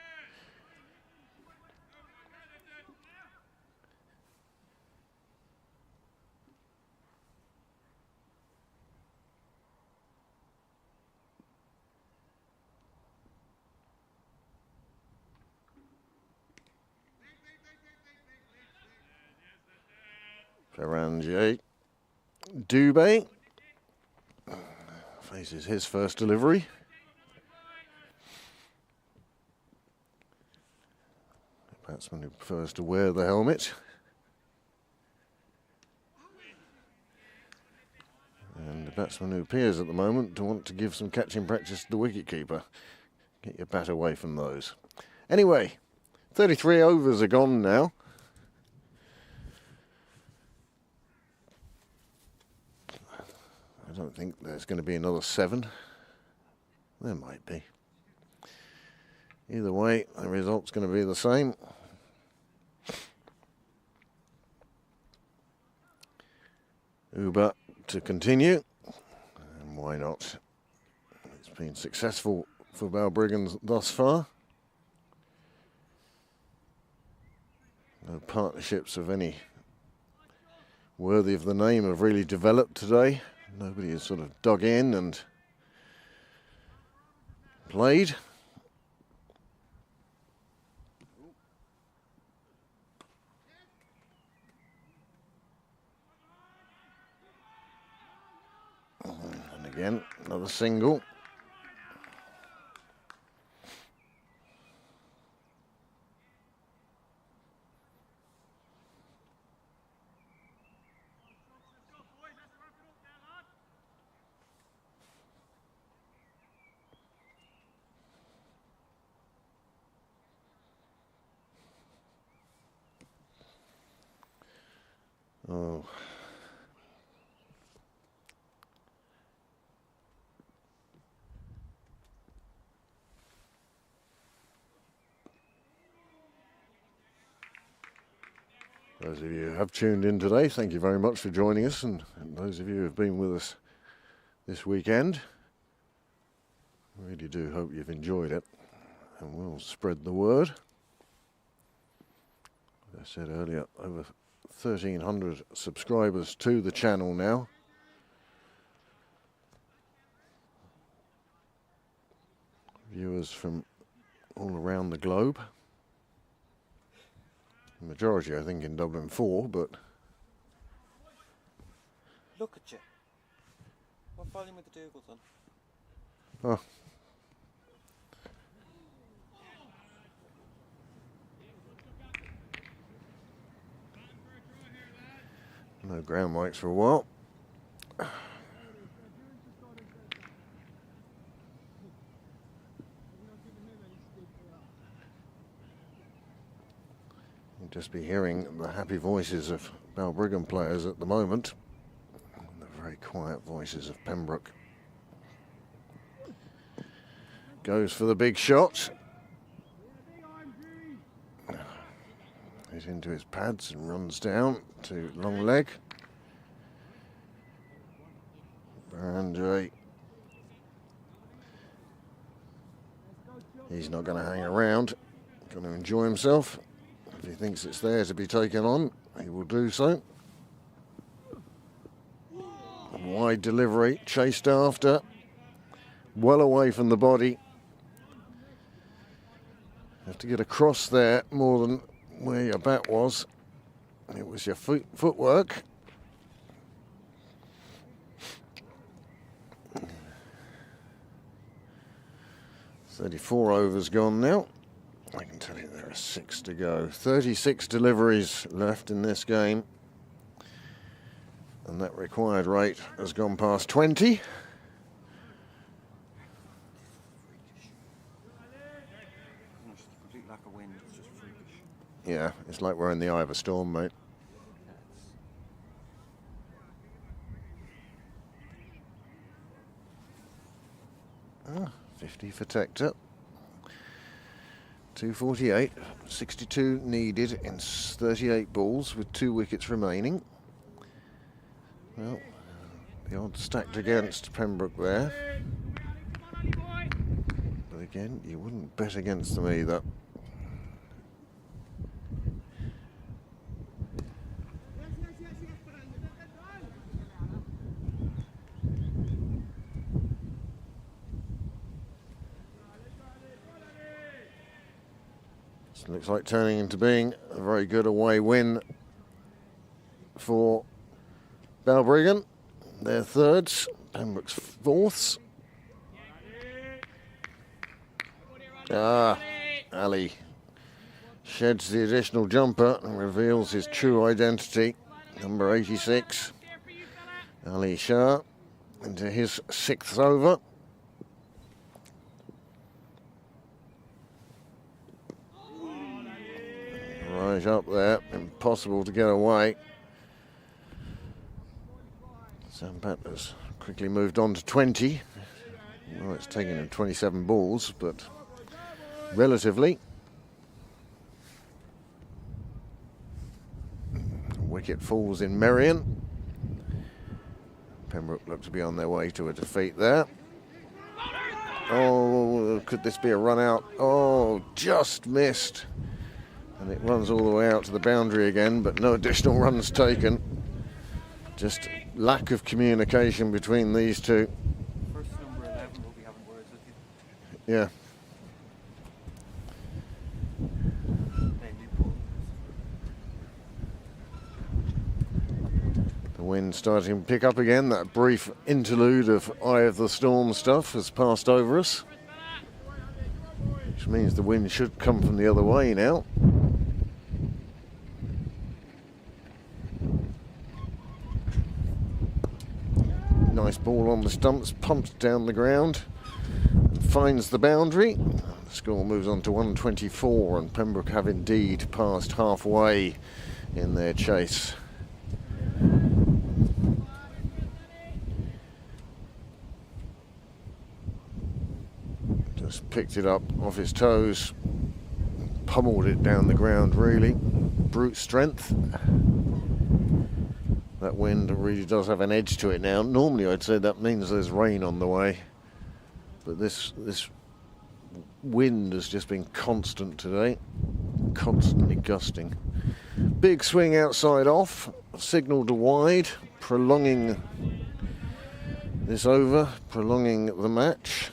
Ferranjay Dubé faces his first delivery. The batsman who prefers to wear the helmet. And the batsman who appears at the moment to want to give some catching practice to the wicketkeeper. Get your bat away from those. Anyway, 33 overs are gone now. I don't think there's going to be another 7. There might be. Either way, the result's going to be the same. Uber to continue, and why not? It's been successful for Balbriggan thus far. No partnerships of any worthy of the name have really developed today. Nobody has sort of dug in and played. And again, another single. Oh. Those of you who have tuned in today, thank you very much for joining us, and those of you who have been with us this weekend, I really do hope you've enjoyed it, and we'll spread the word. As I said earlier, over 1,300 subscribers to the channel now. Viewers from all around the globe. The majority, I think, in Dublin 4, but... Look at you. What volume are the Dougals on? Oh. No ground mics for a while. You'll just be hearing the happy voices of Balbriggan players at the moment, and the very quiet voices of Pembroke. Goes for the big shot. He's into his pads and runs down to long leg. Barangay. He's not going to hang around. Going to enjoy himself. If he thinks it's there to be taken on, he will do so. Wide delivery, chased after. Well away from the body. Have to get across there more than where your bat was. It was your footwork. "34 overs gone now. I can tell you there are 6 to go. 36 deliveries left in this game. And that required rate has gone past 20. Complete lack of wind, it's just freakish. Yeah, it's like we're in the eye of a storm, mate. Ah, 50 for Tector. 248, 62 needed in 38 balls with 2 wickets remaining. Well, the odds stacked against Pembroke there. But again, you wouldn't bet against them either. Looks like turning into being a very good away win for Balbriggan. Their thirds, Pembroke's fourths. Ali sheds the additional jumper and reveals his true identity. Number 86, Ali Shah, into his 6th over. Right up there, impossible to get away. Zampat has quickly moved on to 20. Well, it's taken him 27 balls, but relatively. Wicket falls in Merrion. Pembroke look to be on their way to a defeat there. Oh, could this be a run out? Oh, just missed. And it runs all the way out to the boundary again, but no additional runs taken. Just lack of communication between these two. First number 11 will be having words with you. Yeah. Namely Paul. The wind starting to pick up again. That brief interlude of Eye of the Storm stuff has passed over us, which means the wind should come from the other way now. Nice ball on the stumps, pumped down the ground and finds the boundary. The score moves on to 124, and Pembroke have indeed passed halfway in their chase. Just picked it up off his toes, pummeled it down the ground really. Brute strength. That wind really does have an edge to it now. Normally I'd say that means there's rain on the way, but this wind has just been constant today, constantly gusting. Big swing outside off, signal to wide, prolonging this over, prolonging the match.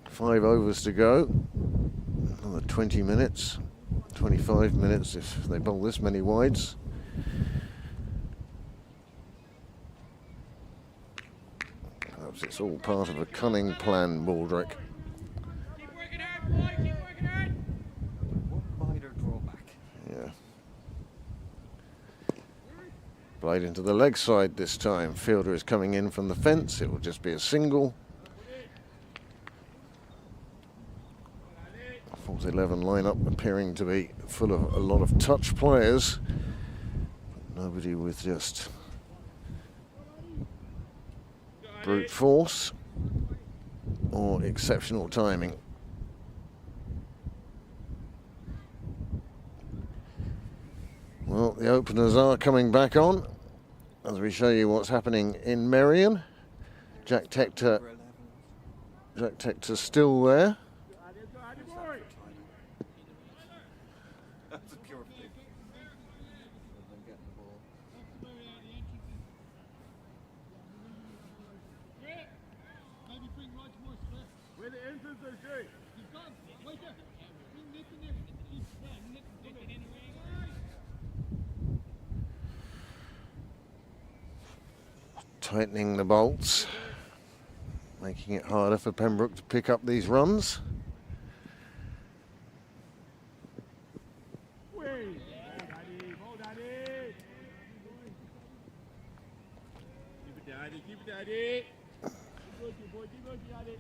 Five overs to go. Another 20 minutes, 25 minutes if they bowl this many wides. Perhaps it's all part of a cunning plan, Balbriggan. Keep working hard, boy. Keep working hard. One minor drawback. Yeah. Played into the leg side this time. Fielder is coming in from the fence. It will just be a single. Fourth 11 lineup appearing to be full of a lot of touch players. Nobody with just brute force or exceptional timing. Well, the openers are coming back on as we show you what's happening in Merrion. Jack Tector, still there. That's a pure flick. Them getting the ball. Where the entrance is, Jay. Tightening the bolts, making it harder for Pembroke to pick up these runs. Keep it, Daddy. Keep going, Daddy.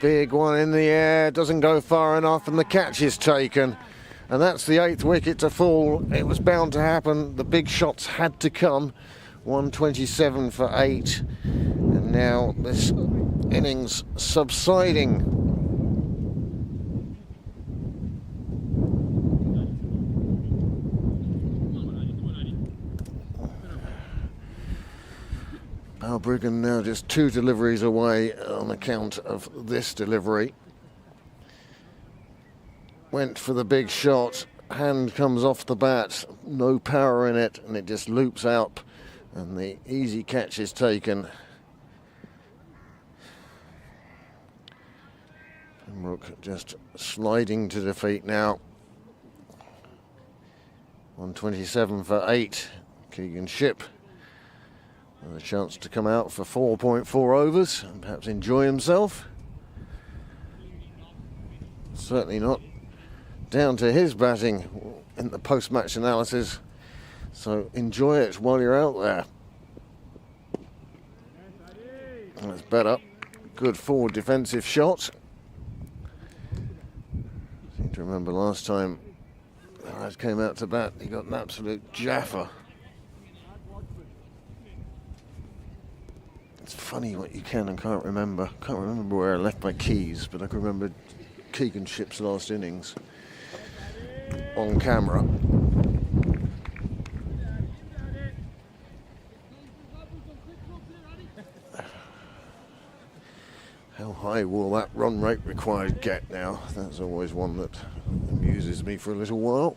Big one in the air, doesn't go far enough, and the catch is taken. And that's the 8th wicket to fall. It was bound to happen. The big shots had to come. 127 for 8. And now this innings subsiding. Balbriggan now just 2 deliveries away on account of this delivery. Went for the big shot, hand comes off the bat, no power in it, and it just loops out, and the easy catch is taken. Pembroke just sliding to defeat now. 127 for 8. Keegan Shipp with a chance to come out for 4.4 overs and perhaps enjoy himself. Certainly not down to his batting in the post-match analysis, so enjoy it while you're out there. That's better. Good forward defensive shot. I seem to remember last time The lad came out to bat, he got an absolute jaffer. It's funny what you can and can't remember. Can't remember where I left my keys, but I can remember Keegan Ship's last innings on camera. How high will that run rate required get now? That's always one that amuses me for a little while.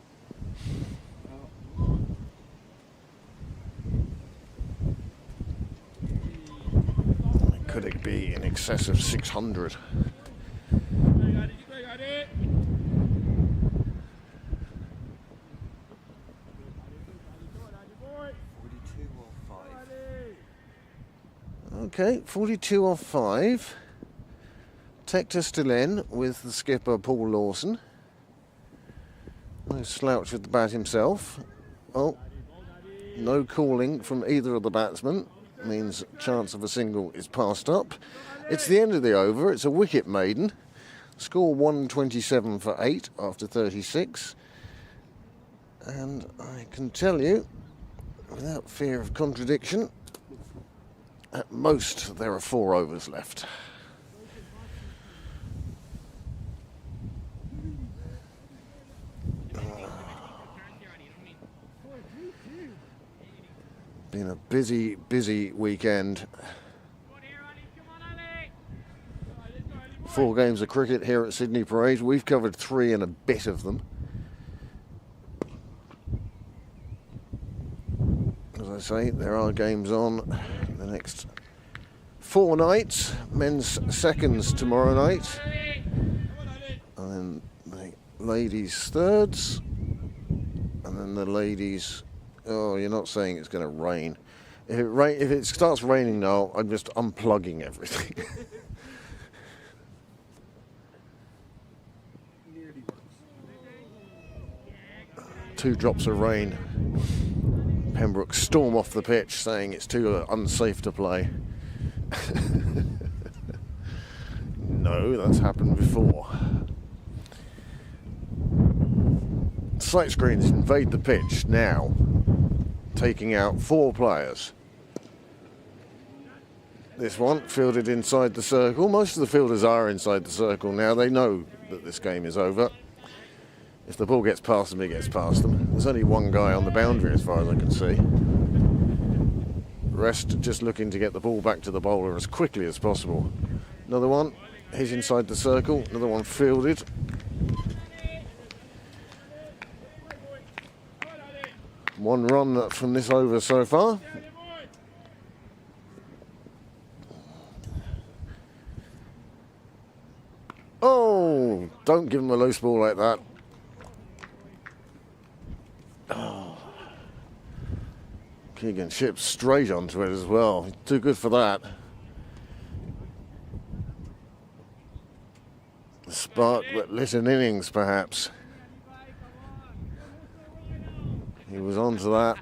Could it be in excess of 600? Okay, 42 off 5. Tector still in with the skipper Paul Lawson. No slouch with the bat himself. Oh, no calling from either of the batsmen. Means chance of a single is passed up. It's the end of the over. It's a wicket maiden. Score 127 for 8 after 36. And I can tell you, without fear of contradiction, at most there are 4 overs left. Been a busy, busy weekend. 4 games of cricket here at Sydney Parade. We've covered 3 and a bit of them. As I say, there are games on the next 4 nights. Men's seconds tomorrow night. And then the ladies' thirds. And then the ladies... Oh, you're not saying it's going to rain. If it starts raining now, I'm just unplugging everything. 2 drops of rain. Pembroke storm off the pitch saying it's too unsafe to play. No, that's happened before. Sight screens invade the pitch now, taking out 4 players. This one fielded inside the circle. Most of the fielders are inside the circle now. They know that this game is over. If the ball gets past them, it gets past them. There's only 1 guy on the boundary as far as I can see. The rest just looking to get the ball back to the bowler as quickly as possible. Another one, he's inside the circle. Another one fielded. One run from this over so far. Oh, don't give him a loose ball like that. Oh. Keegan Ship straight onto it as well. Too good for that. The spark that lit an innings, perhaps. He was onto that.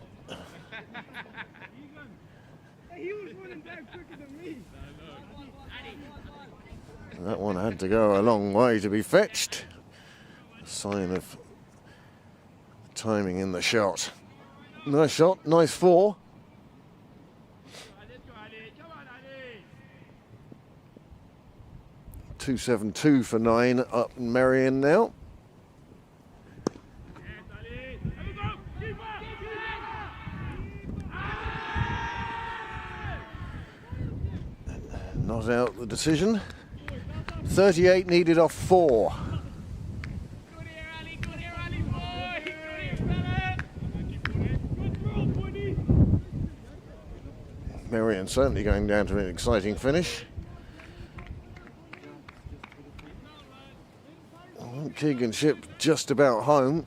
That one had to go a long way to be fetched. A sign of timing in the shot. Nice shot, nice 4. .272 for 9 up in Merrion now. Not out the decision. 38 needed off 4. Merrion certainly going down to an exciting finish. Keegan Ship just about home.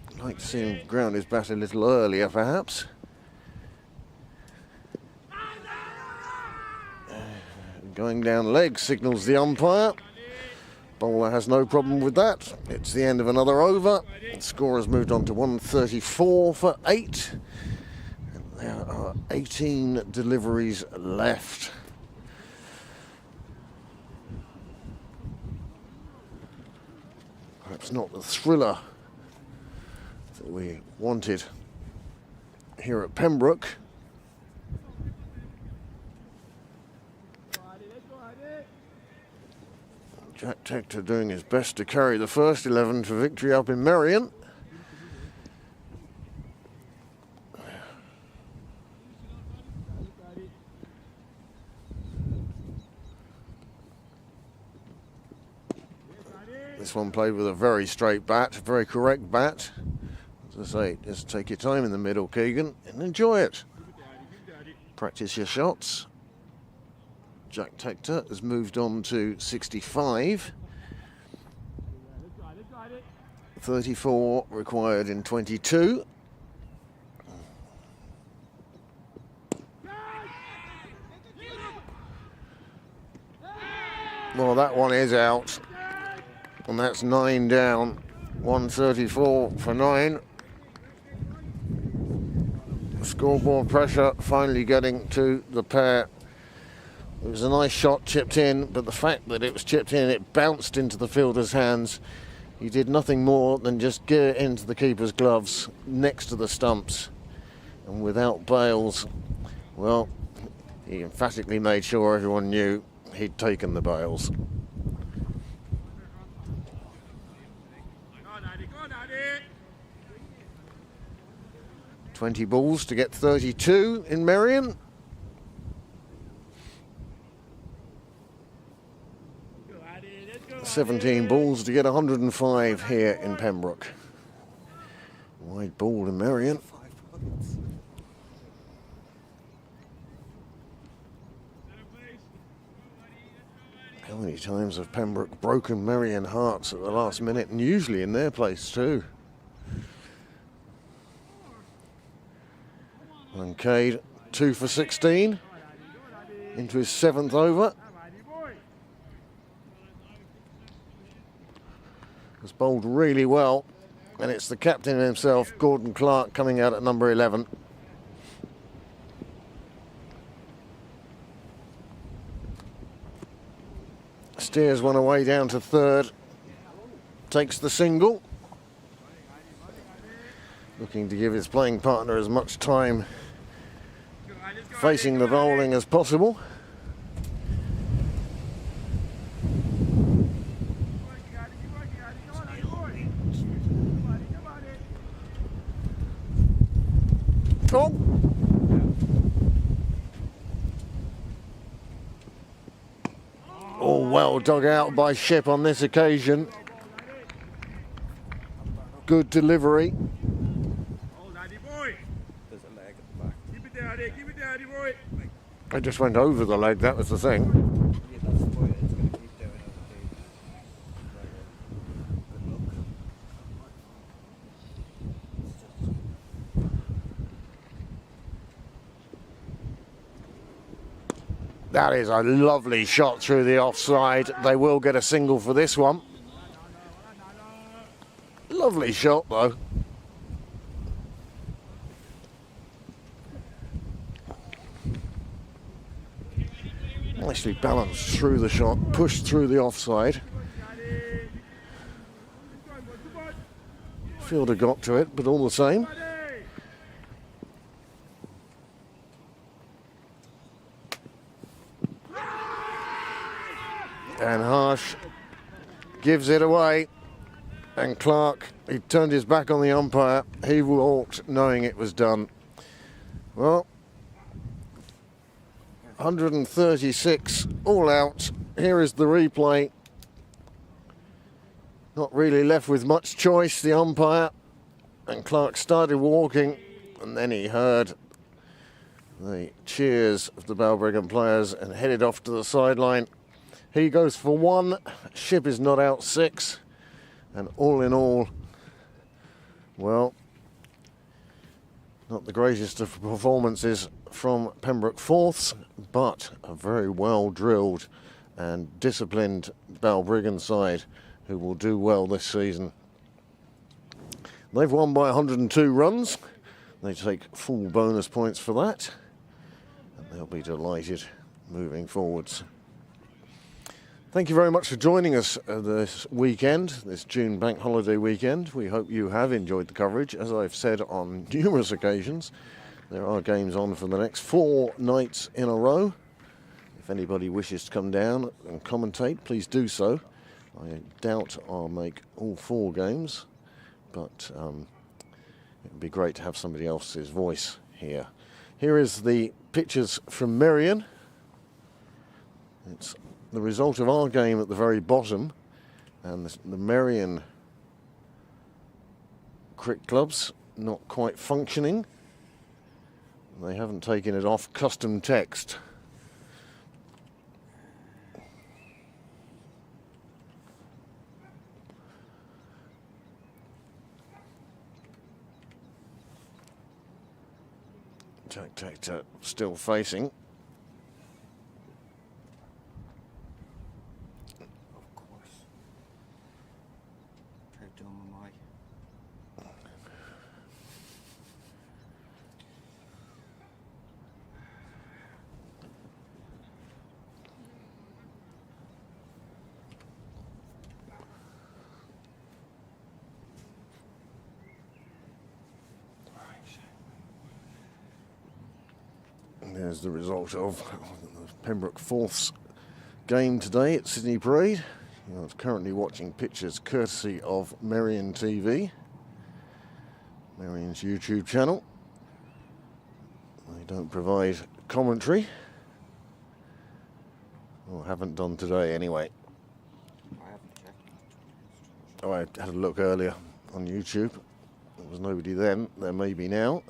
I'd like to see him ground his bat a little earlier, perhaps. Going down leg signals the umpire. Bowler has no problem with that. It's the end of another over. The score has moved on to 134 for 8. And there are 18 deliveries left. Perhaps not the thriller that we wanted here at Pembroke. Jack Tector doing his best to carry the first 11 to victory up in Merrion. This one played with a very straight bat, very correct bat. As I say, just take your time in the middle, Keegan, and enjoy it. Practice your shots. Jack Tector has moved on to 65. 34 required in 22. Well, that one is out. And that's 9 down. 134 for 9. Scoreboard pressure finally getting to the pair. It was a nice shot chipped in, but the fact that it was chipped in, it bounced into the fielder's hands. He did nothing more than just gear into the keeper's gloves next to the stumps. And without bails, well, he emphatically made sure everyone knew he'd taken the bails. 20 balls to get 32 in Merrion. Go 17 balls to get 105 here in Pembroke. Wide ball in Merrion. 5 points. How many times have Pembroke broken Merrion hearts at the last minute, and usually in their place too? And Cade 2 for 16 into his 7th over. Has bowled really well, and it's the captain himself, Gordon Clark, coming out at number 11. Steers one away down to 3rd, takes the single, looking to give his playing partner as much time facing the bowling as possible. Oh! Oh, well dug out by Ship on this occasion. Good delivery. There's a leg at the back. Keep it down there, keep it down there, boy. I just went over the leg, that was the thing. Yeah, that's the point. It's going to keep doing it. Good luck. That is a lovely shot through the offside. They will get a single for this one. Lovely shot though. Nicely balanced through the shot, pushed through the offside. Fielder got to it, but all the same. And Harsh gives it away. And Clark, he turned his back on the umpire. He walked knowing it was done. Well, 136 all out. Here is the replay. Not really left with much choice, the umpire. And Clark started walking, and then he heard the cheers of the Balbriggan players and headed off to the sideline. He goes for 1. Ship is not out 6. And all in all, well, not the greatest of performances from Pembroke fourths, but a very well drilled and disciplined Balbriggan side who will do well this season. They've won by 102 runs. They take full bonus points for that, and they'll be delighted moving forwards. Thank you very much for joining us this weekend, this June bank holiday weekend. We hope you have enjoyed the coverage. As I've said on numerous occasions, there are games on for the next 4 nights in a row. If anybody wishes to come down and commentate, please do so. I doubt I'll make all 4 games, but it would be great to have somebody else's voice here. Here is the pictures from Merrion. It's the result of our game at the very bottom, and the Merrion cricket clubs not quite functioning. They haven't taken it off custom text. Tactor still facing. Of course. How dumb am I? There's the result of Pembroke Fourth's game today at Sydney Parade. You're currently watching pictures courtesy of Merrion TV, Merrion's YouTube channel. They don't provide commentary, or haven't done today anyway. I haven't checked. Oh, I had a look earlier on YouTube. There was nobody then. There may be now.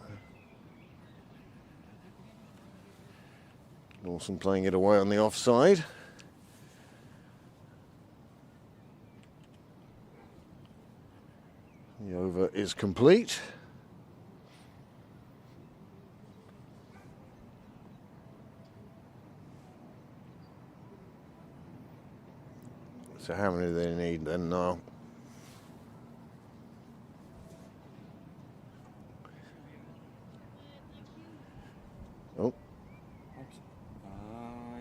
Lawson playing it away on the offside. The over is complete. So how many do they need then now? Oh.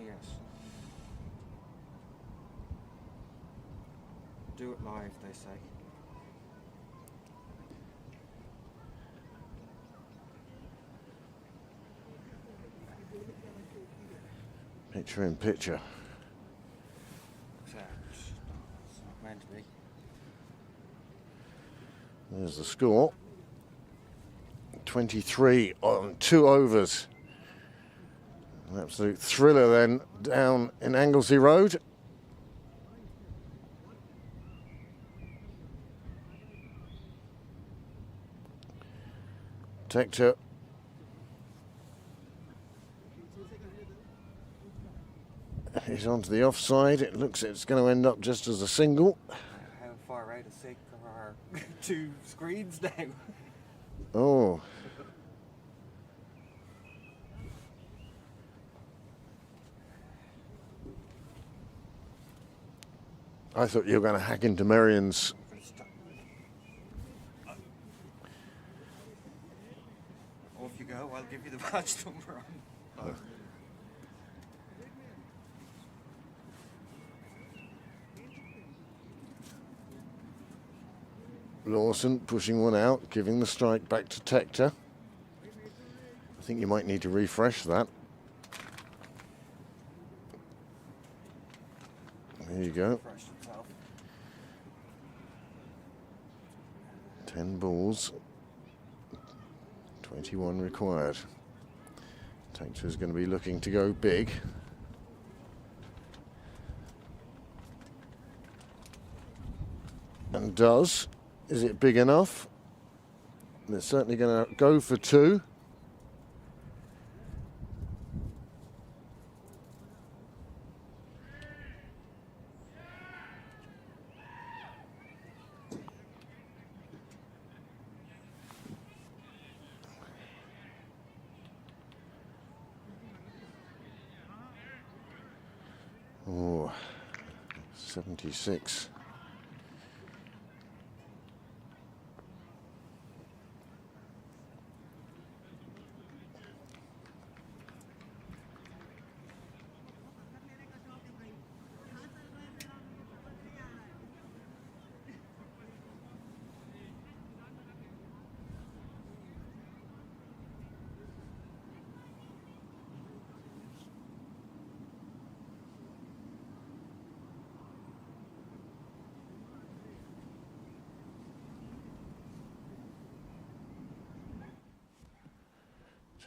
Yes. Do it live, they say. Picture in picture. It's not meant to be. There's the score. 23 on 2 overs. An absolute thriller then down in Anglesey Road. Tector is onto the offside. It looks it's going to end up just as a single. How far out of sync are our 2 screens now? Oh. I thought you were going to hack into Merrion's. Off you go, I'll give you the badge number on. Lawson pushing one out, giving the strike back to Tector. I think you might need to refresh that. There you go. 10 balls, 21 required. Tector's going to be looking to go big. And does. Is it big enough? They're certainly going to go for 2. Oh, 76.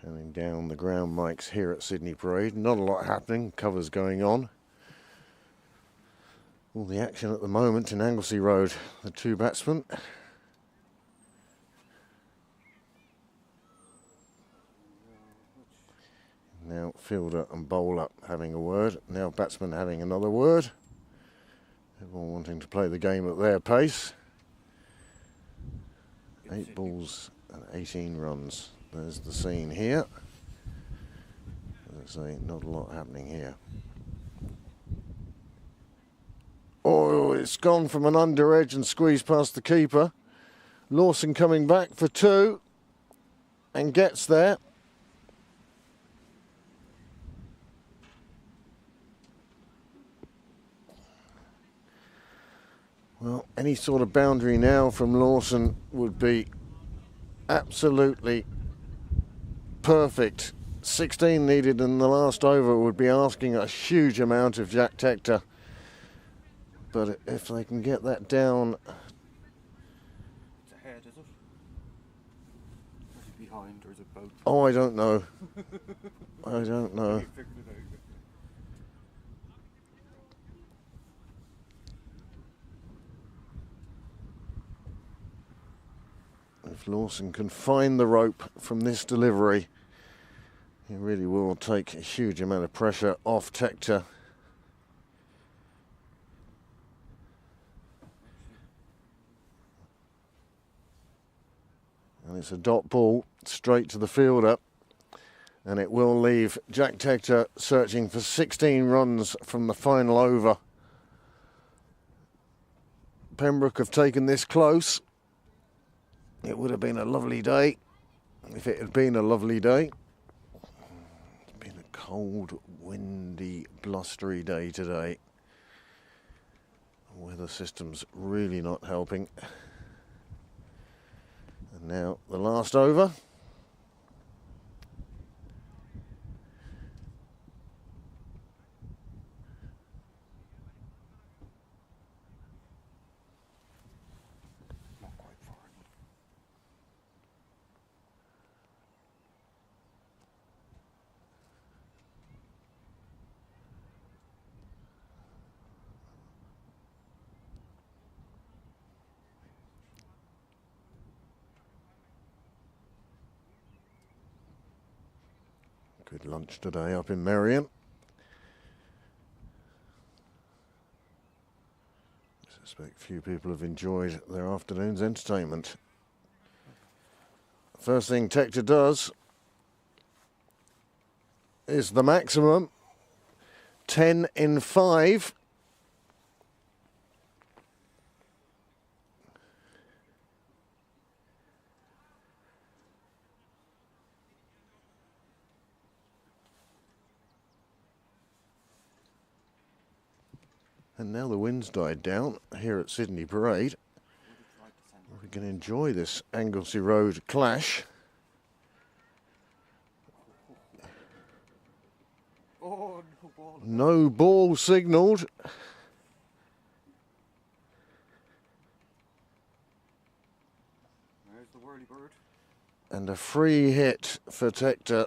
Turning down the ground mics here at Sydney Parade. Not a lot happening, covers going on. All the action at the moment in Anglesey Road, the two batsmen. Now fielder and bowler having a word. Now batsman having another word. Everyone wanting to play the game at their pace. 8 balls and 18 runs. There's the scene here. As I say, not a lot happening here. Oh, it's gone from an under edge and squeezed past the keeper. Lawson coming back for 2 and gets there. Well, any sort of boundary now from Lawson would be absolutely perfect. 16 needed in the last over would be asking a huge amount of Jack Tector. But if they can get that down... It's ahead, is it? Is it behind or is it both? Oh, I don't know. I don't know. If Lawson can find the rope from this delivery, he really will take a huge amount of pressure off Tector. And it's a dot ball straight to the fielder, and it will leave Jack Tector searching for 16 runs from the final over. Pembroke have taken this close. It would have been a lovely day if it had been a lovely day. It's been a cold, windy, blustery day today. The weather system's really not helping. And now the last over. Good lunch today up in Merrion. I suspect few people have enjoyed their afternoon's entertainment. First thing Tector does is the maximum. 10 in 5. And now the wind's died down here at Sydney Parade. We can enjoy this Anglesey Road clash. Oh, no ball. No ball signalled. There's the whirly bird. And a free hit for Tector.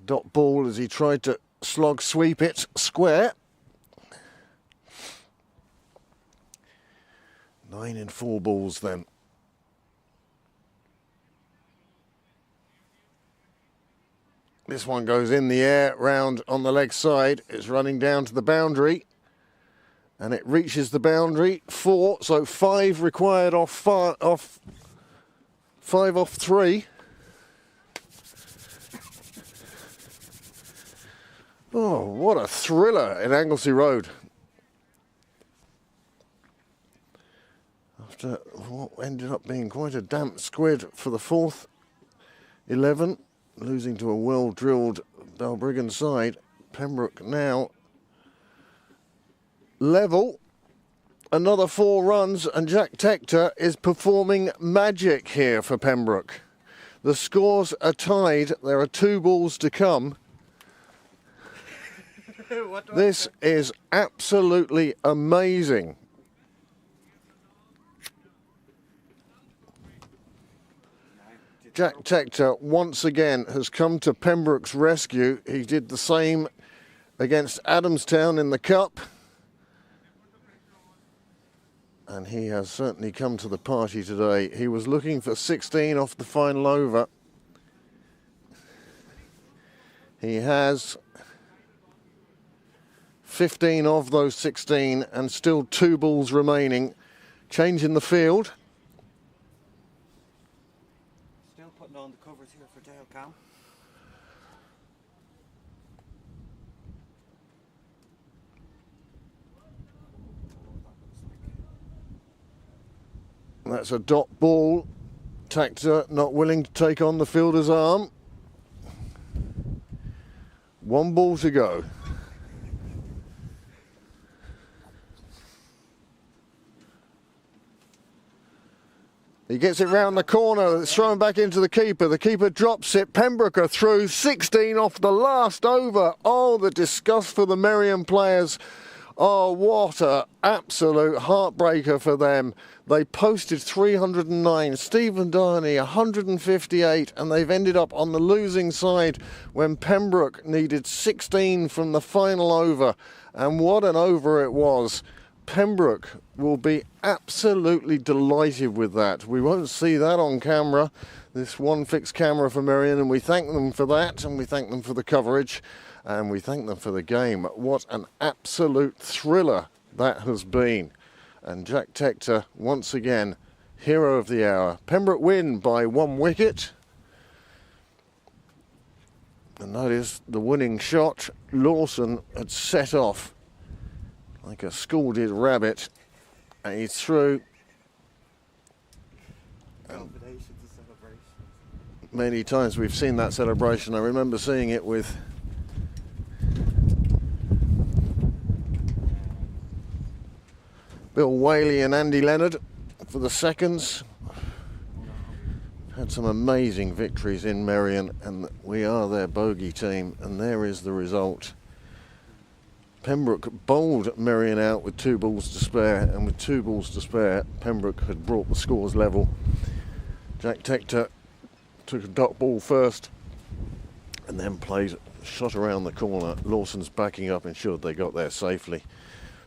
Dot ball as he tried to slog sweep it square. 9 in 4 balls then. This one goes in the air, round on the leg side. It's running down to the boundary. And it reaches the boundary. 4, so 5 required off 5 off 3. Oh, what a thriller in Anglesey Road. After what ended up being quite a damp squid for the 4th 11, losing to a well-drilled Balbriggan side, Pembroke now level. Another 4 runs, and Jack Tector is performing magic here for Pembroke. The scores are tied. There are 2 balls to come. This is absolutely amazing. Jack Tector once again has come to Pembroke's rescue. He did the same against Adamstown in the Cup. And he has certainly come to the party today. He was looking for 16 off the final over. He has 15 of those 16 and still 2 balls remaining. Change in the field. Still putting on the covers here for Dale Cam. That's a dot ball. Tactor not willing to take on the fielder's arm. 1 ball to go. He gets it round the corner, it's thrown back into the keeper. The keeper drops it. Pembroke are through, 16 off the last over. Oh, the disgust for the Merrion players. Oh, what an absolute heartbreaker for them. They posted 309, Stephen Darney 158, and they've ended up on the losing side when Pembroke needed 16 from the final over. And what an over it was. Pembroke will be absolutely delighted with that. We won't see that on camera, this one fixed camera for Merrion, and we thank them for that, and we thank them for the coverage, and we thank them for the game. What an absolute thriller that has been. And Jack Tector, once again, hero of the hour. Pembroke win by 1 wicket. And that is the winning shot. Lawson had set off like a scalded rabbit, and he's through. Combinations of celebrations. Many times we've seen that celebration. I remember seeing it with Bill Whaley and Andy Leonard for the seconds. Had some amazing victories in Merrion, and we are their bogey team, and there is the result. Pembroke bowled Merrion out with 2 balls to spare, and with 2 balls to spare, Pembroke had brought the scores level. Jack Tector took a dot ball first, and then played a shot around the corner. Lawson's backing up, ensured they got there safely.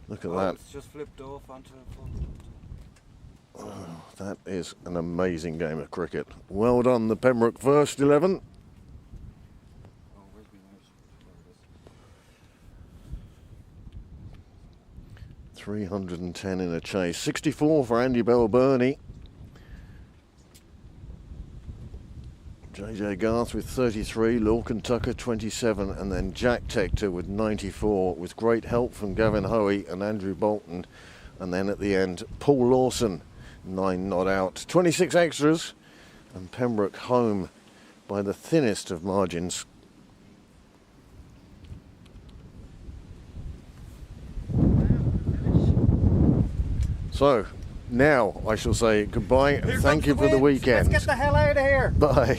Look at that. It's just flipped off onto a full. Oh, that is an amazing game of cricket. Well done, the Pembroke first 11. 310 in a chase. 64 for Andy Balbriggan. JJ Garth with 33, Lorcan Tucker 27, and then Jack Tector with 94, with great help from Gavin Hoey and Andrew Bolton. And then at the end, Paul Lawson, 9 not out. 26 extras, and Pembroke home by the thinnest of margins. So, now I shall say goodbye and thank you for the weekend. Let's get the hell out of here. Bye.